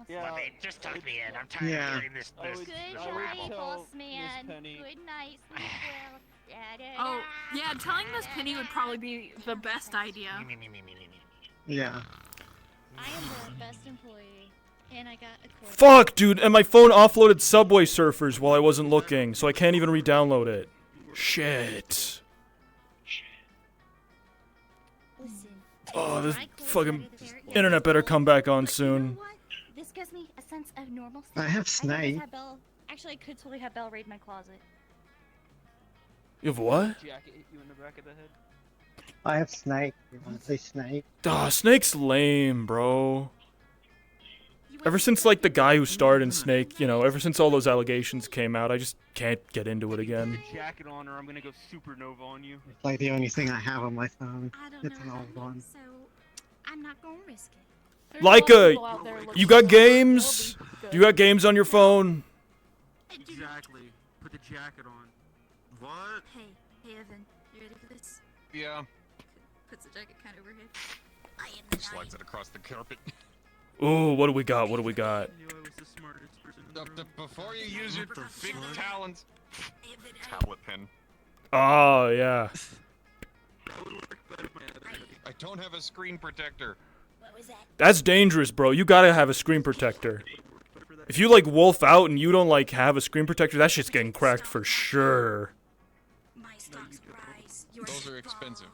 Yeah. Let me just tuck me in. I'm tired Yeah. of hearing this. I would- Good I would night, tell boss Miss man. Penny- Good night, sleep well. Oh, yeah, telling Miss Penny would probably be the best idea. Yeah. I am the best employee, and I got a quarter. Fuck, dude, and my phone offloaded Subway Surfers while I wasn't looking, so I can't even re-download it. Shit. Listen. Oh, this my clothes fucking under the fair- internet better come back on But you know soon. what? This gives me a sense of normalcy. I have could Snake. have Belle. Actually, I could totally have Belle raid my closet. You have what? Jacket hit you in the back of the head. I have Snake. You want to say Snake? Ah, Snake's lame, bro. Ever since, like, the guy who starred in Snake, you know, ever since all those allegations came out, I just can't get into it again. Put your jacket on or I'm gonna go supernova on you. It's like the only thing I have on my phone. I don't It's know an how old to, one. so I'm not gonna risk it. There's Like a lot of people out there looking you got for games? they'll be good. Do you got games on your phone? Exactly. Put the jacket on. What? Hey, Evan, you ready for this? Yeah. Puts the jacket kind of overhead. I am the Slides it across the carpet. Ooh, what do we got? What do we got? I knew I was the smartest person in the room. Before you use your big talons. Tablet pen. Oh, yeah. I don't have a screen protector. What was that? That's dangerous, bro. You gotta have a screen protector. If you, like, wolf out and you don't, like, have a screen protector, that shit's getting cracked for sure. My stocks rise. Those are expensive.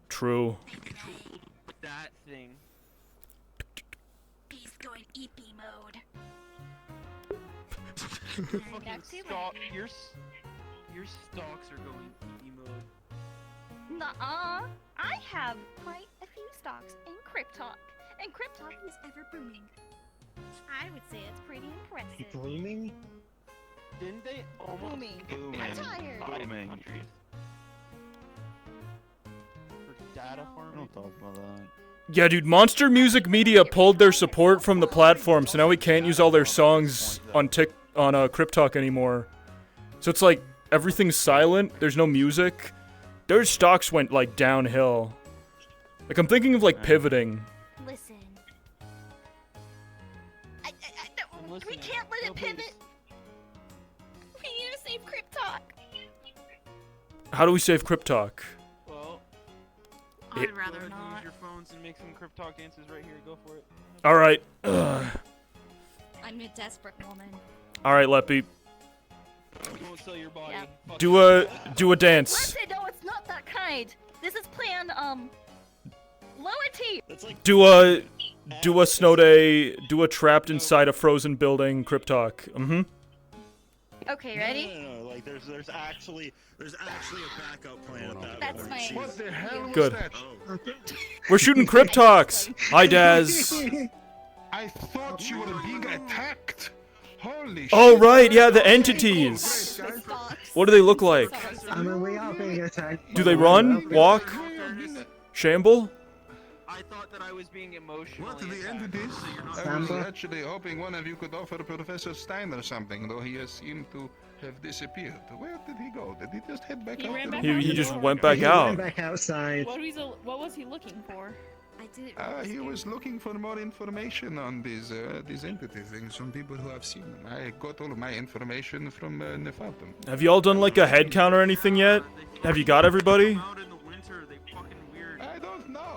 True. That thing. He's going EP mode. Your stocks are going EP mode. Nuh-uh. I have quite a few stocks in Cryptalk, and Cryptalk is ever booming. I would say it's pretty impressive. Blooming? Didn't they almost Booming. Booming. I'm tired. Booming. for data farming? Don't talk about that. Yeah, dude, Monster Music Media pulled their support from the platform, so now we can't use all their songs on Cryptalk anymore. So it's like, everything's silent, there's no music. Their stocks went, like, downhill. Like, I'm thinking of, like, pivoting. Listen. We can't let it pivot. We need to save Cryptalk. How do we save Cryptalk? Well, I'd It- rather use not. your phones and make some Cryptalk dances right here. Go for it. Alright. I'm a desperate woman. Alright, Leppy. You won't sell your body. Yep. Fuck Do you. a dance. Listen, no, it's not that kind. This is planned, lower T. Do a snow day, do a trapped inside a frozen building Cryptalk. Mm-hmm. Okay, ready? No, like there's actually a backup plan at that That's point. my- Jeez. What the hell was Good. that? We're shooting Cryptalks. Hi, Daz. I thought you were being attacked. Holy Oh, shit. right, yeah, the entities. Great, guys. What do they look like? I mean, we are being attacked. Do they run, walk, shamble? I thought that I was being emotional. What, the entities? I was actually hoping one of you could offer Professor Steiner something, though he has seemed to have disappeared. Where did he go? Did he just head back out? He just went back out. Went back outside. What was he looking for? I didn't. He was looking for more information on these entity things from people who have seen them. I got all of my information from Nefatum. Have you all done like a head count or anything yet? Have you got everybody? I don't know.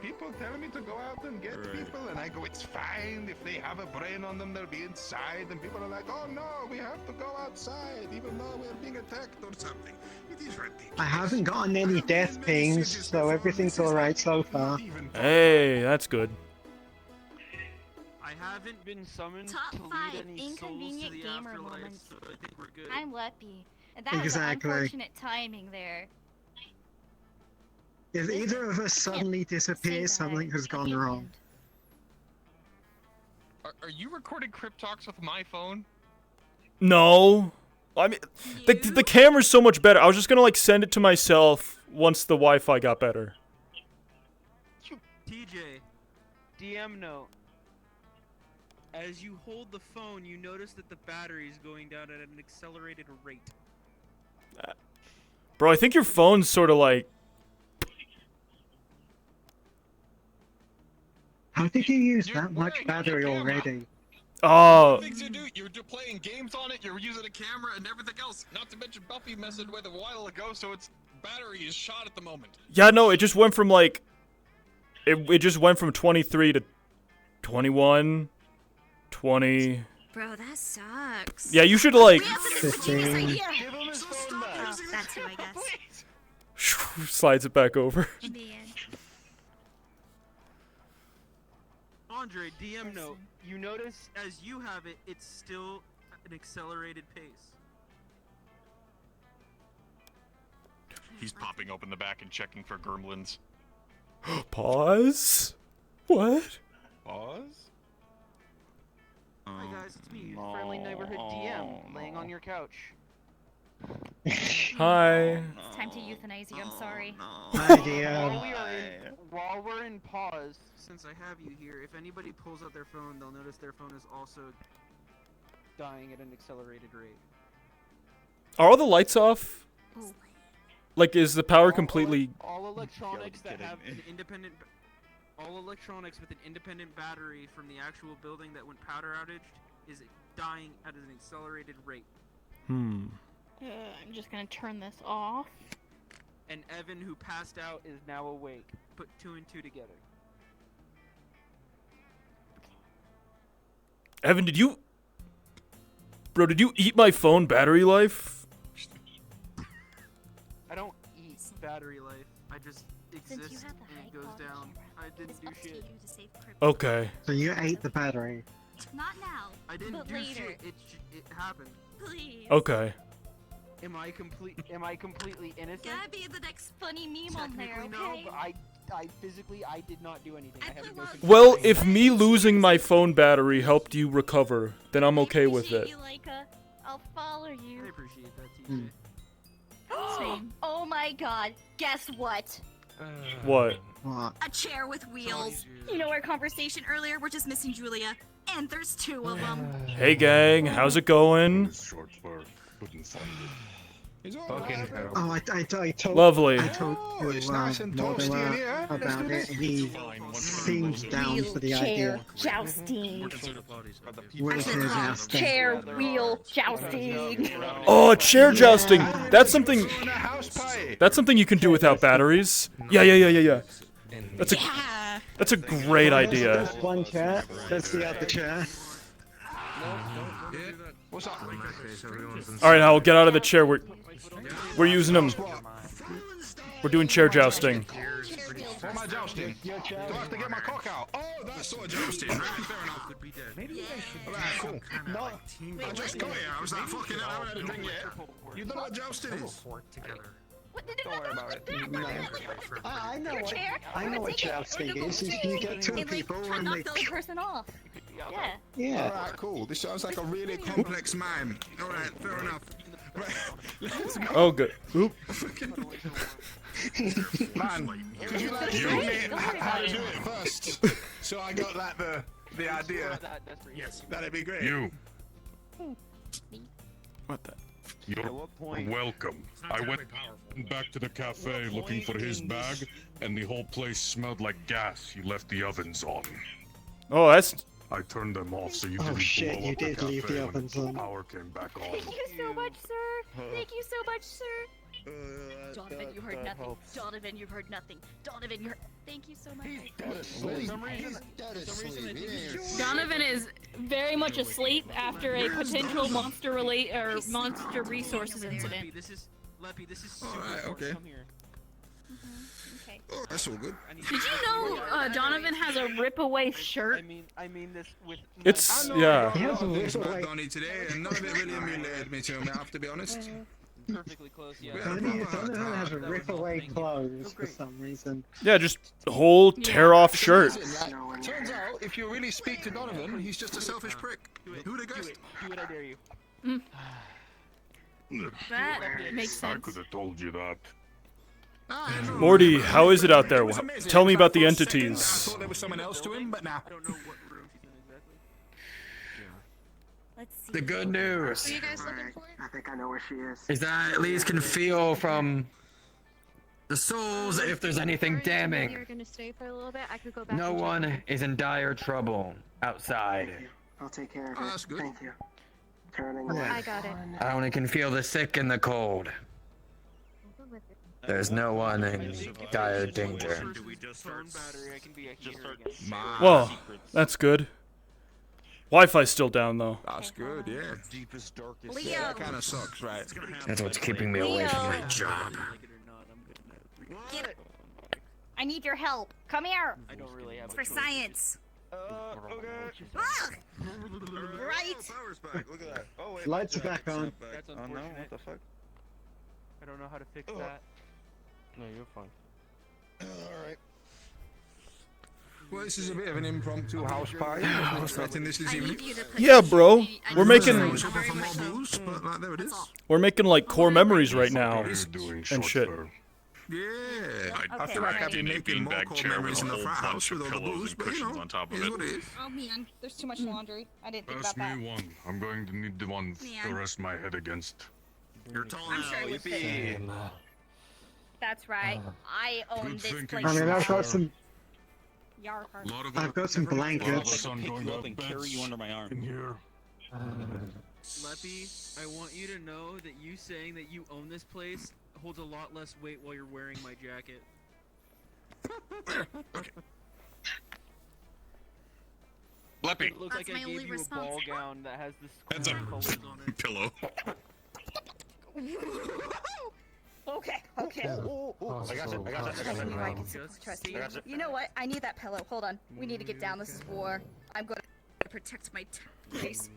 People tell me to go out and get people, and I go, it's fine. If they have a brain on them, they'll be inside. And people are like, oh no, we have to go outside, even though we're being attacked or something. It is ridiculous. I haven't gotten any death pings, so everything's alright so far. Hey, that's good. I haven't been summoned Top to 5 lead any inconvenient souls to the gamer afterlife, moments. so I think we're good. I'm lucky. And that was Exactly. unfortunate timing there. If either of us suddenly disappears, something has gone wrong. Are you recording Crypt Talks with my phone? No. I mean, the camera's so much better. I was just gonna like send it to myself once the Wi-Fi got better. TJ, DM note. As you hold the phone, you notice that the battery is going down at an accelerated rate. Bro, I think your phone's sort of like... How did you use that much battery already? Oh. Things you do, you're playing games on it, you're using a camera and everything else. Not to mention Buffy messaged with a while ago, so its battery is shot at the moment. Yeah, no, it just went from like... It just went from 23 to 21, 20... Bro, that sucks. Yeah, you should like... We have the genius idea. So stop using that too, I guess. Slides it back over. Man. Andre, DM note. You notice as you have it, it's still an accelerated pace. He's popping open the back and checking for gremlins. Pause? What? Pause? Hi guys, it's me, your friendly neighborhood DM, laying on your couch. Hi. It's time to euthanize you, I'm sorry. While we're in pause, since I have you here, if anybody pulls out their phone, they'll notice their phone is also dying at an accelerated rate. Are all the lights off? Like, is the power completely... All electronics that have an independent... All electronics with an independent battery from the actual building that went powder outaged is dying at an accelerated rate. I'm just gonna turn this off. And Evan, who passed out, is now awake. Put 2 and 2 together. Evan, did you... Bro, did you eat my phone battery life? I don't eat battery life. I just exist and it goes down. I didn't do shit. Okay. So you ate the battery. Not now. I didn't but do later. shit. It happened. Please. Okay. Am I completely innocent? Gotta be the next funny meme on there, Technically, okay? no, but I physically did not do anything. I have no control. Well, if me losing my phone battery helped you recover, then I'm okay with it. I'll follow you. I appreciate that, TJ. Same. Oh my god, guess what? What? A chair with wheels. You know our conversation earlier? We're just missing Julia. And there's 2 of them. Hey gang, how's it going? Oh, I told. Lovely. I told you about it, and he seemed down for the idea. Jousting. What is his jousting? Chair wheel jousting. Oh, chair jousting. That's something you can do without batteries. Yeah. That's a great idea. One chair. That's the other chair. What's up? All right, Howell, get out of the chair. We're using them. We're doing chair jousting. What am I jousting? Do I have to get my cock out? Oh, that's sort of jousting. Right, fair enough. Alright, cool. I just got here. I was like, fucking hell, I haven't had a drink yet. You know what jousting is? Don't worry about it. No. I know what jousting is. You get 2 people and they... Knock the other person off. Yeah. Yeah. Alright, cool. This sounds like a really complex mime. Alright, fair enough. Oh, good. Oop. Man, could you like show me how to do it first? So I got like the idea. Yes, that'd be great. You. What the? You're welcome. I went back to the cafe looking for his bag, and the whole place smelled like gas. You left the ovens on. Oh, that's... I turned them off so you Oh didn't shit, blow you up did the leave cafe the when ovens on. power came back on. Thank you so much, sir. Thank you so much, sir. Donovan, you heard nothing. helps. Donovan, you heard nothing. Donovan, you heard... Thank you so much. Donovan is very much asleep after a potential monster monster resources incident. This is Leppy. This is Alright, okay. Come here. Okay. Oh, that's all good. Did you know Donovan has a rip-away shirt? I mean this with. It's, I know yeah. I got a lot of things about Donnie today, and none of it really emulated me to him, I have to be honest. Perfectly close, yeah. Donovan has a rip-away clothes for some reason. Yeah, just whole tear-off shirt. Turns out, if you really speak to Donovan, he's just a selfish prick. Who would have guessed? Do it, I dare you. That makes I sense. could have told you that. Morty, how is it out there? was amazing. Tell me about the For a second, I entities. thought there was someone else to him, but now. I don't know what room she's in exactly. Let's see. The good news What are you guys looking for? I think I know where she is. is that I at least can feel from the souls if there's anything You're damning. gonna stay for a little bit. I could go back. No and check. one is in dire trouble outside. I'll take care of Oh, it. that's good. Thank you. Turning I got it. I only can feel the sick and the cold. There's no one in dire danger. Phone battery, I can be a healer again. Well, that's good. Wi-Fi's still down, though. That's good, yeah. Deepest, darkest. Leo. That kind of sucks, right? That's what's keeping me away from my Leo. job. Get it. I need your help. Come here. I don't really have It's a for choice. science. Okay. Ah! Right. Power's back. Look at that. Oh wait. Lights are back on. That's Oh no, unfortunate. what the fuck? I don't know how to fix Oh. that. No, you're fine. Alright. Well, this is a bit of an impromptu house party. I was expecting this evening. Yeah, bro. We're making I was hoping for more booze, but like, there it is. we're making like core memories right now Doing and shit. Yeah. I Okay, feel like I've alright. been making more core memories in the frat house with all the booze, but you know, it is what it is. Oh man, there's too much laundry. I didn't think Pass about me that. one. I'm going to need the one Yeah. to rest my head against. You're tall I'm now, sure it would fit. yippee. That's right. I own Good this thinking, place. I mean, I've sir. got some. Yarr. Lot of I've got some blankets. I'll pick you up and carry you under my in arm. here. Leppy, I want you to know that you saying that you own this place holds a lot less weight while you're wearing my jacket. Leppy. It looks That's like I my only gave you a response. ball gown that has the Heads square up. colors on it. Pillow. Okay, okay. I got you. I got you. I knew I could trust you. You know what? I need that pillow. Hold on. We need to get down. This is war. I'm going to protect my face.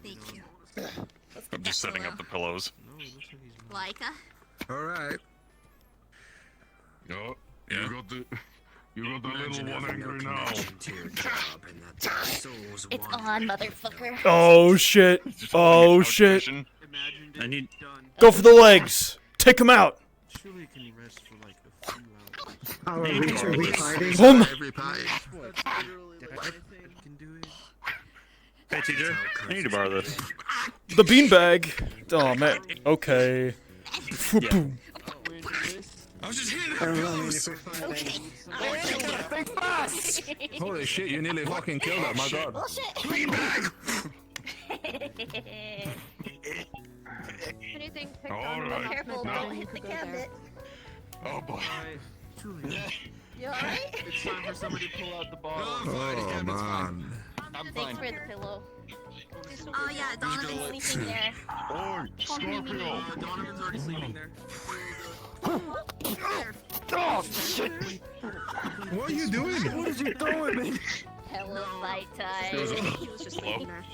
Thank you. Let's I'm get just that setting up the pillows. Leica? Alright. Oh, you got the little one angry now. It's on, motherfucker. Oh shit. Oh shit. I need. Go for the legs. Take him out. Surely you can rest for like a few hours. Oh, are we fighting? Oh my. Every party. Hey TJ, I need to borrow this. The beanbag. Oh man. Okay. I was just hitting I don't know, I mean, if we're fighting. Holy shit, you nearly fucking killed that, my god. Beanbag! Anything picked All on right. Careful, No. don't hit the cabinet. Oh boy. You alright? It's time for somebody to pull out the bottle. Oh man. I'm Thanks fine. for the pillow. Oh yeah, Donovan's sleeping there. Oi, Scorpio. Donovan's already sleeping there. Oh shit. What are you doing? What is he throwing me? Pillow fight time. He was just sleeping there.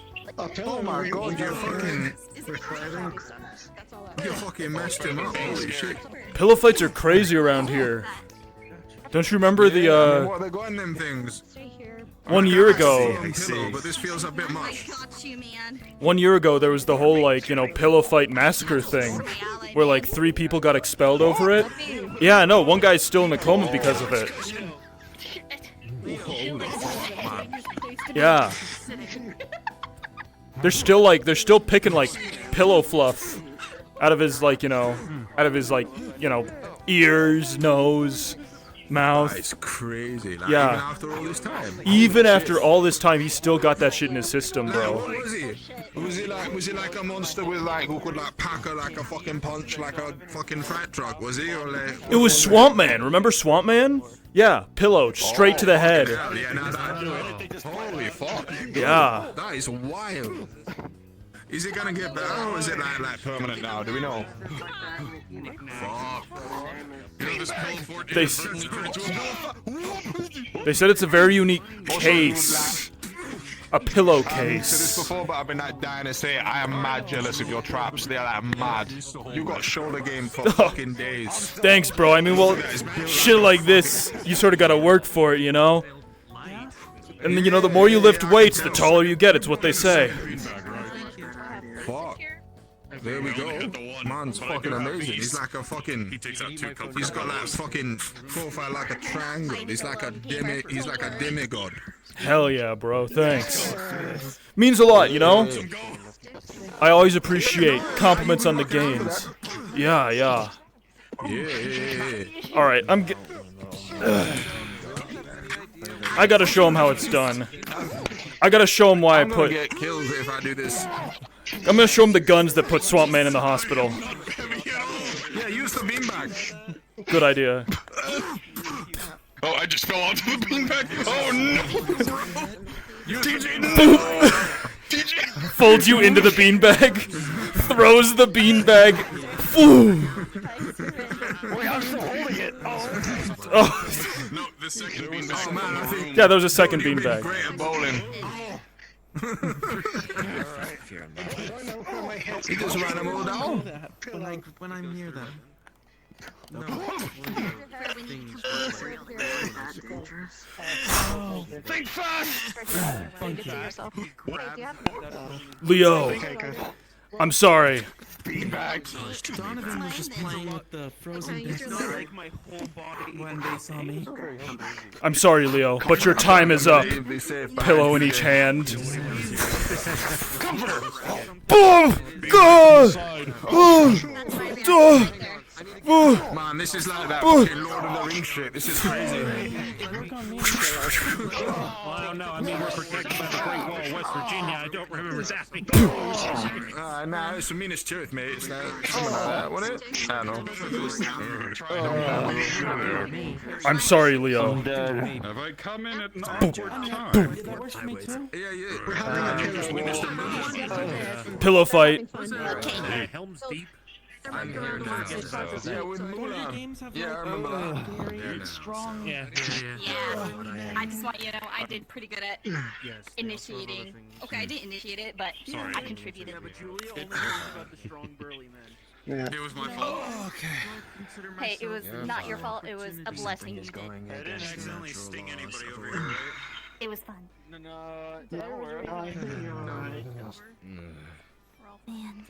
Oh my god, you fucking. We're fighting. That's all You fucking messed him up. Holy shit. Pillow fights are crazy around here. Don't you remember I the mean, what they got in them things? Stay here. 1 year ago. I see. But this feels a bit much. 1 year ago, there was the whole, like, you know, pillow fight massacre thing, where, like, 3 people got expelled over it. Yeah, no, one guy's still in a coma because of it. Yeah. They're still picking, like, pillow fluff out of his, like, you know, ears, nose, mouth. It's crazy. Like, Yeah. Even after all this time. Even after all this time, he's still got that shit in his system, What bro. was he? Was he like a monster with like who could like pack a like a fucking punch like a fucking freight truck? Was he or like? It was Swamp Man. Remember Swamp Man? Yeah, pillow straight to the head. Yeah, no, holy fuck. Yeah. That is wild. Is it gonna get better or is it like permanent now? Do we know? Fuck. You know this pill They said it's a very unique case. A pillowcase. Said this before, but I've been like dying to say I am mad jealous of your traps. They're like mad. You got shoulder game for fucking days. Thanks, bro. I mean, well, shit like this, you sort of gotta work for it, you know? And then, you know, the more you lift weights, the taller you get. It's what they say. Fuck. There we go. Man's fucking amazing. He's like a fucking. He's got like fucking profile like a triangle. He's like a demigod. Hell yeah, bro. Thanks. Means a lot, you know? I always appreciate compliments on the gains. Yeah, yeah. Yeah. Alright, I gotta show him how it's done. I gotta show him why I put. I'm gonna get killed if I do this. I'm gonna show him the guns that put Swamp Man in the hospital. Yeah, use the beanbag. Good idea. Oh, I just fell onto the beanbag. Oh no! TJ, TJ folds you into the beanbag, throws the beanbag. Boom. Wait, I'm still holding it. Oh. No, the second beanbag. Oh man, I think. Yeah, there was a second beanbag. Great at bowling. He just ran them all down. When I'm near them. No. Think fast! Leo, I'm sorry. Donovan was just playing with the frozen like my whole body when they saw me. I'm sorry, Leo, but your time is up. Pillow in each hand. Boom! God! Man, this is like that fucking Lord of the Rings shit. This is crazy. Well, I don't know. I mean, we're protected by the Great Wall of West Virginia. I don't remember that. Nah, it's the Minas Tirith, mate. It's like something like that, wasn't it? I don't know. I'm sorry, Leo. Have I come in at an awkward time? Pillow fight. Helm's Deep. Yeah, with Mulan. Yeah, I remember that. Very strong. Yeah. I just want you to know I did pretty good at initiating. Okay, I didn't initiate it, but I contributed. Yeah. It was my fault. Hey, it was not your fault. It was a blessing you did. I didn't accidentally sting anybody over here, right? It was fun.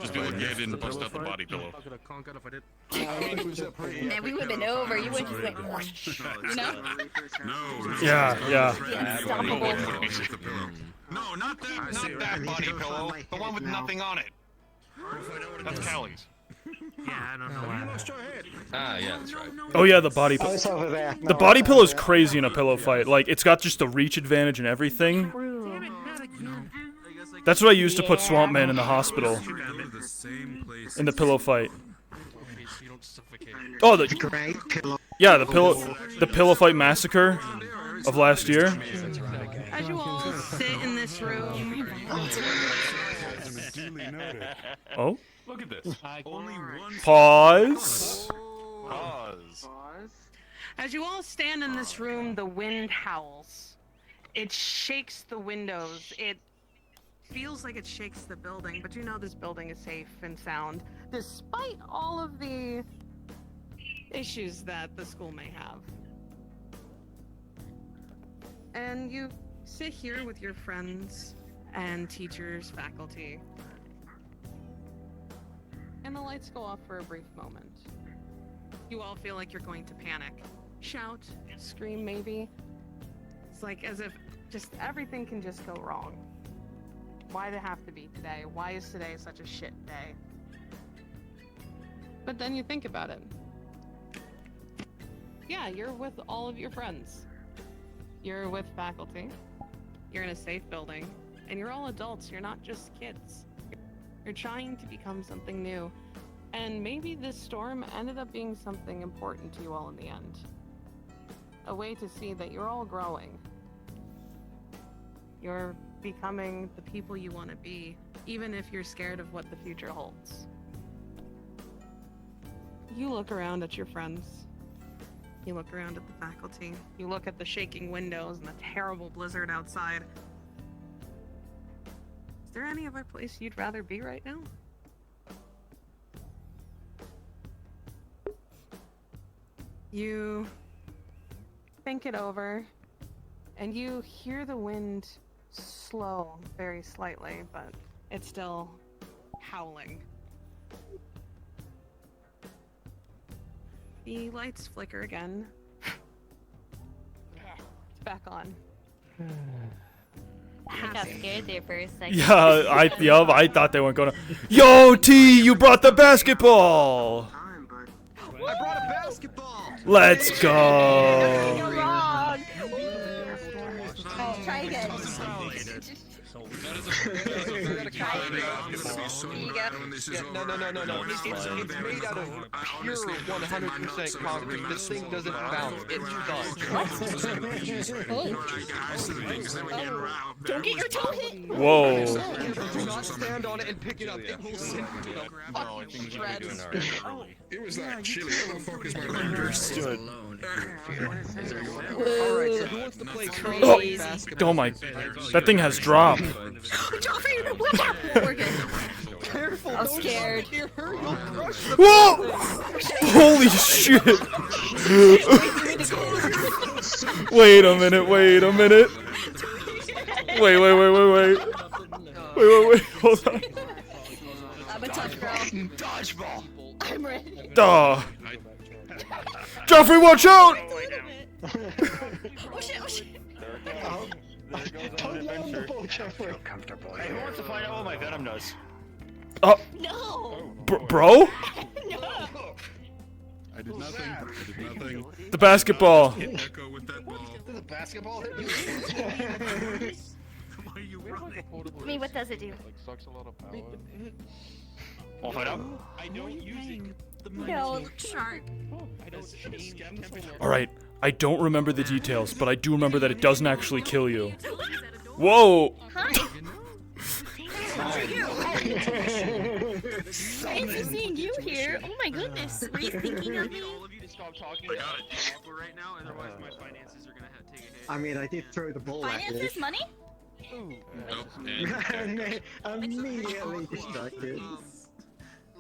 Just be lucky I didn't bust out the body pillow. Man, we would have been over. You would just like, you know? No. Yeah. Unstoppable. No, not that body pillow. The one with nothing on it. That's Callie's. Yeah, I don't know why. Yeah, that's right. Oh yeah, the body pillow. The body pillow is crazy in a pillow fight. Like, it's got just the reach advantage and everything. That's what I used to put Swamp Man in the hospital. In the pillow fight. Oh, the pillow fight massacre of last year. As you all sit in this room. Oh. Look at this. Pause. As you all stand in this room, the wind howls. It shakes the windows. It feels like it shakes the building, but you know this building is safe and sound, despite all of the issues that the school may have. And you sit here with your friends and teachers, faculty, and the lights go off for a brief moment. You all feel like you're going to panic. Shout, scream maybe. It's like as if just everything can just go wrong. Why did it have to be today? Why is today such a shit day? But then you think about it. Yeah, you're with all of your friends. You're with faculty. You're in a safe building. And you're all adults. You're not just kids. You're trying to become something new. And maybe this storm ended up being something important to you all in the end. A way to see that you're all growing. You're becoming the people you want to be, even if you're scared of what the future holds. You look around at your friends. You look around at the faculty. You look at the shaking windows and the terrible blizzard outside. Is there any other place you'd rather be right now? You think it over, and you hear the wind slow very slightly, but it's still howling. The lights flicker again. It's back on. I got scared there for a second. Yeah, I thought they weren't gonna. Yo, T, you brought the basketball. I brought a basketball. Let's go. You're wrong. Try again. No. It's made out of pure 100% concrete. This thing doesn't bounce. It's done. Don't get your toe hit. Whoa. Do not stand on it and pick it up. It will send you to shreds. It was that chilly. What the fuck is my Understood. Alright, so who wants to play Oh my! That thing has drop. Joffrey, watch out! We're good. Careful, I'm scared. Whoa! Holy shit! Wait a minute! Wait a minute! Wait! Hold on. I'm a tough girl. Dodgeball. I'm ready. Duh. Joffrey, watch out! Oh shit. Don't lay on the boat, Jeffrey. Hey, who wants to find out what my venom does? No. Bro? I did nothing. The basketball. Echo with that ball. The basketball hit you. Why are you running? I mean, what does it do? Sucks a lot of power. Wanna find out? I don't use it. No, shark. I don't change temperature. All right. I don't remember the details, but I do remember that it doesn't actually kill you. Whoa! Hi. Fancy seeing you here. Oh my goodness. Were you thinking of me? All of you to stop talking about it right now, otherwise my finances are gonna take a hit. I mean, I did throw the ball at you. Finances, money? Immediately distracted.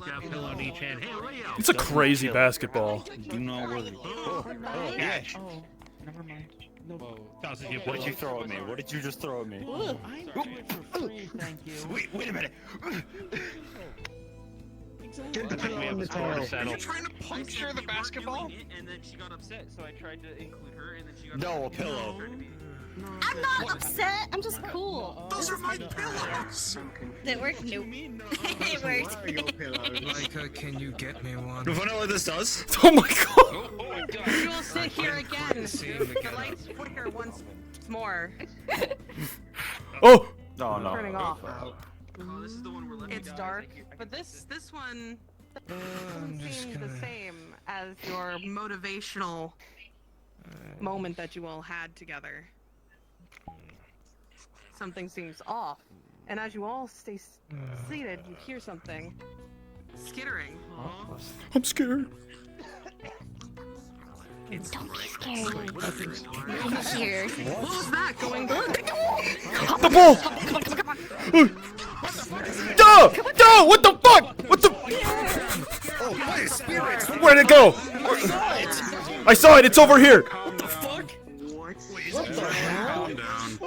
Got a pillow on each hand. Hey, Leo. It's a crazy basketball. Do not worry. Cash. Oh, never mind. No. What did you throw at me? What did you just throw at me? Thank you. Wait a minute. Get the pillow on the tail. Are you trying to puncture the basketball? And then she got upset, so I tried to include her, and then she got No, a pillow. I'm not upset. I'm just cool. Those are my pillows. Did it work? Nope. It worked. Micah, can you get me one? Do you know what this does? Oh my god! You will sit here again. The lights flicker once more. Oh! No. Turning off. Oh, this is the one we're left. It's dark, but this one doesn't seem the same as your motivational moment that you all had together. Something seems off, and as you all stay seated, you hear something skittering. I'm scared. Don't be scared. I'm here. What was that going? The ball! Duh! What the fuck? What the? Oh, my spirits! Where'd it go? I saw it. It's over here. What the fuck? What the hell? Calm down.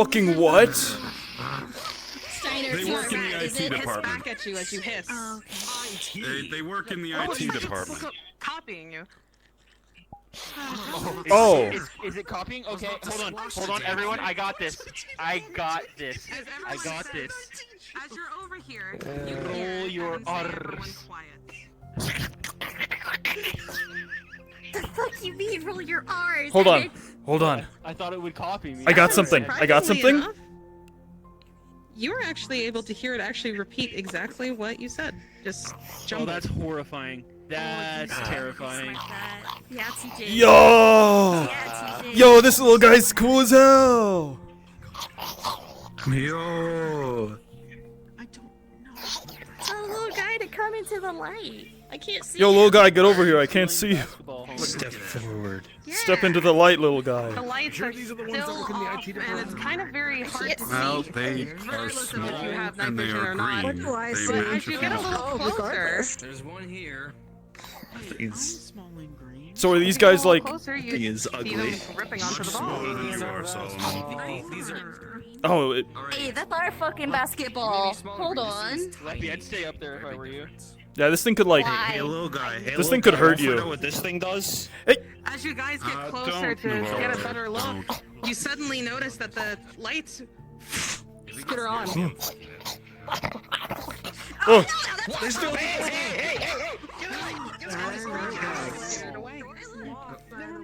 Fucking what? Steiner, They work in the IT hiss department. back at you as you hiss. Oh, They work in the Oh, IT department. Copying you. Oh. Is it copying? Okay, hold on, everyone. I got this. I got this. I got this. As you're over here, Roll your R's. The fuck you mean roll your R's? Hold on. Hold on. I thought it would copy me. I got something. I got something. enough, you were actually able to hear it actually repeat exactly what you said. Just jump. Oh, that's horrifying. That's terrifying. Yeah, TJ. Yo! Yo, this little guy's cool as hell. Yo. Tell a little guy to come into the light. I can't see. Yo, little guy, get over here. I can't see you. Step forward. Step into the light, little guy. The lights are still off, and it's kind of very hard to Well, see. they are small If you have night and they vision are or not. green. But They as you get a little closer, There's one here. So are these guys like? closer, you Thing is see ugly. them ripping onto the Smaller than ball. you are, Solomon. These are. Oh, it, Hey, that's our fucking basketball. Hold on. Leppy, I'd stay up there if I were you. yeah. This thing could like. Why? Hey, little guy. Hey, This little thing could guy, hurt wanna find you. out what this thing does? Hey. As you guys get closer don't, to no. get a better look, you suddenly notice that the lights skitter on. Oh.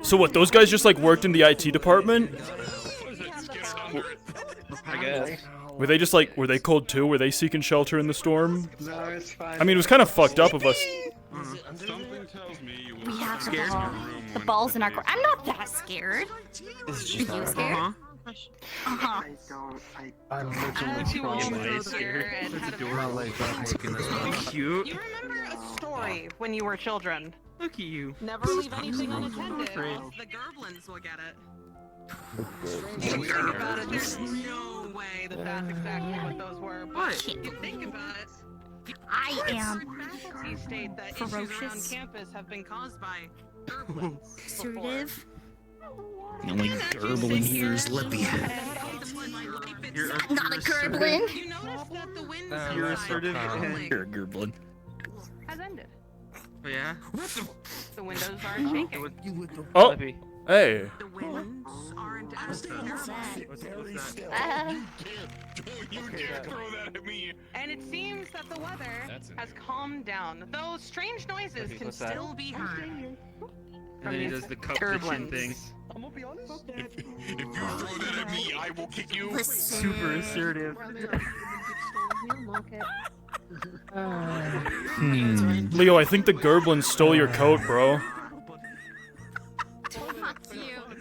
So what? Those guys just like worked in the IT department? I guess. Were they just like? Were they cold too? Were they seeking shelter in the storm? No, it's fine. I mean, it was kind of fucked up of us. Something tells me you We have the scared ball. The ball's in our court. I'm not that scared. This is Are just you scared? Uh-huh. I'm As you all literally moved here and had a my legs are taking this one. Cute. You remember a story when you were children? Look at you. Never leave anything unattended. The Gerblins will get it. If you think about it, there's no way that that's exactly what those were. But if you think about it, I am he state that issues around ferocious. campus have been caused by Gerblins. Assertive. The only gerbil in here is Lippy. Not a gerblin. You notice that the winds You're assertive. You're a gerblin. has ended. Oh, yeah? The windows aren't shaking. Oh. Leppy. Hey. The winds aren't as What's that? And it seems that the weather has calmed down. Those strange noises can what's that? still be heard. And then he does the cup the chin thing. I'm gonna be honest. If you throw that at me, I will kick you. Super assertive. Leo, I think the Gerblin stole your coat, bro.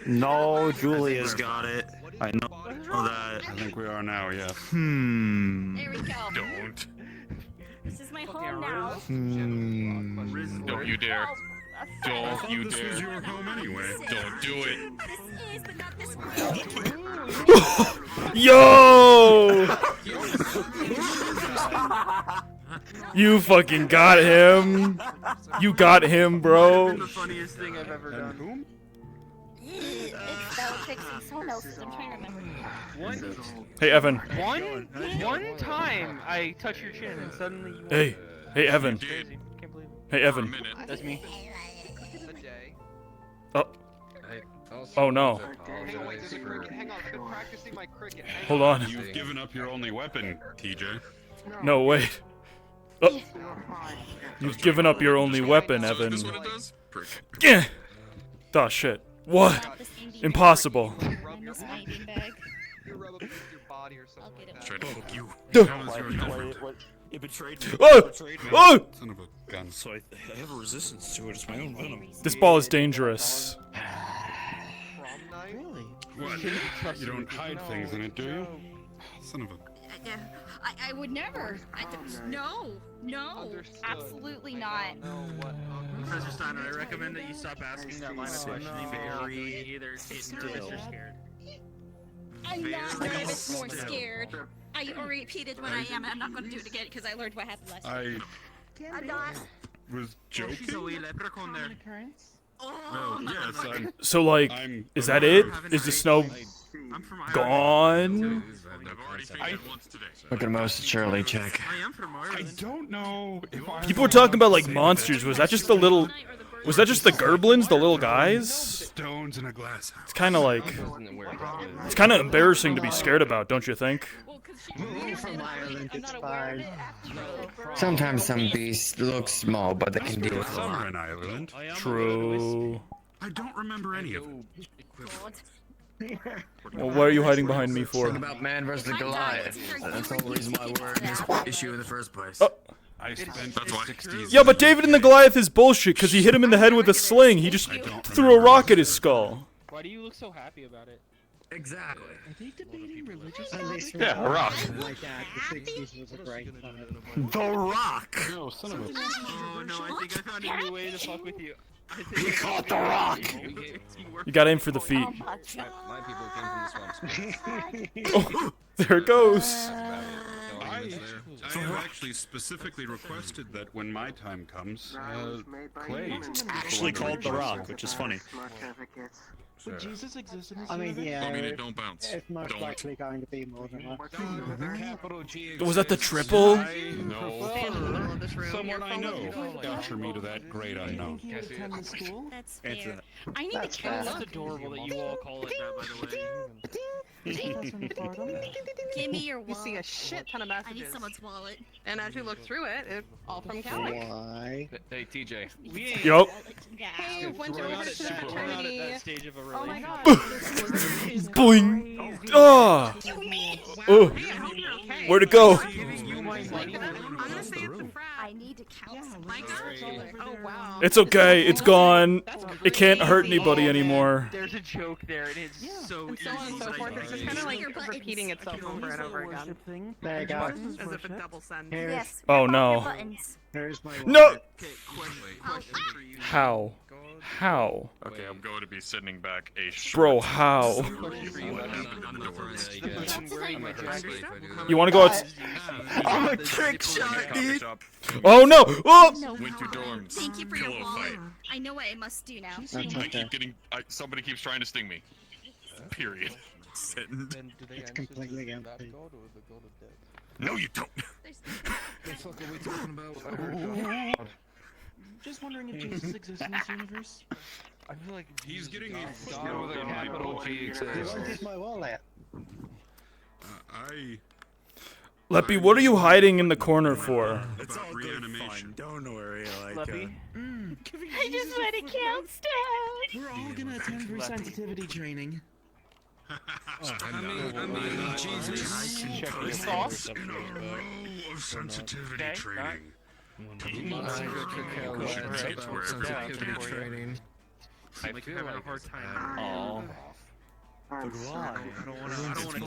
No, Julia's got it. I know that. I think we are now, yes. There we go. Don't. This is my home now. Don't you dare. Don't you This dare. was your home anyway. Don't do it. This is, but not this one. Yo! You fucking got him. You got him, bro. The funniest thing I've ever done. Whom? It's spell fixing someone else's. I'm trying to remember. Hey, Evan. One time I touch your chin and suddenly you. Hey. Hey, Evan. Crazy. Can't believe it. Hey, Evan. That's me. Oh. Oh no. Hang on, I've been practicing my cricket. Hold on. You've given up your only weapon, TJ. No, wait. Oh. You've given up your only weapon, Evan. Yeah. Oh shit. What? Impossible. Trying to hook you. It betrayed me. Oh! It betrayed me. Oh! Son of a gun. So I have a resistance to it. It's my own venom. This ball is dangerous. What? You don't hide things in it, do you? Son of a... I would never. No, absolutely not. Professor Steiner, I recommend that you stop asking that line of questioning very either nervous or scared. I'm not nervous nor scared. I already repeated what I am, and I'm not going to do it again because I learned what happened last time. I'm not. was joking. Oh, yes, So like, is that it? Is the snow gone? Look at most Shirley check. I don't know if I... People were talking about like monsters. Was that just the little? Was that just the gerblins, the little guys? Stones in a glass house. It's kind of like, it's kind of embarrassing to be scared about, don't you think? From Ireland, it's fine. Sometimes some beasts look small, but they can deal with a Summer lot. in Ireland. True. I don't remember any of them. Well, what are you hiding behind me for? Think about man versus Goliath. That's the whole reason why we're in this issue in the first place. I spent 60s. Yeah, but David and the Goliath is bullshit because he hit him in the head with a sling. He just threw a rock at his skull. Why do you look so happy about it? Exactly. Are they debating religious? Yeah, a rock. Like that, the 60s was a great time. The Rock. No, son of a... Oh no, I think I found a new way to fuck with you. He caught the rock. You got aim for the feet. My people came from the swamps. Oh, there it goes. I have actually specifically requested that when my time comes, Clay... It's actually called The Rock, which is funny. Would Jesus exist in this I mean, universe? yeah, I mean, it don't bounce. it's most Don't. likely going to be more than that. Was that the triple? No. Someone I know. Usher me to that great unknown. Can you attend the school? That's Answer fair. that. I need That's to count. That's adorable that you all call it that, by the way. Give me your You wallet. see a shit ton of I messages. need someone's wallet. And as you look through it, it's all from Campbell. Why? Hey, TJ. Yup. Hey, went We're over not to at that, we're not at fraternity. that stage of a Oh my relationship. god. Boing. Ah. Oh. Okay. Where'd it go? I'm gonna say it's a frat. I need to count. My god. Oh wow. It's okay. It's gone. It can't hurt anybody anymore. There's a joke there, and it's so And so on and so forth. It's just kind of like repeating itself over and over again. There you go. As if a double send. Here's, Yes. Oh, rip off no. your buttons. here's my No. wallet. Okay, question for you. How? How? Okay, I'm going to be sending back a Bro, how? What happened in the doors? You want to go out? I'm a trick shot, dude. Oh no! Oh! Went to dorms. Thank you for your Pillow wallet. fight. I know what I must do now. That's I okay. keep getting... somebody keeps trying to sting me. Period. Then do they It's answer completely to that empty. god or the god of death? No, you don't. The fuck are we talking about? I heard God. Just wondering if Jesus exists in this universe. I feel like He's getting a God footnote with a in my capital book. G You exists. wanted my wallet. I... Leppy, what are you hiding in the corner for? It's all good fun. Don't worry. Like, Leppy? I just want to count down. We're all gonna attend for sensitivity training. I mean, Jesus. Check your Sauce? In a row of sensitivity Okay, training. Sensitivity training. I feel having a hard time. oh. I don't want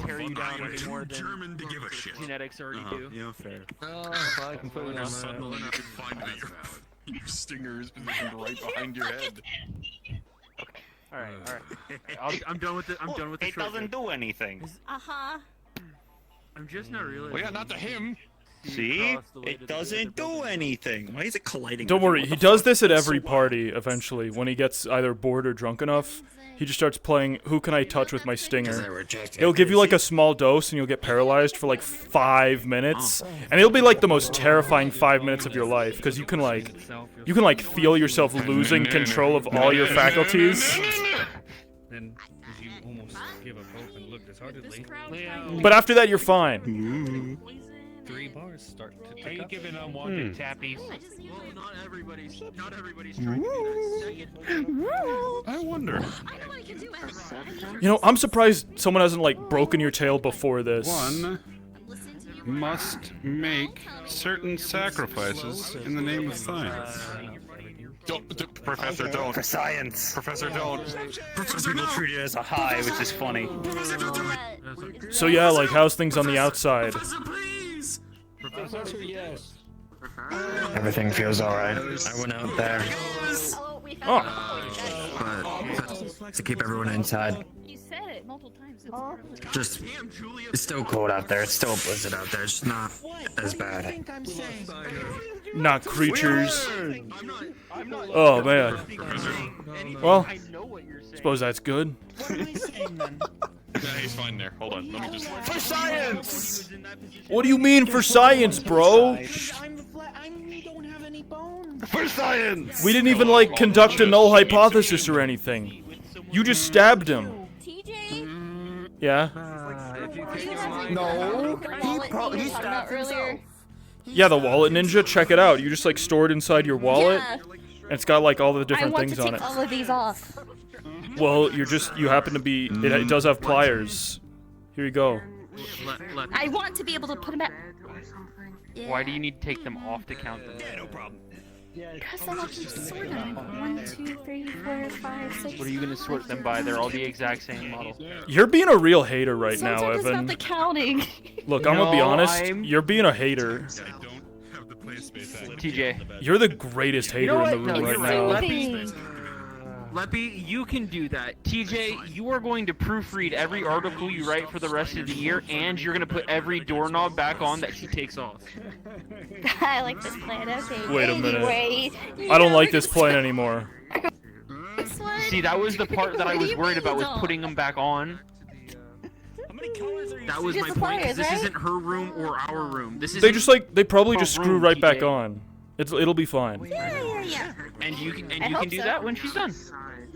to tear you down any more than Determined to give a shit. genetics already do. Yeah, fair. I can put it on Suddenly you can find that your stinger is positioned right behind your head. All right. I'm done with the. I'm done with the. It short doesn't list. do anything. Uh-huh. I'm just not realizing. Well, yeah, not to him. See? It doesn't do anything. Why is it colliding? Don't with you? worry, What he the does fuck? this at That's every so wild. party eventually. When he gets either bored or drunk enough, he just starts playing Who Can I Touch with My Stinger. He'll give you like a small dose and you'll get paralyzed for like 5 minutes. And it'll be like the most terrifying 5 minutes of your life because you can like feel yourself losing control of all your faculties. Then, as you almost give up hope and look disheartedly, But after that, you're fine. 3 bars start to Are tick you up. giving unwanted tappies? Well, not everybody's trying to be nice. I wonder. You know, I'm surprised someone hasn't like broken your tail before this. One must make certain sacrifices in the name of science. Professor, don't. For science. Professor, don't. Some people treat it as a high, which is funny. So yeah, like how's things on the outside? Professor, yes. Everything feels alright. I went out there, Oh. but to keep everyone inside. You said it. multiple times. Just, it's still cold out there. It's still a blizzard out there. It's not as bad. Not creatures. Oh man. Well, suppose that's good. Yeah, he's fine there. Hold on, let me just. For science! What do you mean for science, bro? For science! We didn't even like conduct a null hypothesis or anything. You just stabbed him. Yeah. No, he stabbed himself. Yeah, the wallet ninja. Check it out. You just like store it inside your wallet, and it's got like all the different things on it. I want to take all of these off. Well, you happen to be. It does have pliers. Here you go. I want to be able to put them back. Why do you need to take them off to count them? No problem. Because then I can sort them. 1, 2, 3, 4, 5, 6. What are you gonna sort them by? They're all the exact same model. You're being a real hater right now, Sometimes it's Evan. not the counting. Look, I'm gonna be honest. You're being a hater. TJ. You're the greatest hater in the room right now. Leppy, you can do that. TJ, you are going to proofread every article you write for the rest of the year, and you're going to put every doorknob back on that she takes off. I like this plan. Okay. Wait a minute. Anyway, I don't like this plan anymore. See, that was the part that I was worried about, was putting them back on. That was my point, because this isn't her room or our room. This is. They probably just screw right back on. It'll be fine. Yeah. And you can do that when she's done.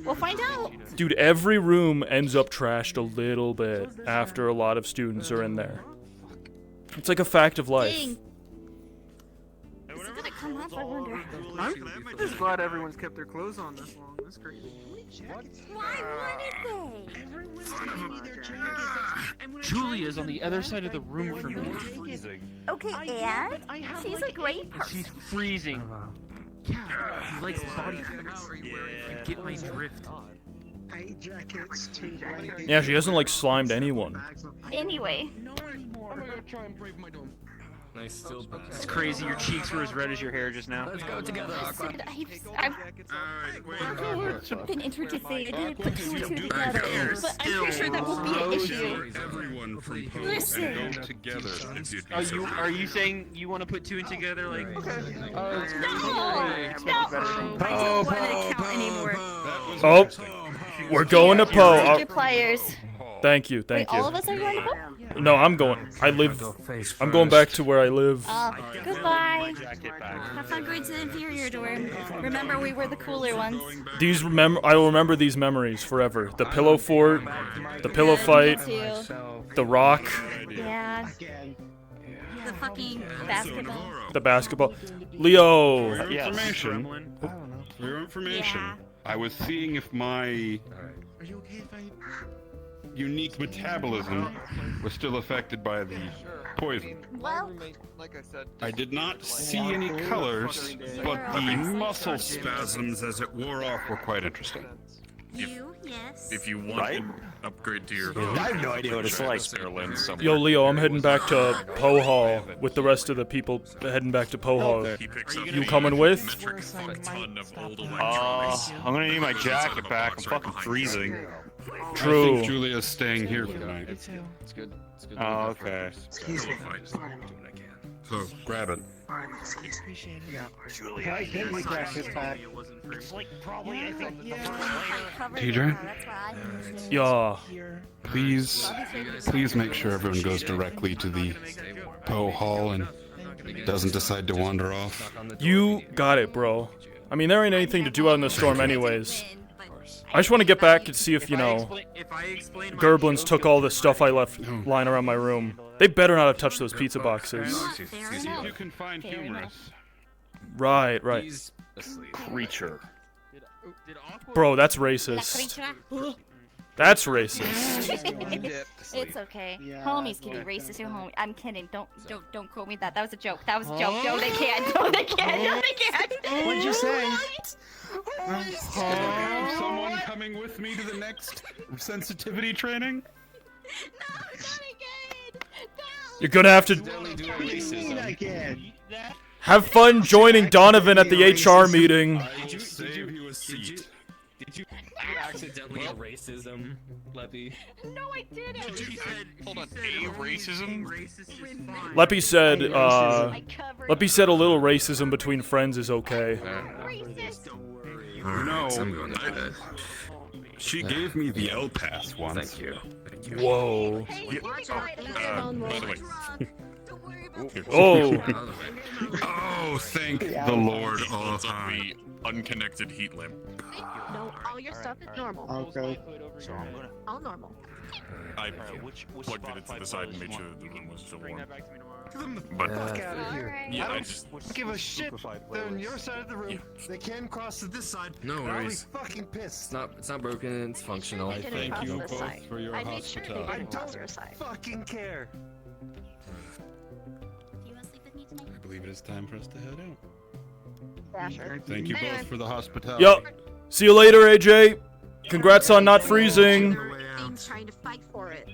We'll find out. Dude, every room ends up trashed a little bit after a lot of students are in there. It's like a fact of life. Dang. Is it gonna come off? I wonder. I'm just glad everyone's kept their clothes on this long. That's crazy. Julia's on the other side of the room from me. Okay, and she's a great person. She's freezing. Yeah, he likes body fluids. You get my drift. Yeah, she hasn't like slimed anyone. Anyway. Nice still. It's crazy. Your cheeks were as red as your hair just now. Let's go together, Aqua. I've been interested in put two and two together, but I'm pretty sure that won't be an issue. Everyone from Poe Listen. and go together if you'd be so Are you saying you want to put two and together? Like, okay. No, I don't want to count anymore. Oh, we're going to Poe. Take your pliers. Thank you, thank Wait, you. all of us are going to Poe? No, I'm going. I'm going back to where I live. Goodbye. Have fun going to the inferior dorm. Remember, we were the cooler ones. I will remember these memories forever. The pillow fort, the pillow fight, the rock, Yeah. The fucking basketball. the basketball. Leo. For your information, for your information, I was seeing if my unique metabolism was still affected by the poison. Well, like I said, I did not see any colors, but the muscle spasms as it wore off were quite interesting. If you want to upgrade to your I have no idea what it's like. Yo, Leo, I'm heading back to Poe Hall with the rest of the people heading back to Poe Hall. You coming with? I'm gonna need my jacket back. I'm fucking freezing. True. I think Julia's staying here for the night. It's good. It's good. Oh, okay. So, grab it. Julia, I think we grabbed his back. TJ? Yeah. Please make sure everyone goes directly to the Poe Hall and doesn't decide to wander off. You got it, bro. I mean, there ain't anything to do out in the storm anyways. I just want to get back and see if, you know, Gerblins took all the stuff I left lying around my room. They better not have touched those pizza boxes. You can find humorous. Right. Creature. Bro, that's racist. That's racist. It's okay. Homies can be racist to homies. I'm kidding. Don't quote me that. That was a joke. That was a joke. No, they can't. No, they can't. No, they can't. What'd you say? Someone coming with me to the next sensitivity training? You're gonna have to have fun joining Donovan at the HR meeting. Save you a seat. accidentally a racism, Leppy. No, I didn't. Hold on, a racism? Leppy said, Leppy said a little racism between friends is okay. No. I'm going to bed. She gave me the L pass once. Thank you. Whoa. By the way. Oh. Oh, thank the Lord all the unconnected heat lamp. No, all your stuff is normal. Okay. All normal. I plugged it into the side and made sure that the room was still warm. But fuck out of here. Yeah, I I don't just give a shit. They're on your side of the room. They can't cross to this side. No and worries. I'll be fucking pissed. It's not broken. It's functional. They didn't cross this side. I made sure they I didn't cross don't your side. fucking care. I believe it is time for us to head out. Dasher. Thank you both for the hospitality. Yup. See you later, AJ. Congrats on not freezing. There were things trying to fight for it.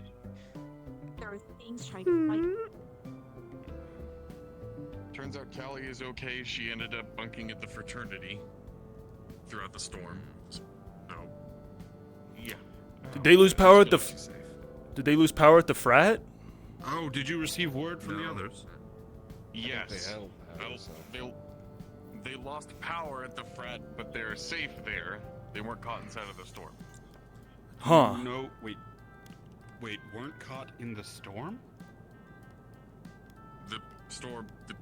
There were things trying to fight. Turns out Callie is okay. She ended up bunking at the fraternity throughout the storm. So, yeah. Did they lose power at the? Did they lose power at the frat? Oh, did you receive word from the others? Yes. They lost power at the frat, but they're safe there. They weren't caught inside of the storm. Huh. No, wait, weren't caught in the storm? The storm, the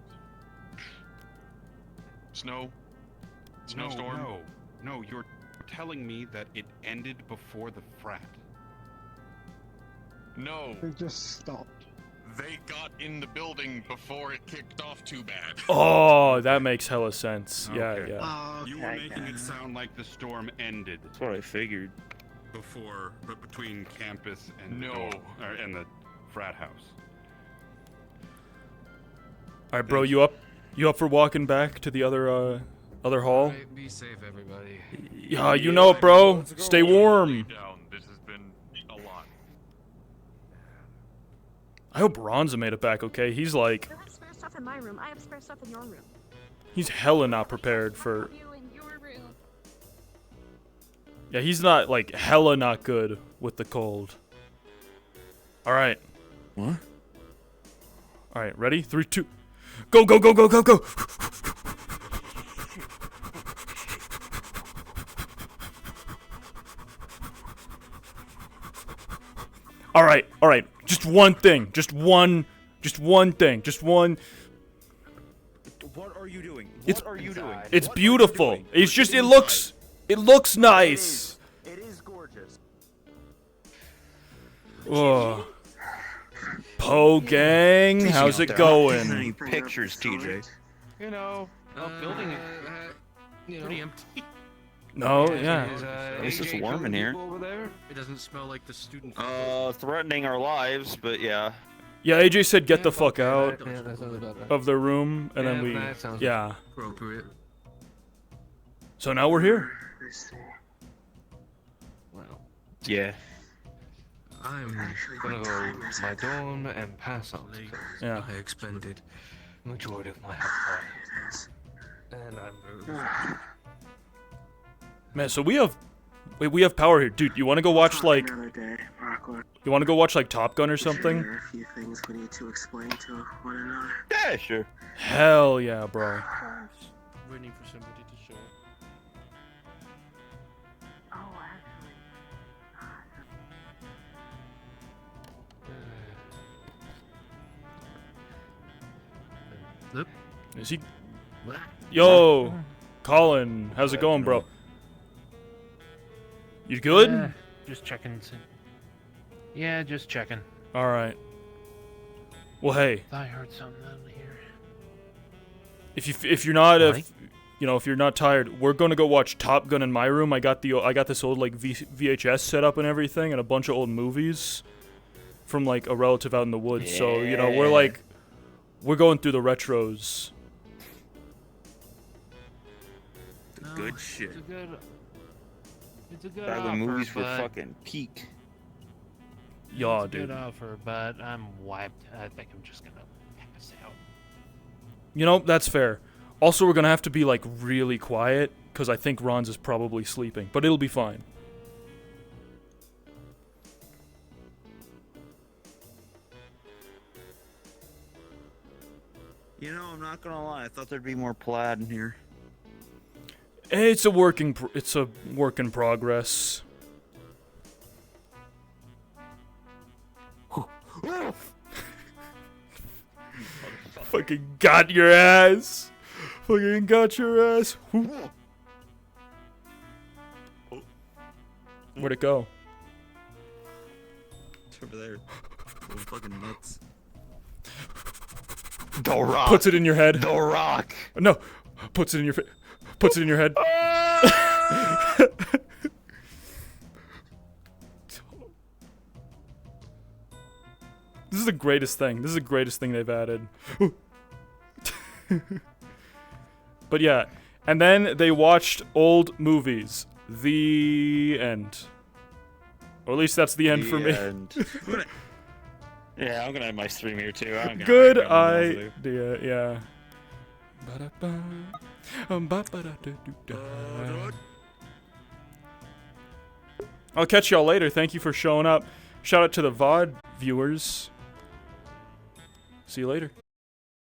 snowstorm? No, you're telling me that it ended before the frat. No. They just stopped. They got in the building before it kicked off too bad. Oh, that makes hella sense. Yeah, Okay. yeah. You were making it sound like the storm ended. That's what I figured. But between campus and and the frat house. All right, bro, you up? You up for walking back to the other hall? Alright, be safe, everybody. Yeah, you know it, bro. Stay warm. This has been a lot. I hope Ronza made it back okay. He's like, You have spare stuff in my room. I have spare stuff in your room. he's hella not prepared for. Yeah, he's not like hella not good with the cold. All right. What? All right, ready? 3, 2, go, go, go, go, go, go. All right. Just one thing. Just one thing. Just one. What are you doing? It's, What are you doing? It's beautiful. It's just, it looks nice. It is gorgeous. Oh. Poe gang, how's it going? Any pictures, TJ? You know, building is pretty empty. No, yeah. At least it's warm in here. Over there? It doesn't smell like the student. Threatening our lives, but yeah. Yeah, AJ said get the fuck out of the room, and then that sounds yeah. appropriate. So now we're here. Well, Yeah. I'm gonna go to my dorm and pass out. Yeah. I expended majority of my health points, and I'm. Man, so we have power here, dude. You want to go watch like? You want to go watch like Top Gun or something? There are a few things we need to explain to one another. Yeah, sure. Hell yeah, bro. Waiting for somebody to show. Oh, Yep. Is he? Yo, Colin, how's it going, bro? You good? Just checking. Yeah, just checking. All right. Well, hey. I heard something out here. If you're not if you're not tired, we're gonna go watch Top Gun in my room. I got this old like VHS setup and everything, and a bunch of old movies from like a relative out in the woods. Yeah. So we're going through the retros. Good shit. It's a good Back offer, when movies were but fucking peak. Yeah, it's a dude. good offer, but I'm wiped. I think I'm just gonna pass out. You know, that's fair. Also, we're gonna have to be like really quiet because I think Ron's is probably sleeping, but it'll be fine. You know, I'm not gonna lie. I thought there'd be more plaid in here. It's a work in progress. Fucking got your ass. Fucking got your ass. Where'd it go? It's over there. Little fucking nuts. The Rock. Puts it in your head. The Rock. No. Puts it in your puts it in your head. This is the greatest thing. This is the greatest thing they've added. But yeah, and then they watched old movies. The end. Or at least that's the end for me. Yeah, I'm gonna have my stream here too. Good idea, yeah. I'll catch y'all later. Thank you for showing up. Shout out to the VOD viewers. See you later.